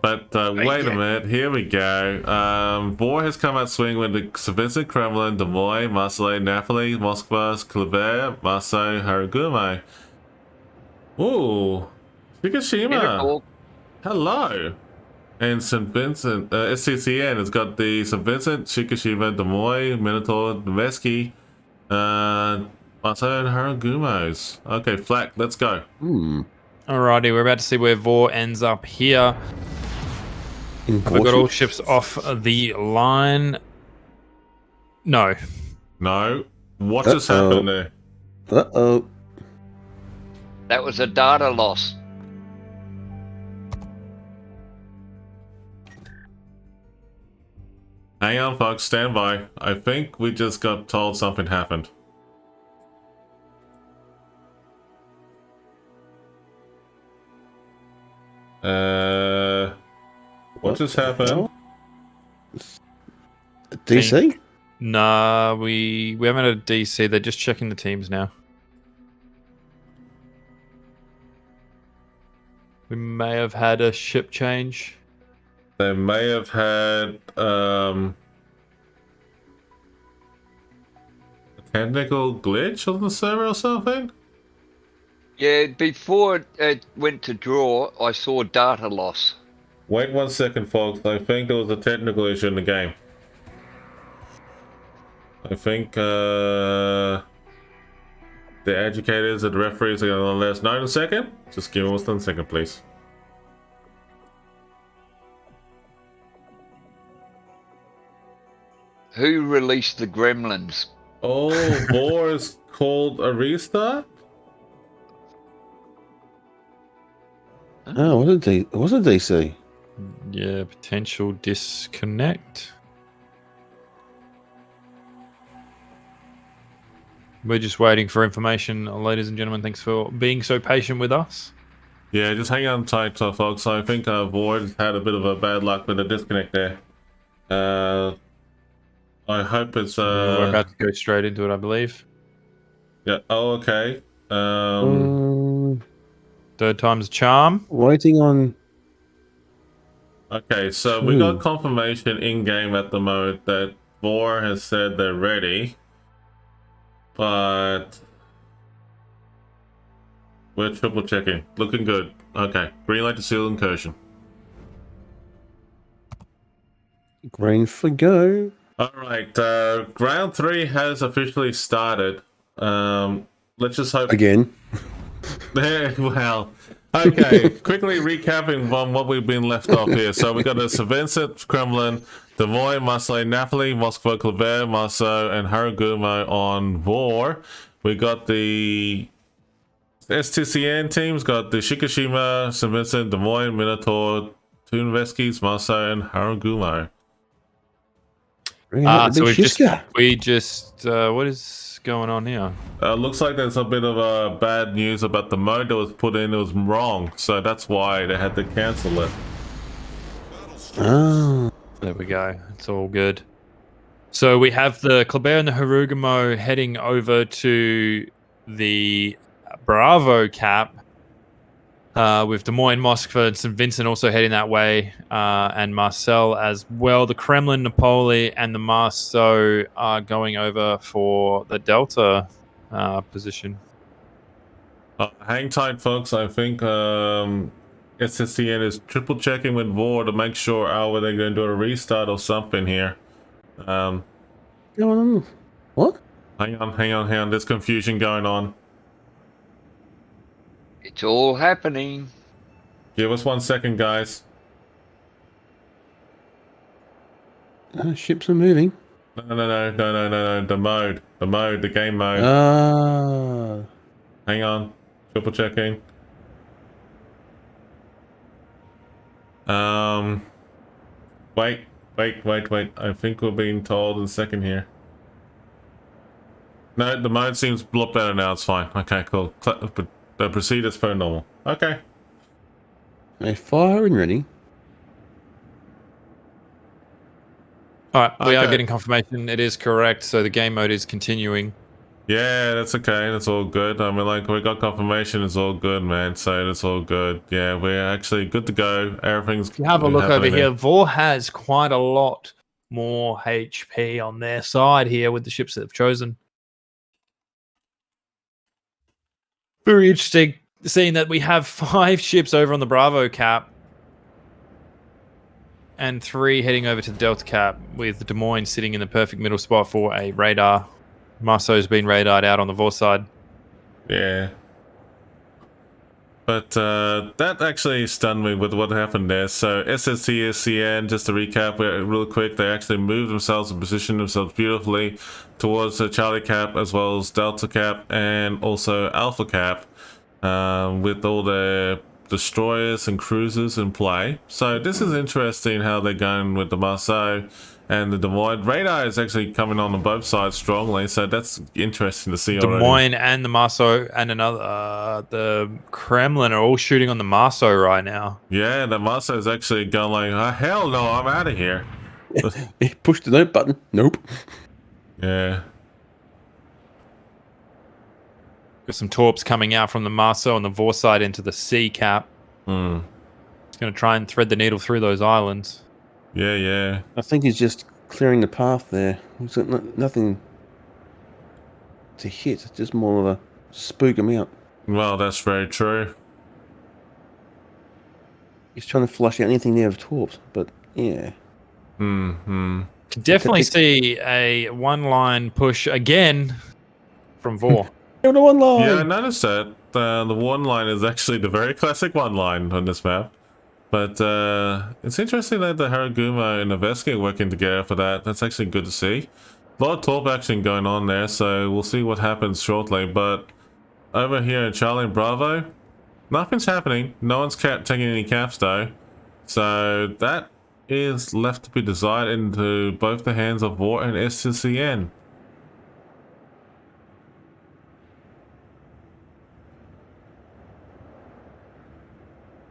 But wait a minute. Here we go. Vor has come out swinging with the Vincent Kremlin, Des Moines, Marseille, Napoli, Moskva, Kleber, Marseille, Haragumo. Ooh. Fukushima. Hello. And St. Vincent, SCCN has got the St. Vincent, Fukushima, Des Moines, Minotaur, Nevesky, Marseille, and Haragumos. Okay, Flak, let's go. Alrighty, we're about to see where Vor ends up here. Have we got all ships off the line? No. No. What just happened there? Uh-oh. That was a data loss. Hang on, folks. Stand by. I think we just got told something happened. What just happened? DC? Nah, we haven't had a DC. They're just checking the teams now. We may have had a ship change. They may have had a technical glitch on the server or something. Yeah, before it went to draw, I saw data loss. Wait 1 second, folks. I think there was a technical issue in the game. I think the educators and the referees are going to let us know in a second. Just give us 1 second, please. Who released the Gremlins? Oh, Vor is called a restart? Oh, it was a DC. Yeah, potential disconnect. We're just waiting for information, ladies and gentlemen. Thanks for being so patient with us. Yeah, just hang on tight, folks. I think Vor had a bit of a bad luck with the disconnect there. I hope it's we're about to go straight into it, I believe. Yeah. Oh, okay. Third time's a charm. Waiting on. Okay, so we got confirmation in game at the moment that Vor has said they're ready, but we're triple checking. Looking good. Okay, green light to seal incursion. Green for go. All right, round 3 has officially started. Let's just hope again. Well, okay. Quickly recapping on what we've been left off here. So we got a St. Vincent, Kremlin, Des Moines, Marseille, Napoli, Moskva, Kleber, Marseille, and Haragumo on Vor. We got the STCN teams. Got the Fukushima, St. Vincent, Des Moines, Minotaur, two Neveskis, Marseille, and Haragumo. So we just what is going on here? Looks like there's a bit of bad news about the mode that was put in. It was wrong, so that's why they had to cancel it. Oh. There we go. It's all good. So we have the Kleber and the Harugumo heading over to the Bravo cap, with Des Moines, Moskva, and St. Vincent also heading that way, and Marcel as well. The Kremlin, Napoli, and the Marceau are going over for the Delta position. Hang tight, folks. I think SSCN is triple checking with Vor to make sure they're going to do a restart or something here. What? Hang on. There's confusion going on. It's all happening. Give us 1 second, guys. Ships are moving. No. The game mode. Hang on. Triple checking. Wait. I think we're being told in a second here. No, the mode seems a lot better now. It's fine. Okay, cool. Proceed as per normal. Okay. They're firing ready. All right, we are getting confirmation. It is correct. So the game mode is continuing. Yeah, that's okay. That's all good. I mean, like, we got confirmation. It's all good, man. So it's all good. Yeah, we're actually good to go. Everything's. If you have a look over here, Vor has quite a lot more HP on their side here with the ships that they've chosen. Very interesting seeing that we have 5 ships over on the Bravo cap and 3 heading over to the Delta cap, with Des Moines sitting in the perfect middle spot for a radar. Marceau's been radared out on the Vor side. Yeah. But that actually stunned me with what happened there. So SSCN, just to recap real quick, they actually moved themselves and positioned themselves beautifully towards the Charlie cap as well as Delta cap and also Alpha cap, with all the destroyers and cruisers in play. So this is interesting how they're going with the Marceau and the Des Moines. Radar is actually coming on both sides strongly, so that's interesting to see. Des Moines and the Marceau and the Kremlin are all shooting on the Marceau right now. Yeah, the Marceau is actually going like, oh, hell no, I'm out of here. He pushed the note button. Nope. Yeah. There's some torps coming out from the Marceau on the Vor side into the C cap. Hmm. It's going to try and thread the needle through those islands. Yeah. I think he's just clearing the path there. He's got nothing to hit. It's just more of a spook him out. Well, that's very true. He's trying to flush out anything near the torps, but yeah. Hmm. Can definitely see a one-line push again from Vor. The one line. Yeah, I noticed that. The one line is actually the very classic one line on this map. But it's interesting that the Harugumo and the Veski are working together for that. That's actually good to see. A lot of torp action going on there, so we'll see what happens shortly. But over here in Charlie and Bravo, nothing's happening. No one's taking any caps though. So that is left to be desired into both the hands of Vor and SCCN.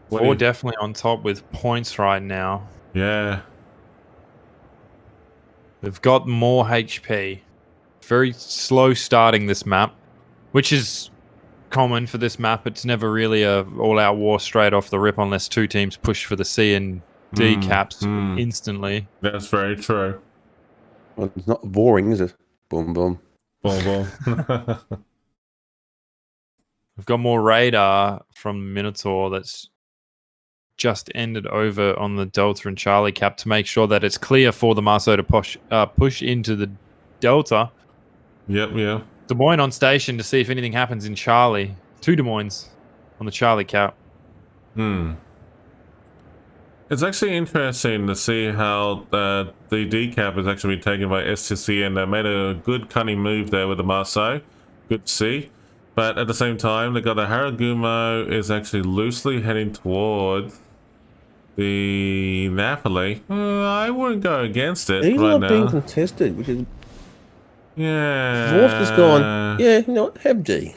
Vor definitely on top with points right now. Yeah. They've got more HP. Very slow starting this map, which is common for this map. It's never really a all-out war straight off the rip unless 2 teams push for the C and D caps instantly. That's very true. Well, it's not boring, is it? Boom, boom. Boom, boom. We've got more radar from Minotaur that's just ended over on the Delta and Charlie cap to make sure that it's clear for the Marceau to push into the Delta. Yep. Des Moines on station to see if anything happens in Charlie. 2 Des Moines on the Charlie cap. It's actually interesting to see how the D cap is actually taken by STC, and they made a good cunning move there with the Marceau. Good to see. But at the same time, they got the Harugumo is actually loosely heading towards the Napoli. I wouldn't go against it He's right not being now. contested, which is... Yeah. Vor's just gone, yeah, you know what, have D.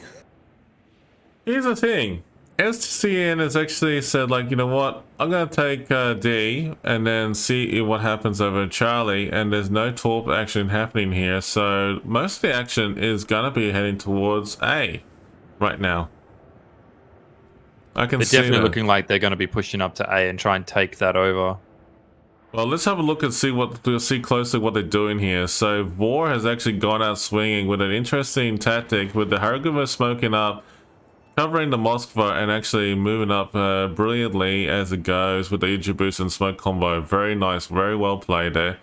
Here's the thing. STCN has actually said, like, you know what, I'm going to take D and then see what happens over Charlie, and there's no torp action happening here, so most of the action is going to be heading towards A right now. I can see They're definitely that. looking like they're going to be pushing up to A and try and take that over. Well, let's have a look and see closely what they're doing here. So Vor has actually gone out swinging with an interesting tactic with the Haraguma smoking up, covering the Moskva, and actually moving up brilliantly as it goes with the Ichi boost and smoke combo. Very nice, very well played there.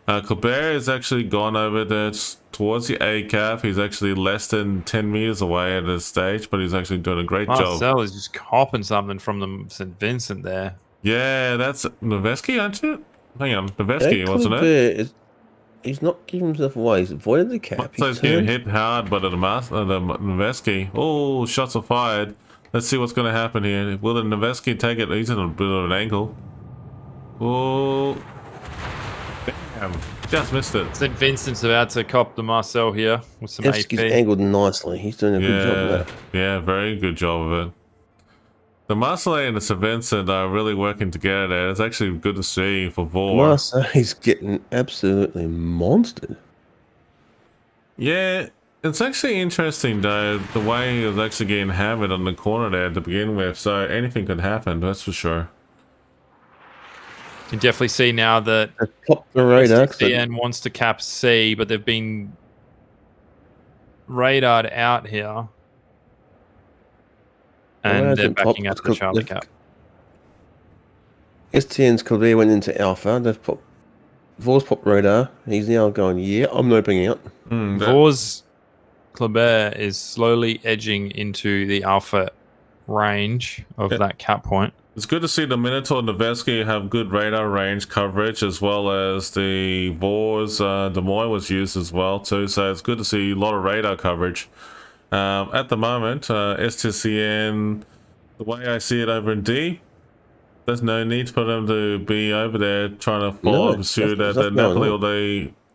Colbert has actually gone over there towards the A cap. He's actually less than 10 meters away at this stage, but he's actually doing a great job. Marcel is just copping something from the St. Vincent there. Yeah, that's Noveski, aren't you? Hang on, Noveski, wasn't it? He's not giving himself away. He's avoided the cap. So he's getting hit hard by the Noveski. Oh, shots are fired. Let's see what's going to happen here. Will the Noveski take it? He's in a bit of an angle. Oh, damn. Just missed it. St. Vincent's about to cop the Marcel here with some AP. He's angled nicely. He's doing a good job of that. Yeah, very good job of it. The Marseille and the St. Vincent are really working together there. It's actually good to see for Vor. Marseille's getting absolutely monstered. Yeah, it's actually interesting though, the way he was actually getting hammered on the corner there to begin with, so anything could happen, that's for sure. You can definitely see now that Top the radar. STCN wants to cap C, but they've been radared out here. And they're backing out the Charlie cap. STN's Colbert went into Alpha. They've put Vor's pop radar. He's now going, yeah, I'm opening out. Vor's Colbert is slowly edging into the Alpha range of that cap point. It's good to see the Minotaur and Noveski have good radar range coverage, as well as the Vor's Des Moines was used as well too, so it's good to see a lot of radar coverage. At the moment, STCN, the way I see it over in D, there's no need for them to be over there trying to follow pursuit at the Napoli or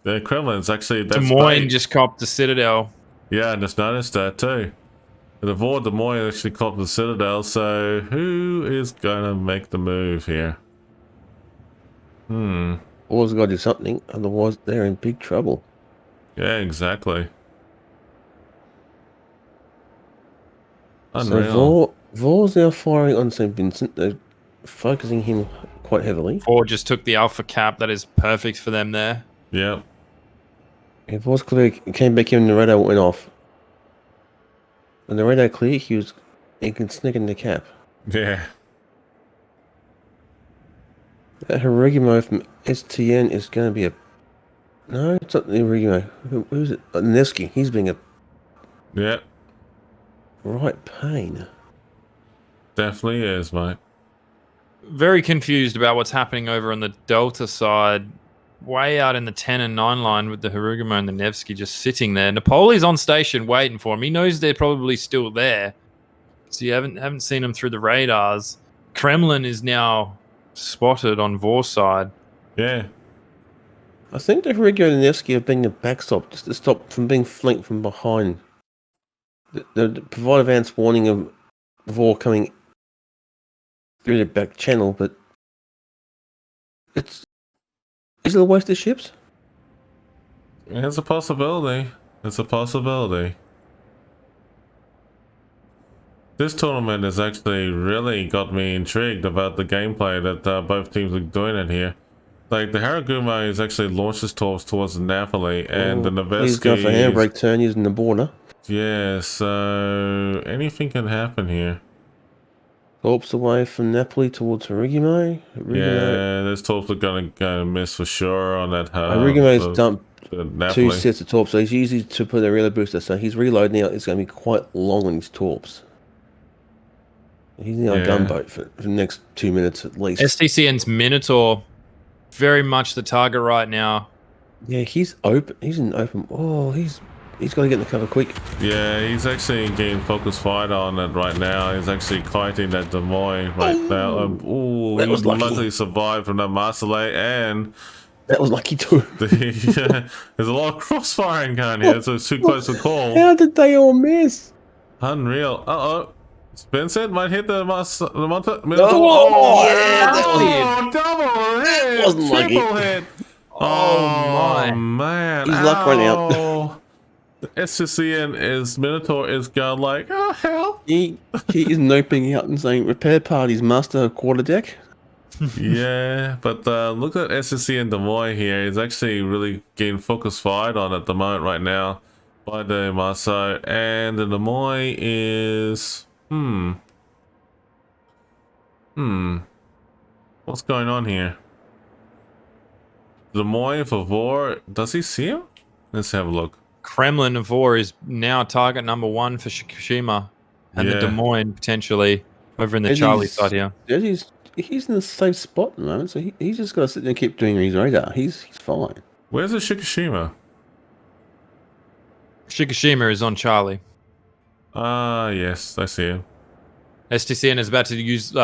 the Kremlins. Actually, that's Des Moines just copped the Citadel. Yeah, I just noticed that too. The Vor Des Moines actually copped the Citadel, so who is going to make the move here? Vor's got to do something, otherwise they're in big trouble. Yeah, exactly. Unreal. So Vor's now firing on St. Vincent. They're focusing him quite heavily. Vor just took the Alpha cap. That is perfect for them there. Yep. Yeah, Vor's clear. Came back in and the radar went off. When the radar clear, he can sneak in the cap. Yeah. That Harigimo from STN is going to be a... No, it's not the Harigimo. Who's it? Nevsky. He's being a... Yep. Right pain. Definitely is, mate. Very confused about what's happening over on the Delta side. Way out in the 10 and 9 line with the Harugamo and the Nevsky just sitting there. Napoli's on station waiting for him. He knows they're probably still there. So you haven't seen him through the radars. Kremlin is now spotted on Vor's side. Yeah. I think the Harigamo and the Nevsky have been a backstop just to stop from being flanked from behind. The provide advance warning of Vor coming through the back channel, but is it a waste of ships? It's a possibility. It's a possibility. This tournament has actually really got me intrigued about the gameplay that both teams are doing it here. Like, the Haraguma is actually launched his torps towards the Napoli, and the Noveski... He's going for a handbrake turn using the border. Yeah, so anything can happen here. Torps away from Napoli towards Harigamo. Yeah, those torps are going to miss for sure on that hub. Harigamo's dumped 2 sets of torps, so he's easy to put a relay booster, so his reload now is going to be quite long on his torps. He's now a gunboat for the next 2 minutes at least. STCN's Minotaur, very much the target right now. Yeah, he's open. He's in open. Oh, he's He's got to get in the cover quick. Yeah, he's actually getting focus fire on it right now. He's actually kiting that Des Moines right now. Ooh, he luckily survived from that Master Lay, and that was lucky too. There's a lot of crossfiring going here, so it's too close to call. How did they all miss? Unreal. Vincent might hit the Master. Oh, yeah, double hit. Wasn't triple hit. Oh my man. He's luck right now. The SCCN is Minotaur is going like, oh hell. He is noping out and saying repair parties master quarter deck. Yeah, but look at SCCN Des Moines here. He's actually really getting focus fired on at the moment right now by the Marceau, and the Des Moines is what's going on here? Des Moines for Vor, does he see him? Let's have a look. Kremlin of Vor is now target number 1 for Shikishima, and the Des Moines potentially over in the Charlie side here. He's in a safe spot at the moment, so he's just got to sit there and keep doing his radar. He's fine. Where's the Shikishima? Shikishima is on Charlie. Yes, I see him. STCN is about to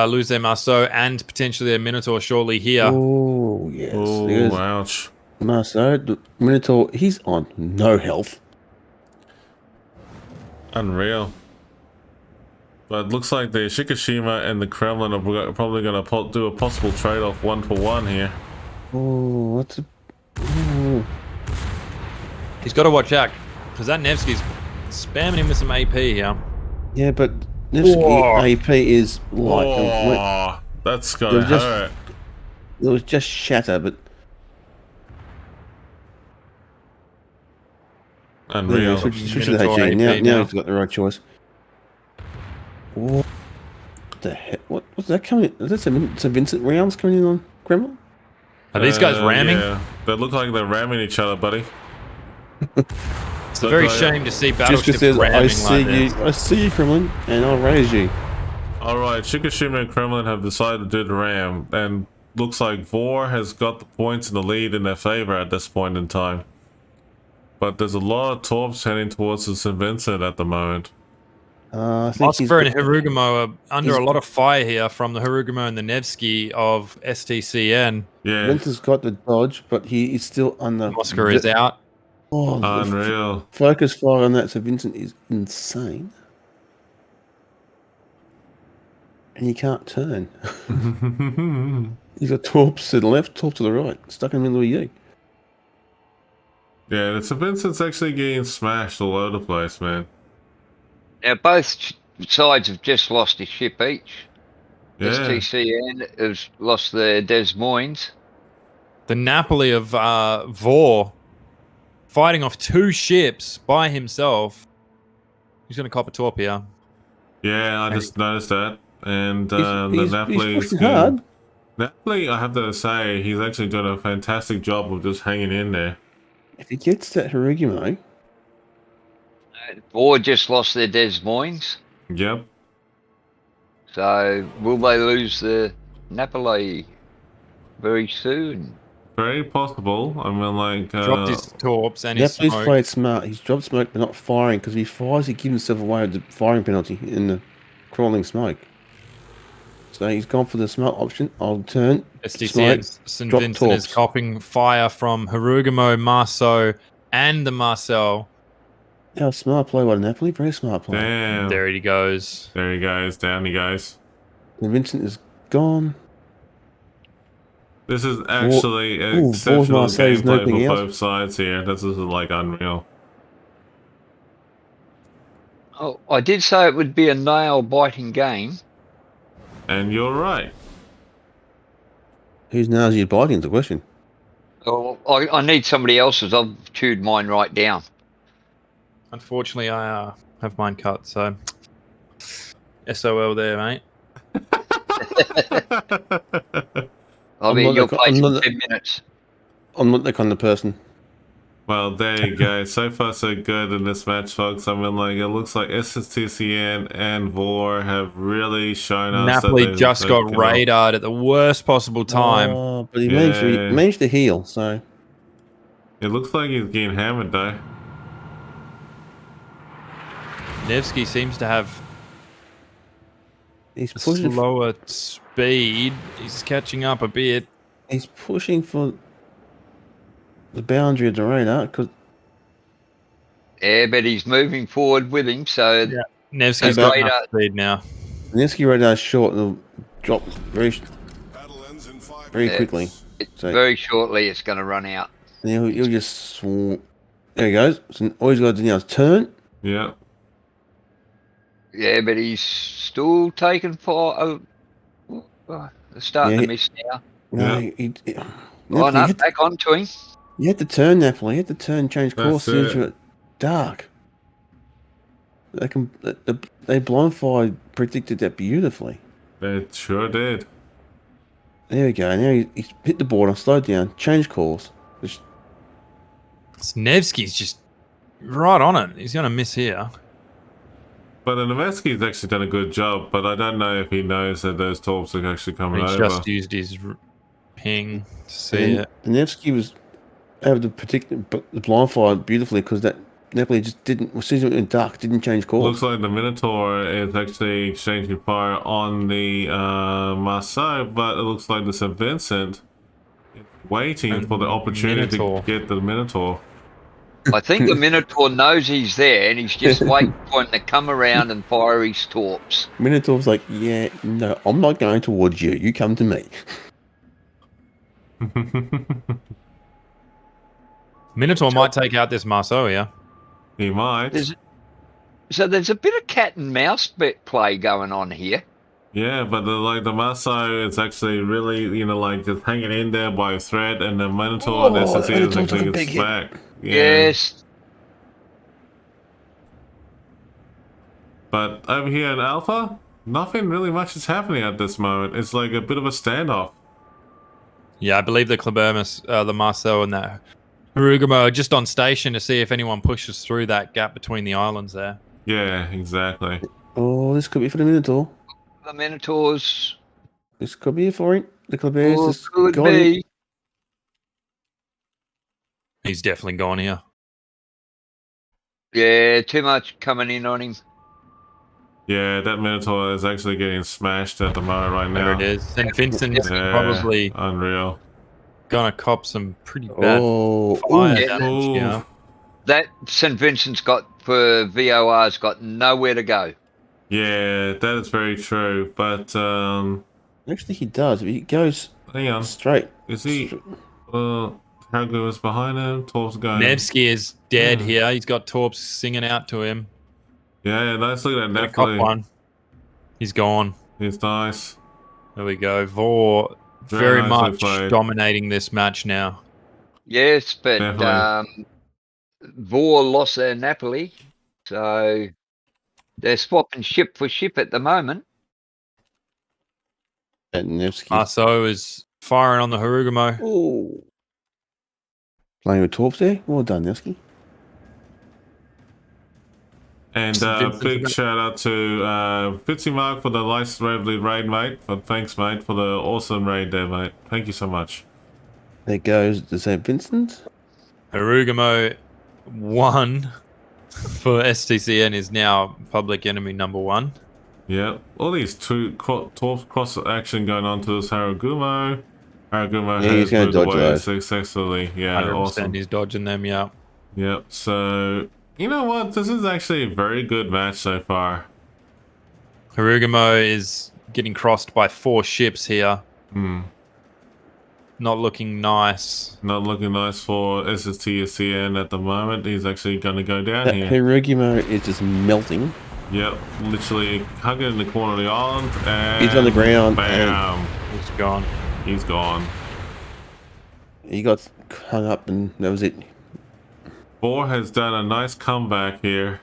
lose their Marceau and potentially their Minotaur shortly here. Oh, yes. Oh, ouch. Marceau, the Minotaur, he's on no health. Unreal. But it looks like the Shikishima and the Kremlin are probably going to do a possible trade-off 1-for-1 here. Oh, what's a... Oh. He's got to watch out, because that Nevsky's spamming him with some AP here. Yeah, but Nevsky AP is like... Oh, that's going to hurt. It was just shatter, but... Unreal. Switch to the HG. Now he's got the right choice. What the heck? What's that coming in? Is that some Vincent rounds coming in on Kremlin? Are these guys ramming? Yeah, they look like they're ramming each other, buddy. It's a very shame to see battleships ramming I see you, Kremlin, and I'll raise you. Alright, Shikishima and Kremlin have decided to do the ram, and looks like Vor has got the points in the lead in their favor at this point in time. But there's a lot of torps heading towards the St. Vincent at the moment. I think Oscar and Harugumo are under a lot of fire here from the Harugumo and the Nevsky of STCN. Yeah. Vincent's got the dodge, but he is still under... Oscar is out. Oh, unreal. Focus fire on that St. Vincent is insane. And you can't turn. He's got torps to the left, torp to the right, stuck in the middle of you. Yeah, the St. Vincent's actually getting smashed all over the place, man. Now, both sides have just lost a ship each. Yeah. STCN has lost their Des Moines. The Napoli of Vor fighting off 2 ships by himself. He's going to cop a torp here. Yeah, I just noticed that. And the Napoli... He's pushing hard. Napoli, I have to say, he's actually done a fantastic job of just hanging in there. If he gets that Harugumo... Vor just lost their Des Moines. Yep. So, will they lose the Napoli very soon? Very possible. I mean, like... dropped his torps and his smoke. Napoli's played smart. He's dropped smoke but not firing, because if he fires, he gives himself away with the firing penalty in the crawling smoke. So he's gone for the smart option. I'll turn. STCN St. Vincent is copping fire from Harugumo, Marceau, and the Marcel. Yeah, smart play by Napoli. Very smart play. Damn. There he goes. There he goes. Down he goes. And Vincent is gone. This is actually exceptional gameplay for both sides here. This is like unreal. Oh, I did say it would be a nail-biting game. And you're right. Whose nails are you biting is the question. Oh, I need somebody else's. I've chewed mine right down. Unfortunately, I have mine cut, so SOL there, mate. I mean, you're playing for 10 minutes. I'm not that kind of person. Well, there you go. So far, so good in this match, folks. I mean, like, it looks like SSTCN and Vor have really shown us Napoli just got radared at the worst possible time. Oh, but he managed to heal, so... It looks like he's getting hammered, though. Nevsky seems to have He's a pushing. slower speed. He's catching up a bit. He's pushing for the boundary of the radar because Yeah, but he's moving forward with him, so Yeah. Nevsky's the got radar. enough speed now. the Nevsky radar's short and it'll drop very Yeah. quickly. So Very shortly, it's going to run out. he'll just there he goes. So all he's got to do now is turn. Yeah. Yeah, but he's still taking fire. They're starting to miss now. No, Yeah. Oh, Napoli, no, back onto him. you had to turn, Napoli. You had to turn, change course That's into it dark. They blindfold predicted that beautifully. It sure did. There we go. Now he's hit the border, slowed down, changed course. Nevsky's just right on it. He's going to miss here. But Nevsky's actually done a good job, but I don't know if he knows that those torps are actually coming He over. just used his ping to see it. Nevsky was able to predict the blindfold beautifully because that Napoli just didn't. As soon as it went in dark, didn't change course. Looks like the Minotaur is actually exchanging fire on the Marseille, but it looks like the St. Vincent is waiting for the opportunity to get the Minotaur. I think the Minotaur knows he's there, and he's just waiting for him to come around and fire his torps. Minotaur's like, yeah, no, I'm not going towards you. You come to me. Minotaur might take out this Marceau, yeah. He might. There's a bit of cat and mouse play going on here. Yeah, but the Marseille is actually really, just hanging in there by a thread, and the Minotaur and SSC is actually gets back. Yeah. Yes. But over here in Alpha, nothing really much is happening at this moment. It's like a bit of a standoff. Yeah, I believe the Klebermus, the Marceau and that Harugamo are just on station to see if anyone pushes through that gap between the islands there. Yeah, exactly. Oh, this could be for the Minotaur. The Minotaurs. This could be for it. The Kleberus Could be. He's definitely gone here. Yeah, too much coming in on him. Yeah, that Minotaur is actually getting smashed at the moment right now. There it is. St. Vincent's probably unreal. Gonna cop some pretty bad fire damage. Yeah. That St. Vincent's for VOR's got nowhere to go. Yeah, that is very true. But actually, he does. He goes straight. Is he? Hagu is behind him. Torp's going. Nevsky is dead here. He's got Torps singing out to him. Yeah, nice. Look at that. Cop one. He's gone. He's nice. There we go. Vor very much dominating this match now. Yes, but Vor lost their Napoli, so they're swapping ship for ship at the moment. Marceau is firing on the Harugamo. Oh. Playing with Torps there. Well done, Nevsky. And big shout out to Fitzy Mark for the nice raid, mate. But thanks, mate, for the awesome raid there, mate. Thank you so much. There goes the St. Vincent. Harugamo 1 for STCN is now public enemy number 1. Yeah, all these two cross action going on to this Harugamo. Harugamo has moved away successfully. Yeah, 100% awesome. He's dodging them, yeah. Yep, so you know what? This is actually a very good match so far. Harugamo is getting crossed by 4 ships here. Not looking nice. Not looking nice for SSTCN at the moment. He's actually going to go down here. Harugamo is just melting. Yep, literally hugging in the corner of the island. And he's on the ground. Bam. He's gone. He's gone. He got hung up and that was it. Boar has done a nice comeback here.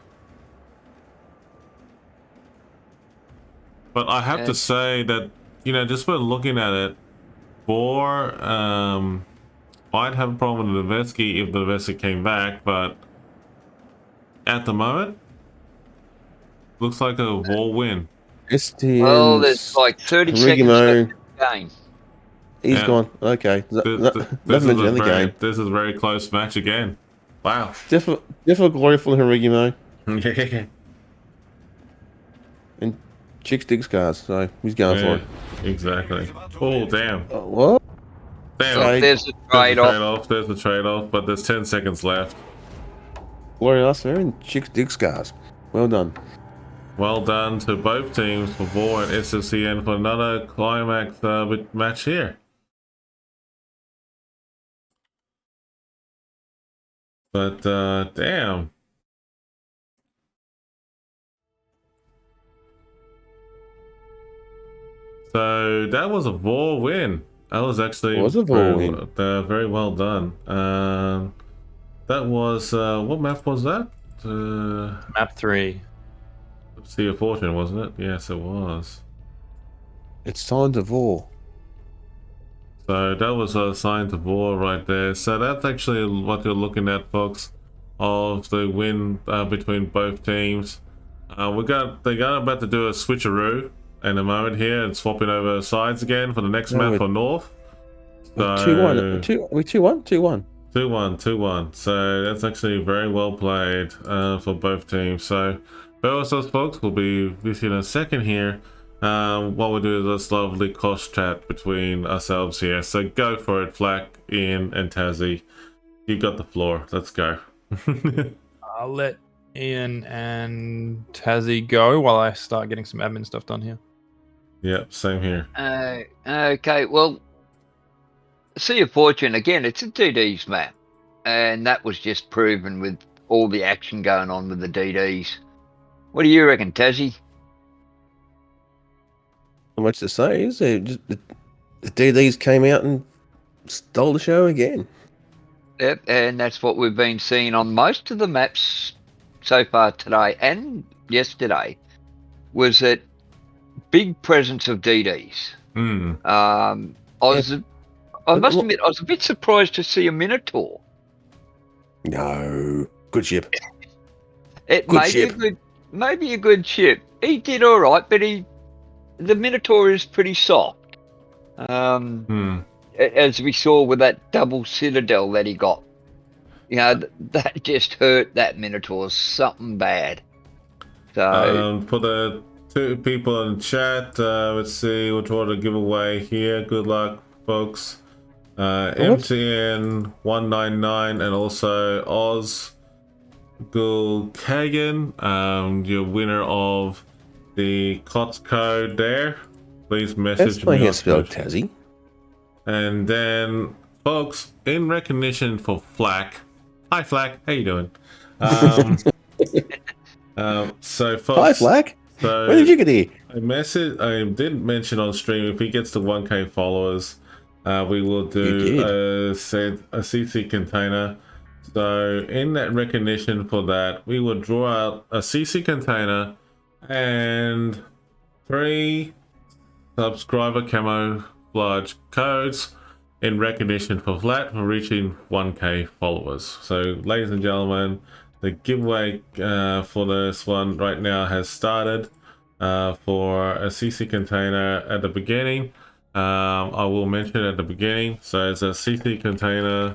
But I have to say that, just by looking at it, Boar might have a problem with the Nevsky if the Nevsky came back, but at the moment, looks like a Boar win. Well, there's like 30 seconds left in the game. He's gone. Okay. This is a very close match again. Wow. Definitely glory for Harugamo. and chicks dig scars, so he's going for it. Exactly. Oh, damn. What? Damn. So there's the trade-off. There's the trade-off, but there's 10 seconds left. Glory us there, and chicks dig scars. Well done. Well done to both teams for Vor and SSCN for another climax match here. But, damn. So that was a Vor win. That was actually very well done. That was what map was that? Map 3. Sea of Fortune, wasn't it? Yes, it was. It's Signs of War. So that was a Signs of War right there. So that's actually what you're looking at, folks, of the win between both teams. They're about to do a switcheroo in a moment here and swapping over sides again for the next map for North. So 2-1. 2-1? 2-1. 2-1. So that's actually very well played for both teams. So both those folks will be with you in a second here. What we'll do is this lovely cost chat between ourselves here. So go for it, Flack, Ian, and Tazzy. You got the floor. Let's go. I'll let Ian and Tazzy go while I start getting some admin stuff done here. Yep, same here. Okay, well, Sea of Fortune, again, it's a DD's map. And that was just proven with all the action going on with the DDs. What do you reckon, Tazzy? Not much to say, is there? Just the DDs came out and stole the show again. Yep, and that's what we've been seeing on most of the maps so far today and yesterday, was that big presence of DDs. I must admit, I was a bit surprised to see a Minotaur. No, good ship. Maybe a good ship. He did all right, but the Minotaur is pretty soft. As we saw with that double citadel that he got. You know, that just hurt that Minotaur something bad. So for the two people in chat, let's see what we're to give away here. Good luck, folks. MTN199 and also Oz Kagan, your winner of the COTS code there. Please message me. That's spelled Tazzy. And then, folks, in recognition for Flack. Hi, Flack. How you doing? So, folks. Hi, Flack. So when did you get here? I did mention on stream, if he gets to 1K followers, we will do a CC container. So, in that recognition for that, we will draw out a CC container and 3 subscriber camouflage codes in recognition for Flat for reaching 1K followers. So, ladies and gentlemen, the giveaway for this one right now has started for a CC container at the beginning. I will mention at the beginning. So, it's a CC container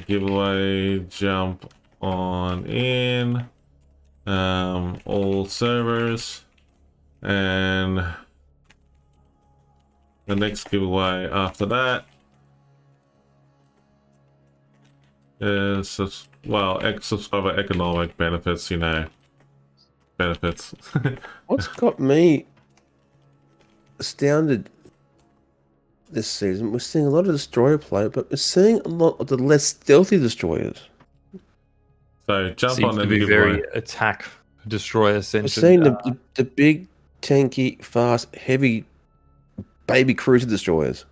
giveaway. Jump on in all servers, and the next giveaway after that is, well, subscriber economic benefits, you know, benefits. What's got me astounded this season, we're seeing a lot of destroyer play, but we're seeing a lot of the less stealthy destroyers. So jump Seems on to and be give very away. attack destroyer centered. We're seeing the big, tanky, fast, heavy baby cruiser destroyers.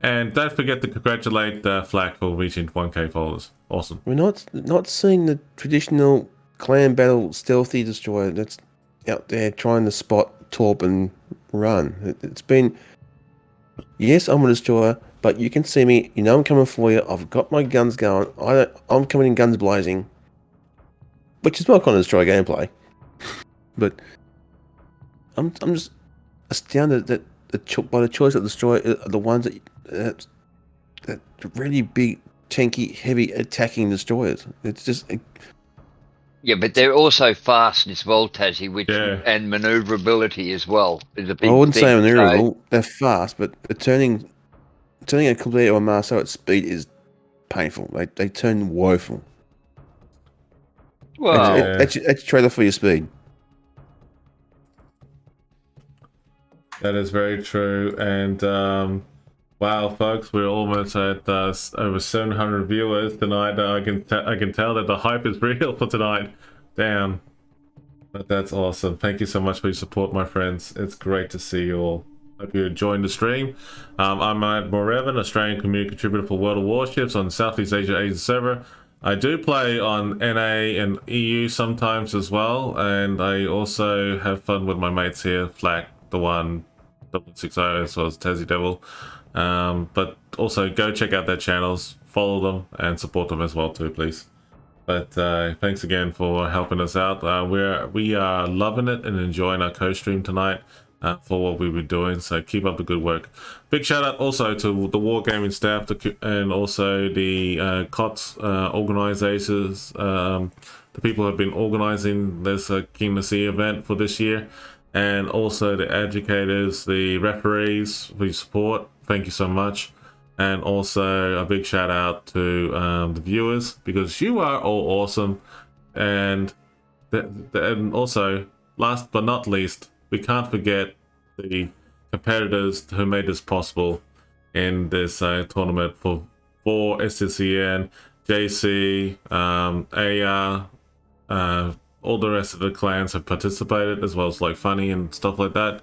And don't forget to congratulate Flack for reaching 1K followers. Awesome. We're not seeing the traditional clan battle stealthy destroyer that's out there trying to spot, torp, and run. It's been, yes, I'm a destroyer, but you can see me. You know I'm coming for you. I've got my guns going. I'm coming in guns blazing, which is my kind of destroyer gameplay. But I'm just astounded that by the choice of destroyer are the ones that really big, tanky, heavy attacking destroyers. It's just Yeah, but they're also fast as well, Tassie, and manoeuvrability as well is a big thing. I wouldn't say maneuverable. They're fast, but turning a complete or Marcel at speed is painful. They turn woeful. Well, that's your trade off for your speed. That is very true. And wow, folks, we're almost at over 700 viewers tonight. I can tell that the hype is real for tonight. Damn. But that's awesome. Thank you so much for your support, my friends. It's great to see you all. Hope you enjoyed the stream. I'm Admiral Revan, Australian community contributor for World of Warships on Southeast Asia server. I do play on NA and EU sometimes as well, and I also have fun with my mates here, Flak, the one, 060, as well as Tassie Devil. But also go check out their channels, follow them, and support them as well too, please. But thanks again for helping us out. We are loving it and enjoying our co-stream tonight for what we've been doing. So keep up the good work. Big shout out also to the Wargaming staff and also the COTS organizers, the people who have been organizing this King of the Sea event for this year, and also the educators, the referees for your support. Thank you so much. And also a big shout out to the viewers, because you are all awesome. And also, last but not least, we can't forget the competitors who made this possible in this tournament for SCCN, JC, AR, all the rest of the clans have participated, as well as like Funny and stuff like that.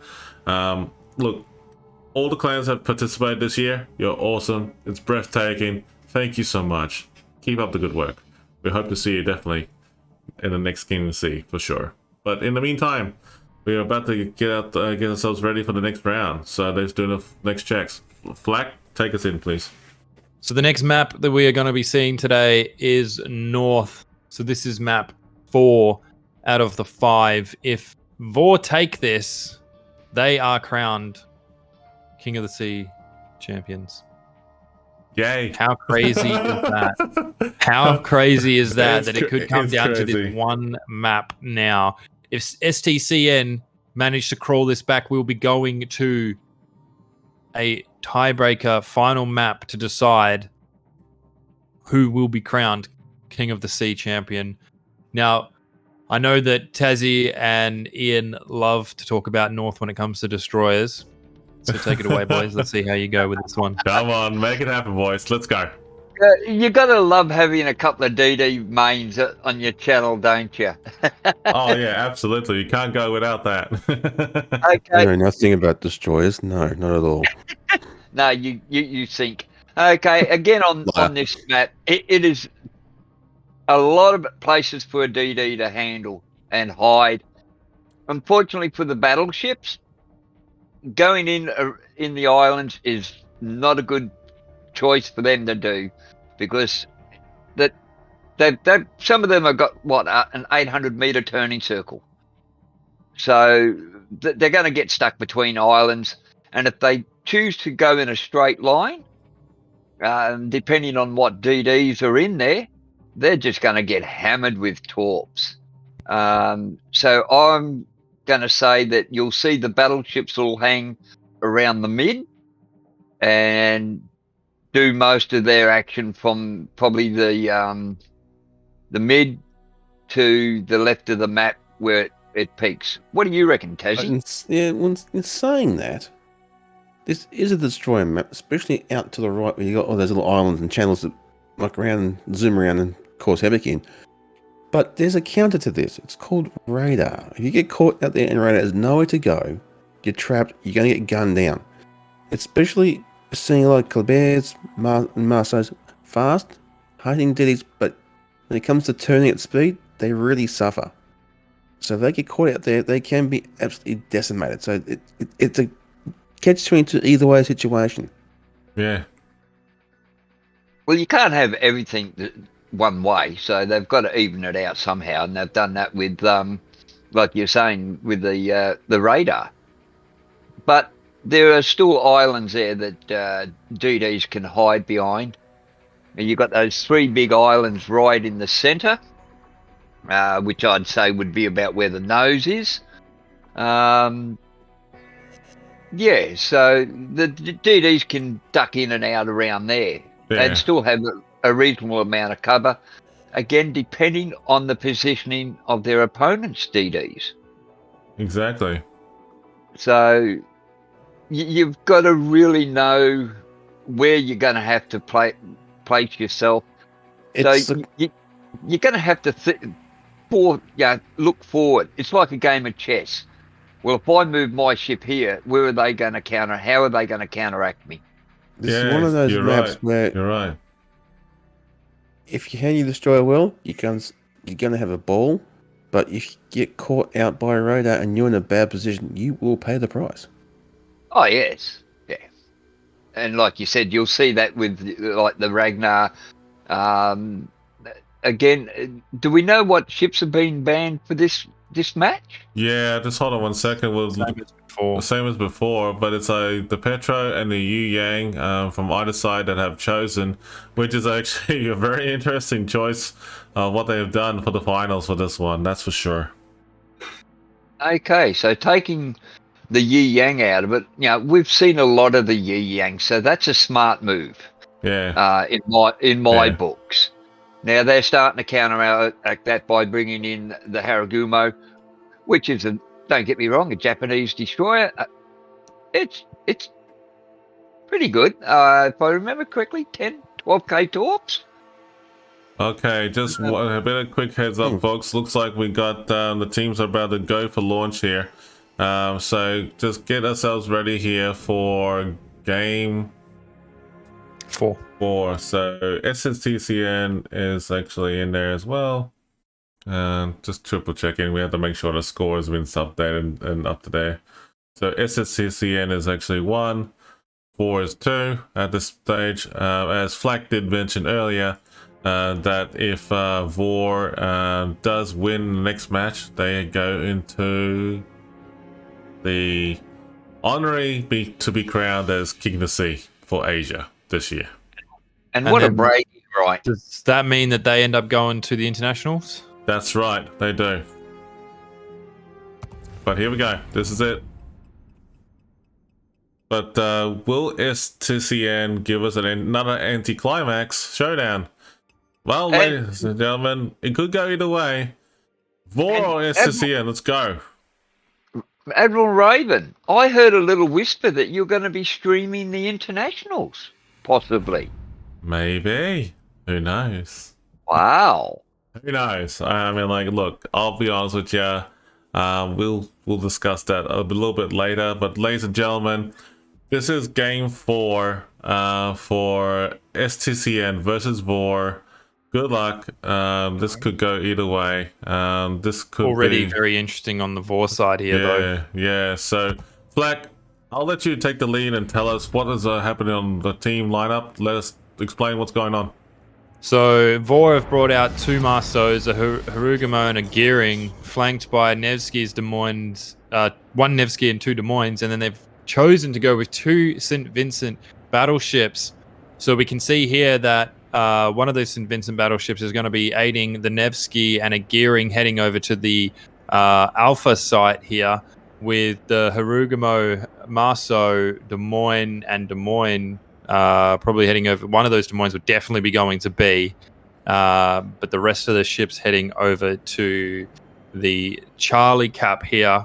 Look, all the clans have participated this year. You're awesome. It's breathtaking. Thank you so much. Keep up the good work. We hope to see you definitely in the next King of the Sea for sure. But in the meantime, we are about to get ourselves ready for the next round. So let's do the next checks. Flak, take us in, please. So the next map that we are going to be seeing today is North. So this is map 4 out of the 5. If Vor take this, they are crowned King of the Sea champions. Yay. How crazy is that? How crazy is that it could come down to this one map now? If STCN manage to crawl this back, we'll be going to a tiebreaker final map to decide who will be crowned King of the Sea champion. Now, I know that Tassie and Ian love to talk about North when it comes to destroyers. So take it away, boys. Let's see how you go with this one. Come on, make it happen, boys. Let's go. You gotta love having a couple of DD mains on your channel, don't you? Oh yeah, absolutely. You can't go without that. Okay. I know nothing about destroyers. No, not at all. No, you think. Okay, again on this map, it is a lot of places for a DD to handle and hide. Unfortunately for the battleships, going in the islands is not a good choice for them to do, because that some of them have got an 800-meter turning circle, so they're going to get stuck between islands. And if they choose to go in a straight line, depending on what DDs are in there, they're just going to get hammered with torps. So I'm going to say that you'll see the battleships will hang around the mid and do most of their action from probably the mid to the left of the map where it peaks. What do you reckon, Tassie? Yeah, when saying that, this is a destroyer map, especially out to the right where you got all those little islands and channels that muck around and zoom around and cause havoc in. But there's a counter to this. It's called radar. If you get caught out there and radar has nowhere to go, you're trapped, you're going to get gunned down. Especially seeing a lot of Kleberts, Marceaux, fast, hiding DDs, but when it comes to turning at speed, they really suffer. So if they get caught out there, they can be absolutely decimated. So it's a catch-22 either way situation. Yeah. Well, you can't have everything one way, so they've got to even it out somehow, and they've done that with, like you're saying, with the radar. But there are still islands there that DDs can hide behind. And you've got those 3 big islands right in the centre. which I'd say would be about where the nose is. Yeah, so the DDs can duck in and out around there and still have a reasonable amount of cover. Again, depending on the positioning of their opponent's DDs. Exactly. So you've got to really know where you're going to have to place yourself. You're going to have to look forward. It's like a game of chess. Well, if I move my ship here, where are they going to counter? How are they going to counteract me? This is one of those maps where you're right. If you handle your destroyer well, you're going to have a ball. But if you get caught out by a radar and you're in a bad position, you will pay the price. Oh, yes. Yeah. And like you said, you'll see that with like the Ragnar. Again, do we know what ships have been banned for this match? Yeah, just hold on 1 second. Same as before, but it's the Petro and the Yu Yang from either side that have chosen, which is actually a very interesting choice of what they have done for the finals for this one, that's for sure. Okay, so taking the Yu Yang out of it, we've seen a lot of the Yu Yang, so that's a smart move. Yeah. In my books. Now they're starting to counteract that by bringing in the Haragumo, which is don't get me wrong, a Japanese destroyer. It's pretty good. If I remember correctly, 10, 12k torps. Okay, just a bit of quick heads up, folks. Looks like we got the teams are about to go for launch here. So just get ourselves ready here for game 4. So SSTCN is actually in there as well. Just triple checking. We have to make sure the score has been updated and up to there. So SSTCN is actually 1, 4 is 2 at this stage. As Flack did mention earlier, that if Vor does win the next match, they go into the honorary to be crowned as King of the Sea for Asia this year. And what a break, right? Does that mean that they end up going to the internationals? That's right, they do. But here we go. This is it. But will STCN give us another anticlimax showdown? Well, ladies and gentlemen, it could go either way. Vor or STCN, let's go. Admiral Raven, I heard a little whisper that you're going to be streaming the internationals, possibly. Maybe. Who knows? Wow. Who knows? I mean, like, look, I'll be honest with you. We'll discuss that a little bit later. But ladies and gentlemen, this is game 4 for STCN versus Vor. Good luck. This could go either way. This could already be very interesting on the Vor side here, though. Yeah. So, Flack, I'll let you take the lead and tell us what is happening on the team lineup. Let us explain what's going on. So Vor have brought out 2 Marceaus, a Harugumo and a Gearing, flanked by Nevsky's Des Moines, 1 Nevsky and 2 Des Moines, and then they've chosen to go with 2 St. Vincent battleships. So we can see here that one of those St. Vincent battleships is going to be aiding the Nevsky and a Gearing heading over to the Alpha site here, with the Harugumo, Marceau, Des Moines, and Des Moines probably heading over. One of those Des Moines would definitely be going to B, but the rest of the ships heading over to the Charlie Cap here,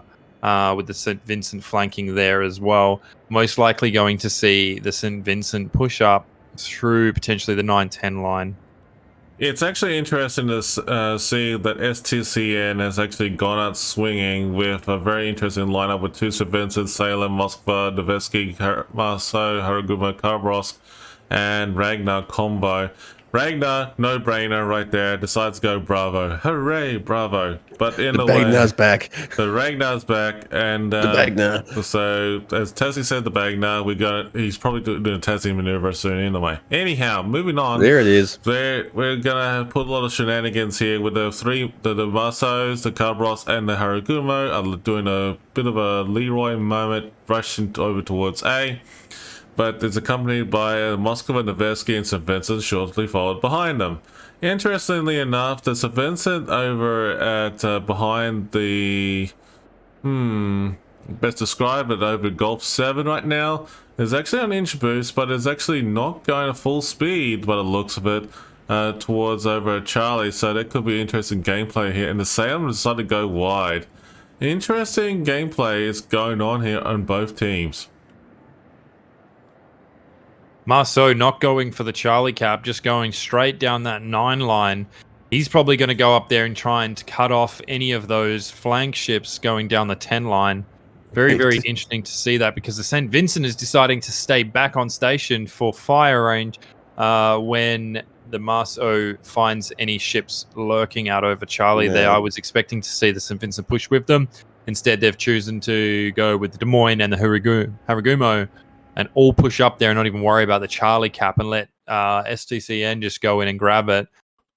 with the St. Vincent flanking there as well. Most likely going to see the St. Vincent push up through potentially the 910 line. It's actually interesting to see that STCN has actually gone out swinging with a very interesting lineup with 2 St. Vincent, Salem, Moskva, Nevsky, Marceau, Harugumo, Karbrosk, and Ragnar combo. Ragnar, no-brainer right there, decides to go Bravo. Hooray, Bravo. But in a way... Ragnar's back. The Ragnar's back, and... the Ragnar. So, as Tessie said, the Ragnar, he's probably doing a Tessie maneuver soon anyway. Anyhow, moving on. There it is. We're gonna put a lot of shenanigans here with the Marceaus, the Karbros, and the Harugumo. I'm doing a bit of a Leroy moment, rushing over towards A. but is accompanied by Moskva, Neversky, and St. Vincent shortly followed behind them. Interestingly enough, the St. Vincent over at behind the best describe it over Gulf 7 right now is actually an inch boost, but is actually not going at full speed by the looks of it towards over at Charlie, so that could be interesting gameplay here. And the Salem decided to go wide. Interesting gameplay is going on here on both teams. Marceau not going for the Charlie cap, just going straight down that 9 line. He's probably going to go up there and try and cut off any of those flank ships going down the 10 line. Very, very interesting to see that, because the St. Vincent is deciding to stay back on station for fire range when the Marceau finds any ships lurking out over Charlie there. I was expecting to see the St. Vincent push with them. Instead, they've chosen to go with the Des Moines and the Haragumo and all push up there and not even worry about the Charlie cap and let STCN just go in and grab it.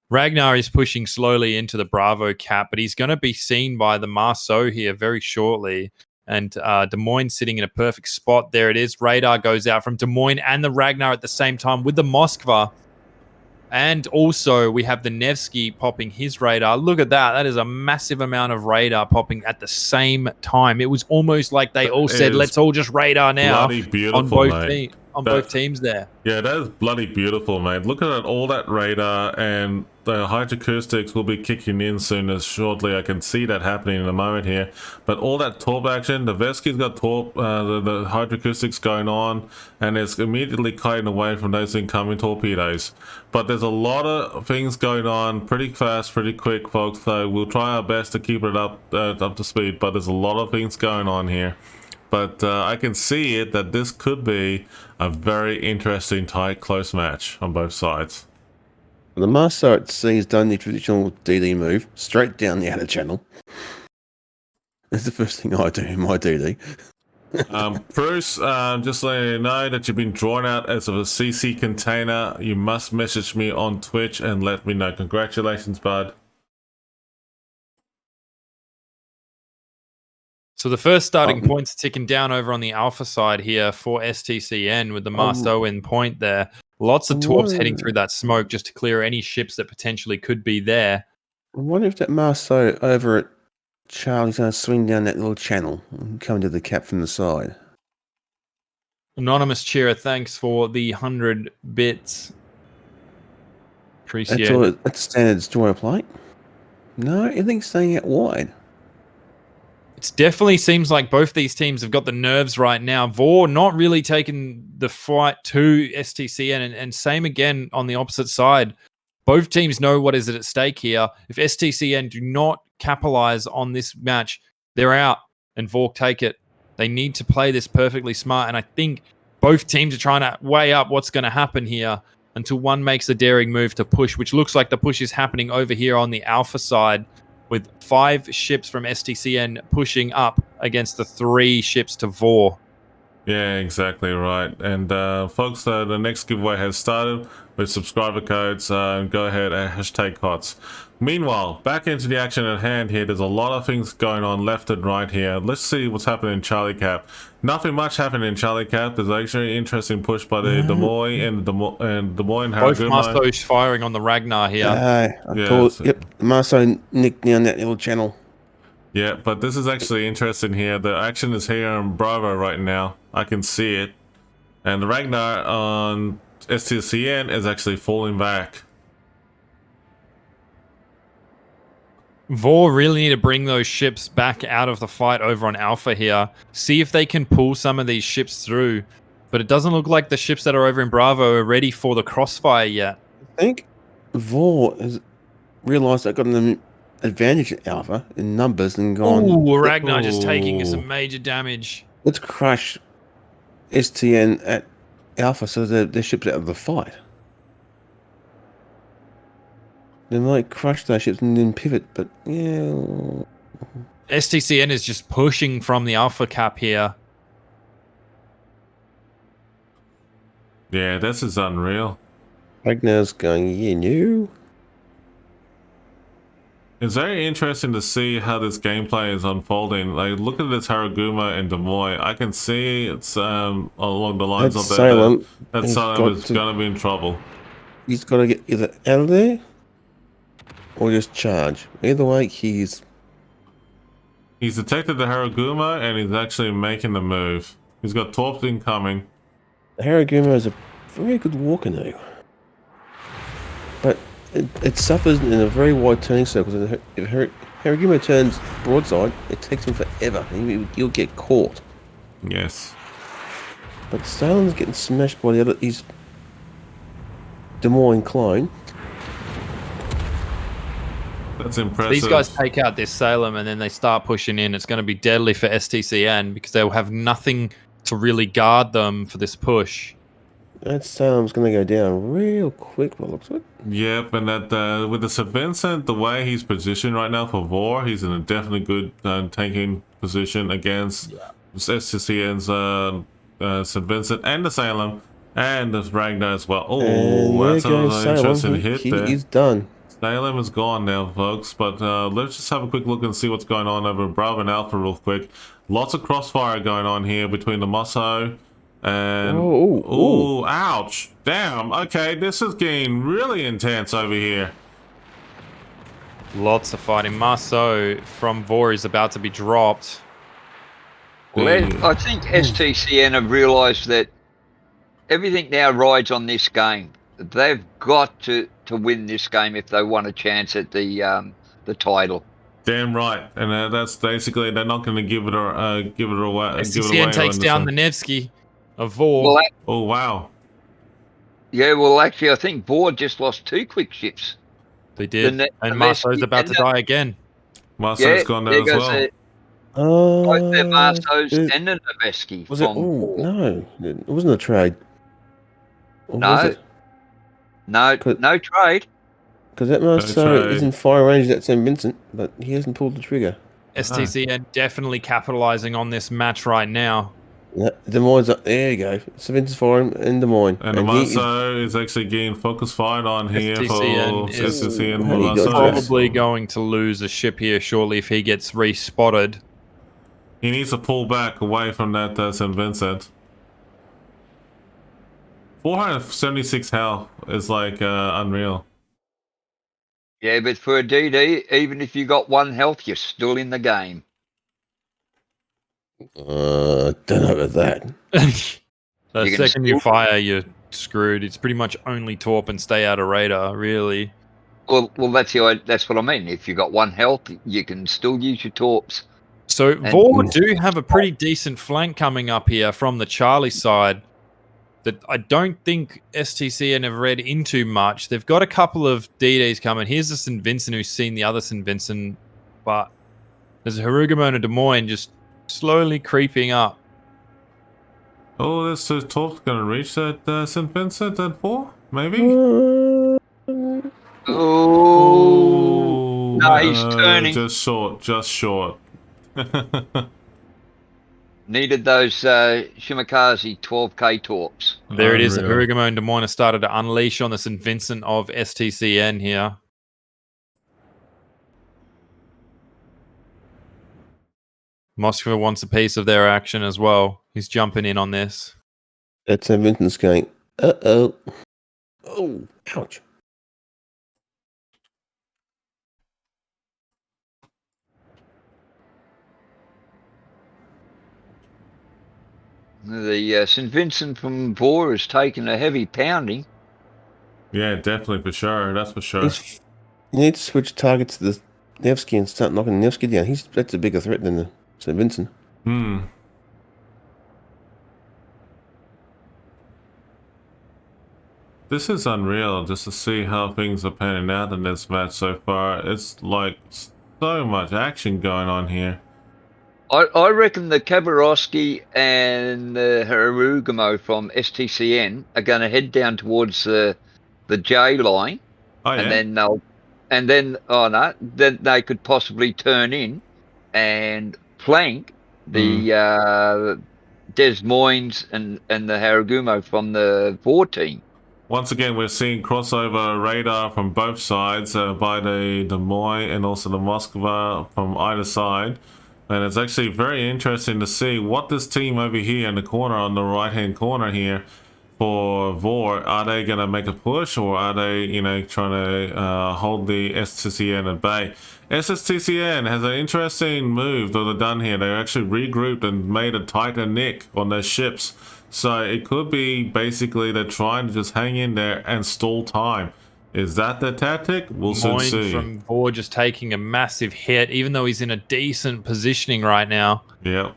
Ragnar is pushing slowly into the Bravo cap, but he's going to be seen by the Marceau here very shortly. And Des Moines sitting in a perfect spot. There it is. Radar goes out from Des Moines and the Ragnar at the same time with the Moskva. And also we have the Nevsky popping his radar. Look at that. That is a massive amount of radar popping at the same time. It was almost like they all said, let's all just radar now on both teams there. Yeah, that is bloody beautiful, mate. Look at it, all that radar, and the hydroacoustics will be kicking in soon as shortly. I can see that happening in a moment here. But all that torp action, the Vesky's got torp, the hydroacoustics going on, and it's immediately kiting away from those incoming torpedoes. But there's a lot of things going on pretty fast, pretty quick, folks. So we'll try our best to keep it up to speed. But there's a lot of things going on here. But I can see it that this could be a very interesting, tight, close match on both sides. The Marceau at sea has done the traditional DD move, straight down the outer channel. That's the first thing I do in my DD. Bruce, just letting you know that you've been drawn out as a CC container. You must message me on Twitch and let me know. Congratulations, bud. So the first starting points are ticking down over on the Alpha side here for STCN with the Marceau in point there. Lots of torps heading through that smoke just to clear any ships that potentially could be there. I wonder if that Marceau over at Charlie's going to swing down that little channel and come to the cap from the side. Anonymous Cheerer, thanks for the 100 bits. Appreciate it. That's standard destroyer plate. No, everything's staying out wide. It definitely seems like both these teams have got the nerves right now. Vor not really taking the fight to STCN, and same again on the opposite side. Both teams know what is at stake here. If STCN do not capitalize on this match, they're out, and Vork take it. They need to play this perfectly smart, and I think both teams are trying to weigh up what's going to happen here until one makes a daring move to push, which looks like the push is happening over here on the Alpha side, with 5 ships from STCN pushing up against the 3 ships to Vor. Yeah, exactly right. And folks, the next giveaway has started with subscriber codes. Go ahead and hashtag HOTS. Meanwhile, back into the action at hand here. There's a lot of things going on left and right here. Let's see what's happening in Charlie Cap. Nothing much happening in Charlie Cap. There's actually an interesting push by the Des Moines and Des Moines. Both Marceau's firing on the Ragnar here. Yep, Marceau nicked down that little channel. Yeah, but this is actually interesting here. The action is here on Bravo right now. I can see it. And the Ragnar on STCN is actually falling back. Vor really need to bring those ships back out of the fight over on Alpha here. See if they can pull some of these ships through. But it doesn't look like the ships that are over in Bravo are ready for the crossfire yet. I think Vor has realised they've got an advantage at Alpha in numbers and gone... Ooh, Ragnar just taking some major damage. Let's crush STN at Alpha so their ships out of the fight. They might crush those ships and then pivot, but yeah. STCN is just pushing from the Alpha cap here. Yeah, this is unreal. Ragnar's going, yeah, new. It's very interesting to see how this gameplay is unfolding. Like, look at this Haruguma and Demoy. I can see it's along the lines of Salem. That Salem is going to be in trouble. He's got to get either out of there or just charge. Either way, he's detected the Haruguma and he's actually making the move. He's got torps incoming. The Haruguma is a very good walker now. But it suffers in a very wide turning circle. If Haruguma turns broadside, it takes him forever. He'll get caught. Yes. But Salem's getting smashed by the other. He's Des Moines clone. That's impressive. These guys take out this Salem and then they start pushing in. It's going to be deadly for STCN because they'll have nothing to really guard them for this push. That Salem's going to go down real quick, what looks like. Yep, and that with the St. Vincent, the way he's positioned right now for Vor, he's in a definitely good tanking position against STCN's St. Vincent and the Salem and the Ragnar as well. Oh, that's an interesting hit there. He's done. Salem is gone now, folks, but let's just have a quick look and see what's going on over Bravo and Alpha real quick. Lots of crossfire going on here between the Musso and... Oh, ouch. Damn, okay, this is getting really intense over here. Lots of fighting. Musso from Vor is about to be dropped. Well, I think STCN have realised that everything now rides on this game. They've got to win this game if they want a chance at the title. Damn right, and that's basically they're not going to give it away. STCN takes down the Nevsky of Vor. Well, oh wow. Yeah, well, actually, I think Vor just lost 2 quick ships. They did, and Marso's about to die again. Marso's gone down as well. Both their Marsos and the Nevsky. Was it? Oh no, it wasn't a trade. Or no. Was it? No trade. Because that Marso is in fire range at St. Vincent, but he hasn't pulled the trigger. STCN definitely capitalizing on this match right now. Yeah, Des Moines up there. You go. St. Vincent's firing in Des Moines, and the Marso is actually getting focus fired on here STCN for STCN. He's probably going to lose a ship here shortly if he gets respotted. He needs to pull back away from that St. Vincent. 476 health is like unreal. Yeah, but for a DD, even if you got 1 health, you're still in the game. Don't know about that. The second you fire, you're screwed. It's pretty much only torp and stay out of radar, really. Well, that's what I mean. If you got 1 health, you can still use your torps. So Vor do have a pretty decent flank coming up here from the Charlie side that I don't think STCN have read into much. They've got a couple of DDs coming. Here's the St. Vincent who's seen the other St. Vincent, but there's a Haruguma and a Des Moines just slowly creeping up. Oh, this torp's going to reach that St. Vincent at 4, maybe? Oh, no, he's turning. Just short. Needed those Shimakaze 12k torps. There it is. Haruguma and Des Moines started to unleash on the St. Vincent of STCN here. Moskva wants a piece of their action as well. He's jumping in on this. That St. Vincent's going, uh-oh. Oh, ouch. The St. Vincent from Vor has taken a heavy pounding. Yeah, definitely, for sure. That's for sure. You need to switch targets to the Nevsky and start knocking the Nevsky down. That's a bigger threat than the St. Vincent. This is unreal just to see how things are panning out in this match so far. It's like so much action going on here. I reckon the Kabarowski and the Haruguma from STCN are going to head down towards the J line, then they could possibly turn in and flank the Des Moines and the Haruguma from the Vor team. Once again, we're seeing crossover radar from both sides by the Des Moines and also the Moskva from either side. And it's actually very interesting to see what this team over here in the corner, on the right-hand corner here, for Vor, are they going to make a push, or are they, you know, trying to hold the STCN at bay? SSTCN has an interesting move that they've done here. They actually regrouped and made a tighter nick on their ships. So it could be basically they're trying to just hang in there and stall time. Is that the tactic? We'll soon see. From Vor just taking a massive hit, even though he's in a decent positioning right now. Yep.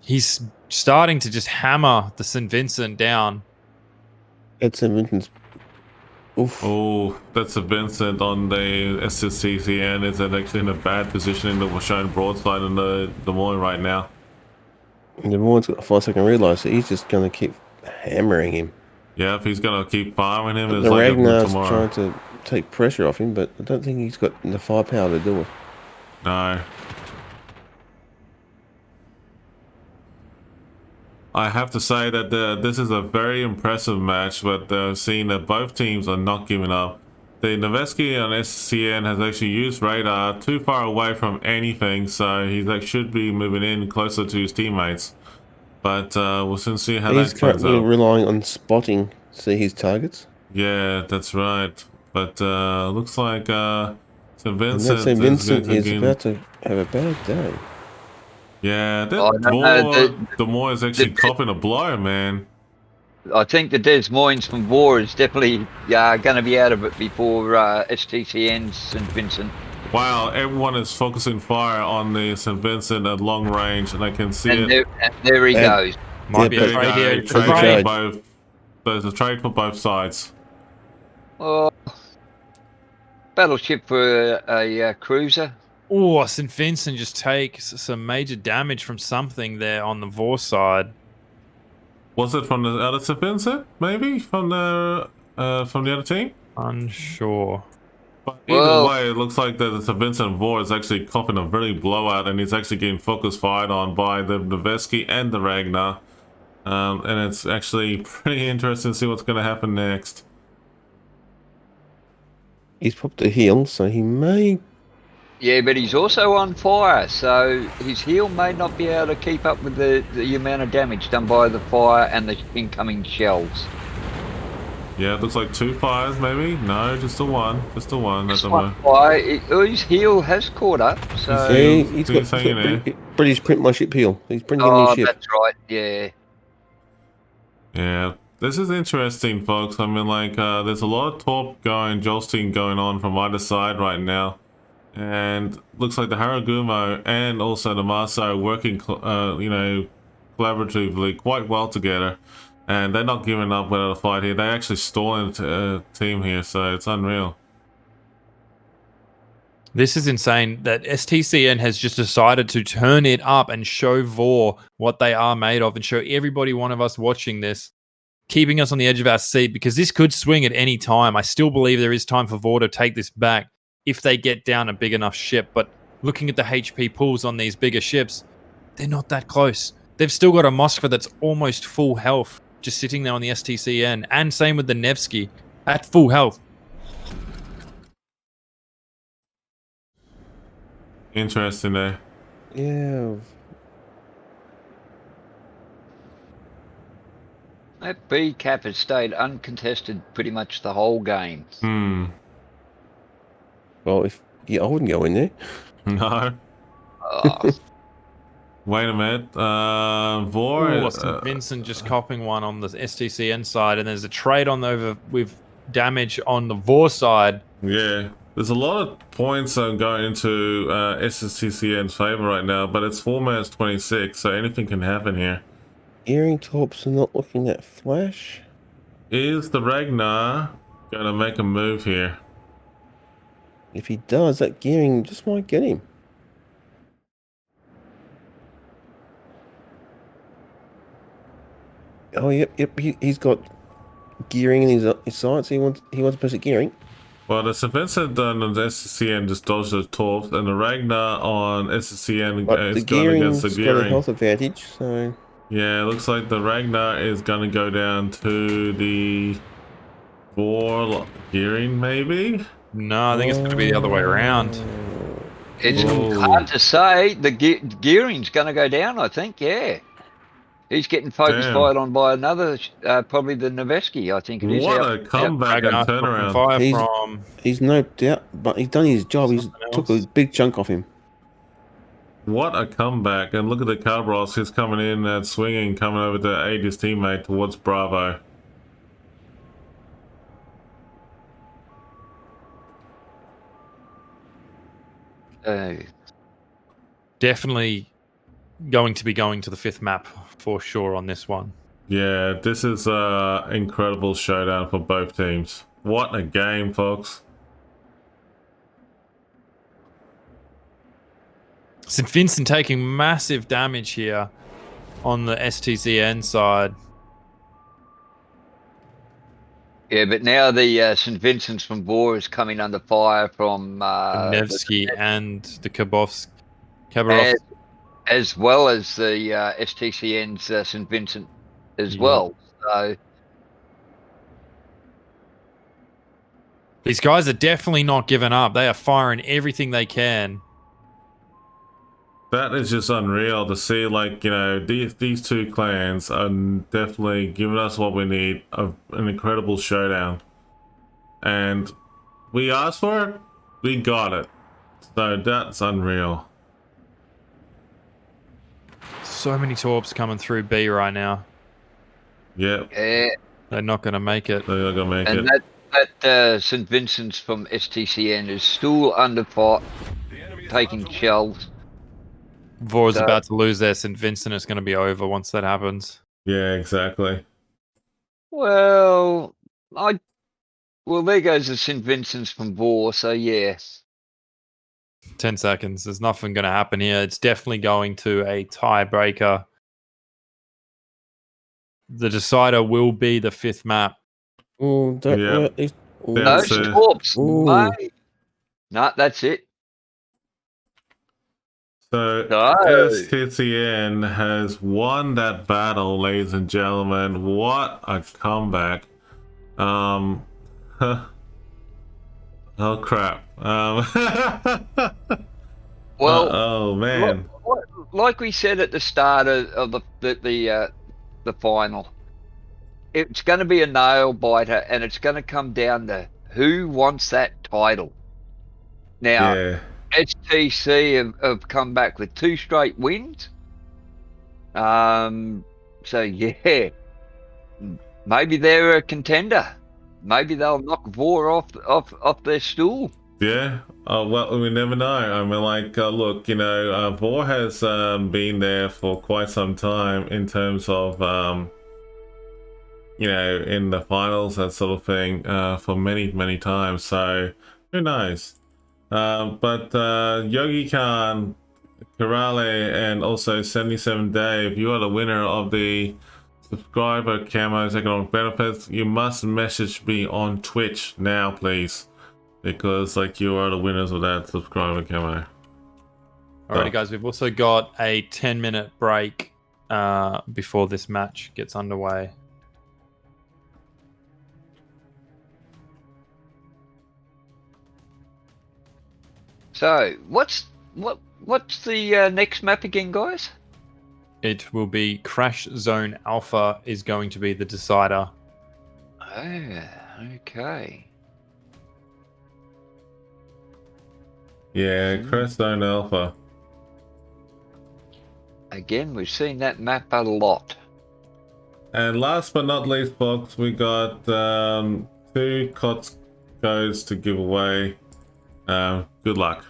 He's starting to just hammer the St. Vincent down. It's St. Vincent's. Oof. Oh, that's a Vincent on the SSCCN. Is it actually in a bad positioning that we're showing broadside in the Des Moines right now? The Moines got a 5-second realize, so he's just going to keep hammering him. Yeah, if he's going to keep farming him, the Ragnar's trying to take pressure off him, but I don't think he's got the firepower to do it. No. I have to say that this is a very impressive match, but seeing that both teams are not giving up. The Noveski on SCN has actually used radar too far away from anything, so he should be moving in closer to his teammates. But we'll soon see how that plays out. He's currently relying on spotting to see his targets. Yeah, that's right. But looks like St. Vincent, St. Vincent is about to have a bad day. Yeah, the Moore is actually copping a blow, man. I think the Des Moines from War is definitely going to be out of it before STCN's St. Vincent. Wow, everyone is focusing fire on the St. Vincent at long range, and I can see and it. There he goes. Might be a trade here. There's a trade for both sides. Oh, battleship for a cruiser. Oh, St. Vincent just takes some major damage from something there on the Vor side. Was it from the other St. Vincent? Maybe from the other team? Unsure. But either way, it looks like the St. Vincent Vor is actually copping a very blowout, and he's actually getting focus fired on by the Noveski and the Ragnar. And it's actually pretty interesting to see what's going to happen next. He's popped a heel, so he may... Yeah, but he's also on fire, so his heel may not be able to keep up with the amount of damage done by the fire and the incoming shells. Yeah, it looks like 2 fires, maybe? No, just the one. Just the one. Just one fire. His heel has caught up, so... Yeah, he's got British print my ship heel. He's printing a new ship. That's right, yeah. Yeah, this is interesting, folks. I mean, like, there's a lot of talk jostling going on from either side right now. And looks like the Haragumo and also the Maso are working, you know, collaboratively quite well together. And they're not giving up without a fight here. They actually stalling a team here, so it's unreal. This is insane that STCN has just decided to turn it up and show Vor what they are made of and show everybody one of us watching this, keeping us on the edge of our seat, because this could swing at any time. I still believe there is time for Vor to take this back if they get down a big enough ship. But looking at the HP pools on these bigger ships, they're not that close. They've still got a Moskva that's almost full health, just sitting there on the STCN, and same with the Nevsky at full health. Interesting there. Yeah. That B cap has stayed uncontested pretty much the whole game. Well, I wouldn't go in there. No. Wait a minute. Vor. St. Vincent just copping one on the STCN side, and there's a trade on over with damage on the Vor side. Yeah. There's a lot of points going into SSTCN's favor right now, but it's 4 minutes 26, so anything can happen here. Gearing tops are not looking that flash. Is the Ragnar going to make a move here? If he does, that gearing just might get him. Oh, yep. He's got gearing in his sights. He wants to press a gearing. Well, the St. Vincent on the SCN just dodged the torps, and the Ragnar on SCN is going against the gearing. Got a health advantage, so... Yeah, it looks like the Ragnar is going to go down to the For gearing, maybe? No, I think it's going to be the other way around. It's hard to say. The gearing's going to go down, I think, yeah. He's getting focus fired on by another, probably the Noveski, I think it is. What a comeback and turnaround. Fire he's no doubt, but he's done his job. He's took a big chunk off him. What a comeback. And look at the Cabros. He's coming in and swinging, coming over to aid his teammate towards Bravo. Definitely going to be going to the 5th map for sure on this one. Yeah, this is an incredible showdown for both teams. What a game, folks. St. Vincent taking massive damage here on the STCN side. Yeah, but now the St. Vincent's from Vor is coming under fire from Nevsky and the Khabarovsk. As well as the STCN's St. Vincent as well. So these guys are definitely not giving up. They are firing everything they can. That is just unreal to see, like, you know, these two clans are definitely giving us what we need, an incredible showdown. And we asked for it, we got it. So that's unreal. So many torps coming through B right now. Yep. Yeah. They're not going to make it. They're not going to make it. And that St. Vincent's from STCN is still under fire, taking shells. Vor's about to lose their St. Vincent. It's going to be over once that happens. Yeah, exactly. Well, there goes the St. Vincent's from Vor, so yeah. 10 seconds. There's nothing going to happen here. It's definitely going to a tiebreaker. The decider will be the 5th map. Oh, no torps. No, that's it. So STCN has won that battle, ladies and gentlemen. What a comeback. Oh crap. Well, oh man. Like we said at the start of the final, it's going to be a nail biter, and it's going to come down to who wants that title. Now, STC have come back with 2 straight wins. So yeah, maybe they're a contender. Maybe they'll knock Vor off their stool. Yeah. Well, we never know. I mean, like, look, you know, Vor has been there for quite some time in terms of, you know, in the finals, that sort of thing, for many times. So who knows? But Yogi Khan, Karale, and also 77 Dave, you are the winner of the subscriber camos economic benefits. You must message me on Twitch now, please, because like you are the winners of that subscriber camo. Alrighty, guys, we've also got a 10-minute break before this match gets underway. So what's the next map again, guys? It will be Crash Zone Alpha is going to be the decider. Oh, okay. Yeah, Crash Zone Alpha. Again, we've seen that map a lot. And last but not least, folks, we got 2 COTS codes to give away. Good luck.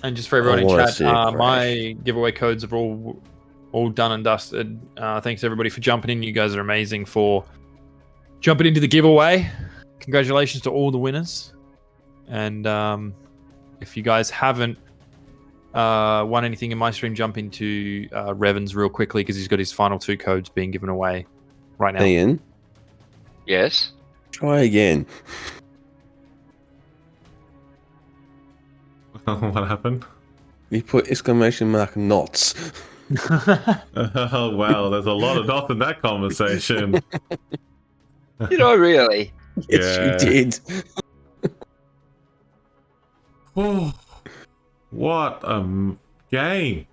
And just for everyone in chat, my giveaway codes are all done and dusted. Thanks everybody for jumping in. You guys are amazing for jumping into the giveaway. Congratulations to all the winners. And if you guys haven't won anything in my stream, jump into Revan's real quickly because he's got his final 2 codes being given away right now. Ian? Yes? Try again. What happened? You put exclamation mark knots. Oh wow, there's a lot of knots in that conversation. Did I really? Yes, you did. Oh, what a game.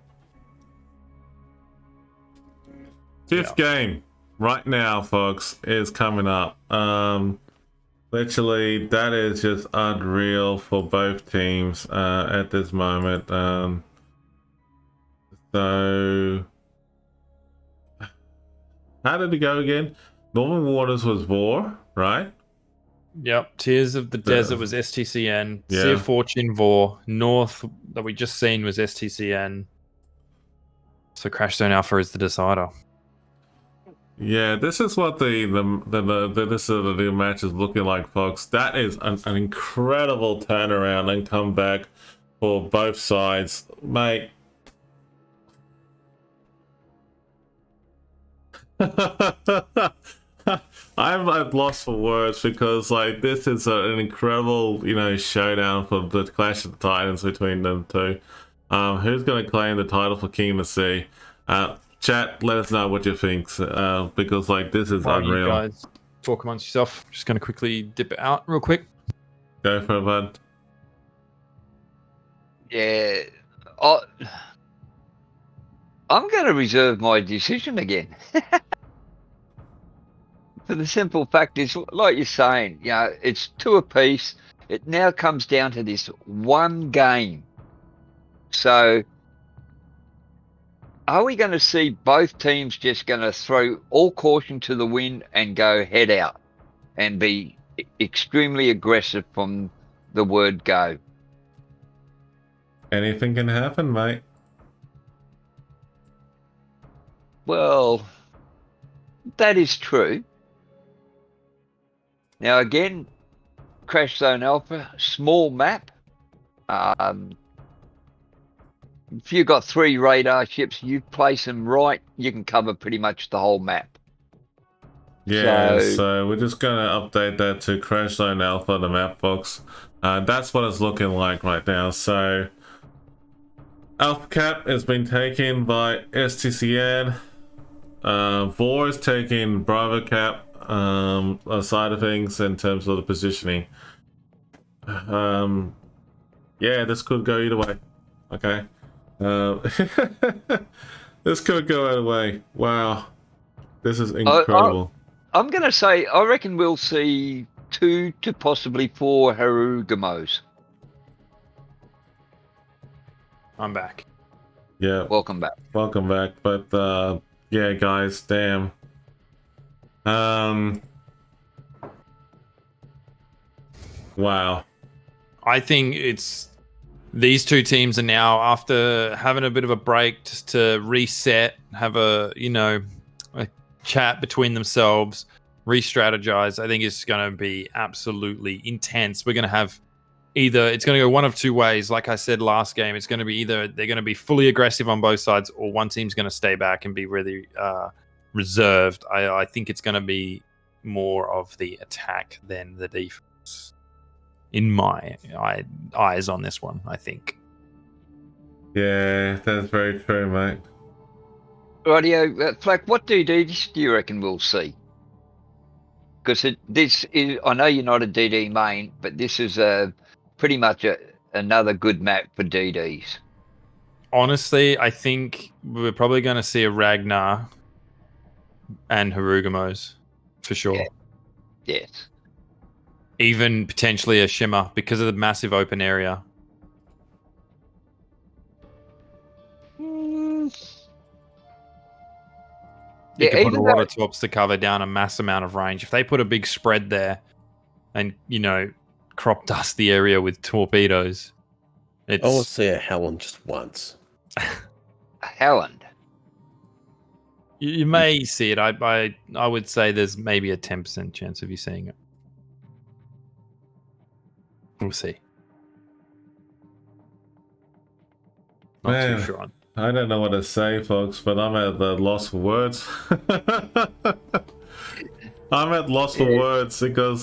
Fifth game right now, folks, is coming up. Literally, that is just unreal for both teams at this moment. So, how did it go again? Northern Waters was Vor, right? Yep. Tears of the Desert was STCN. Yeah. Sea of Fortune, Vor. North, that we just seen, was STCN. So Crash Zone Alpha is the decider. Yeah, this is what the match is looking like, folks. That is an incredible turnaround and comeback for both sides, mate. I'm at loss for words because like this is an incredible, showdown for the Clash of the Titans between them two. Who's going to claim the title for King of the Sea? Chat, let us know what you think because like this is unreal. You guys talk amongst yourself. Just going to quickly dip it out real quick. Go for it, bud. Yeah. I'm going to reserve my decision again. For the simple fact is, like you're saying, it's two apiece. It now comes down to this one game. So, are we going to see both teams just going to throw all caution to the wind and go head out and be extremely aggressive from the word go? Anything can happen, mate. Well, that is true. Now, again, Crash Zone Alpha, small map. If you've got 3 radar ships, you place them right, you can cover pretty much the whole map. Yeah, so we're just going to update that to Crash Zone Alpha, the map box. That's what it's looking like right now. So, Alpha Cap has been taken by STCN. Vor is taking Bravo Cap side of things in terms of the positioning. Yeah, this could go either way. Okay. This could go either way. Wow. This is incredible. I'm going to say, I reckon we'll see 2 to possibly 4 Harugamos. I'm back. Yeah. Welcome back. Welcome back. But yeah, guys, damn. Wow. I think these two teams are now, after having a bit of a break just to reset, have a chat between themselves, re-strategize. I think it's going to be absolutely intense. We're going to have it's going to go one of two ways. Like I said last game, it's going to be either they're going to be fully aggressive on both sides, or one team's going to stay back and be really reserved. I think it's going to be more of the attack than the defense, in my eyes on this one, I think. Yeah, that's very true, mate. Radio, Flack, what DDs do you reckon we'll see? Because this is, I know you're not a DD main, but this is pretty much another good map for DDs. Honestly, I think we're probably going to see a Ragnar and Harugamos for sure. Yeah. Yes. Even potentially a Shimmer because of the massive open area. You can put a lot of tops to cover down a mass amount of range. If they put a big spread there and, crop dust the area with torpedoes, I want to see a Helen just once. A Helen? You may see it. I would say there's maybe a 10% chance of you seeing it. We'll see. Not too sure on. I don't know what to say, folks, but I'm at the loss for words. I'm at loss for words because,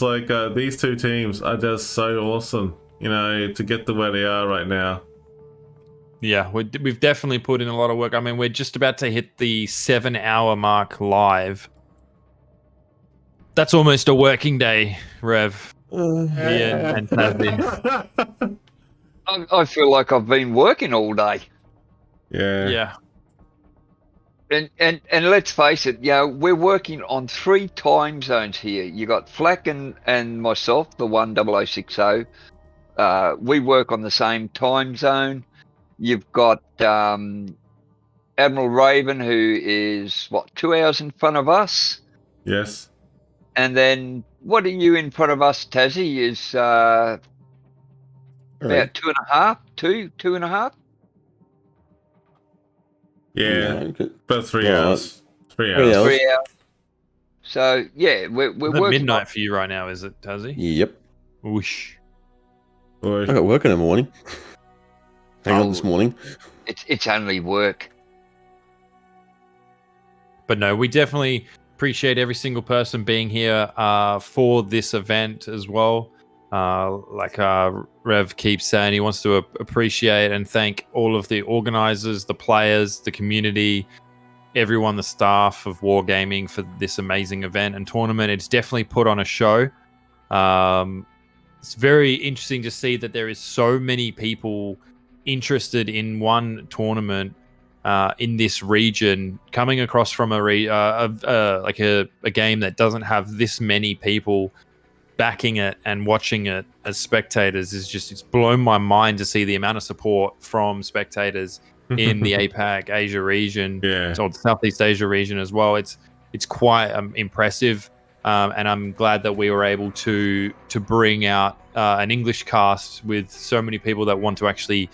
these two teams are just so awesome, to get to where they are right now. Yeah, we've definitely put in a lot of work. I mean, we're just about to hit the 7-hour mark live. That's almost a working day, Rev. Yeah, and Tassie. I feel like I've been working all day. Yeah. And let's face it, we're working on 3 time zones here. You got Flack and myself, the 10060. We work on the same time zone. You've got Admiral Raven, who is 2 hours in front of us. Yes. And then what are you in front of us, Tassie? Is about 2.5, 2.5. Yeah, No, about 3 hours. 3 3 hours. hours. 3 hours. So yeah, we're working. Midnight for you right now, is it, Tassie? Yep. Whoosh. I got work in the morning. Hang on, this morning. It's only work. But no, we definitely appreciate every single person being here for this event as well. Like Rev keeps saying, he wants to appreciate and thank all of the organizers, the players, the community, everyone, the staff of Wargaming for this amazing event and tournament. It's definitely put on a show. It's very interesting to see that there is so many people interested in one tournament in this region, coming across from a game that doesn't have this many people backing it and watching it as spectators. It's blown my mind to see the amount of support from spectators in the APAC Asia region, or the Southeast Asia region as well. It's quite impressive, and I'm glad that we were able to bring out an English cast with so many people that want to actually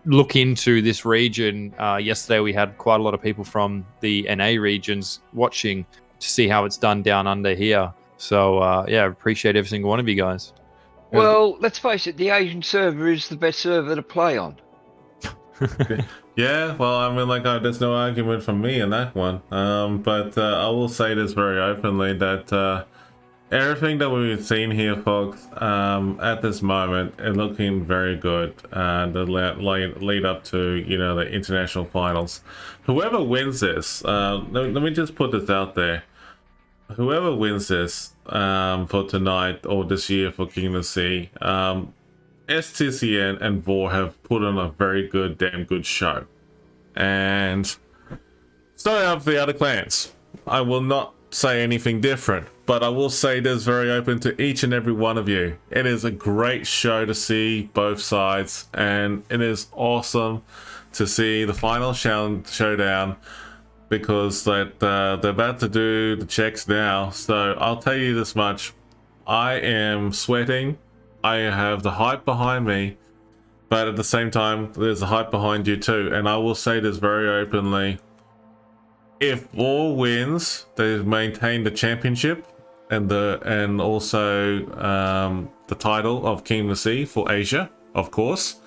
look into this region. Yesterday we had quite a lot of people from the NA regions watching to see how it's done down under here. So appreciate every single one of you guys. Well, let's face it, the Asian server is the best server to play on. Yeah, well, I mean, there's no argument from me in that one. But I will say this very openly that everything that we've seen here, folks, at this moment, is looking very good. The lead up to, the international finals. Whoever wins this, let me just put this out there. Whoever wins this for tonight or this year for Kingdom Sea, STCN and VOR have put on a very damn good show. And starting off the other clans, I will not say anything different, but I will say this very open to each and every one of you. It is a great show to see both sides, and it is awesome to see the final showdown, because they're about to do the checks now. So I'll tell you this much, I am sweating. I have the hype behind me, but at the same time there's the hype behind you too. And I will say this very openly, if VOR wins, they maintain the championship and also the title of King of the Sea for Asia, of course.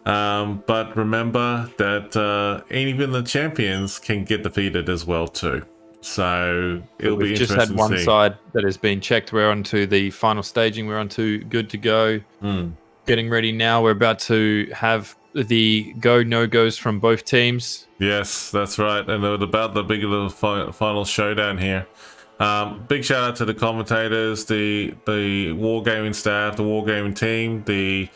But remember that even the champions can get defeated as well too. So it'll be interesting. We've just had one side that has been checked. We're on to the final staging. We're on to good to go. Getting ready now. We're about to have the go no goes from both teams. Yes, that's right. And about the big final showdown here. Big shout out to the commentators, the Wargaming staff, the Wargaming team, the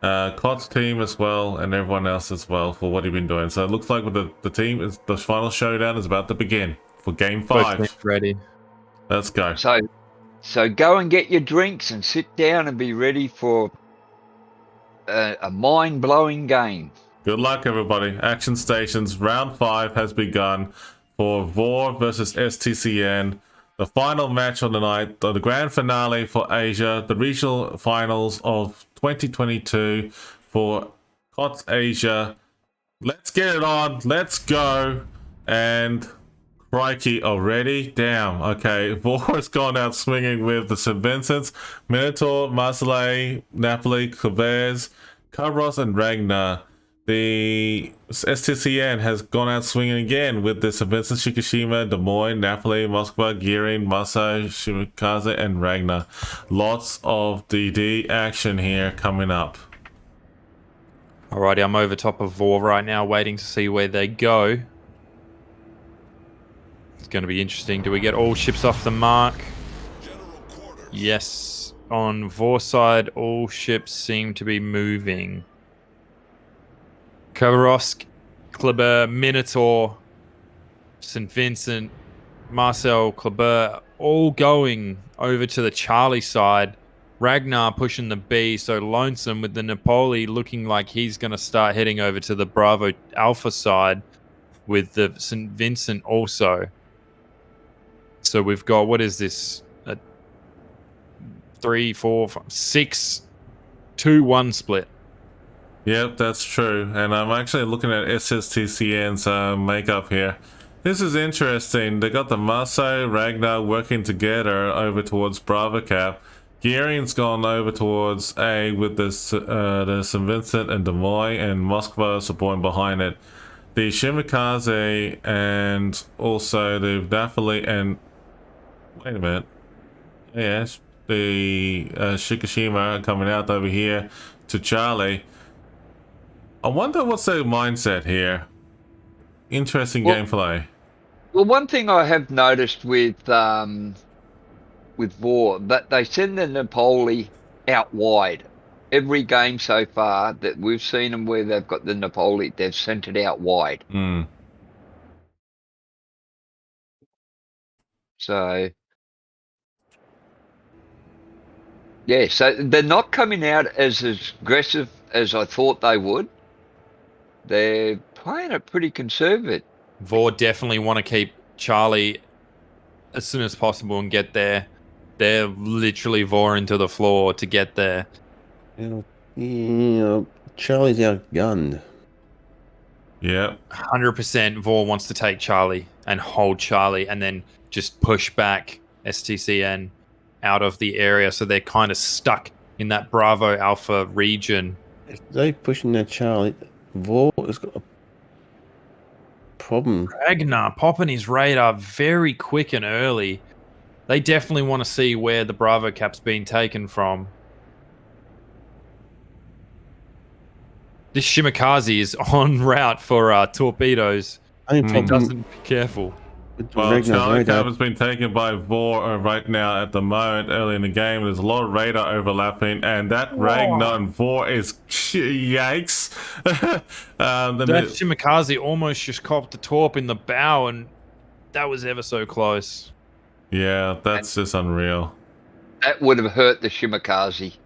COTS team as well, and everyone else as well for what you've been doing. So it looks like with the team, the final showdown is about to begin for Game 5. Both teams ready. Let's go. So go and get your drinks and sit down and be ready for a mind-blowing game. Good luck, everybody. Action Stations round 5 has begun for VOR versus STCN. The final match on the night, the grand finale for Asia, the regional finals of 2022 for COTS Asia. Let's get it on. Let's go. And crikey, already? Damn. Okay, VOR has gone out swinging with the St. Vincent's, Minotaur, Marseille, Napoli, Clavers, Cabros, and Ragnar. The STCN has gone out swinging again with the St. Vincent, Shikishima, Des Moines, Napoli, Moskva, Girin, Marseille, Shimikaze, and Ragnar. Lots of DD action here coming up. Alrighty, I'm over top of VOR right now, waiting to see where they go. It's going to be interesting. Do we get all ships off the mark? Yes, on Vor side, all ships seem to be moving. Khabarovsk, Kleber, Minotaur, St. Vincent, Marcel, Kleber, all going over to the Charlie side. Ragnar pushing the B, so Lonesome with the Napoli looking like he's going to start heading over to the Bravo Alpha side with the St. Vincent also. So we've got, what is this? 3, 4, 5, 6, 2-1 split. Yep, that's true. And I'm actually looking at SSTCN's makeup here. This is interesting. They got the Marseille, Ragnar working together over towards Bravo Cap. Gearing's gone over towards A with the St. Vincent and Des Moines, and Moskva supporting behind it. The Shimikaze and also the Napoli and... Wait a minute. Yes, the Shikishima coming out over here to Charlie. I wonder what's their mindset here. Interesting gameplay. Well, one thing I have noticed with Vor, that they send the Napoli out wide. Every game so far that we've seen them where they've got the Napoli, they've sent it out wide. So, yeah, so they're not coming out as aggressive as I thought they would. They're playing it pretty conservative. Vor definitely want to keep Charlie as soon as possible and get there. They're literally voring to the floor to get there. Charlie's outgunned. Yeah. 100% Vor wants to take Charlie and hold Charlie and then just push back STCN out of the area, so they're kind of stuck in that Bravo Alpha region. If they pushing that Charlie, Vor has got a problem. Ragnar popping his radar very quick and early. They definitely want to see where the Bravo Cap's been taken from. This Shimikaze is en route for torpedoes. He doesn't be careful. Well, Charlie Cap has been taken by Vor right now at the moment. Early in the game, there's a lot of radar overlapping, and that Ragnar and Vor is yikes. That Shimikaze almost just copped the torp in the bow, and that was ever so close. Yeah, that's just unreal. That would have hurt the Shimikaze.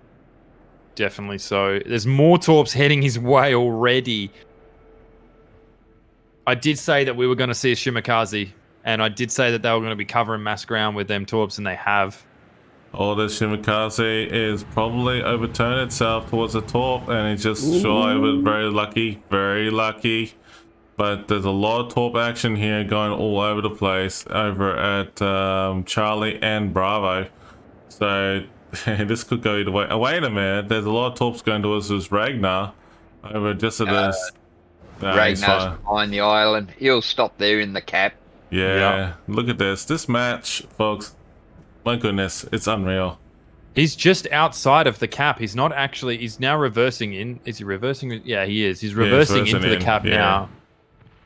Definitely so. There's more torps heading his way already. I did say that we were going to see a Shimikaze, and I did say that they were going to be covering mass ground with them torps, and they have. Oh, the Shimikaze is probably overturned itself towards the torp, and it's just shy of it. Very lucky, very lucky. But there's a lot of torp action here going all over the place over at Charlie and Bravo. So this could go either way. Oh, wait a minute. There's a lot of torps going towards this Ragnar over just at this. Ragnar's behind the island. He'll stop there in the cap. Yeah, look at this. This match, folks. My goodness, it's unreal. He's just outside of the cap. He's not actually. He's now reversing in. Is he reversing? Yeah, he is. He's reversing into the cap now.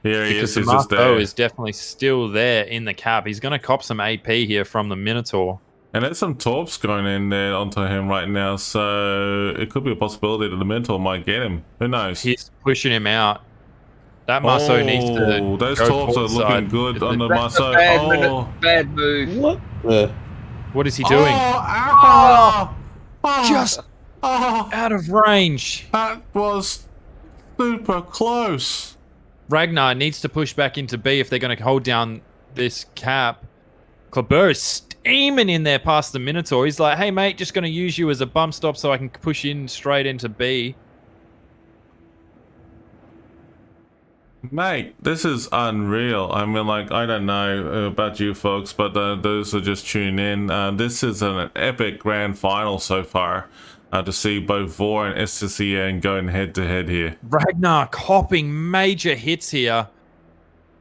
Here he is. Because the Marco is definitely still there in the cap. He's going to cop some AP here from the Minotaur. And there's some torps going in there onto him right now, so it could be a possibility that the Minotaur might get him. Who knows? He's pushing him out. That Marceau needs to. Those torps are looking good on the Marceau. Bad move. What is he doing? Just out of range. That was super close. Ragnar needs to push back into B if they're going to hold down this cap. Kleber is steaming in there past the Minotaur. He's like, hey, mate, just going to use you as a bump stop so I can push in straight into B. Mate, this is unreal. I mean, like, I don't know about you folks, but those who just tune in, this is an epic grand final so far. To see both Vor and SCCN going head to head here. Ragnar copping major hits here.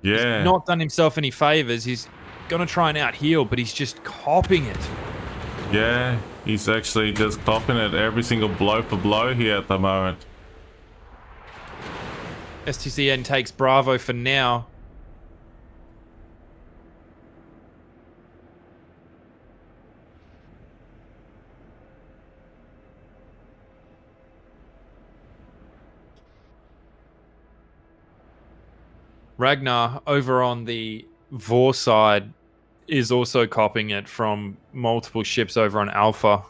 Yeah. He's not done himself any favors. He's going to try and out heal, but he's just copping it. Yeah, he's actually just copping it every single blow for blow here at the moment. STCN takes Bravo for now. Ragnar over on the Vor side is also copying it from multiple ships over on Alpha.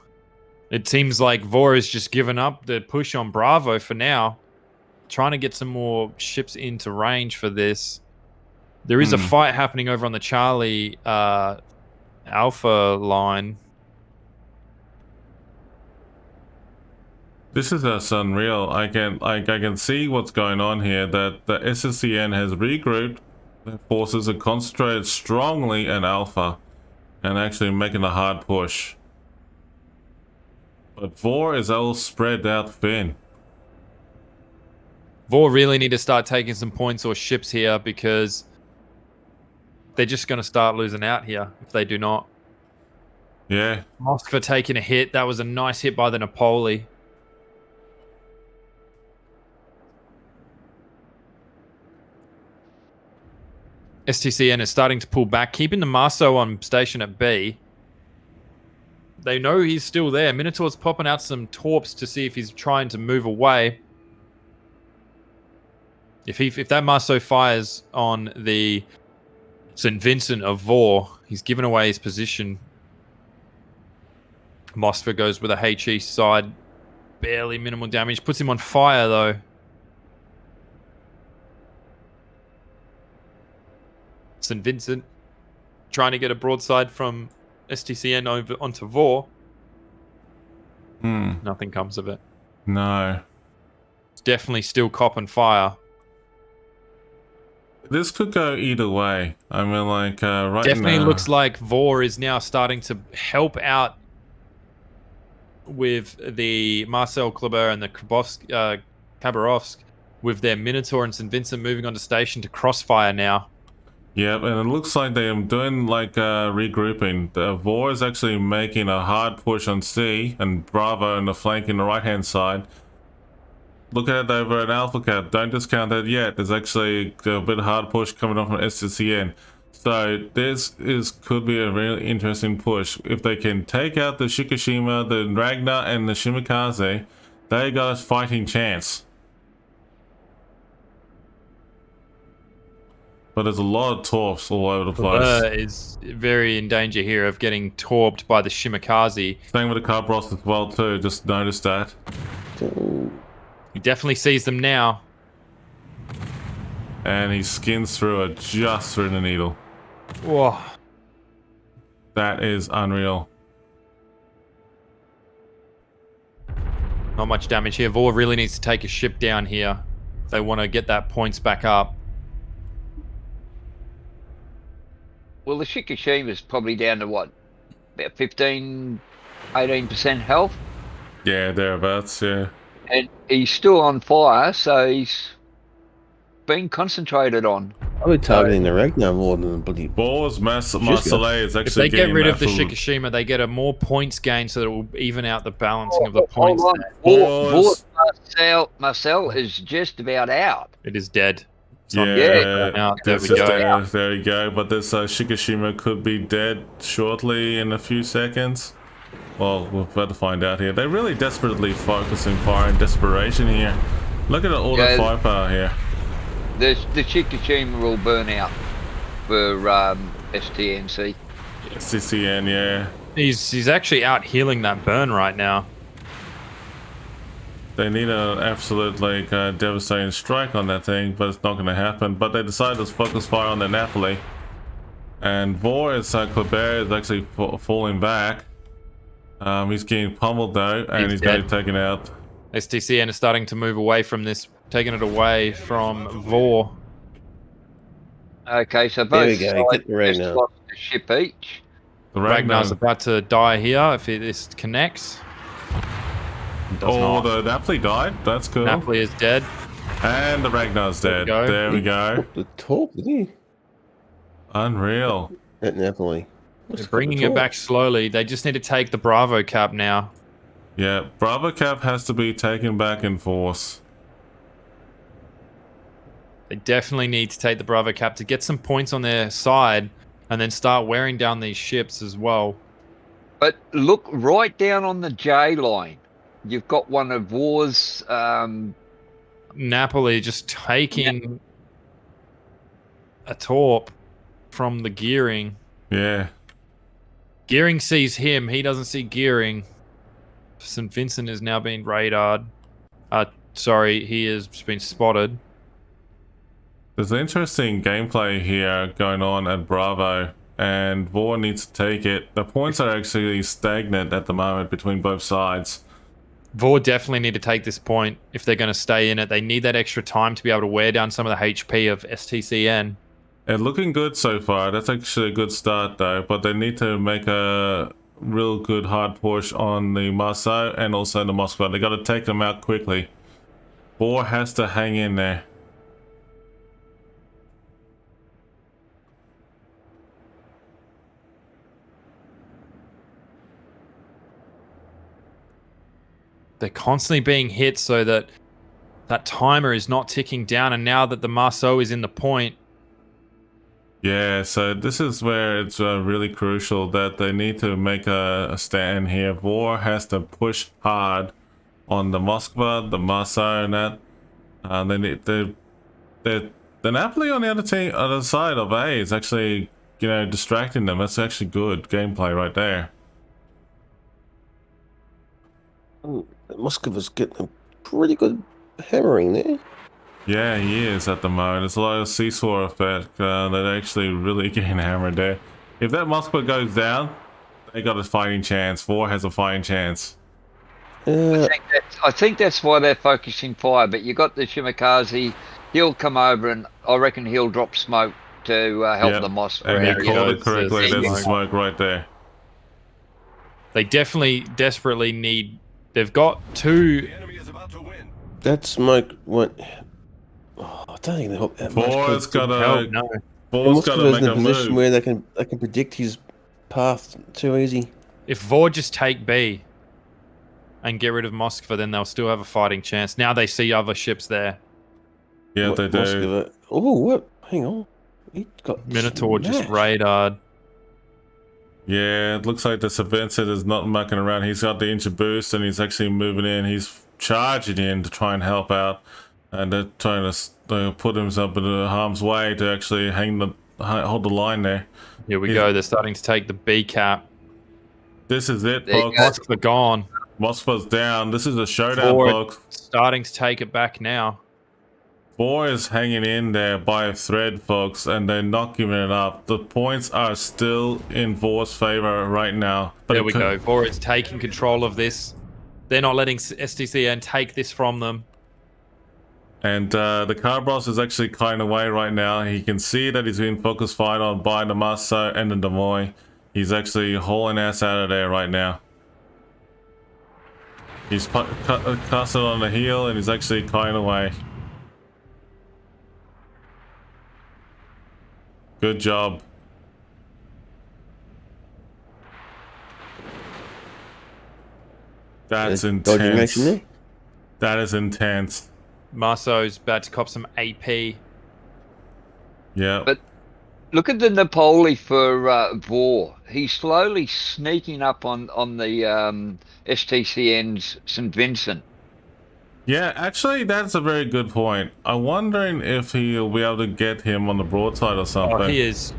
It seems like Vor has just given up the push on Bravo for now, trying to get some more ships into range for this. There is a fight happening over on the Charlie Alpha line. This is just unreal. I can see what's going on here. That the SSCN has regrouped their forces and concentrated strongly in Alpha, and actually making a hard push. But Vor is all spread out thin. Vor really need to start taking some points or ships here, because they're just going to start losing out here if they do not. Yeah. Moskva taking a hit. That was a nice hit by the Napoli. STCN is starting to pull back, keeping the Marceau on station at B. They know he's still there. Minotaur's popping out some torps to see if he's trying to move away. If that Marceau fires on the St. Vincent of Vor, he's given away his position. Moskva goes with a HE side. Barely minimal damage. Puts him on fire, though. St. Vincent trying to get a broadside from STCN over onto Vor. Nothing comes of it. No. It's definitely still cop and fire. This could go either way. I mean, like, right Definitely now... looks like Vor is now starting to help out with the Marcel Kleber and the Khabarovsk with their Minotaur and St. Vincent moving onto station to crossfire now. Yep, and it looks like they are doing like regrouping. The Vor is actually making a hard push on C and Bravo on the flank in the right-hand side. Look at it over at Alpha Cap. Don't discount that yet. There's actually a bit of hard push coming off from SCCN. So this could be a really interesting push. If they can take out the Shikishima, the Ragnar, and the Shimikaze, they got a fighting chance. But there's a lot of torps all over the place. Is very in danger here of getting torped by the Shimikaze. Same with the Khabarovsk as well too. Just noticed that. He definitely sees them now. And he skins through it just through the needle. Whoa. That is unreal. Not much damage here. Vor really needs to take a ship down here if they want to get that points back up. Well, the Shikishima's probably down to what? About 15, 18% health? Yeah, thereabouts, yeah. And he's still on fire, so he's being concentrated on. I'll be targeting the Ragnar more than the bloody... Vor's Marseille is actually if they get rid of the Shikishima, they get a more points gain, so that it will even out the balancing of the points. Marcel is just about out. It is dead. Yeah, there we go. There we go. But this Shikishima could be dead shortly in a few seconds. Well, we're about to find out here. They're really desperately focusing fire in desperation here. Look at all the firepower here. The Shikishima will burn out for STNC. CCN, yeah. He's actually out healing that burn right now. They need an absolute like devastating strike on that thing, but it's not going to happen. But they decided to focus fire on the Napoli, and Vor is Kleber is actually falling back. He's getting pummeled though, and he's going to be taken out. STCN is starting to move away from this, taking it away from Vor. Okay, so both sides just lost a ship each. The Ragnar's about to die here if this connects. The Napoli died. That's cool. Napoli is dead. And the Ragnar's dead. There we go. The torp, didn't he? Unreal. At Napoli. They're bringing it back slowly. They just need to take the Bravo cap now. Yeah, Bravo cap has to be taken back in force. They definitely need to take the Bravo cap to get some points on their side and then start wearing down these ships as well. But look right down on the J line. You've got one of Vor's... Napoli just taking a torp from the Gearing. Yeah. Gearing sees him. He doesn't see Gearing. St. Vincent is now being radared. Sorry, he has been spotted. There's interesting gameplay here going on at Bravo, and Vor needs to take it. The points are actually stagnant at the moment between both sides. Vor definitely need to take this point if they're going to stay in it. They need that extra time to be able to wear down some of the HP of STCN. It's looking good so far. That's actually a good start though, but they need to make a real good hard push on the Marceau and also the Moskva. They got to take them out quickly. Vor has to hang in there. They're constantly being hit so that that timer is not ticking down, and now that the Marceau is in the point. Yeah, so this is where it's really crucial that they need to make a stand here. Vor has to push hard on the Moskva, the Marceau, and that. The Napoli on the other side of A is actually, distracting them. That's actually good gameplay right there. Moskova's getting a pretty good hammering there. Yeah, he is at the moment. It's a lot of seesaw effect that actually really getting hammered there. If that Moskva goes down, they got a fighting chance. Vor has a fighting chance. I think that's why they're focusing fire. But you got the Shimakaze. He'll come over, and I reckon he'll drop smoke to help the Moskva. And you called it correctly. There's smoke. smoke right there. They definitely desperately need. They've got two. That smoke went. Oh, I don't think they help that much. Vor's got to. No. Vor's got to make in a a position move. where they can predict his path too easy. If Vor just take B and get rid of Moskva, then they'll still have a fighting chance. Now they see other ships there. Yeah, they do. Oh, what? Hang on. He got Minotaur just smashed. radared. Yeah, it looks like the St. Vincent is not mucking around. He's got the inch of boost and he's actually moving in. He's charging in to try and help out. And they're trying to put himself in harm's way to actually hold the line there. Here we go. They're starting to take the B cap. This is it, There you folks. go. Moskva gone. Moskva's down. This is a showdown, Vor folks. starting to take it back now. Vor is hanging in there by a thread, folks, and they're not giving it up. The points are still in Vor's favor right now. But There we go. Vor is taking control of this. They're not letting STCN take this from them. And the Carbros is actually kind of away right now. He can see that he's being focus fired on by the Marceau and the Demoy. He's actually hauling ass out of there right now. He's casted on the heel and he's actually kind of away. Good job. That's Dodging action intense. there. That is intense. Marceau's about to cop some AP. Yeah. But look at the Napoli for Vor. He's slowly sneaking up on the STCN's St. Vincent. Yeah, actually, that's a very good point. I'm wondering if he'll be able to get him on the broadside or something. Oh, he is.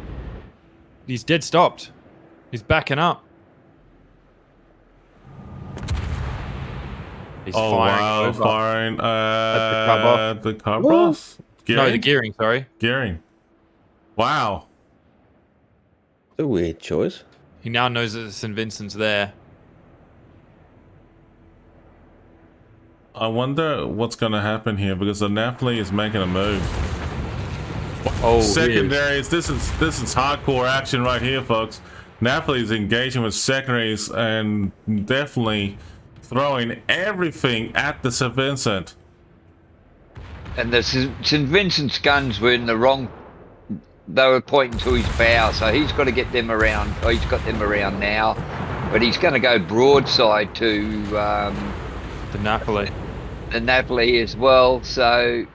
He's dead stopped. He's backing up. He's firing over. Firing the Carbros. Carbros? No, the Gearing, sorry. Gearing. Wow. A weird choice. He now knows that St. Vincent's there. I wonder what's going to happen here because the Napoli is making a move. Oh, secondaries. This is hardcore action right here, folks. Napoli's engaging with secondaries and definitely throwing everything at the St. Vincent. And the St. Vincent's guns were in the wrong. They were pointing to his bow, so he's got to get them around. Oh, he's got them around now, but he's going to go broadside to The Napoli. the Napoli as well. So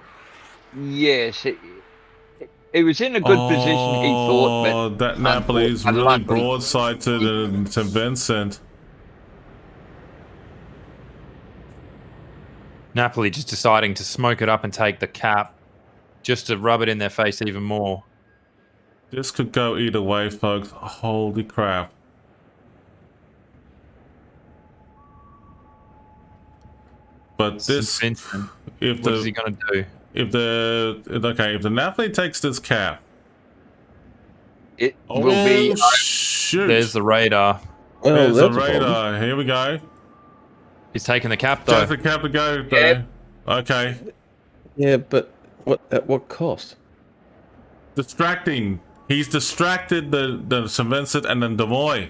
yes, it was in a good position, he thought. But that Napoli's really unluckily- broadside to the St. Vincent. Napoli just deciding to smoke it up and take the cap, just to rub it in their face even more. This could go either way, folks. Holy crap. But this, what is he gonna do? If the Napoli takes this cap, it will be. Shoot! There's the radar. Well, there's the radar. Here we go. He's taking the cap though. Take the cap to go. Though. Yep. Okay. Yeah, but at what cost? Distracting. He's distracted the St. Vincent and then Demoy.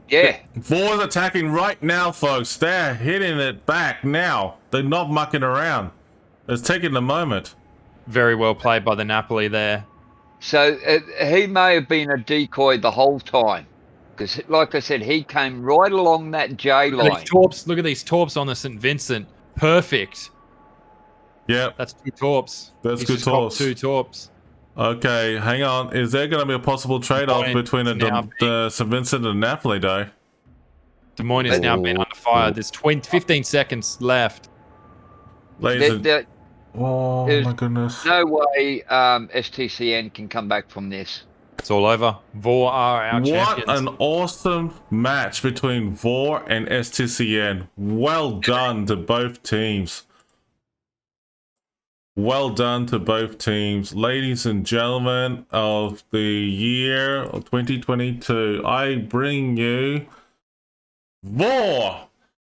Yeah. Vor's attacking right now, folks. They're hitting it back now. They're not mucking around. It's taking the moment. Very well played by the Napoli there. So he may have been a decoy the whole time. Because, like I said, he came right along that J line. Look at these torps on the St. Vincent. Perfect. Yeah. That's 2 torps. That's good torps. 2 torps. Okay, hang on. Is there going to be a possible trade-off between the St. Vincent and Napoli, though? Des Moines is now being under fire. There's 15 seconds left. Oh, my goodness. No way STCN can come back from this. It's all over. Vor are our champions. What an awesome match between Vor and STCN. Well done to both teams. Well done to both teams. Ladies and gentlemen of the year of 2022, I bring you Vor,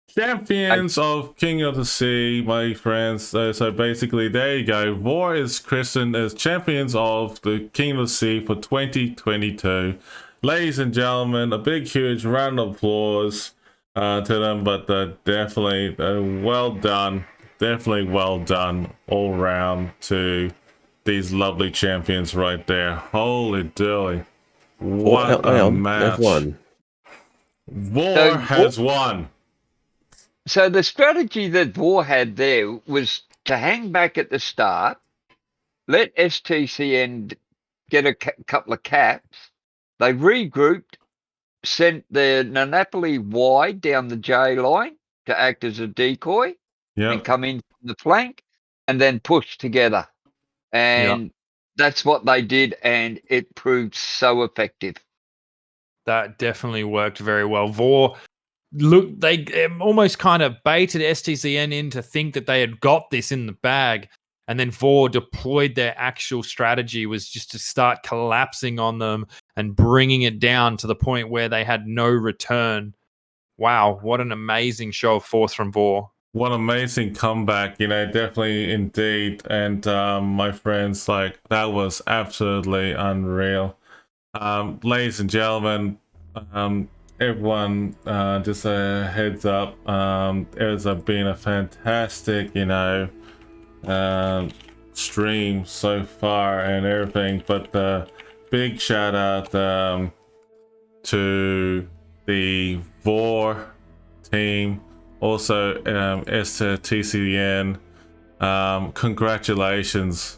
champions of King of the Sea, my friends. So basically, there you go. Vor is christened as champions of the King of the Sea for 2022. Ladies and gentlemen, a big, huge round of applause to them, but definitely well done. Definitely well done all round to these lovely champions right there. Holy dooly. What a match. They've won. Vor has won. So the strategy that Vor had there was to hang back at the start, let STCN get a couple of caps. They regrouped, sent the Napoli wide down the J line to act as a decoy. And come in from the flank and then push together. And that's what they did, and it proved so effective. That definitely worked very well. Vor, look, they almost kind of baited STCN in to think that they had got this in the bag. And then Vor deployed their actual strategy was just to start collapsing on them and bringing it down to the point where they had no return. Wow, what an amazing show of force from Vor. What amazing comeback, definitely indeed. And my friends, that was absolutely unreal. Ladies and gentlemen, everyone, just a heads up, it has been a fantastic, stream so far and everything, but big shout out to the Vor team. Also, STCN, congratulations.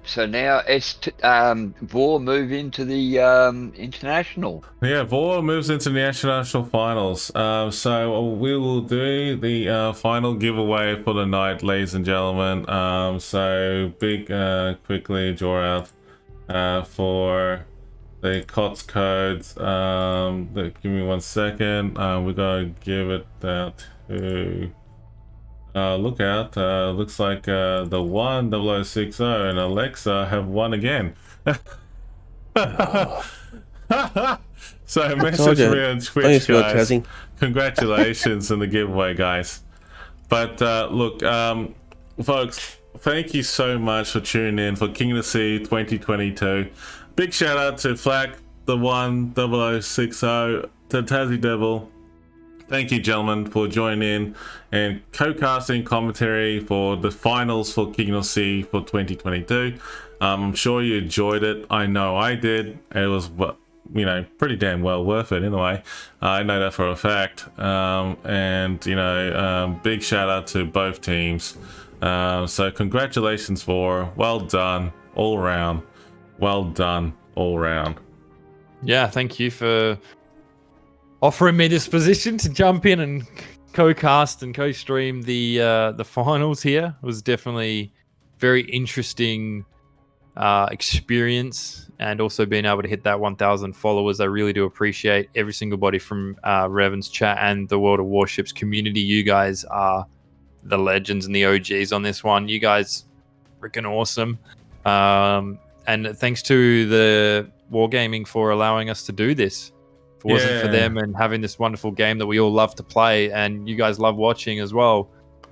So now Vor move into the international. Yeah, Vor moves into the international finals. So we will do the final giveaway for the night, ladies and gentlemen. So big, quickly draw out for the COTS codes. Give me 1 second. We're gonna give it out to look out. Looks like the 10060 and Alexa have won again. So message me on Twitch, guys. Congratulations on the giveaway, guys. But look, folks, thank you so much for tuning in for King of the Sea 2022. Big shout out to Flack, the 10060, to Tassie Devil. Thank you, gentlemen, for joining in and co-casting commentary for the finals for King of the Sea for 2022. I'm sure you enjoyed it. I know I did. It was, pretty damn well worth it in a way. I know that for a fact. Big shout out to both teams. So congratulations, for well done all round. Well done all round. Yeah, thank you for offering me this position to jump in and co-cast and co-stream the finals here. It was definitely very interesting experience, and also being able to hit that 1,000 followers. I really do appreciate every single body from Revan's chat and the World of Warships community. You guys are the legends and the OGs on this one. You guys freaking awesome. And thanks to the Wargaming for allowing us to do this. If it wasn't for them and having this wonderful game that we all love to play and you guys love watching as well,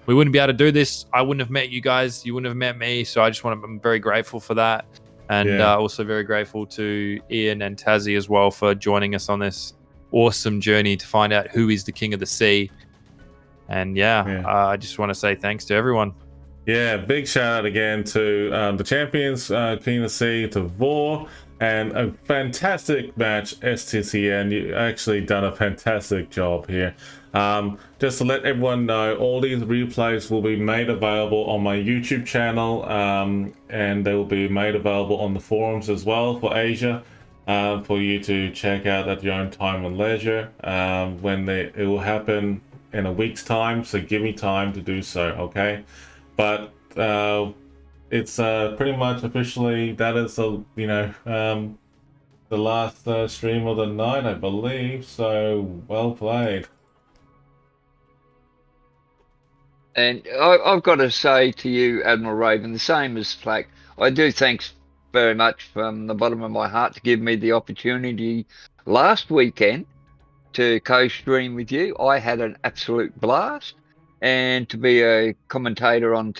we wouldn't be able to do this. I wouldn't have met you guys. You wouldn't have met me. So I'm very grateful for that. And also very grateful to Ian and Tazzy as well for joining us on this awesome journey to find out who is the King of the Sea. And I just want to say thanks to everyone. Yeah, big shout out again to the champions, King of the Sea, to Vor, and a fantastic match, STCN. You actually done a fantastic job here. Just to let everyone know, all these replays will be made available on my YouTube channel, and they will be made available on the forums as well for Asia, for you to check out at your own time and leisure. It will happen in a week's time, so give me time to do so, okay? But it's pretty much officially, that is the last stream of the night, I believe. So well played. And I've got to say to you, Admiral Raven, the same as Flack. I do thanks very much from the bottom of my heart to give me the opportunity last weekend to co-stream with you. I had an absolute blast. And to be a commentator on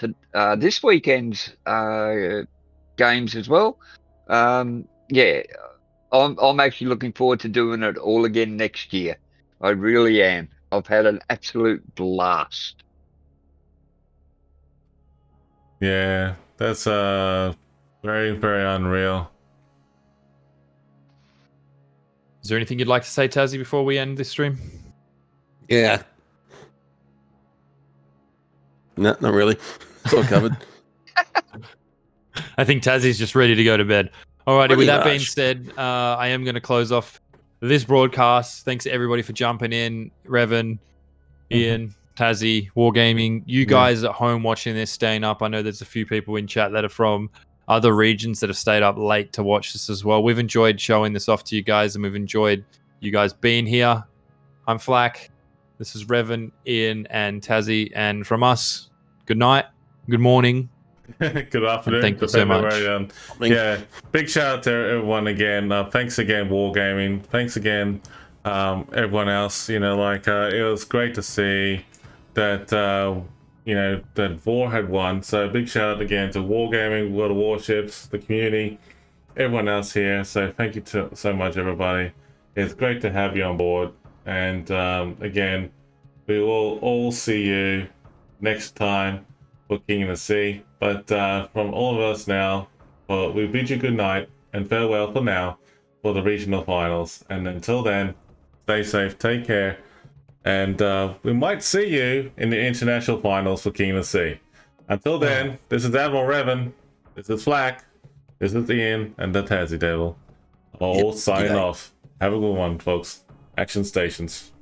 this weekend's games as well. I'm actually looking forward to doing it all again next year. I really am. I've had an absolute blast. Yeah, that's very, very unreal. Is there anything you'd like to say, Tazzy, before we end this stream? Yeah. No, not really. It's all covered. I think Tazzy's just ready to go to bed. Alrighty, with that being said, I am going to close off this broadcast. Thanks to everybody for jumping in. Revan, Ian, Tazzy, Wargaming. You guys at home watching this, staying up. I know there's a few people in chat that are from other regions that have stayed up late to watch this as well. We've enjoyed showing this off to you guys, and we've enjoyed you guys being here. I'm Flack. This is Revan, Ian, and Tazzy. And from us, good night, good morning, good afternoon. Thank you so much. Big shout out to everyone again. Thanks again, Wargaming. Thanks again, everyone else. It was great to see that that Vor had won. So big shout out again to Wargaming, World of Warships, the community, everyone else here. So thank you so much, everybody. It's great to have you on board. And again, we will all see you next time for King of the Sea. But from all of us now, we bid you good night and farewell for now for the regional finals. And until then, stay safe, take care, and we might see you in the international finals for King of the Sea. Until then, this is Admiral Revan, this is Flack, this is Ian, and the Tazzy Devil. All signing off. Have a good one, folks. Action stations.